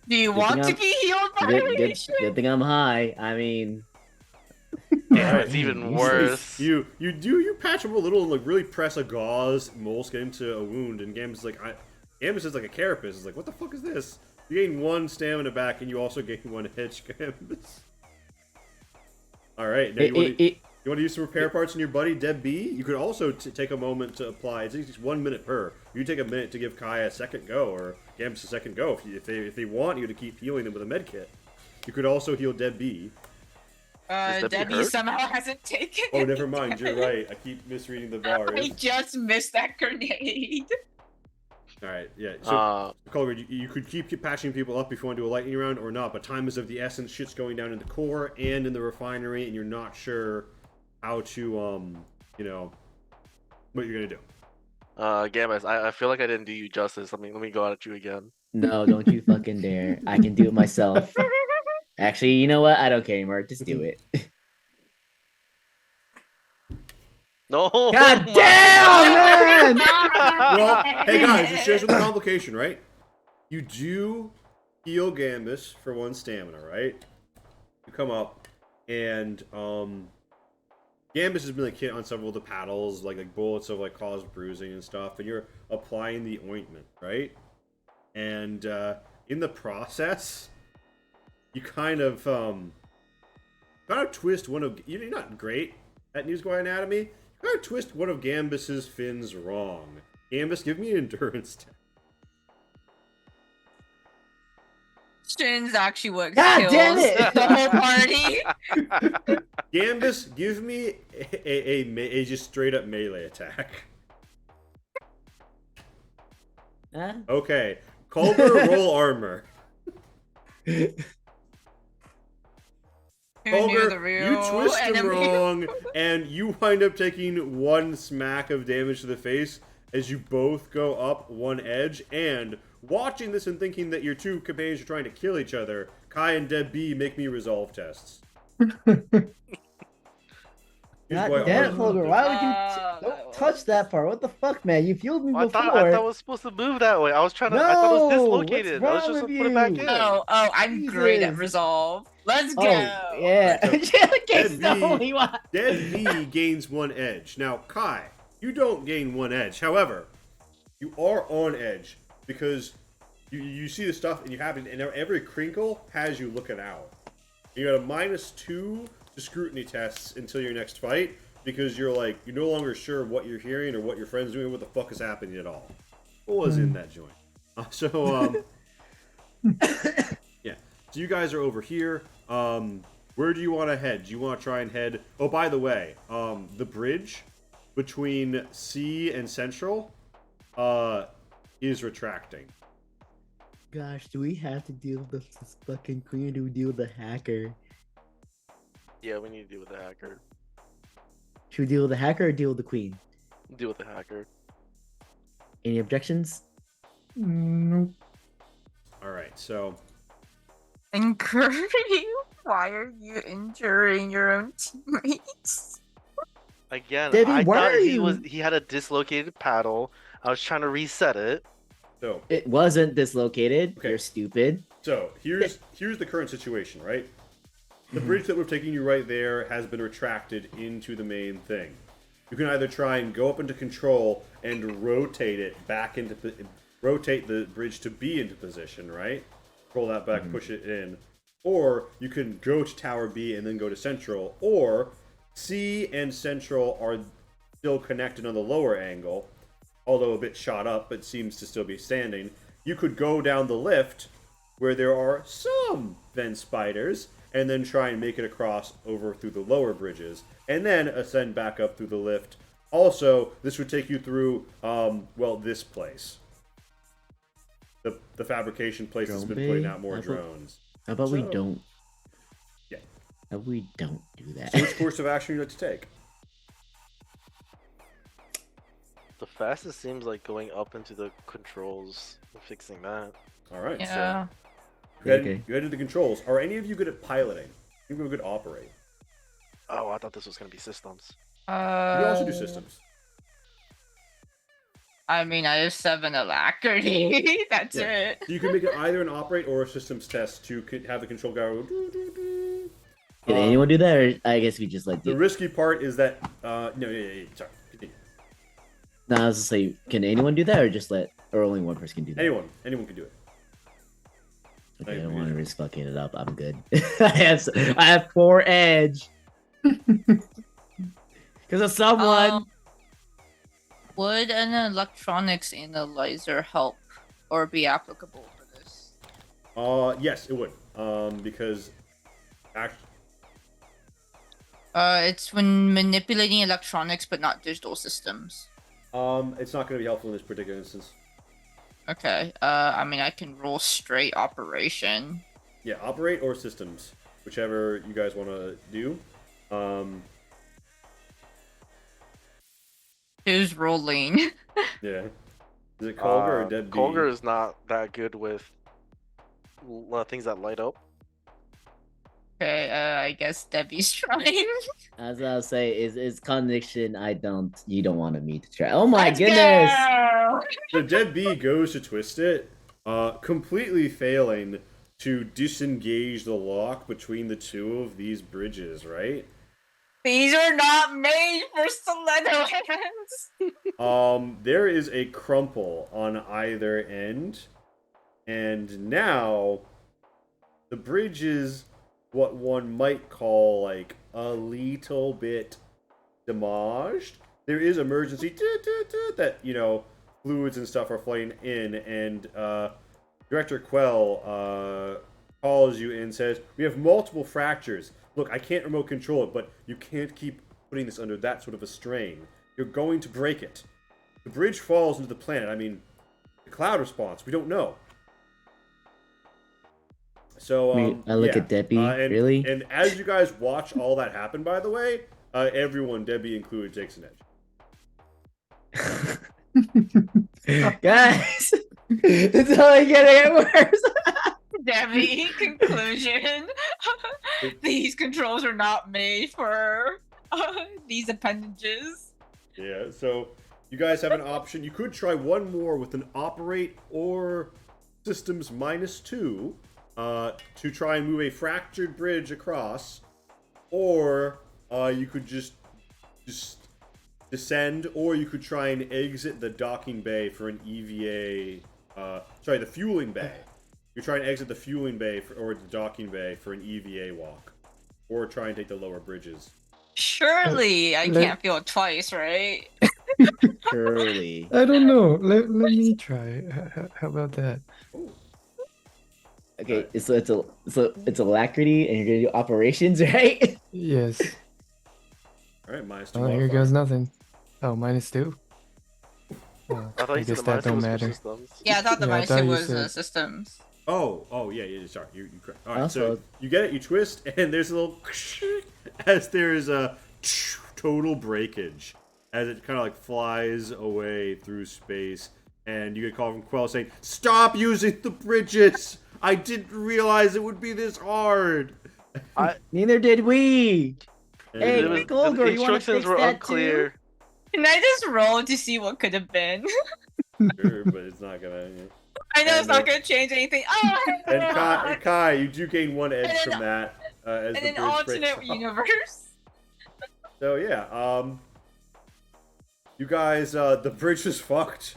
Speaker 2: Do you
Speaker 4: Good
Speaker 2: want
Speaker 4: thing
Speaker 2: to be healed by radiation?
Speaker 4: Good thing I'm high. I mean,
Speaker 3: Yeah, it's even worse.
Speaker 1: You patch him a little and like really press a gauze moleskin into a wound, and Gambus is like, Gambus is like a carapace. It's like, what the fuck is this? You gain 1 stamina back, and you also gain 1 edge, Gambus. All right, now you want to use some repair parts on your buddy Deb B? You could also take a moment to apply. It's just 1 minute per. You take a minute to give Kai a second go, or Gambus a second go if they want you to keep healing them with a med kit. You could also heal Deb B.
Speaker 2: Debbie
Speaker 3: hurt?
Speaker 2: somehow hasn't taken
Speaker 1: Oh,
Speaker 2: any
Speaker 1: never mind. You're
Speaker 2: damage.
Speaker 1: right. I keep misreading the bars.
Speaker 2: I just missed that grenade.
Speaker 1: All right, yeah. So, Culver, you could keep patching people up if you want to do a lightning round or not, but time is of the essence. Shit's going down in the core and in the refinery, and you're not sure how to, what you're gonna do.
Speaker 3: Gambus, I feel like I didn't do you justice. Let me go at you again.
Speaker 4: no, don't you fucking dare. I can do it myself. Actually, you know what? I don't care anymore. Just do it.
Speaker 3: No.
Speaker 4: God damn, man!
Speaker 1: Well, hey guys, it shares with the complication, right? You do heal Gambus for 1 stamina, right? You come up, and Gambus has been like hit on several of the paddles, like bullets have like caused bruising and stuff, and you're applying the ointment, right? And in the process, you kind of twist one of you're not great at newsguy anatomy. You kind of twist one of Gambus's fins wrong. Gambus, give me an endurance test.
Speaker 2: Shins actually what
Speaker 4: God
Speaker 2: kills
Speaker 4: damn it!
Speaker 2: the whole party.
Speaker 1: Gambus, give me a just straight up melee attack.
Speaker 4: Huh?
Speaker 1: Okay, Culver, roll armor.
Speaker 2: Who knew
Speaker 1: Culver,
Speaker 2: the real
Speaker 1: you twist him
Speaker 2: enemy?
Speaker 1: wrong, and you wind up taking 1 smack of damage to the face as you both go up 1 edge. And watching this and thinking that your 2 companions are trying to kill each other, Kai and Deb B make me resolve tests.
Speaker 4: God
Speaker 1: Here's
Speaker 4: damn,
Speaker 1: armor
Speaker 4: Holger,
Speaker 1: does.
Speaker 4: why would you don't touch that part? What the fuck, man? You fueled me
Speaker 3: I
Speaker 4: before.
Speaker 3: thought I was supposed to move that way. I was trying to. I thought it was dislocated. I was
Speaker 4: what's
Speaker 3: just
Speaker 4: wrong
Speaker 3: gonna
Speaker 4: with
Speaker 3: put it back
Speaker 4: you?
Speaker 3: in.
Speaker 2: Oh, I'm great at
Speaker 4: Jesus.
Speaker 2: resolve. Let's go.
Speaker 4: Oh, yeah.
Speaker 1: Alright,
Speaker 4: Angelica's the
Speaker 1: Deb B-
Speaker 4: only one.
Speaker 1: Deb B gains 1 edge. Now, Kai, you don't gain 1 edge. However, you are on edge because you see the stuff and you have it, and every crinkle has you looking out. You got a -2 to scrutiny tests until your next fight because you're no longer sure what you're hearing or what your friend's doing, what the fuck is happening at all. What was in that joint? Yeah. So you guys are over here. Where do you want to head? Do you want to try and head? Oh, by the way, the bridge between C and Central is retracting.
Speaker 4: Gosh, do we have to deal with this fucking queen? Or do we deal with the hacker?
Speaker 3: Yeah, we need to deal with the hacker.
Speaker 4: Should we deal with the hacker or deal with the queen?
Speaker 3: Deal with the hacker.
Speaker 4: Any objections?
Speaker 5: Nope.
Speaker 1: All right, so
Speaker 2: And Curry, why are you injuring your own teammates?
Speaker 3: Again,
Speaker 4: Debbie,
Speaker 3: I
Speaker 4: why
Speaker 3: thought
Speaker 4: are
Speaker 3: he
Speaker 4: you-
Speaker 3: he had a dislocated paddle. I was trying to reset it.
Speaker 4: It wasn't dislocated.
Speaker 1: Okay.
Speaker 4: You're stupid.
Speaker 1: So here's the current situation, right? The bridge that we're taking you right there has been retracted into the main thing. You can either try and go up into control and rotate it back into rotate the bridge to be into position, right? Pull that back, push it in. Or you can go to Tower B and then go to Central. Or C and Central are still connected on the lower angle, although a bit shot up, but seems to still be standing. you could go down the lift where there are some vent spiders, and then try and make it across over through the lower bridges, and then ascend back up through the lift. Also, this would take you through, well, this place. The fabrication place has been putting out more drones.
Speaker 4: How about we
Speaker 1: So-
Speaker 4: don't?
Speaker 1: Yeah.
Speaker 4: How about we don't do that?
Speaker 1: So which course of action you like to take?
Speaker 3: The fastest seems like going up into the controls and fixing that.
Speaker 1: All right.
Speaker 2: Yeah.
Speaker 1: So
Speaker 4: Okay.
Speaker 1: you head to the controls. Are any of you good at piloting? You good at operate?
Speaker 3: Oh, I thought this was gonna be systems.
Speaker 1: You can also do systems.
Speaker 2: I mean, I have 7 alacrity. That's
Speaker 1: Yeah.
Speaker 2: it.
Speaker 1: So you can make it either an operate or a systems test to have the control guy go. Doo, doo, doo.
Speaker 4: Can anyone do that, or I guess we just let
Speaker 1: The
Speaker 4: you?
Speaker 1: risky part is that sorry. Continue.
Speaker 4: No, I was just say, can anyone do that, or just let, or only one person can do that?
Speaker 1: Anyone can do it.
Speaker 4: Okay, I don't want to risk fucking it up. I'm good. I have 4 edge. Because of someone.
Speaker 2: Would an electronics analyzer help or be applicable for this?
Speaker 1: Yes, it would. Because actually,
Speaker 2: It's when manipulating electronics but not digital systems.
Speaker 1: it's not going to be helpful in this particular instance.
Speaker 2: Okay. I mean, I can roll straight operation.
Speaker 1: Yeah, operate or systems, whichever you guys want to do.
Speaker 2: Who's rolling?
Speaker 1: Yeah. Is it Colger or Dead B?
Speaker 3: Colger is not that good with things that light up.
Speaker 2: Okay, I guess Debbie's trying.
Speaker 4: As I'll say, is conviction. You don't want me to try. Oh my
Speaker 2: Let's
Speaker 4: goodness!
Speaker 2: go!
Speaker 1: So Dead B goes to twist it, completely failing to disengage the lock between the two of these bridges, right?
Speaker 2: These are not made for stiletto hands.
Speaker 1: There is a crumple on either end, and now the bridge is what one might call like a little bit damaged. There is emergency that, fluids and stuff are flooding in, and Director Quell calls you and says, "We have multiple fractures. Look, I can't remote control it, but you can't keep putting this under that sort of a strain. You're going to break it. The bridge falls into the planet. I mean, the cloud response, we don't know." So,
Speaker 4: I look at Debbie, really?
Speaker 1: And as you guys watch all that happen, by the way, everyone, Debbie included, takes an edge.
Speaker 4: Guys, it's only gonna get worse.
Speaker 2: Debbie, conclusion. These controls are not made for these appendages.
Speaker 1: Yeah, so you guys have an option. You could try one more with an operate or systems -2 to try and move a fractured bridge across, or you could just descend, or you could try and exit the docking bay for an EVA. The fueling bay. You try and exit the fueling bay or the docking bay for an EVA walk, or try and take the lower bridges.
Speaker 2: Surely I can't feel it twice, right?
Speaker 4: Surely.
Speaker 5: I don't know. Let me try. How about that?
Speaker 4: Okay, so it's alacrity, and you're gonna do operations, right?
Speaker 5: Yes.
Speaker 1: All right, -2.
Speaker 5: Oh, here goes nothing. Oh, -2. Oh,
Speaker 3: I thought
Speaker 5: I
Speaker 3: you said
Speaker 5: guess
Speaker 3: the
Speaker 5: that
Speaker 3: minus
Speaker 5: don't
Speaker 3: was for
Speaker 5: matter.
Speaker 3: systems.
Speaker 2: Yeah, I thought the
Speaker 5: Yeah, I
Speaker 2: minus
Speaker 5: thought
Speaker 2: 2
Speaker 5: you
Speaker 2: was
Speaker 5: said-
Speaker 2: systems.
Speaker 1: Oh, yeah, sorry, you correct. All right, so
Speaker 4: Also-
Speaker 1: you get it, you twist, and there's a little as there is a total breakage as it kind of like flies away through space, and you get a call from Quell saying, "Stop using the bridges! I didn't realize it would be this hard."
Speaker 4: Neither did we.
Speaker 1: And,
Speaker 4: Hey,
Speaker 3: It was,
Speaker 4: Golgo,
Speaker 3: the
Speaker 4: you wanna
Speaker 3: instructions
Speaker 4: fix
Speaker 3: were
Speaker 4: that
Speaker 3: unclear.
Speaker 2: Can I just roll to see what could have been?
Speaker 1: sure, but it's not gonna.
Speaker 2: I know it's
Speaker 1: And,
Speaker 2: not going to change anything. Oh,
Speaker 1: And Kai, you do gain 1 edge
Speaker 2: And then-
Speaker 1: from that as
Speaker 2: in
Speaker 1: the
Speaker 2: an
Speaker 1: bridge
Speaker 2: alternate
Speaker 1: breaks off.
Speaker 2: universe.
Speaker 1: So yeah, you guys, the bridge is fucked.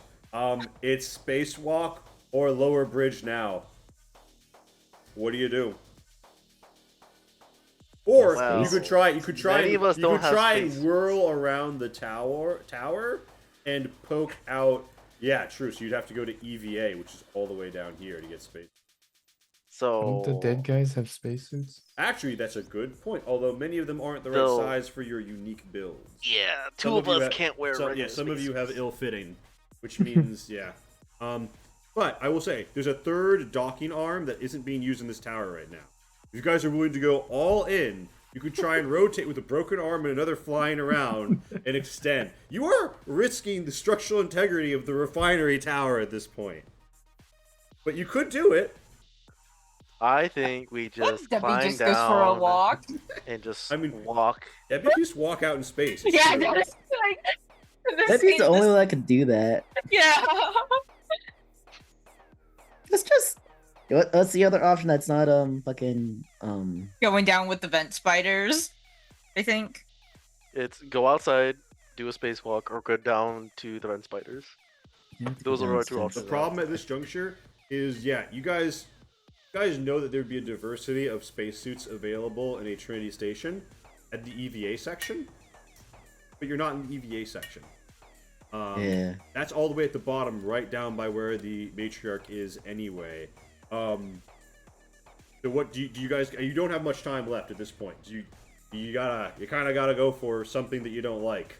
Speaker 1: It's spacewalk or lower bridge now. What do you do? Or
Speaker 3: Well,
Speaker 1: you could try. You could try.
Speaker 3: many of us
Speaker 1: You
Speaker 3: don't
Speaker 1: could
Speaker 3: have
Speaker 1: try and
Speaker 3: space.
Speaker 1: whirl around the tower, and poke out Yeah, true. So you'd have to go to EVA, which is all the way down here to get space.
Speaker 5: Don't the
Speaker 3: So
Speaker 5: dead guys have spacesuits?
Speaker 1: Actually, that's a good point. Although many of them aren't the right
Speaker 3: So-
Speaker 1: size for your unique builds.
Speaker 3: yeah,
Speaker 1: Some
Speaker 3: two of
Speaker 1: you
Speaker 3: us
Speaker 1: have-
Speaker 3: can't wear regular
Speaker 1: some of you have
Speaker 3: spacesuits.
Speaker 1: ill-fitting, which means yeah. But I will say there's a third docking arm that isn't being used in this tower right now. If you guys are willing to go all in, you could try and rotate with a broken arm and another flying around and extend. You are risking the structural integrity of the refinery tower at this point. But you could do it.
Speaker 3: I think we just
Speaker 2: Debbie
Speaker 3: climb
Speaker 2: just
Speaker 3: down
Speaker 2: goes for a walk.
Speaker 3: and just
Speaker 1: I mean-
Speaker 3: walk.
Speaker 1: Yeah, but you just walk out in space. It's
Speaker 2: Yeah,
Speaker 1: true.
Speaker 2: that's like.
Speaker 4: That'd be the only way I could do that.
Speaker 2: Yeah.
Speaker 4: Let's just. What's the other option that's not fucking
Speaker 2: Going down with the vent spiders, I think.
Speaker 3: It's go outside, do a spacewalk, or go down to the vent spiders. Those are our two
Speaker 1: The
Speaker 3: options.
Speaker 1: problem at this juncture is, yeah, you guys know that there'd be a diversity of spacesuits available in a Trinity station at the EVA section, but you're not in the EVA section.
Speaker 4: Yeah.
Speaker 1: That's all the way at the bottom, right down by where the matriarch is anyway. So what do you guys? You don't have much time left at this point. You kind of gotta go for something that you don't like.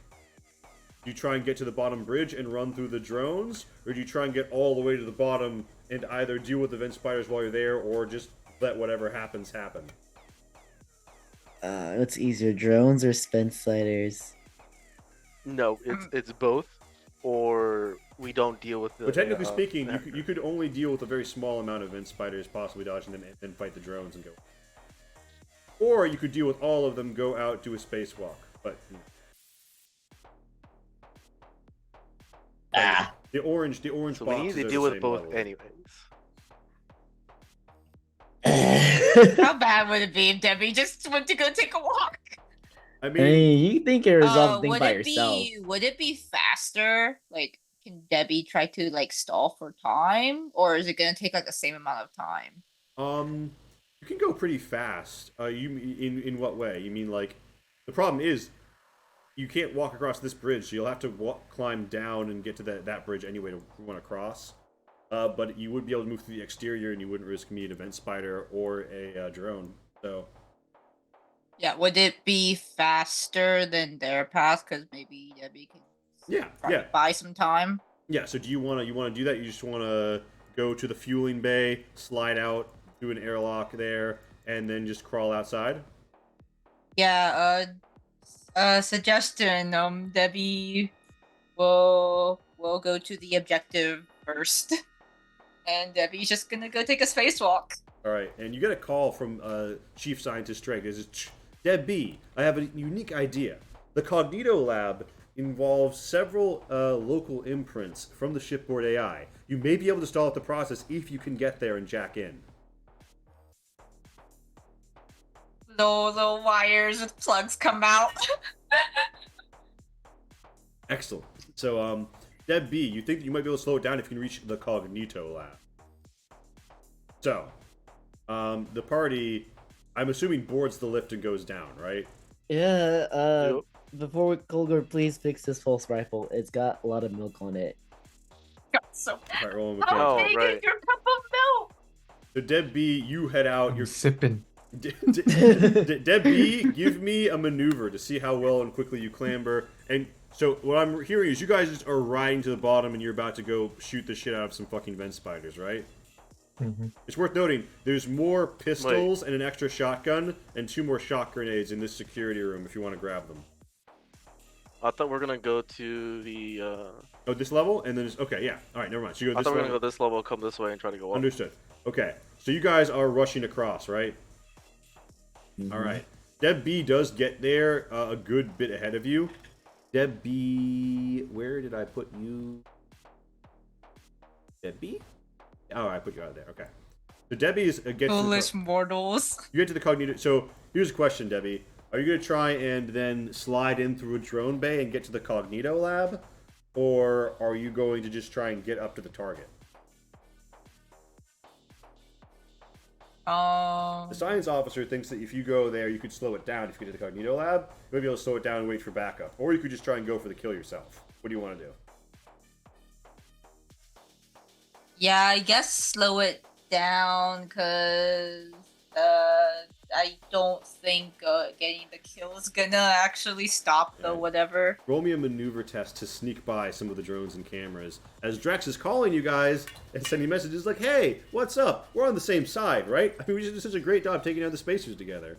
Speaker 1: Do you try and get to the bottom bridge and run through the drones, or do you try and get all the way to the bottom and either deal with the vent spiders while you're there, or just let whatever happens happen?
Speaker 4: What's easier, drones or spent sliders?
Speaker 3: No, it's both, or we don't deal with the.
Speaker 1: But technically speaking, you could only deal with a very small amount of vent spiders, possibly dodging them, and then fight the drones and go. Or you could deal with all of them, go out, do a spacewalk. But the orange
Speaker 3: So
Speaker 1: boxes
Speaker 3: we need to
Speaker 1: are
Speaker 3: deal
Speaker 1: the
Speaker 3: with
Speaker 1: same
Speaker 3: both
Speaker 1: level.
Speaker 3: anyways.
Speaker 2: How bad would it be if Debbie just went to go take a walk?
Speaker 1: I
Speaker 4: I
Speaker 1: mean,
Speaker 4: mean, you think you resolve the thing
Speaker 2: would
Speaker 4: by
Speaker 2: it
Speaker 4: yourself.
Speaker 2: would it be faster? Like, can Debbie try to like stall for time, or is it gonna take like the same amount of time?
Speaker 1: you can go pretty fast. In what way? You mean like the problem is you can't walk across this bridge, so you'll have to climb down and get to that bridge anyway to want to cross. But you would be able to move through the exterior, and you wouldn't risk meeting a vent spider or a drone. So
Speaker 2: Yeah, would it be faster than their path? Because maybe Debbie can try to buy some time.
Speaker 1: Yeah. So do you want to do that? You just want to go to the fueling bay, slide out, do an airlock there, and then just crawl outside?
Speaker 2: Yeah. Suggestion. Debbie will go to the objective first, and Debbie's just gonna go take a spacewalk.
Speaker 1: All right, and you get a call from Chief Scientist Drake. This is Deb B. I have a unique idea. The Cognito Lab involves several local imprints from the shipboard AI. You may be able to stall out the process if you can get there and jack in.
Speaker 2: Little wires with plugs come out.
Speaker 1: Excellent. So, Deb B, you think that you might be able to slow it down if you can reach the Cognito Lab. So, the party, I'm assuming, boards the lift and goes down, right?
Speaker 4: Yeah,
Speaker 3: Yep.
Speaker 4: before Colgor, please fix this false rifle. It's got a lot of milk on it.
Speaker 2: So
Speaker 1: All right, roll on
Speaker 2: I'll
Speaker 1: mechanics.
Speaker 3: Oh,
Speaker 2: take
Speaker 3: right.
Speaker 2: your cup of milk.
Speaker 1: So, Deb B, you head out.
Speaker 5: I'm
Speaker 1: You're
Speaker 5: sipping.
Speaker 1: Deb B, give me a maneuver to see how well and quickly you clamber. And so what I'm hearing is you guys just are riding to the bottom and you're about to go shoot the shit out of some fucking vent spiders, right?
Speaker 5: Mhm.
Speaker 1: It's worth noting there's more pistols and an extra shotgun and 2 more shock grenades in this security room if you want to grab them.
Speaker 3: I thought we were gonna go to the.
Speaker 1: Oh, this level? And then okay, yeah. All right, never mind. So you go
Speaker 3: I
Speaker 1: this
Speaker 3: thought we were gonna
Speaker 1: level.
Speaker 3: go this level, come this way, and try to go up.
Speaker 1: Understood. Okay, so you guys are rushing across, right? All right. Deb B does get there a good bit ahead of you. Deb B, where did I put you? Deb B? Oh, I put you out there. Okay. So Debbie gets to
Speaker 2: Foolish mortals.
Speaker 1: you get to the cognito. So here's a question, Debbie. Are you going to try and then slide in through a drone bay and get to the cognito lab? Or are you going to just try and get up to the target? The science officer thinks that if you go there, you could slow it down if you get to the Cognito Lab. You might be able to slow it down and wait for backup. Or you could just try and go for the kill yourself. What do you want to do?
Speaker 2: Yeah, I guess slow it down, cause I don't think getting the kill is gonna actually stop the
Speaker 1: Alright.
Speaker 2: whatever.
Speaker 1: Roll me a maneuver test to sneak by some of the drones and cameras as Drex is calling you guys and sending messages like, "Hey, what's up? We're on the same side, right? I mean, we just did such a great job taking out the spacers together."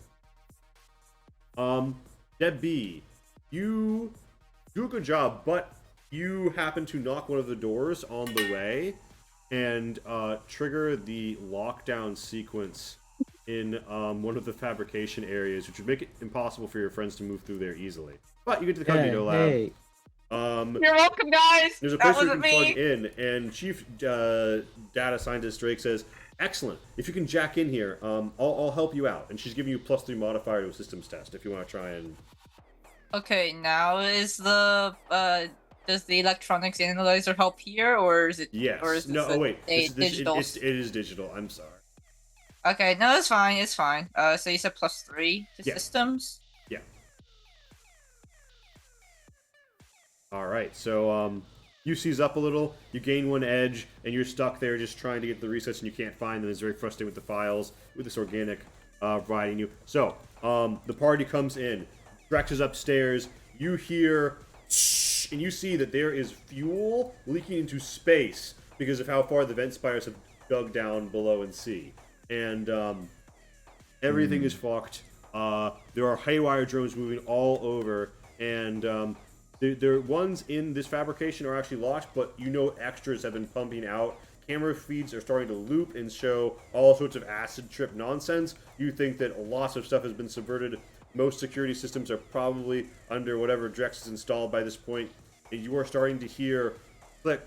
Speaker 1: Deb B, you do a good job, but you happen to knock one of the doors on the way and trigger the lockdown sequence in one of the fabrication areas, which would make it impossible for your friends to move through there easily. But you get to the Cognito lab.
Speaker 4: Hey.
Speaker 2: You're welcome, guys.
Speaker 1: There's a
Speaker 2: That
Speaker 1: place where you
Speaker 2: wasn't
Speaker 1: can plug
Speaker 2: me.
Speaker 1: in, and Chief Data Scientist Drake says, "Excellent. If you can jack in here, I'll help you out." And she's giving you +3 modifier to a systems test if you want to try and.
Speaker 2: Okay, now is the does the electronics analyzer help here, or is it?
Speaker 1: Yes.
Speaker 2: Or is
Speaker 1: No.
Speaker 2: this
Speaker 1: Oh wait.
Speaker 2: digital?
Speaker 1: It is digital. I'm sorry.
Speaker 2: Okay, no, it's fine. It's fine. So you said +3 to
Speaker 1: Yeah.
Speaker 2: systems.
Speaker 1: Yeah. All right. So you seize up a little. You gain 1 edge, and you're stuck there just trying to get the resets, and you can't find them. It's very frustrating with the files, with this organic riding you. So the party comes in. Drex is upstairs. You hear, and you see that there is fuel leaking into space because of how far the vent spires have dug down below in sea. And everything is fucked. There are haywire drones moving all over, and the ones in this fabrication are actually locked, but you know extras have been pumping out. Camera feeds are starting to loop and show all sorts of acid trip nonsense. You think that lots of stuff has been subverted. Most security systems are probably under whatever Drex has installed by this point, and you are starting to hear like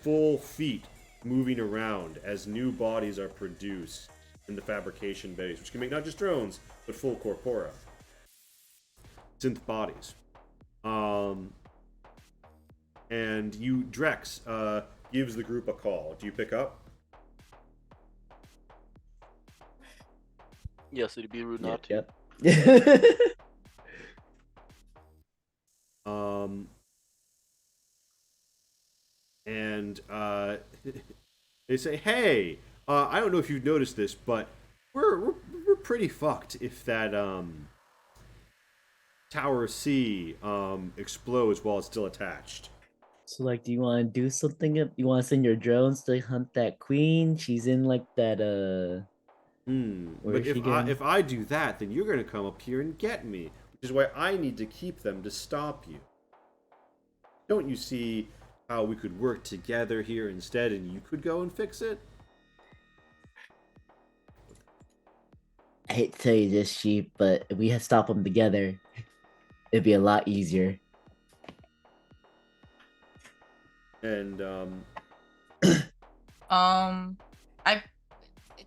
Speaker 1: full feet moving around as new bodies are produced in the fabrication base, which can make not just drones, but full corpora. Synth bodies. And you, Drex, gives the group a call. Do you pick up?
Speaker 3: Yes, it'd be rude not to.
Speaker 4: Yep.
Speaker 1: And they say, "Hey, I don't know if you've noticed this, but we're pretty fucked if that Tower C explodes while it's still attached."
Speaker 4: So, like, do you want to do something? You want to send your drones to hunt that queen? She's in like that. Where
Speaker 1: But
Speaker 4: is she going?
Speaker 1: if I do that, then you're gonna come up here and get me, which is why I need to keep them to stop you. Don't you see how we could work together here instead, and you could go and fix it?
Speaker 4: I hate to tell you this, sheep, but if we had stopped them together, it'd be a lot easier.
Speaker 1: And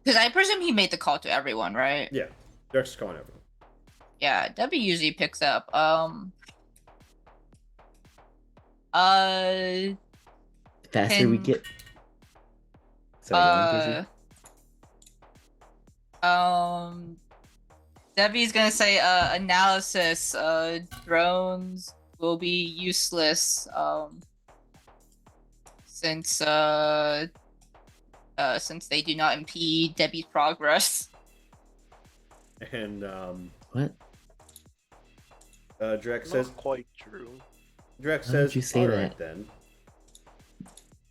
Speaker 2: Because I presume he made the call to everyone, right?
Speaker 1: yeah, Drex is calling everyone.
Speaker 2: Yeah, Debbie usually picks up.
Speaker 4: The faster we
Speaker 2: Can-
Speaker 4: get. Sorry, go on, Casey.
Speaker 2: Debbie's gonna say, analysis, drones will be useless, since they do not impede Debbie's progress.
Speaker 1: And
Speaker 4: What?
Speaker 1: Drex says,
Speaker 3: Not quite true.
Speaker 1: Drex
Speaker 4: Why
Speaker 1: says,
Speaker 4: would you say
Speaker 1: "All right
Speaker 4: that?"
Speaker 1: then.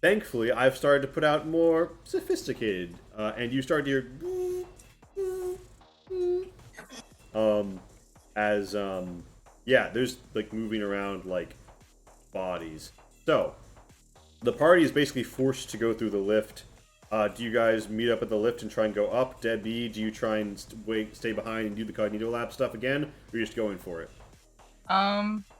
Speaker 1: Thankfully, I've started to put out more sophisticated, and you start to hear, yeah, there's like moving around like bodies. So the party is basically forced to go through the lift. Do you guys meet up at the lift and try and go up? Debbie, do you try and stay behind and do the Cognito Lab stuff again, or are you just going for it?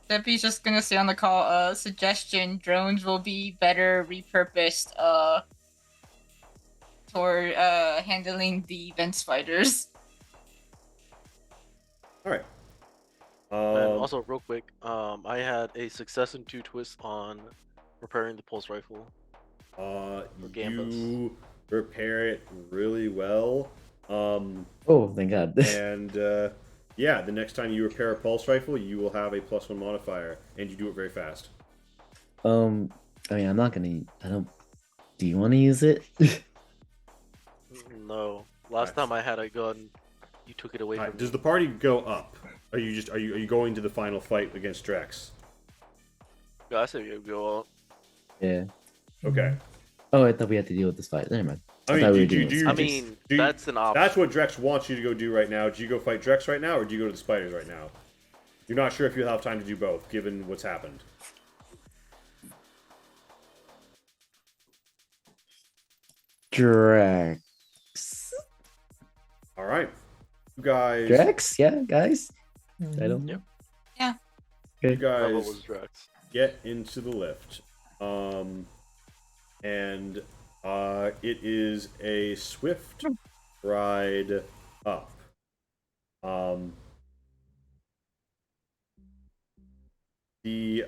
Speaker 2: Debbie's just gonna say on the call, suggestion, drones will be better repurposed, for, handling the vent spiders.
Speaker 1: Alright.
Speaker 3: And also, real quick, I had a success and 2 twists on repairing the pulse rifle.
Speaker 1: You repair it really well.
Speaker 4: Oh, thank God.
Speaker 1: And yeah, the next time you repair a pulse rifle, you will have a +1 modifier, and you do it very fast.
Speaker 4: I mean, I'm not gonna. I don't Do you want to use it?
Speaker 3: No. Last time I had a gun, you took it away from
Speaker 1: Alright,
Speaker 3: me.
Speaker 1: does the party go up? Are you going to the final fight against Drex?
Speaker 3: Yeah, I said you go out.
Speaker 4: Yeah.
Speaker 1: Okay.
Speaker 4: Oh, I thought we had to deal with this fight. Never mind.
Speaker 1: I
Speaker 4: thought we were
Speaker 1: mean,
Speaker 4: doing
Speaker 1: do
Speaker 4: this
Speaker 1: you,
Speaker 3: I
Speaker 4: fight.
Speaker 3: mean,
Speaker 1: do you-
Speaker 3: that's an option.
Speaker 1: that's what Drex wants you to go do right now. Do you go fight Drex right now, or do you go to the spiders right now? You're not sure if you'll have time to do both, given what's happened.
Speaker 4: Drex.
Speaker 1: All right, you guys.
Speaker 4: Drex? Yeah, guys. I don't.
Speaker 3: Yep.
Speaker 1: You
Speaker 3: How
Speaker 1: guys
Speaker 3: was Drax?
Speaker 1: get into the lift, and it is a swift ride up. The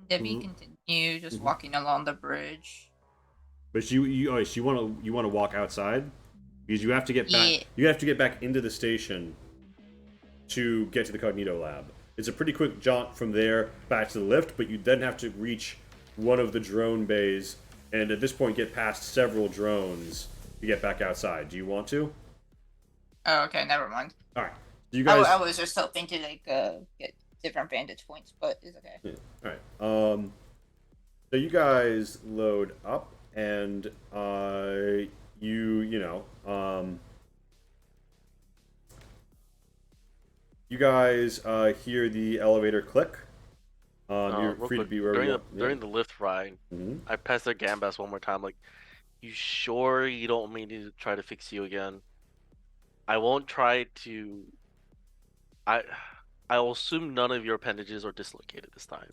Speaker 2: Debbie
Speaker 1: Mhm.
Speaker 2: continue just
Speaker 1: Mhm.
Speaker 2: walking along the bridge.
Speaker 1: but you want to walk outside because you have to get back.
Speaker 2: Yeah.
Speaker 1: You have to get back into the station to get to the Cognito lab. It's a pretty quick jaunt from there back to the lift, but you then have to reach one of the drone bays, and at this point get past several drones to get back outside. Do you want to?
Speaker 2: Oh, okay, never mind.
Speaker 1: All right. You guys.
Speaker 2: I was just hoping to like get different vantage points, but it's okay.
Speaker 1: Yeah. All right. So you guys load up, and you guys hear the elevator click. You're
Speaker 3: Real
Speaker 1: free to
Speaker 3: quick,
Speaker 1: be wherever you want.
Speaker 3: during the lift ride,
Speaker 1: Mhm.
Speaker 3: I passed their Gambas one more time. Like, you sure you don't want me to try to fix you again? I won't try to. I will assume none of your appendages are dislocated this time.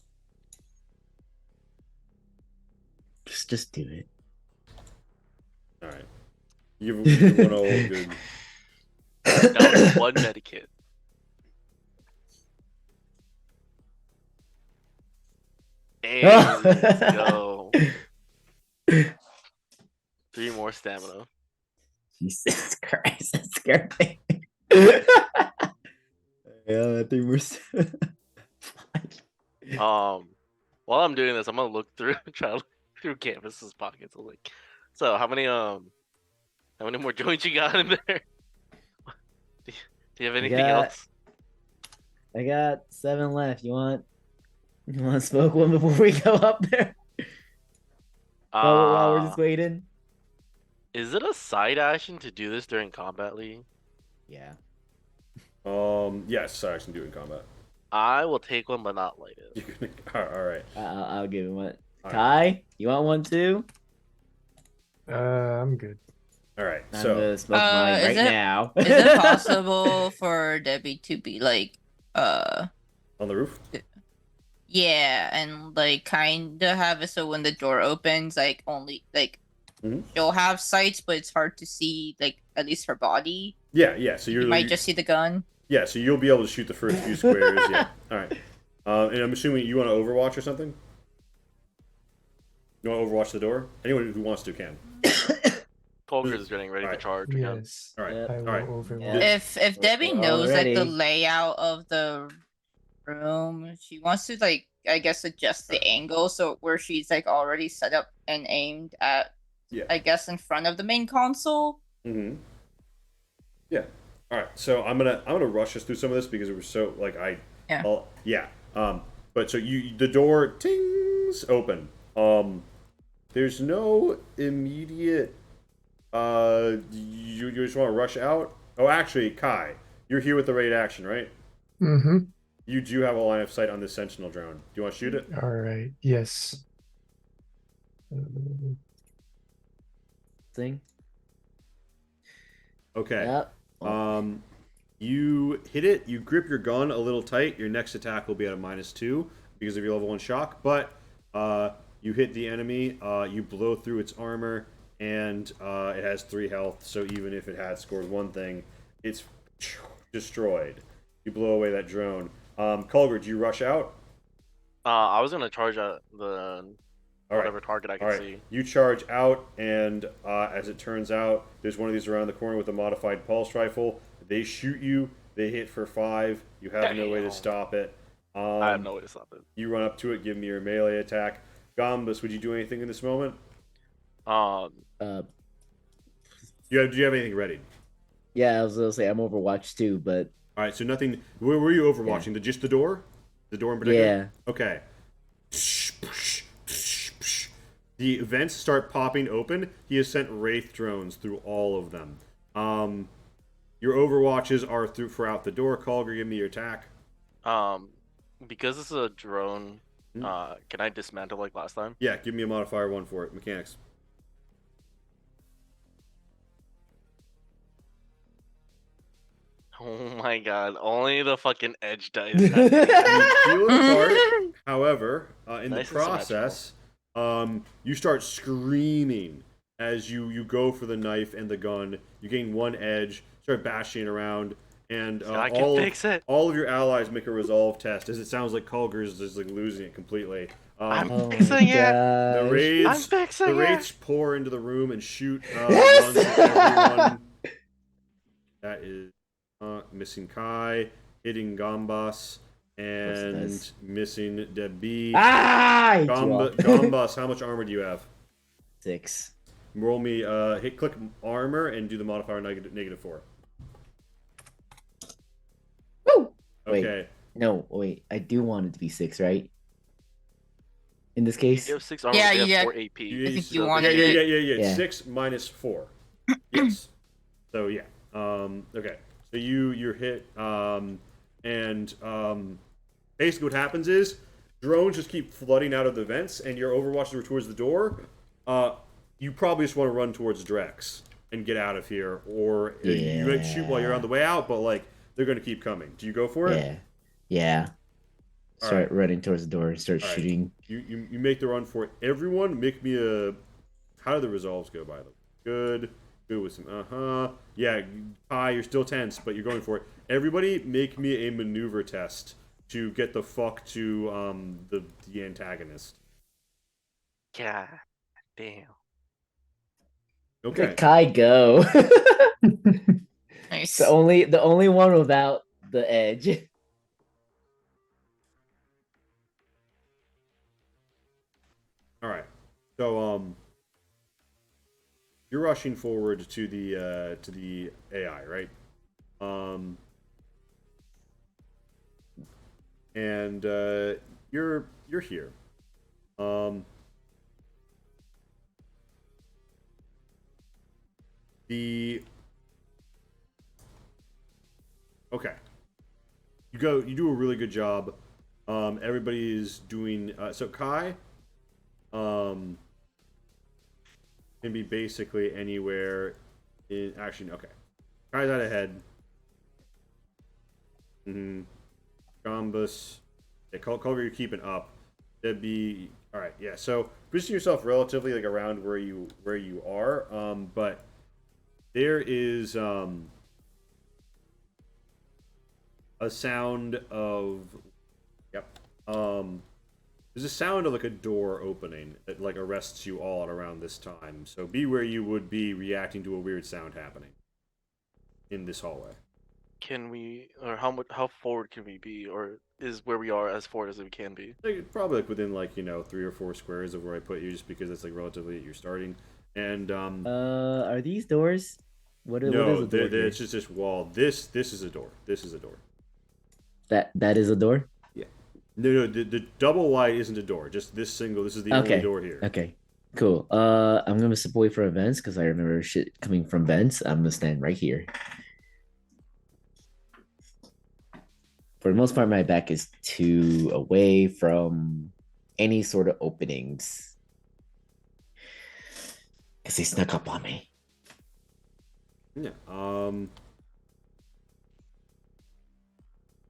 Speaker 4: Just do it.
Speaker 1: All right. You want all good.
Speaker 3: Down to one medikit. Hey, let's go. 3 more stamina.
Speaker 4: Jesus Christ, that scared me. Yeah, 3 more.
Speaker 3: While I'm doing this, I'm gonna look through, try to look through Canvas's pockets. I'm like, so how many more joints you got in there? Do you have anything
Speaker 4: got-
Speaker 3: else?
Speaker 4: I got 7 left. You want to smoke one before we go up there? While we're just waiting.
Speaker 3: Is it a side action to do this during combat, Lee?
Speaker 4: Yeah.
Speaker 1: Yes, I can do it in combat.
Speaker 3: I will take one, but not light it.
Speaker 1: You're gonna. All right.
Speaker 4: I'll give him one.
Speaker 1: All right.
Speaker 4: Kai, you want one too?
Speaker 5: I'm good.
Speaker 1: All right.
Speaker 4: I'm
Speaker 1: So
Speaker 4: gonna smoke mine
Speaker 2: is
Speaker 4: right
Speaker 2: it-
Speaker 4: now.
Speaker 2: Is it possible for Debbie to be like
Speaker 1: on the roof.
Speaker 2: yeah, and like kind of have it so when the door opens, like only like
Speaker 1: Mhm.
Speaker 2: she'll have sights, but it's hard to see like at least her body.
Speaker 1: Yeah. So
Speaker 2: You
Speaker 1: you're
Speaker 2: might just see the gun.
Speaker 1: Yeah, so you'll be able to shoot the first few squares. Yeah. All right. And I'm assuming you want to Overwatch or something. You want to Overwatch the door? Anyone who wants to can.
Speaker 3: Colker is getting ready
Speaker 1: Alright.
Speaker 3: to charge again.
Speaker 5: Yes.
Speaker 1: All right.
Speaker 4: Yep.
Speaker 5: I
Speaker 1: All
Speaker 5: will
Speaker 1: right.
Speaker 5: overwatch.
Speaker 2: If Debbie
Speaker 4: We're
Speaker 2: knows like the
Speaker 4: already-
Speaker 2: layout of the room, she wants to like I guess adjust the angle so where she's like already set up and aimed at
Speaker 1: Yeah.
Speaker 2: I guess in front of the main console.
Speaker 1: Mm-hmm. Yeah. All right. So I'm gonna rush us through some of this because it was so like
Speaker 2: Yeah.
Speaker 1: But so the door tings open. There's no immediate. You just want to rush out. Oh, actually, Kai, you're here with the raid action, right?
Speaker 5: Mm-hmm.
Speaker 1: You do have a line of sight on this sentinel drone. Do you want to shoot it?
Speaker 5: All right. Yes.
Speaker 4: Thing.
Speaker 1: Okay.
Speaker 4: Yep.
Speaker 1: You hit it. You grip your gun a little tight. Your next attack will be at a -2 because of your level 1 shock. But you hit the enemy. You blow through its armor, and it has 3 health. So even if it had scored 1 thing, it's destroyed. You blow away that drone. Culver, do you rush out?
Speaker 3: I was gonna charge at the
Speaker 1: All right.
Speaker 3: whatever target I
Speaker 1: All
Speaker 3: can
Speaker 1: right.
Speaker 3: see.
Speaker 1: You charge out, and as it turns out, there's one of these around the corner with a modified pulse rifle. They shoot you. They hit for 5. You have no way to
Speaker 3: Damn.
Speaker 1: stop it.
Speaker 3: I have no way to stop it.
Speaker 1: You run up to it. Give me your melee attack. Gombus, would you do anything in this moment?
Speaker 3: Um,
Speaker 4: Uh,
Speaker 1: Do you have anything ready?
Speaker 4: yeah, I was gonna say I'm Overwatch too, but
Speaker 1: All right, so nothing. Where were you overwatching? Just the door? The door in particular?
Speaker 4: yeah.
Speaker 1: Okay. The vents start popping open. He has sent wraith drones through all of them. Your overwatches are throughout the door. Calger, give me your attack.
Speaker 3: because it's a drone, can I dismantle like last time?
Speaker 1: Yeah, give me a modifier 1 for it. Mechanics.
Speaker 3: Oh my god, only the fucking edge dice.
Speaker 1: You peel it apart. However, in
Speaker 3: Nice
Speaker 1: the
Speaker 3: and
Speaker 1: process, you start screaming as you go for the knife and the gun. You gain 1 edge, start bashing around, and
Speaker 3: I can fix it.
Speaker 1: all of your allies make a resolve test. As it sounds like Kulger's is like losing it completely.
Speaker 3: I'm
Speaker 4: Oh
Speaker 3: fixing
Speaker 4: my
Speaker 3: it.
Speaker 1: The
Speaker 4: gosh.
Speaker 1: raids,
Speaker 3: I'm fixing
Speaker 1: the
Speaker 3: it.
Speaker 1: wraiths pour into the room and shoot
Speaker 4: Yes!
Speaker 1: guns at everyone. That is missing Kai, hitting Gombas, and
Speaker 4: this?
Speaker 1: missing Debbie.
Speaker 4: Ah!
Speaker 1: Gombas, how much armor do you have?
Speaker 4: 6.
Speaker 1: Roll me, click armor and do the modifier -4.
Speaker 4: Woo!
Speaker 1: Okay.
Speaker 4: Wait, no, wait. I do want it to be 6, right? In this case?
Speaker 3: You have 6 armor,
Speaker 2: Yeah,
Speaker 3: they have
Speaker 2: yeah.
Speaker 3: 4 AP.
Speaker 2: I think you
Speaker 3: so
Speaker 2: want
Speaker 1: Yeah,
Speaker 3: they-
Speaker 1: yeah,
Speaker 2: it.
Speaker 1: yeah, yeah, yeah.
Speaker 4: Yeah.
Speaker 1: 6 minus 4. Yes. So yeah. Okay. So you're hit. Basically what happens is drones just keep flooding out of the vents, and your overwatches are towards the door. You probably just want to run towards Drex and get out of here, or you might shoot while you're on the way out. But like they're going to keep coming. Do you go for it?
Speaker 4: Yeah. Yeah.
Speaker 1: All
Speaker 4: Start
Speaker 1: right.
Speaker 4: running towards the door and start
Speaker 1: All right.
Speaker 4: shooting.
Speaker 1: You make the run for it. Everyone, make me a. How do the resolves go, by the way? Good with some. Yeah, Kai, you're still tense, but you're going for it. Everybody, make me a maneuver test to get the fuck to the antagonist.
Speaker 3: God damn.
Speaker 1: Okay.
Speaker 4: Let Kai go.
Speaker 2: Nice.
Speaker 4: the only one without the edge.
Speaker 1: All right. So you're rushing forward to the AI, right? And you're here. Okay. You do a really good job. Everybody is doing so Kai can be basically anywhere in actually okay. Kai's out ahead. Gombus. Yeah, Culver, you're keeping up. That'd be alright, yeah. So position yourself relatively like around where you are. But there is a sound of there's a sound of like a door opening that like arrests you all at around this time. So be where you would be reacting to a weird sound happening in this hallway.
Speaker 3: Can we, or how forward can we be, or is where we are as forward as we can be?
Speaker 1: Like, probably like within like 3 or 4 squares of where I put you, just because it's like relatively you're starting. And
Speaker 4: Are these doors? What is
Speaker 1: no,
Speaker 4: a door?
Speaker 1: it's just this wall. This is a door. This is a door.
Speaker 4: That is a door?
Speaker 1: No, the double wide isn't a door. Just this single. This is the only door here.
Speaker 4: Okay. Cool. I'm gonna step away from vents because I remember shit coming from vents. I'm gonna stand right here. For the most part, my back is away from any sort of openings. Because they snuck up on me.
Speaker 1: Yeah.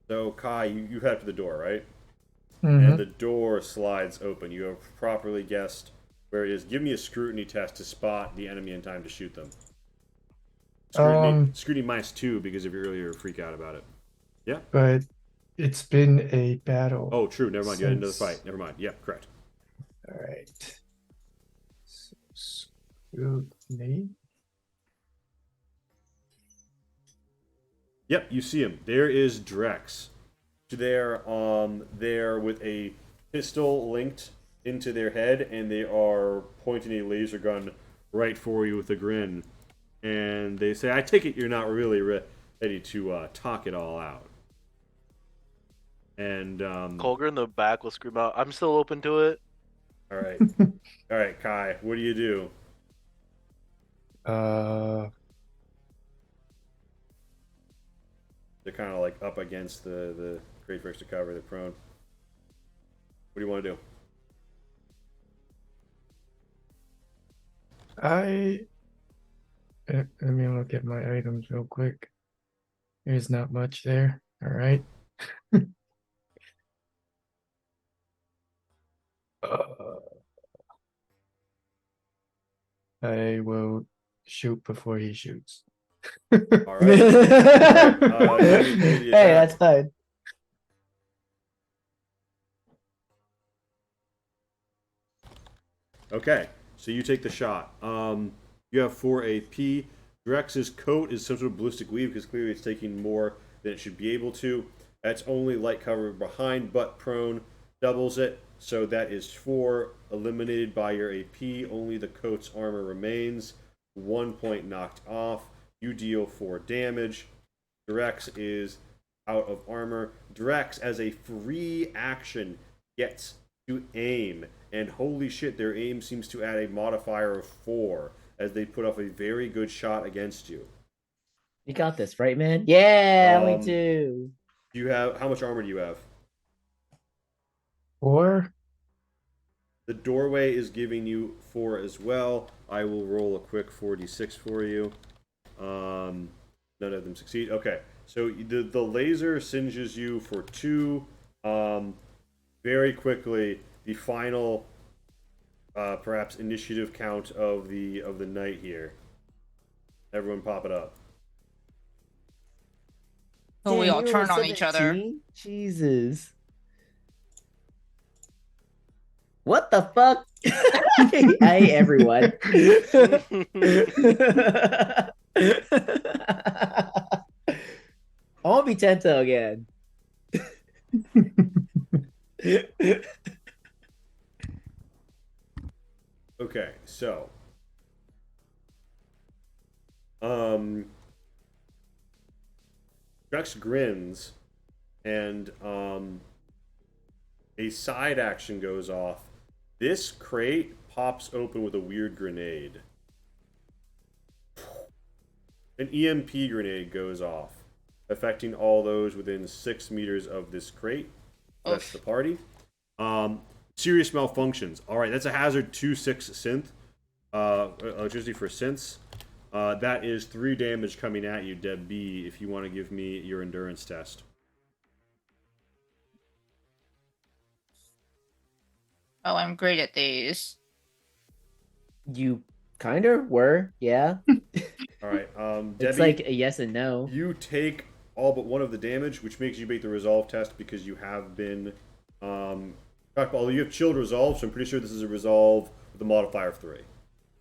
Speaker 1: So Kai, you head to the door, right? And the door slides open. You have properly guessed where it is. Give me a scrutiny test to spot the enemy in time to shoot them. Scrutiny -2 because of your earlier freak out about it. Yeah.
Speaker 5: But it's been a battle.
Speaker 1: Oh, true. Never mind. You had another
Speaker 5: since-
Speaker 1: fight. Never mind. Yeah, correct.
Speaker 5: All right. So, scrutiny.
Speaker 1: Yep, you see him. There is Drex. There with a pistol linked into their head, and they are pointing a laser gun right for you with a grin. And they say, I take it you're not really ready to talk it all out. And,
Speaker 3: Colger in the back will scream out, I'm still open to it.
Speaker 1: all right. All right, Kai, what do you do? They're kind of like up against the Great First to cover, they're prone. What do you want to do?
Speaker 5: Let me look at my items real quick. There's not much there. All right. I will shoot before he shoots.
Speaker 1: All right. Give me the
Speaker 4: Hey,
Speaker 1: attack.
Speaker 4: that's fine.
Speaker 1: Okay, so you take the shot. You have 4 AP. Drex's coat is some sort of ballistic weave because clearly it's taking more than it should be able to. That's only light cover behind, but prone doubles it. So that is 4 eliminated by your AP. Only the coat's armor remains. 1 point knocked off. You deal 4 damage. Drex is out of armor. Drex, as a free action, gets to aim. And holy shit, their aim seems to add a modifier of 4 as they put off a very good shot against you.
Speaker 4: You got this, right, man? Yeah, me
Speaker 1: Um,
Speaker 4: too.
Speaker 1: You have how much armor do you have?
Speaker 5: 4.
Speaker 1: The doorway is giving you 4 as well. I will roll a quick 4d6 for you. None of them succeed. Okay, so the laser singes you for 2. Very quickly, the final, perhaps initiative count of the night here. Everyone, pop it up.
Speaker 2: So we
Speaker 4: Damn,
Speaker 2: all
Speaker 4: you
Speaker 2: turn
Speaker 4: rolled
Speaker 2: on each other.
Speaker 4: 17? Jesus. What the fuck? I hate everyone. I won't be Tento again.
Speaker 1: Okay, so Rex grins, and a side action goes off. This crate pops open with a weird grenade. An EMP grenade goes off, affecting all those within 6 meters of this crate. That's the party. Serious malfunctions. All right, that's a hazard 2/6 synth. Electricity for synths. That is 3 damage coming at you, Deb B, if you want to give me your endurance test.
Speaker 2: Oh, I'm great at these.
Speaker 4: You kind of were, yeah.
Speaker 1: All right, Debbie,
Speaker 4: It's like a yes and no.
Speaker 1: you take all but 1 of the damage, which makes you make the resolve test because you have been... although you have chilled resolve, so I'm pretty sure this is a resolve with a modifier of 3.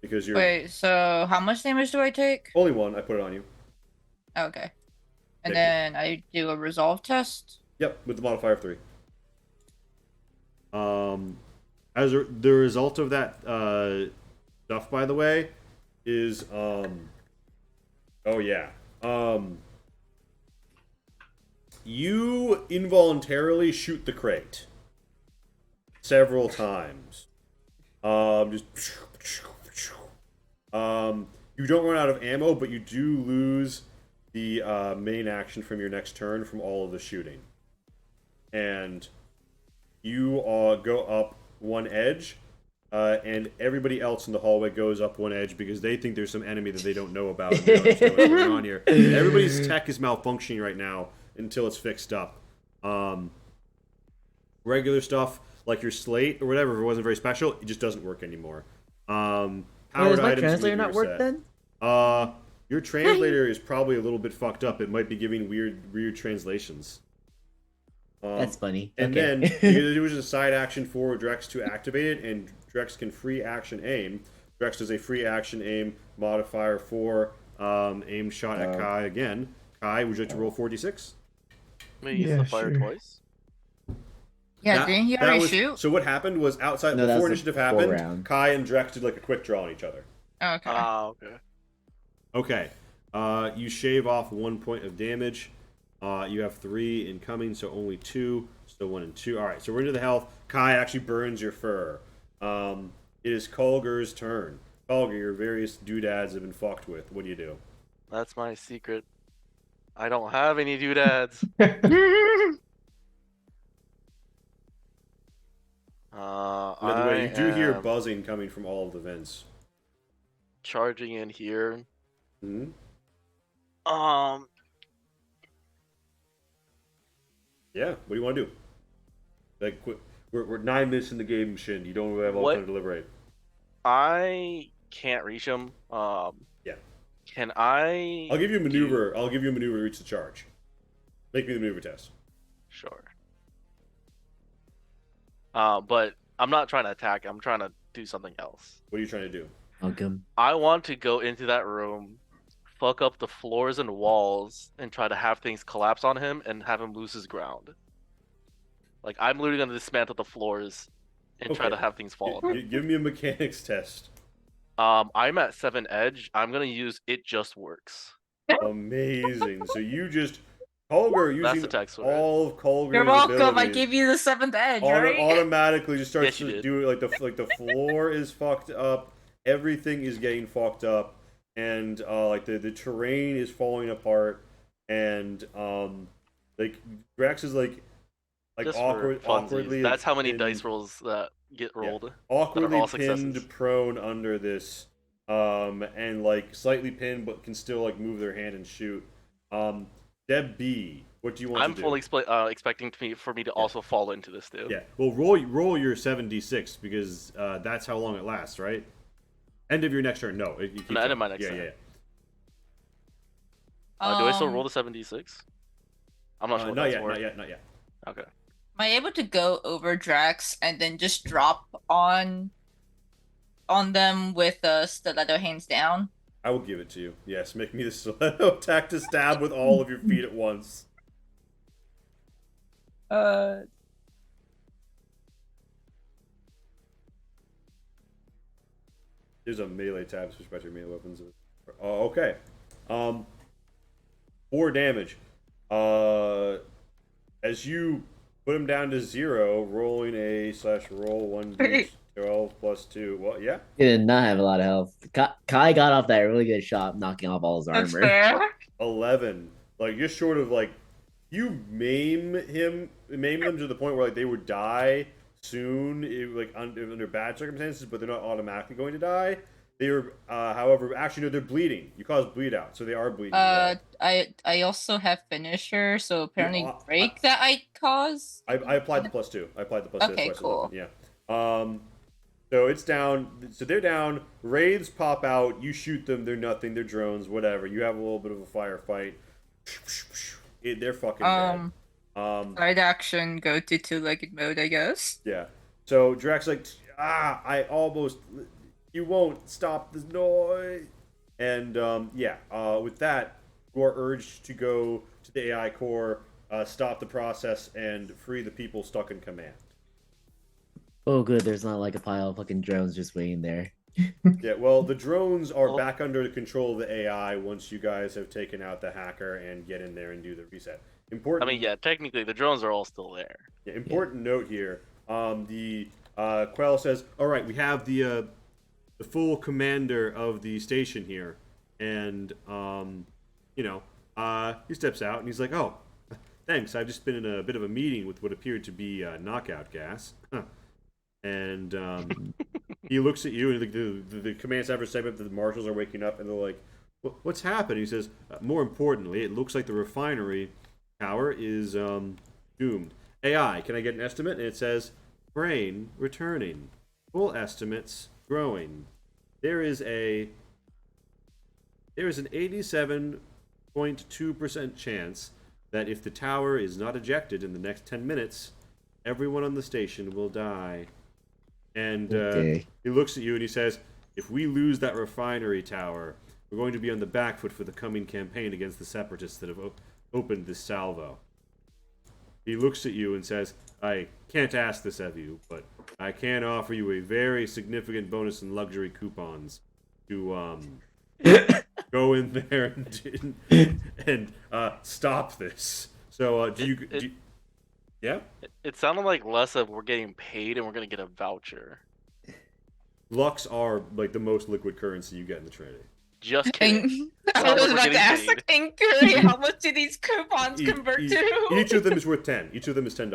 Speaker 1: Because you're...
Speaker 2: Wait, so how much damage do I take?
Speaker 1: Only 1, I put it on you.
Speaker 2: Okay.
Speaker 1: Thank you.
Speaker 2: And then I do a resolve test?
Speaker 1: Yep, with the modifier of 3. The result of that stuff, by the way, is you involuntarily shoot the crate several times. You don't run out of ammo, but you do lose the main action from your next turn from all of the shooting. And you go up 1 edge, and everybody else in the hallway goes up 1 edge because they think there's some enemy that they don't know about and they don't understand what's going on here. Everybody's tech is malfunctioning right now until it's fixed up. Regular stuff like your slate or whatever, if it wasn't very special, it just doesn't work anymore.
Speaker 4: Does
Speaker 1: Powered
Speaker 4: my
Speaker 1: items
Speaker 4: translator
Speaker 1: need to
Speaker 4: not
Speaker 1: be
Speaker 4: work
Speaker 1: reset.
Speaker 4: then?
Speaker 1: Your translator is probably a little bit fucked up. It might be giving weird translations.
Speaker 4: That's funny.
Speaker 1: And
Speaker 4: Okay.
Speaker 1: then you do a side action for Drex to activate it, and Drex can free action aim. Drex does a free action aim modifier for aim shot at Kai again. Kai, would you like to roll 4d6?
Speaker 3: May use the fire
Speaker 5: sure.
Speaker 3: twice.
Speaker 2: Yeah, didn't he already
Speaker 1: was,
Speaker 2: shoot?
Speaker 1: So what happened was outside
Speaker 4: No, that
Speaker 1: before
Speaker 4: was the
Speaker 1: initiative
Speaker 4: full
Speaker 1: happened,
Speaker 4: round.
Speaker 1: Kai and Drex did like a quick draw on each other.
Speaker 2: Oh, okay.
Speaker 3: Okay.
Speaker 1: Okay. You shave off 1 point of damage. You have 3 incoming, so only 2. So 1 and 2. All right, so we're into the health. Kai actually burns your fur. It is Kulger's turn. Kulger, your various doodads have been fucked with. What do you do?
Speaker 3: That's my secret. I don't have any doodads.
Speaker 1: By the way, you do hear
Speaker 3: am
Speaker 1: buzzing coming from all of the vents.
Speaker 3: charging in here.
Speaker 1: Hmm? Yeah, what do you want to do? Like, we're 9 minutes in the game, Shin. You don't have all
Speaker 3: What?
Speaker 1: time to deliberate.
Speaker 3: I can't reach him.
Speaker 1: Yeah.
Speaker 3: Can I?
Speaker 1: I'll give you a maneuver. I'll give you a maneuver to reach the charge. Make me the maneuver test.
Speaker 3: Sure. But I'm not trying to attack. I'm trying to do something else.
Speaker 1: What are you trying to do?
Speaker 4: Welcome.
Speaker 3: I want to go into that room, fuck up the floors and walls, and try to have things collapse on him and have him lose his ground. Like, I'm literally gonna dismantle the floors and try
Speaker 1: Okay.
Speaker 3: to have things fall on him.
Speaker 1: Give me a mechanics test.
Speaker 3: I'm at 7 edge. I'm gonna use It Just Works.
Speaker 1: Amazing. So you just Kulger
Speaker 3: That's
Speaker 1: using
Speaker 3: the text for it.
Speaker 1: all of Kulger's
Speaker 2: You're welcome. I
Speaker 1: abilities,
Speaker 2: gave you the 7th edge, right?
Speaker 1: automatically just starts
Speaker 3: Yes, you
Speaker 1: to
Speaker 3: did.
Speaker 1: do it. Like the floor is fucked up. Everything is getting fucked up, and like the terrain is falling apart, and like Drax is like
Speaker 3: Just for
Speaker 1: awkwardly.
Speaker 3: funsies. That's how many
Speaker 1: pinned-
Speaker 3: dice rolls that get rolled.
Speaker 1: awkwardly
Speaker 3: all
Speaker 1: pinned
Speaker 3: successes.
Speaker 1: prone under this, and like slightly pinned but can still like move their hand and shoot. Deb B, what do you want
Speaker 3: I'm
Speaker 1: to do?
Speaker 3: fully expecting for me to also fall into this too.
Speaker 1: Yeah, well, roll your 7d6 because that's how long it lasts, right? End of your next turn. No, it keeps
Speaker 3: No, end of
Speaker 1: going.
Speaker 3: my next turn.
Speaker 1: Yeah.
Speaker 3: Do I still roll the 7d6? I'm not sure. What
Speaker 1: Not
Speaker 3: that's
Speaker 1: yet.
Speaker 3: for.
Speaker 1: Not yet.
Speaker 3: Okay.
Speaker 2: Am I able to go over Drax and then just drop on them with stiletto hands down?
Speaker 1: I will give it to you. Yes, make me the stiletto attack to stab with all of your feet at once. There's a melee tab switch by your melee weapons. Oh, okay. 4 damage. As you put him down to 0, rolling a /roll 1d12 plus 2. Well, yeah.
Speaker 4: He did not have a lot of health. Kai got off that really good shot, knocking off all his
Speaker 2: That's
Speaker 4: armor.
Speaker 2: fair.
Speaker 1: 11. Like, just short of like, you maim them to the point where like they would die soon, under bad circumstances, but they're not automatically going to die. They are, however, actually no, they're bleeding. You cause bleed out, so they are bleeding.
Speaker 2: I also have finisher, so apparently break that I caused.
Speaker 1: I applied the +2. I applied the +2.
Speaker 2: Okay,
Speaker 1: that's why I said
Speaker 2: cool.
Speaker 1: 11. Yeah. So it's down. So they're down. Wraiths pop out. You shoot them. They're nothing. They're drones. Whatever. You have a little bit of a firefight. They're fucking dead.
Speaker 2: Side action, go to 2-legged mode, I guess.
Speaker 1: Yeah. So Drax like, I almost. You won't stop this noise. And with that, you are urged to go to the AI core, stop the process, and free the people stuck in command.
Speaker 4: Oh, good. There's not like a pile of fucking drones just waiting there.
Speaker 1: Yeah, well, the drones are back under the control of the AI once you guys have taken out the hacker and get in there and do the reset. Important.
Speaker 3: I mean, yeah, technically the drones are all still there.
Speaker 1: Yeah, important note here. The Quell says, "All right, we have the full commander of the station here," and he steps out and he's like, "Oh, thanks. I've just been in a bit of a meeting with what appeared to be knockout gas." And he looks at you, and the command cipher segment that the marshals are waking up, and they're like, "What's happened?" He says, "More importantly, it looks like the refinery tower is doomed. AI, can I get an estimate?" And it says, "Brain returning. Full estimates growing. There is an 87.2% chance that if the tower is not ejected in the next 10 minutes, everyone on the station will die." And
Speaker 4: Okay.
Speaker 1: he looks at you and he says, "If we lose that refinery tower, we're going to be on the back foot for the coming campaign against the separatists that have opened this salvo." he looks at you and says, "I can't ask this of you, but I can offer you a very significant bonus in luxury coupons to go in there and stop this." So yeah?
Speaker 3: It sounded like less of we're getting paid and we're gonna get a voucher.
Speaker 1: Lux are like the most liquid currency you get in the Trinity.
Speaker 3: Just kidding.
Speaker 2: I
Speaker 3: Sounds
Speaker 2: was
Speaker 3: like we're
Speaker 2: about to
Speaker 3: getting
Speaker 2: ask
Speaker 3: paid.
Speaker 2: Inquiry, how much do these coupons convert to?
Speaker 1: Each of them is worth 10. Each of them is $10.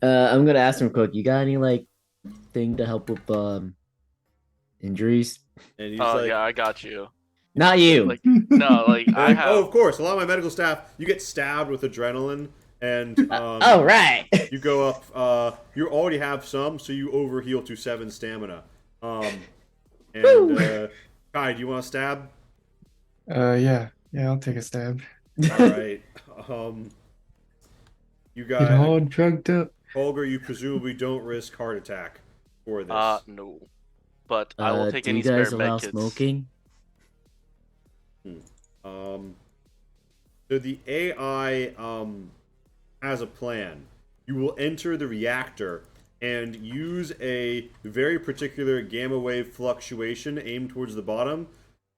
Speaker 4: I'm gonna ask him quick. You got any like thing to help with injuries?
Speaker 1: And he's
Speaker 3: Oh
Speaker 1: like,
Speaker 3: yeah, I got you.
Speaker 4: Not you.
Speaker 3: Like no, like I
Speaker 1: like,
Speaker 3: have.
Speaker 1: oh, of course. A lot of my medical staff, you get stabbed with adrenaline, and
Speaker 4: Oh right.
Speaker 1: you go up. You already have some, so you overheal to 7 stamina. And Kai, do you want to stab?
Speaker 5: Yeah, I'll take a stab.
Speaker 1: All right. You
Speaker 5: Get all
Speaker 1: guys,
Speaker 5: drugged up.
Speaker 1: Holger, you presumably don't risk heart attack for this.
Speaker 3: No, but I will take
Speaker 4: do
Speaker 3: any
Speaker 4: you guys
Speaker 3: spare
Speaker 4: allow
Speaker 3: medkits.
Speaker 4: smoking?
Speaker 1: So the AI has a plan. You will enter the reactor and use a very particular gamma wave fluctuation aimed towards the bottom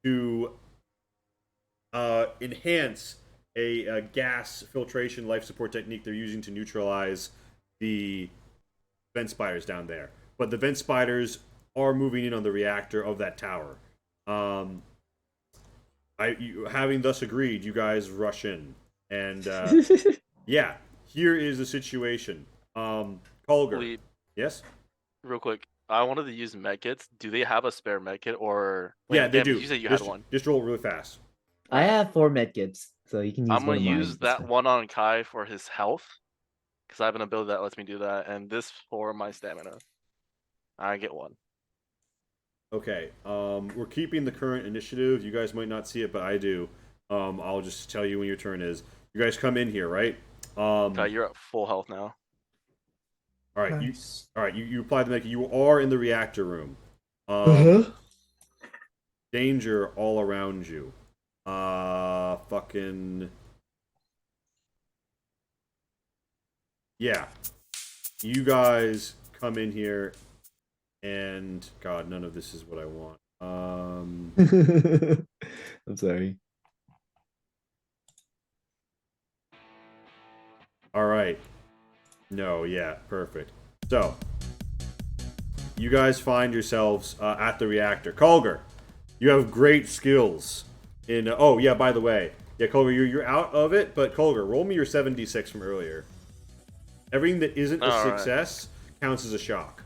Speaker 1: to enhance a gas filtration life support technique they're using to neutralize the vent spiders down there. But the vent spiders are moving in on the reactor of that tower. Having thus agreed, you guys rush in, and yeah, here is the situation. Colger,
Speaker 3: Wait,
Speaker 1: yes,
Speaker 3: real quick. I wanted to use medkits. Do they have a spare medkit or?
Speaker 1: yeah, they
Speaker 3: damn it,
Speaker 1: do.
Speaker 3: You said you
Speaker 1: just,
Speaker 3: had one.
Speaker 1: Just roll really fast.
Speaker 4: I have 4 medkits, so you can use
Speaker 3: I'm
Speaker 4: one
Speaker 3: gonna
Speaker 4: of mine.
Speaker 3: use that one on Kai for his health, because I have an ability that lets me do that, and this for my stamina. I get one.
Speaker 1: Okay, we're keeping the current initiative. You guys might not see it, but I do. I'll just tell you when your turn is. You guys come in here, right?
Speaker 3: Kai, you're at full health now.
Speaker 1: All right,
Speaker 5: Nice.
Speaker 1: you apply the medkit. You are in the reactor room. Danger all around you. Fucking yeah. You guys come in here, and God, none of this is what I want.
Speaker 4: I'm sorry.
Speaker 1: All right. No, yeah, perfect. So, you guys find yourselves at the reactor. Colger, you have great skills in. Oh yeah, by the way, yeah, Colger, you're out of it. But Colger, roll me your 7d6 from earlier. Everything that isn't a success counts as a shock.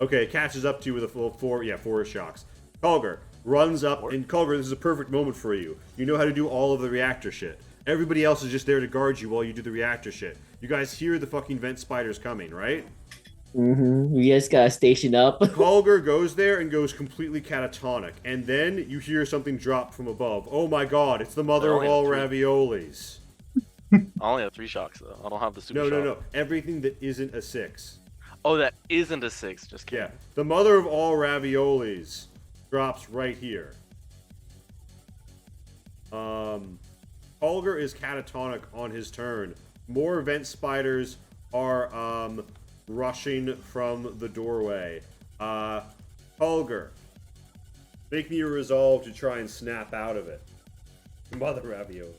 Speaker 1: Okay, it catches up to you with a full 4. Yeah, 4 shocks. Colger runs up, and Colger, this is a perfect moment for you. You know how to do all of the reactor shit. Everybody else is just there to guard you while you do the reactor shit. You guys hear the fucking vent spiders coming, right?
Speaker 4: Mm-hmm. You guys gotta station up.
Speaker 1: Colger goes there and goes completely catatonic, and then you hear something drop from above. Oh my god, it's the mother of
Speaker 3: only
Speaker 1: all
Speaker 3: have 3.
Speaker 1: raviolis.
Speaker 3: I only have 3 shocks though. I don't have the super shock.
Speaker 1: No. Everything that isn't a 6.
Speaker 3: Oh, that isn't a 6. Just kidding.
Speaker 1: Yeah, the mother of all raviolis drops right here. Holger is catatonic on his turn. More vent spiders are rushing from the doorway. Holger, make me a resolve to try and snap out of it. Mother ravioli.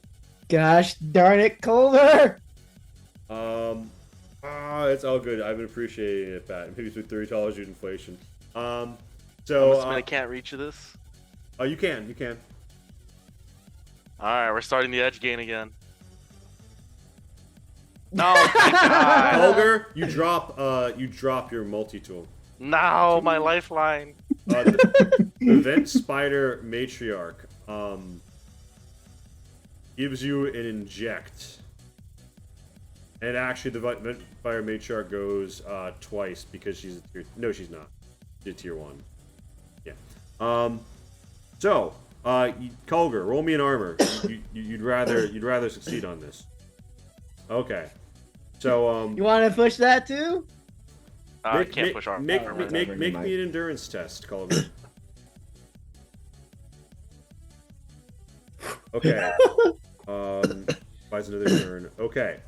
Speaker 4: Gosh darn it, Culver!
Speaker 1: It's all good. I've been appreciating it, Pat. Maybe through $30 due to inflation.
Speaker 3: I
Speaker 1: So
Speaker 3: can't reach this.
Speaker 1: oh, you can.
Speaker 3: All right, we're starting the edge gain again. No, thank God.
Speaker 1: Holger, you drop your multi-tool.
Speaker 3: No, my lifeline.
Speaker 1: The vent spider matriarch gives you an inject, and actually the vent spider matriarch goes twice because she's a tier. No, she's not. She's a tier 1. Yeah. So, Colger, roll me an armor. You'd rather succeed on this. Okay. So
Speaker 4: You want to push that too?
Speaker 3: I can't push armor.
Speaker 1: Make me an endurance test, Colger. Okay. By buys another turn. Okay.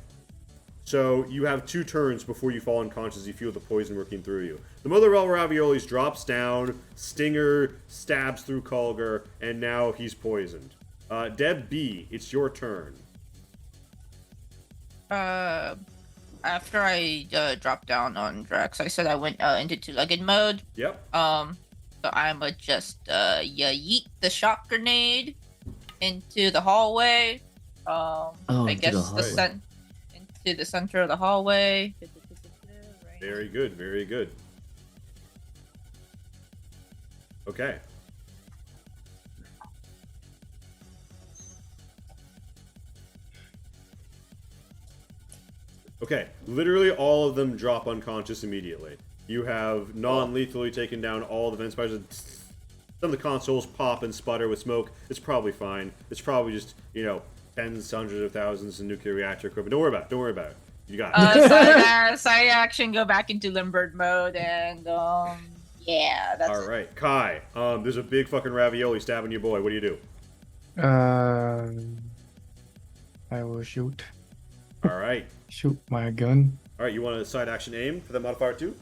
Speaker 1: So you have 2 turns before you fall unconscious. You feel the poison working through you. The Mother of Raviolis drops down. Stinger stabs through Kulger, and now he's poisoned. Deb B, it's your turn.
Speaker 2: After I dropped down on Drax, I said I went into two-legged mode.
Speaker 1: Yep.
Speaker 2: So I'ma just yeet the shock grenade into the hallway. I
Speaker 4: into
Speaker 2: guess
Speaker 4: the
Speaker 2: the
Speaker 4: hallway.
Speaker 2: into the center of the hallway.
Speaker 1: Very good, very good. Okay. Okay, literally all of them drop unconscious immediately. You have non-lethally taken down all the vent spiders. Some of the consoles pop and sputter with smoke. It's probably fine. It's probably just, you know, tens to hundreds of thousands of nuclear reactor equipment. Don't worry about it. Don't worry about it. You got it.
Speaker 2: Side action, go back into Limbird mode, and yeah, that's
Speaker 1: All right, Kai. There's a big fucking ravioli stabbing your boy. What do you do?
Speaker 5: I will shoot.
Speaker 1: All right.
Speaker 5: Shoot my gun.
Speaker 1: All right, you want a side action aim for that modifier too?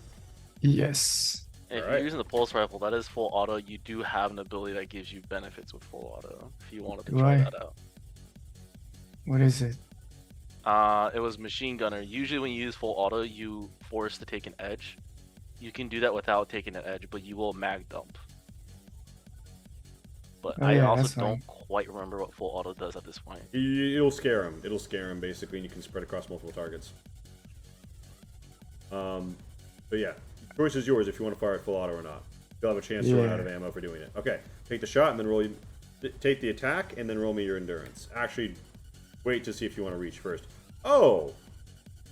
Speaker 5: Yes.
Speaker 3: If
Speaker 1: Alright.
Speaker 3: you're using the pulse rifle, that is full auto. You do have an ability that gives you benefits with full auto. If you wanted to
Speaker 5: Do
Speaker 3: try
Speaker 5: I?
Speaker 3: that out.
Speaker 5: What is it?
Speaker 3: It was machine gunner. Usually when you use full auto, you force to take an edge. You can do that without taking an edge, but you will mag dump. But
Speaker 5: Oh,
Speaker 3: I
Speaker 5: yeah,
Speaker 3: also
Speaker 5: that's fine.
Speaker 3: don't quite remember what full auto does at this point.
Speaker 1: It'll scare him. It'll scare him basically, and you can spread across multiple targets. But yeah, the choice is yours if you want to fire at full auto or not. You'll have a chance to run
Speaker 5: Yeah.
Speaker 1: out of ammo for doing it. Okay, take the shot and then roll. Take the attack and then roll me your endurance. Actually, wait to see if you want to reach first. Oh,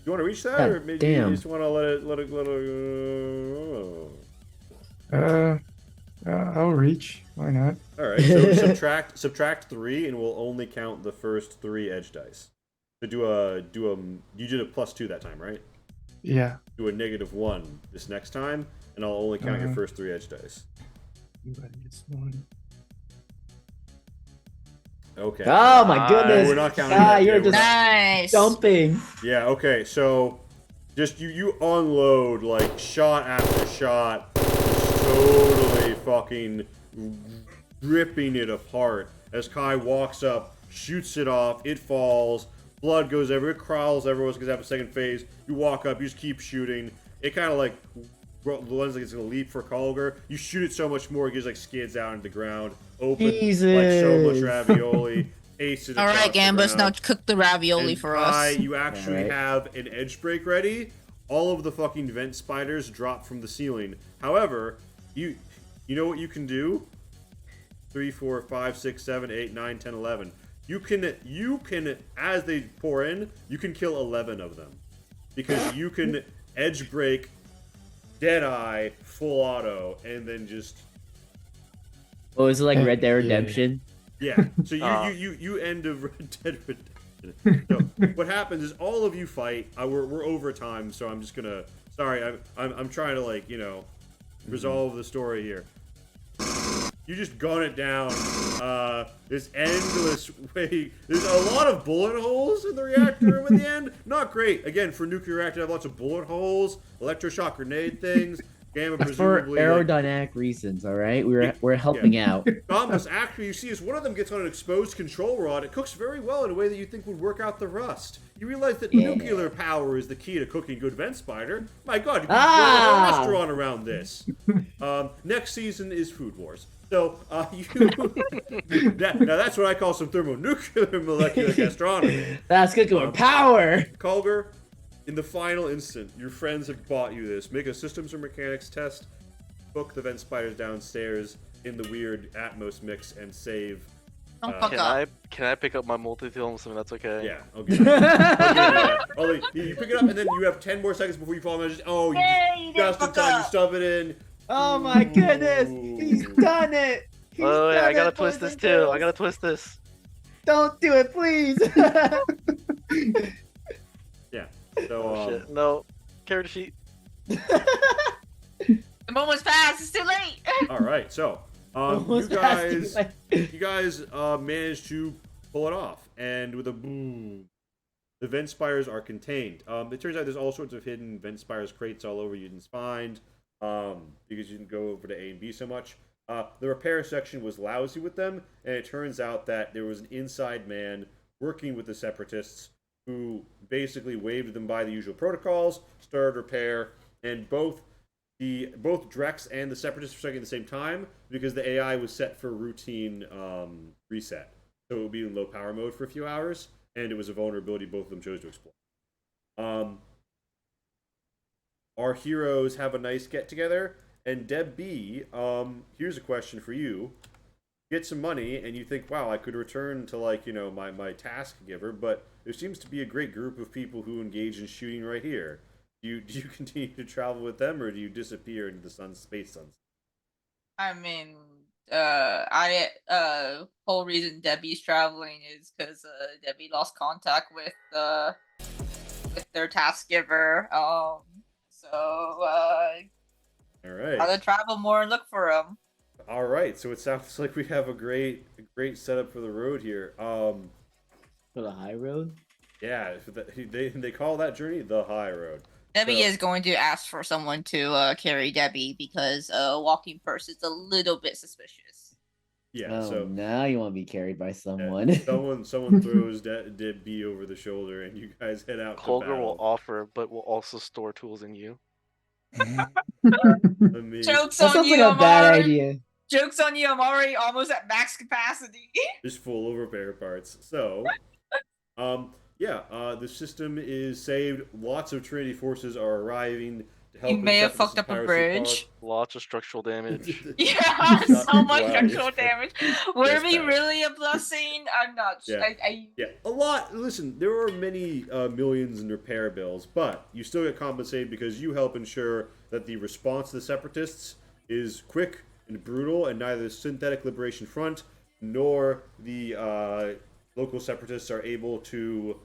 Speaker 1: you want to reach that,
Speaker 4: God
Speaker 1: or maybe
Speaker 4: damn.
Speaker 1: you just want to let it.
Speaker 5: I'll reach. Why not?
Speaker 1: All right. So subtract 3, and we'll only count the first 3 edge dice. So you did a +2 that time, right?
Speaker 5: Yeah.
Speaker 1: Do a -1 this next time, and I'll only count your
Speaker 5: Uh-huh.
Speaker 1: first 3 edge dice.
Speaker 5: Just one.
Speaker 1: Okay.
Speaker 4: Oh my goodness!
Speaker 1: We're not counting
Speaker 4: Ah,
Speaker 1: that.
Speaker 4: you're
Speaker 1: Yeah, we're
Speaker 4: just
Speaker 1: not-
Speaker 2: nice.
Speaker 4: dumping.
Speaker 1: Yeah. Okay. So, just you unload like shot after shot, just totally fucking ripping it apart as Kai walks up, shoots it off, it falls, blood goes everywhere, it crawls everywhere because have a second phase. You walk up, you just keep shooting. It kind of like runs like it's gonna leap for Kulger. You shoot it so much more, it just like skids out into the ground, open like so much
Speaker 4: Jesus.
Speaker 1: ravioli. Ace it
Speaker 2: All right,
Speaker 1: across the
Speaker 2: Gambus, now
Speaker 1: ground.
Speaker 2: cook the ravioli
Speaker 1: And
Speaker 2: for
Speaker 1: Kai,
Speaker 2: us.
Speaker 1: you actually
Speaker 4: Alright.
Speaker 1: have an edge break ready. All of the fucking vent spiders drop from the ceiling. However, you know what you can do? 3, 4, 5, 6, 7, 8, 9, 10, 11. You can as they pour in, you can kill 11 of them. Because you can edge break, Deadeye, full auto, and then just
Speaker 4: Oh, is it like Red Dead
Speaker 5: Yeah.
Speaker 4: Redemption?
Speaker 1: yeah. So
Speaker 3: Uh.
Speaker 1: you end of Red Dead Redemption. So what happens is all of you fight. We're over time, so I'm just gonna. Sorry, I'm trying to like resolve the story here. You just gun it down. This endless way. There's a lot of bullet holes in the reactor room at the end. Not great. Again, for nuclear reactor, have lots of bullet holes, electroshock grenade things, gamma
Speaker 4: For
Speaker 1: presumably. like,
Speaker 4: aerodynamic reasons, all right. We're helping out.
Speaker 1: Thomas, actually, you see, as one of them gets on an exposed control rod, it cooks very well in a way that you think would work out the rust. You realize that
Speaker 4: Yeah.
Speaker 1: nuclear power is the key to cooking good vent spider. My God, you can
Speaker 4: Ah!
Speaker 1: build a restaurant around this. Next season is Food Wars. So, now that's what I call some thermonuclear molecular gastronomy.
Speaker 4: That's good going. Power.
Speaker 1: Kulger, in the final instant, your friends have bought you this. Make a systems or mechanics test. Book the vent spiders downstairs in the weird Atmos mix and save.
Speaker 2: Don't fuck
Speaker 3: Can
Speaker 2: up.
Speaker 3: I pick up my multi-film so that's okay?
Speaker 1: Yeah, I'll give you that. You pick it up and then you have 10 more seconds before you fall. And
Speaker 2: Yay, you didn't
Speaker 1: just in
Speaker 2: fuck
Speaker 1: time, you
Speaker 2: up.
Speaker 1: stuff it in.
Speaker 4: Oh my goodness!
Speaker 1: Ooh.
Speaker 4: He's done it. He's
Speaker 3: Oh yeah,
Speaker 4: done
Speaker 3: I gotta
Speaker 4: it,
Speaker 3: twist
Speaker 4: boys
Speaker 3: this
Speaker 4: and
Speaker 3: too.
Speaker 4: girls.
Speaker 3: I gotta twist this.
Speaker 4: Don't do it, please.
Speaker 1: Yeah. So,
Speaker 3: Oh shit. No. Carrot sheet.
Speaker 2: The moment's passed. It's too late.
Speaker 1: all right. So, you
Speaker 4: Almost
Speaker 1: guys,
Speaker 4: passed
Speaker 1: managed to pull it off, and with a boom, the vent spires are contained. It turns out there's all sorts of hidden vent spires crates all over you didn't find because you didn't go over to A and B so much. The repair section was lousy with them, and it turns out that there was an inside man working with the separatists who basically waved them by the usual protocols, started repair, and both Drex and the separatists were striking at the same time because the AI was set for routine reset, so it would be in low power mode for a few hours, and it was a vulnerability both of them chose to exploit. Our heroes have a nice get together, and Deb B, here's a question for you. Get some money, and you think, wow, I could return to my task giver, but there seems to be a great group of people who engage in shooting right here. Do you continue to travel with them, or do you disappear into the space suns?
Speaker 2: I mean, whole reason Debbie's traveling is because Debbie lost contact with their task giver. So
Speaker 1: All right.
Speaker 2: gotta travel more and look for him.
Speaker 1: All right. So it sounds like we have a great setup for the road here.
Speaker 4: For the high road.
Speaker 1: Yeah, they call that journey the high road.
Speaker 2: Debbie
Speaker 1: So-
Speaker 2: is going to ask for someone to carry Debbie because a walking person is a little bit suspicious.
Speaker 1: Yeah.
Speaker 4: Oh,
Speaker 1: So
Speaker 4: now you want to be carried by someone.
Speaker 1: yeah, someone throws Deb B over the shoulder, and you guys head out to
Speaker 3: Colger
Speaker 1: battle.
Speaker 3: will offer, but will also store tools in you.
Speaker 1: Amazing.
Speaker 2: Jokes
Speaker 4: That
Speaker 2: on
Speaker 4: sounds
Speaker 2: you,
Speaker 4: like a
Speaker 2: I'm
Speaker 4: bad
Speaker 2: already,
Speaker 4: idea.
Speaker 2: Jokes on you, I'm already almost at max capacity.
Speaker 1: Just full of repair parts. So, the system is saved. Lots of Trinity forces are arriving to help.
Speaker 2: You may have
Speaker 1: Separatists
Speaker 2: fucked up a
Speaker 1: and
Speaker 2: bridge.
Speaker 3: Lots of structural damage.
Speaker 2: Yeah, so much
Speaker 1: Wow,
Speaker 2: structural
Speaker 1: yes,
Speaker 2: damage. Would
Speaker 1: yes,
Speaker 2: it be
Speaker 1: Pat.
Speaker 2: really a blessing? I'm not sure.
Speaker 1: Yeah. Yeah, a lot. Listen, there are many millions in repair bills, but you still get compensated because you help ensure that the response to the separatists is quick and brutal, and neither the Synthetic Liberation Front nor the local separatists are able to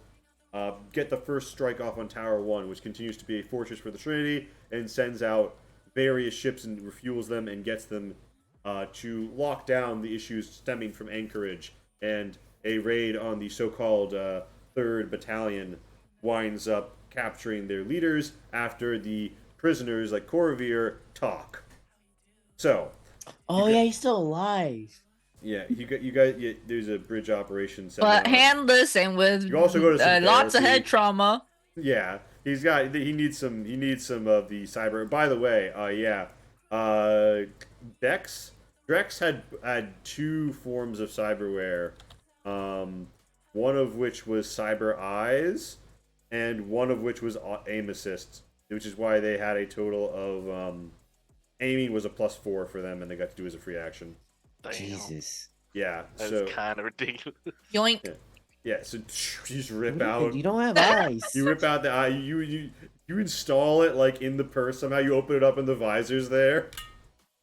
Speaker 1: get the first strike off on Tower 1, which continues to be a fortress for the Trinity and sends out various ships and refuels them and gets them to lock down the issues stemming from anchorage. And a raid on the so-called 3rd Battalion winds up capturing their leaders after the prisoners like Corvir talk. So,
Speaker 4: Oh yeah, he's still alive.
Speaker 1: yeah, you guys. Yeah, there's a bridge operation.
Speaker 2: But handless and with
Speaker 1: You also go to some
Speaker 2: lots of
Speaker 1: therapy.
Speaker 2: head trauma.
Speaker 1: Yeah, he needs some of the cyber. By the way, Drex had 2 forms of cyberware, one of which was cyber eyes, and one of which was aim assist, which is why they had a total of aiming was a +4 for them, and they got to do as a free action.
Speaker 3: Damn.
Speaker 4: Jesus.
Speaker 1: Yeah,
Speaker 3: That's
Speaker 1: so
Speaker 3: kind of ridiculous.
Speaker 2: Yoink.
Speaker 1: yeah, so you just rip out.
Speaker 4: You don't have eyes.
Speaker 1: You rip out the eye. You install it like in the purse. Somehow you open it up and the visor's there.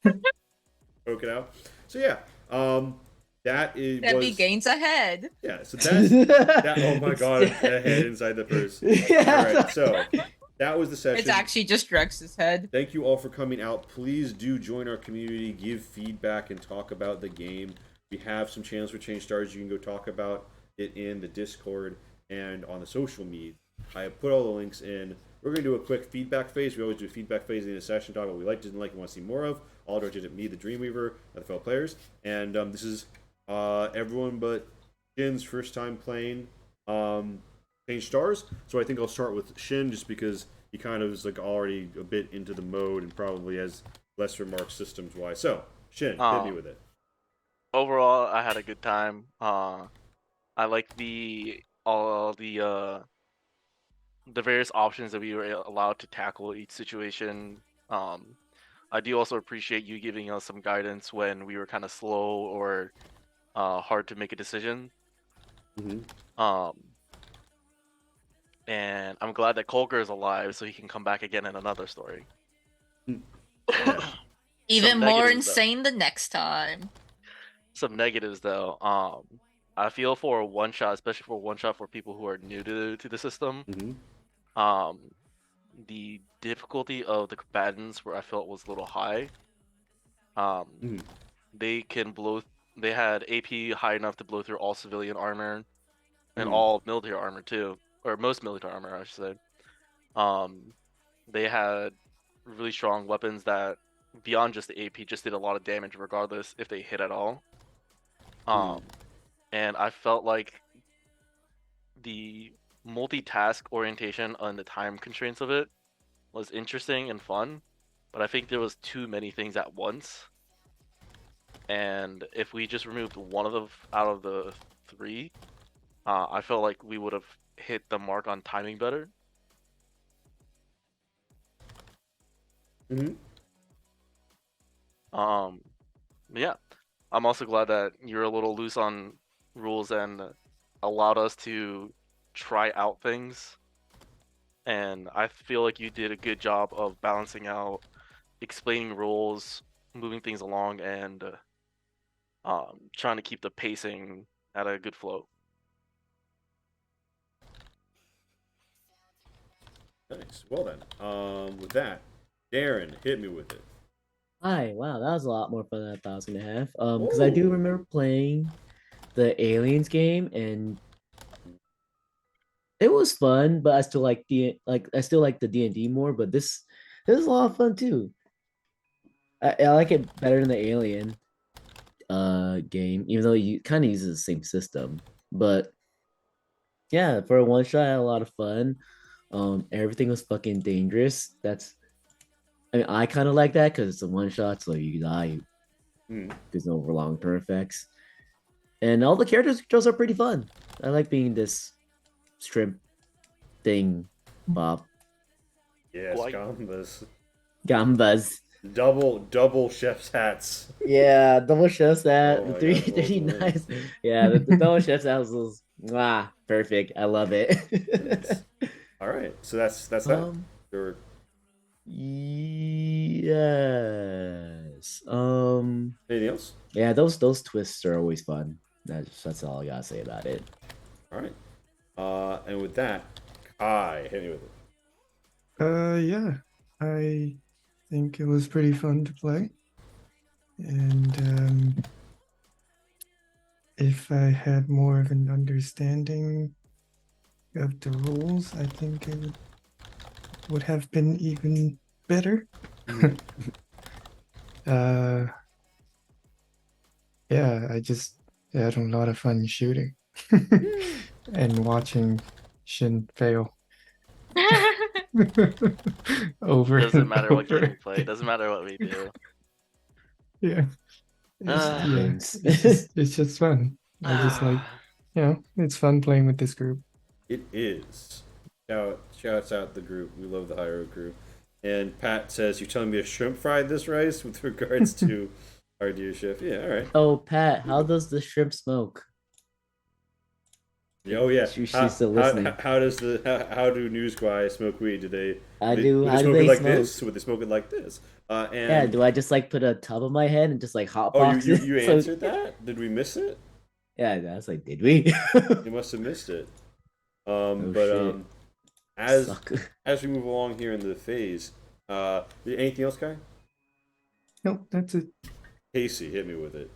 Speaker 1: Poke it out. So yeah, that is.
Speaker 2: Debbie gains a head.
Speaker 1: Yeah, so that. Oh my god, a head inside the purse.
Speaker 4: Yeah.
Speaker 1: All right, so that was the session.
Speaker 2: It's actually just Drex's head.
Speaker 1: Thank you all for coming out. Please do join our community, give feedback, and talk about the game. We have some channels for ChangedStars. You can go talk about it in the Discord and on the social media. I have put all the links in. We're going to do a quick feedback phase. We always do a feedback phase in the session, talk about what we liked, didn't like, and want to see more of. All directed at me, the Dreamweaver, and the fellow players. And this is everyone but Shin's first time playing ChangedStars. So I think I'll start with Shin just because he kind of is like already a bit into the mode and probably has less remarks systems wise. So Shin, hit me with it.
Speaker 3: Overall, I had a good time. I like all the various options that we were allowed to tackle each situation. I do also appreciate you giving us some guidance when we were kind of slow or hard to make a decision.
Speaker 1: Mm-hmm.
Speaker 3: And I'm glad that Colger is alive so he can come back again in another story.
Speaker 2: Even
Speaker 3: Some
Speaker 2: more
Speaker 3: negatives, though.
Speaker 2: insane the next time.
Speaker 3: Some negatives though. I feel for a one shot, especially for a one shot for people who are new to the system.
Speaker 1: Mm-hmm.
Speaker 3: The difficulty of the combatants where I felt was a little high. They can blow. They had AP high enough to blow through all civilian armor and all military armor too, or most military armor, I should say. They had really strong weapons that, beyond just the AP, just did a lot of damage regardless if they hit at all. And I felt like the multitask orientation and the time constraints of it was interesting and fun, but I think there was too many things at once. And if we just removed one of the out of the three, I felt like we would have hit the mark on timing better.
Speaker 1: Mm-hmm.
Speaker 3: Yeah, I'm also glad that you're a little loose on rules and allowed us to try out things. And I feel like you did a good job of balancing out, explaining rules, moving things along, and trying to keep the pacing at a good flow.
Speaker 1: Nice. Well then, with that, Darren, hit me with it.
Speaker 4: Hi, wow, that was a lot more fun than I thought I was gonna have. Because I do
Speaker 1: Ooh.
Speaker 4: remember playing the Aliens game, and it was fun, but I still like the D&D more. But this is a lot of fun too. I like it better than the Alien game, even though you kind of uses the same system. But yeah, for a one shot, I had a lot of fun. Everything was fucking dangerous. I mean, I kind of like that because it's a one shot, so you die. There's no long term effects, and all the characters controls are pretty fun. I like being this shrimp thing, Bob.
Speaker 1: Yes,
Speaker 3: Quite.
Speaker 4: Gambas.
Speaker 1: Double chef's hats.
Speaker 4: Yeah, double chef's hat.
Speaker 1: Oh
Speaker 4: The
Speaker 1: my
Speaker 4: three
Speaker 1: God,
Speaker 4: three
Speaker 1: well done.
Speaker 4: nice. Yeah, the double chef's hat was perfect. I love it.
Speaker 1: Nice. All right, so that's that. Or
Speaker 4: Yes.
Speaker 1: anything else?
Speaker 4: Yeah, those twists are always fun. That's all I gotta say about it.
Speaker 1: All right. And with that, Kai, hit me with it.
Speaker 5: Yeah, I think it was pretty fun to play. And if I had more of an understanding of the rules, I think it would have been even better. Yeah, I just had a lot of fun shooting and watching Shin fail. Over
Speaker 3: Doesn't
Speaker 5: and
Speaker 3: matter what game
Speaker 5: over.
Speaker 3: we play. Doesn't matter what we do.
Speaker 5: Yeah.
Speaker 4: Happens.
Speaker 5: It's just fun. I just like, it's fun playing with this group.
Speaker 1: It is. Shouts out the group. We love the Hiro group. And Pat says, "You're telling me a shrimp fried this rice with regards to our dear chef?" Yeah, all right.
Speaker 4: Oh, Pat, how does the shrimp smoke?
Speaker 1: Oh yeah.
Speaker 4: She's still listening.
Speaker 1: How do news guys smoke weed? Do they?
Speaker 4: How
Speaker 1: Would
Speaker 4: do
Speaker 1: they smoke
Speaker 4: they
Speaker 1: it like
Speaker 4: smoke?
Speaker 1: this? Would they smoke it like this? And
Speaker 4: Yeah, do I just like put a tub on my head and just like hotbox
Speaker 1: oh, you
Speaker 4: it? So-
Speaker 1: answered that? Did we miss it?
Speaker 4: Yeah, I was like, did we?
Speaker 1: You must have missed it.
Speaker 4: Oh, shit.
Speaker 1: As we move along here in the phase, anything else, Kai?
Speaker 5: Nope, that's it.
Speaker 1: Casey, hit me with it.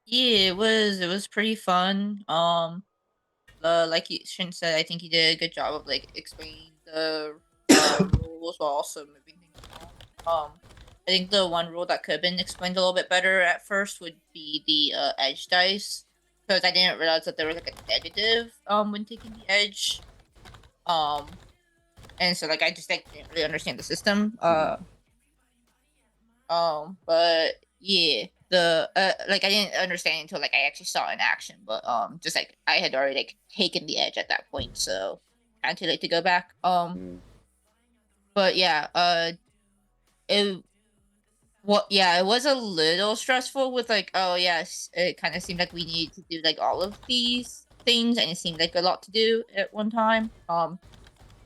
Speaker 2: Yeah, it was pretty fun. Like Shin said, I think he did a good job of like explaining the rules while also moving things along. I think the one rule that could have been explained a little bit better at first would be the edge dice, because I didn't realize that there was like a negative when taking the edge. And so like I just like didn't really understand the system. But yeah, the like I didn't understand until like I actually saw it in action. But just like I had already like taken the edge at that point, so kind of too late to go back. But yeah, it was a little stressful with like, oh yes, it kind of seemed like we needed to do like all of these things, and it seemed like a lot to do at one time. I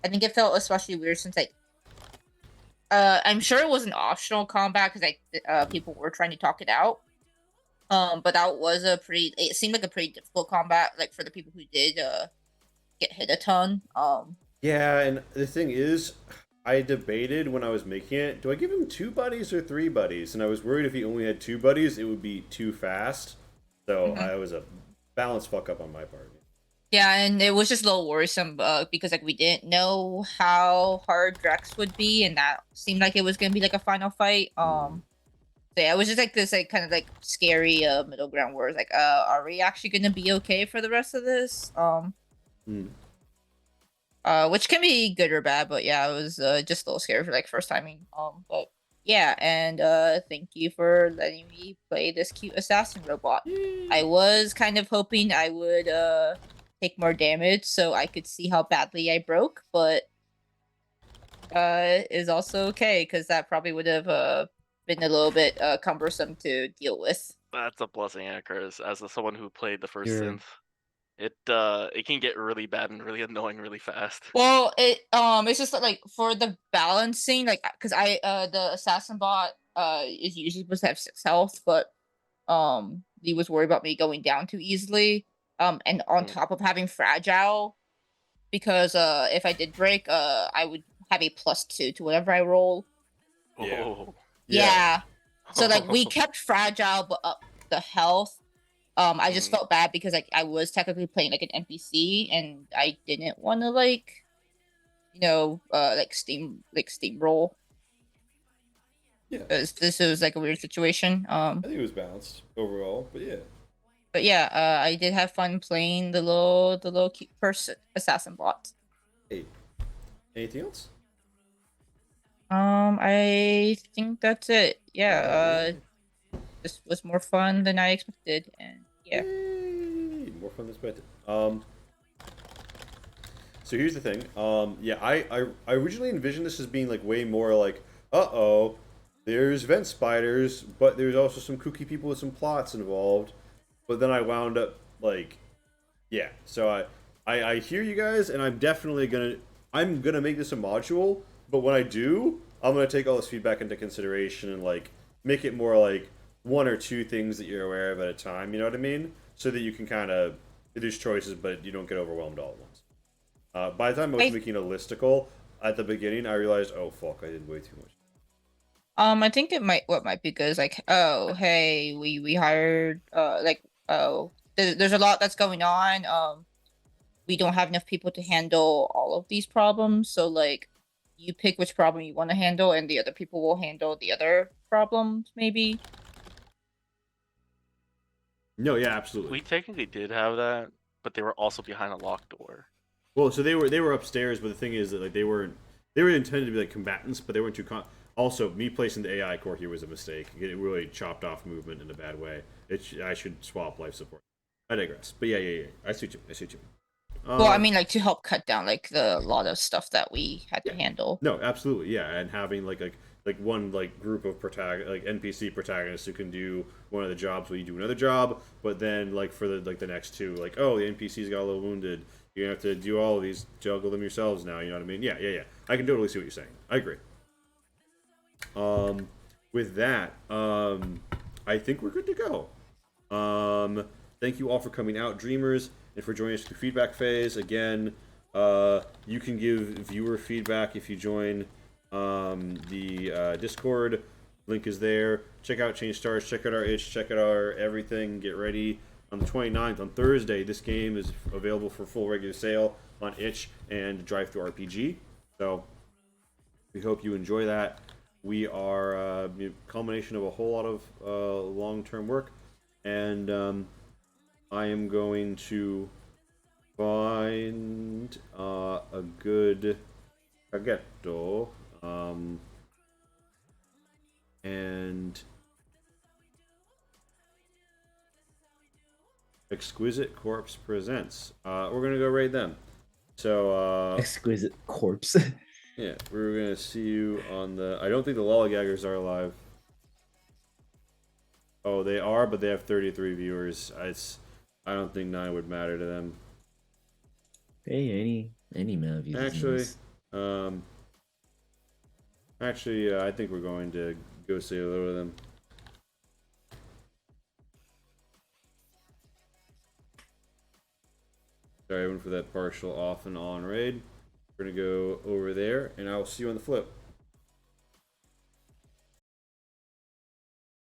Speaker 2: think it felt especially weird since like I'm sure it was an optional combat because like people were trying to talk it out. But that was it seemed like a pretty difficult combat, like for the people who did get hit a ton.
Speaker 1: Yeah, and the thing is, I debated when I was making it, do I give him 2 buddies or 3 buddies? And I was worried if he only had 2 buddies, it would be too fast. So I was a balance fuck up on my part.
Speaker 2: Yeah, and it was just a little worrisome because like we didn't know how hard Drex would be, and that seemed like it was gonna be like a final fight. So yeah, it was just like this like kind of like scary middle ground where it's like, are we actually gonna be okay for the rest of this?
Speaker 1: Hmm.
Speaker 2: Which can be good or bad, but yeah, it was just a little scary for like first timing. But yeah, and thank you for letting me play this cute assassin robot. I was kind of hoping I would take more damage so I could see how badly I broke, but is also okay because that probably would have been a little bit cumbersome to deal with.
Speaker 3: That's a blessing and a curse. As someone who played the first
Speaker 4: Sure.
Speaker 3: synth, it can get really bad and really annoying really fast.
Speaker 2: Well, it's just that, like for the balancing, like because I the assassin bot is usually supposed to have 6 health, but he was worried about me going down too easily. And on
Speaker 3: Mm.
Speaker 2: top of having fragile, because if I did break, I would have a +2 to whatever I roll.
Speaker 1: Yeah.
Speaker 3: Oh.
Speaker 2: Yeah. So like we kept fragile but up the health. I just
Speaker 3: Mm.
Speaker 2: felt bad because like I was technically playing like an NPC and I didn't want to like like steamroll.
Speaker 1: Yeah.
Speaker 2: This was like a weird situation.
Speaker 1: I think it was balanced overall, but yeah.
Speaker 2: But yeah, I did have fun playing the little cute person assassin bot.
Speaker 1: Hey, anything else?
Speaker 2: I think that's it. Yeah,
Speaker 1: Alright.
Speaker 2: this was more fun than I expected, and yeah.
Speaker 1: Yay! More fun than expected. So here's the thing. Yeah, I originally envisioned this as being like way more like, uh-oh, there's vent spiders, but there's also some kooky people with some plots involved. But then I wound up like, yeah. So I hear you guys, and I'm gonna make this a module. But when I do, I'm gonna take all this feedback into consideration and like make it more like one or two things that you're aware of at a time. You know what I mean? So that you can kind of there's choices, but you don't get overwhelmed all at once. By the time I was making a listicle at the beginning, I realized, oh fuck, I did way too much.
Speaker 2: I think what might be good is like, oh, hey, we hired like, oh, there's a lot that's going on. We don't have enough people to handle all of these problems, so like you pick which problem you want to handle and the other people will handle the other problems maybe.
Speaker 1: No, yeah, absolutely.
Speaker 3: We technically did have that, but they were also behind a locked door.
Speaker 1: Well, so they were upstairs, but the thing is that like they were intended to be like combatants, but they weren't too. Also, me placing the AI core here was a mistake. It really chopped off movement in a bad way. I should swap life support. I digress. But yeah. I see you. I see you.
Speaker 2: Well, I mean, like to help cut down like the lot of stuff that we had to handle.
Speaker 1: No, absolutely, yeah, and having like one like group of like NPC protagonists who can do one of the jobs while you do another job, but then like for the next two, like oh the NPCs got a little wounded, you're gonna have to do all of these, juggle them yourselves now. You know what I mean? Yeah. I can totally see what you're saying. I agree. With that, I think we're good to go. Thank you all for coming out, Dreamers, and for joining us through feedback phase. Again, you can give viewer feedback if you join the Discord. Link is there. Check out ChangedStars. Check out our itch. Check out our everything. Get ready on the 29th, on Thursday. This game is available for full regular sale on itch and Drive-Thru RPG. So we hope you enjoy that. We are a culmination of a whole lot of long-term work, and I am going to find a good traghetto and Exquisite Corpse Presents. We're gonna go raid them. So
Speaker 4: Exquisite corpse.
Speaker 1: yeah, we're gonna see you on the. I don't think the lollygaggers are alive. Oh, they are, but they have 33 viewers. I don't think 9 would matter to them.
Speaker 4: Hey, any amount of views.
Speaker 1: Actually, I think we're going to go say hello to them. Sorry, I went for that partial off and on raid. We're gonna go over there, and I will see you on the flip.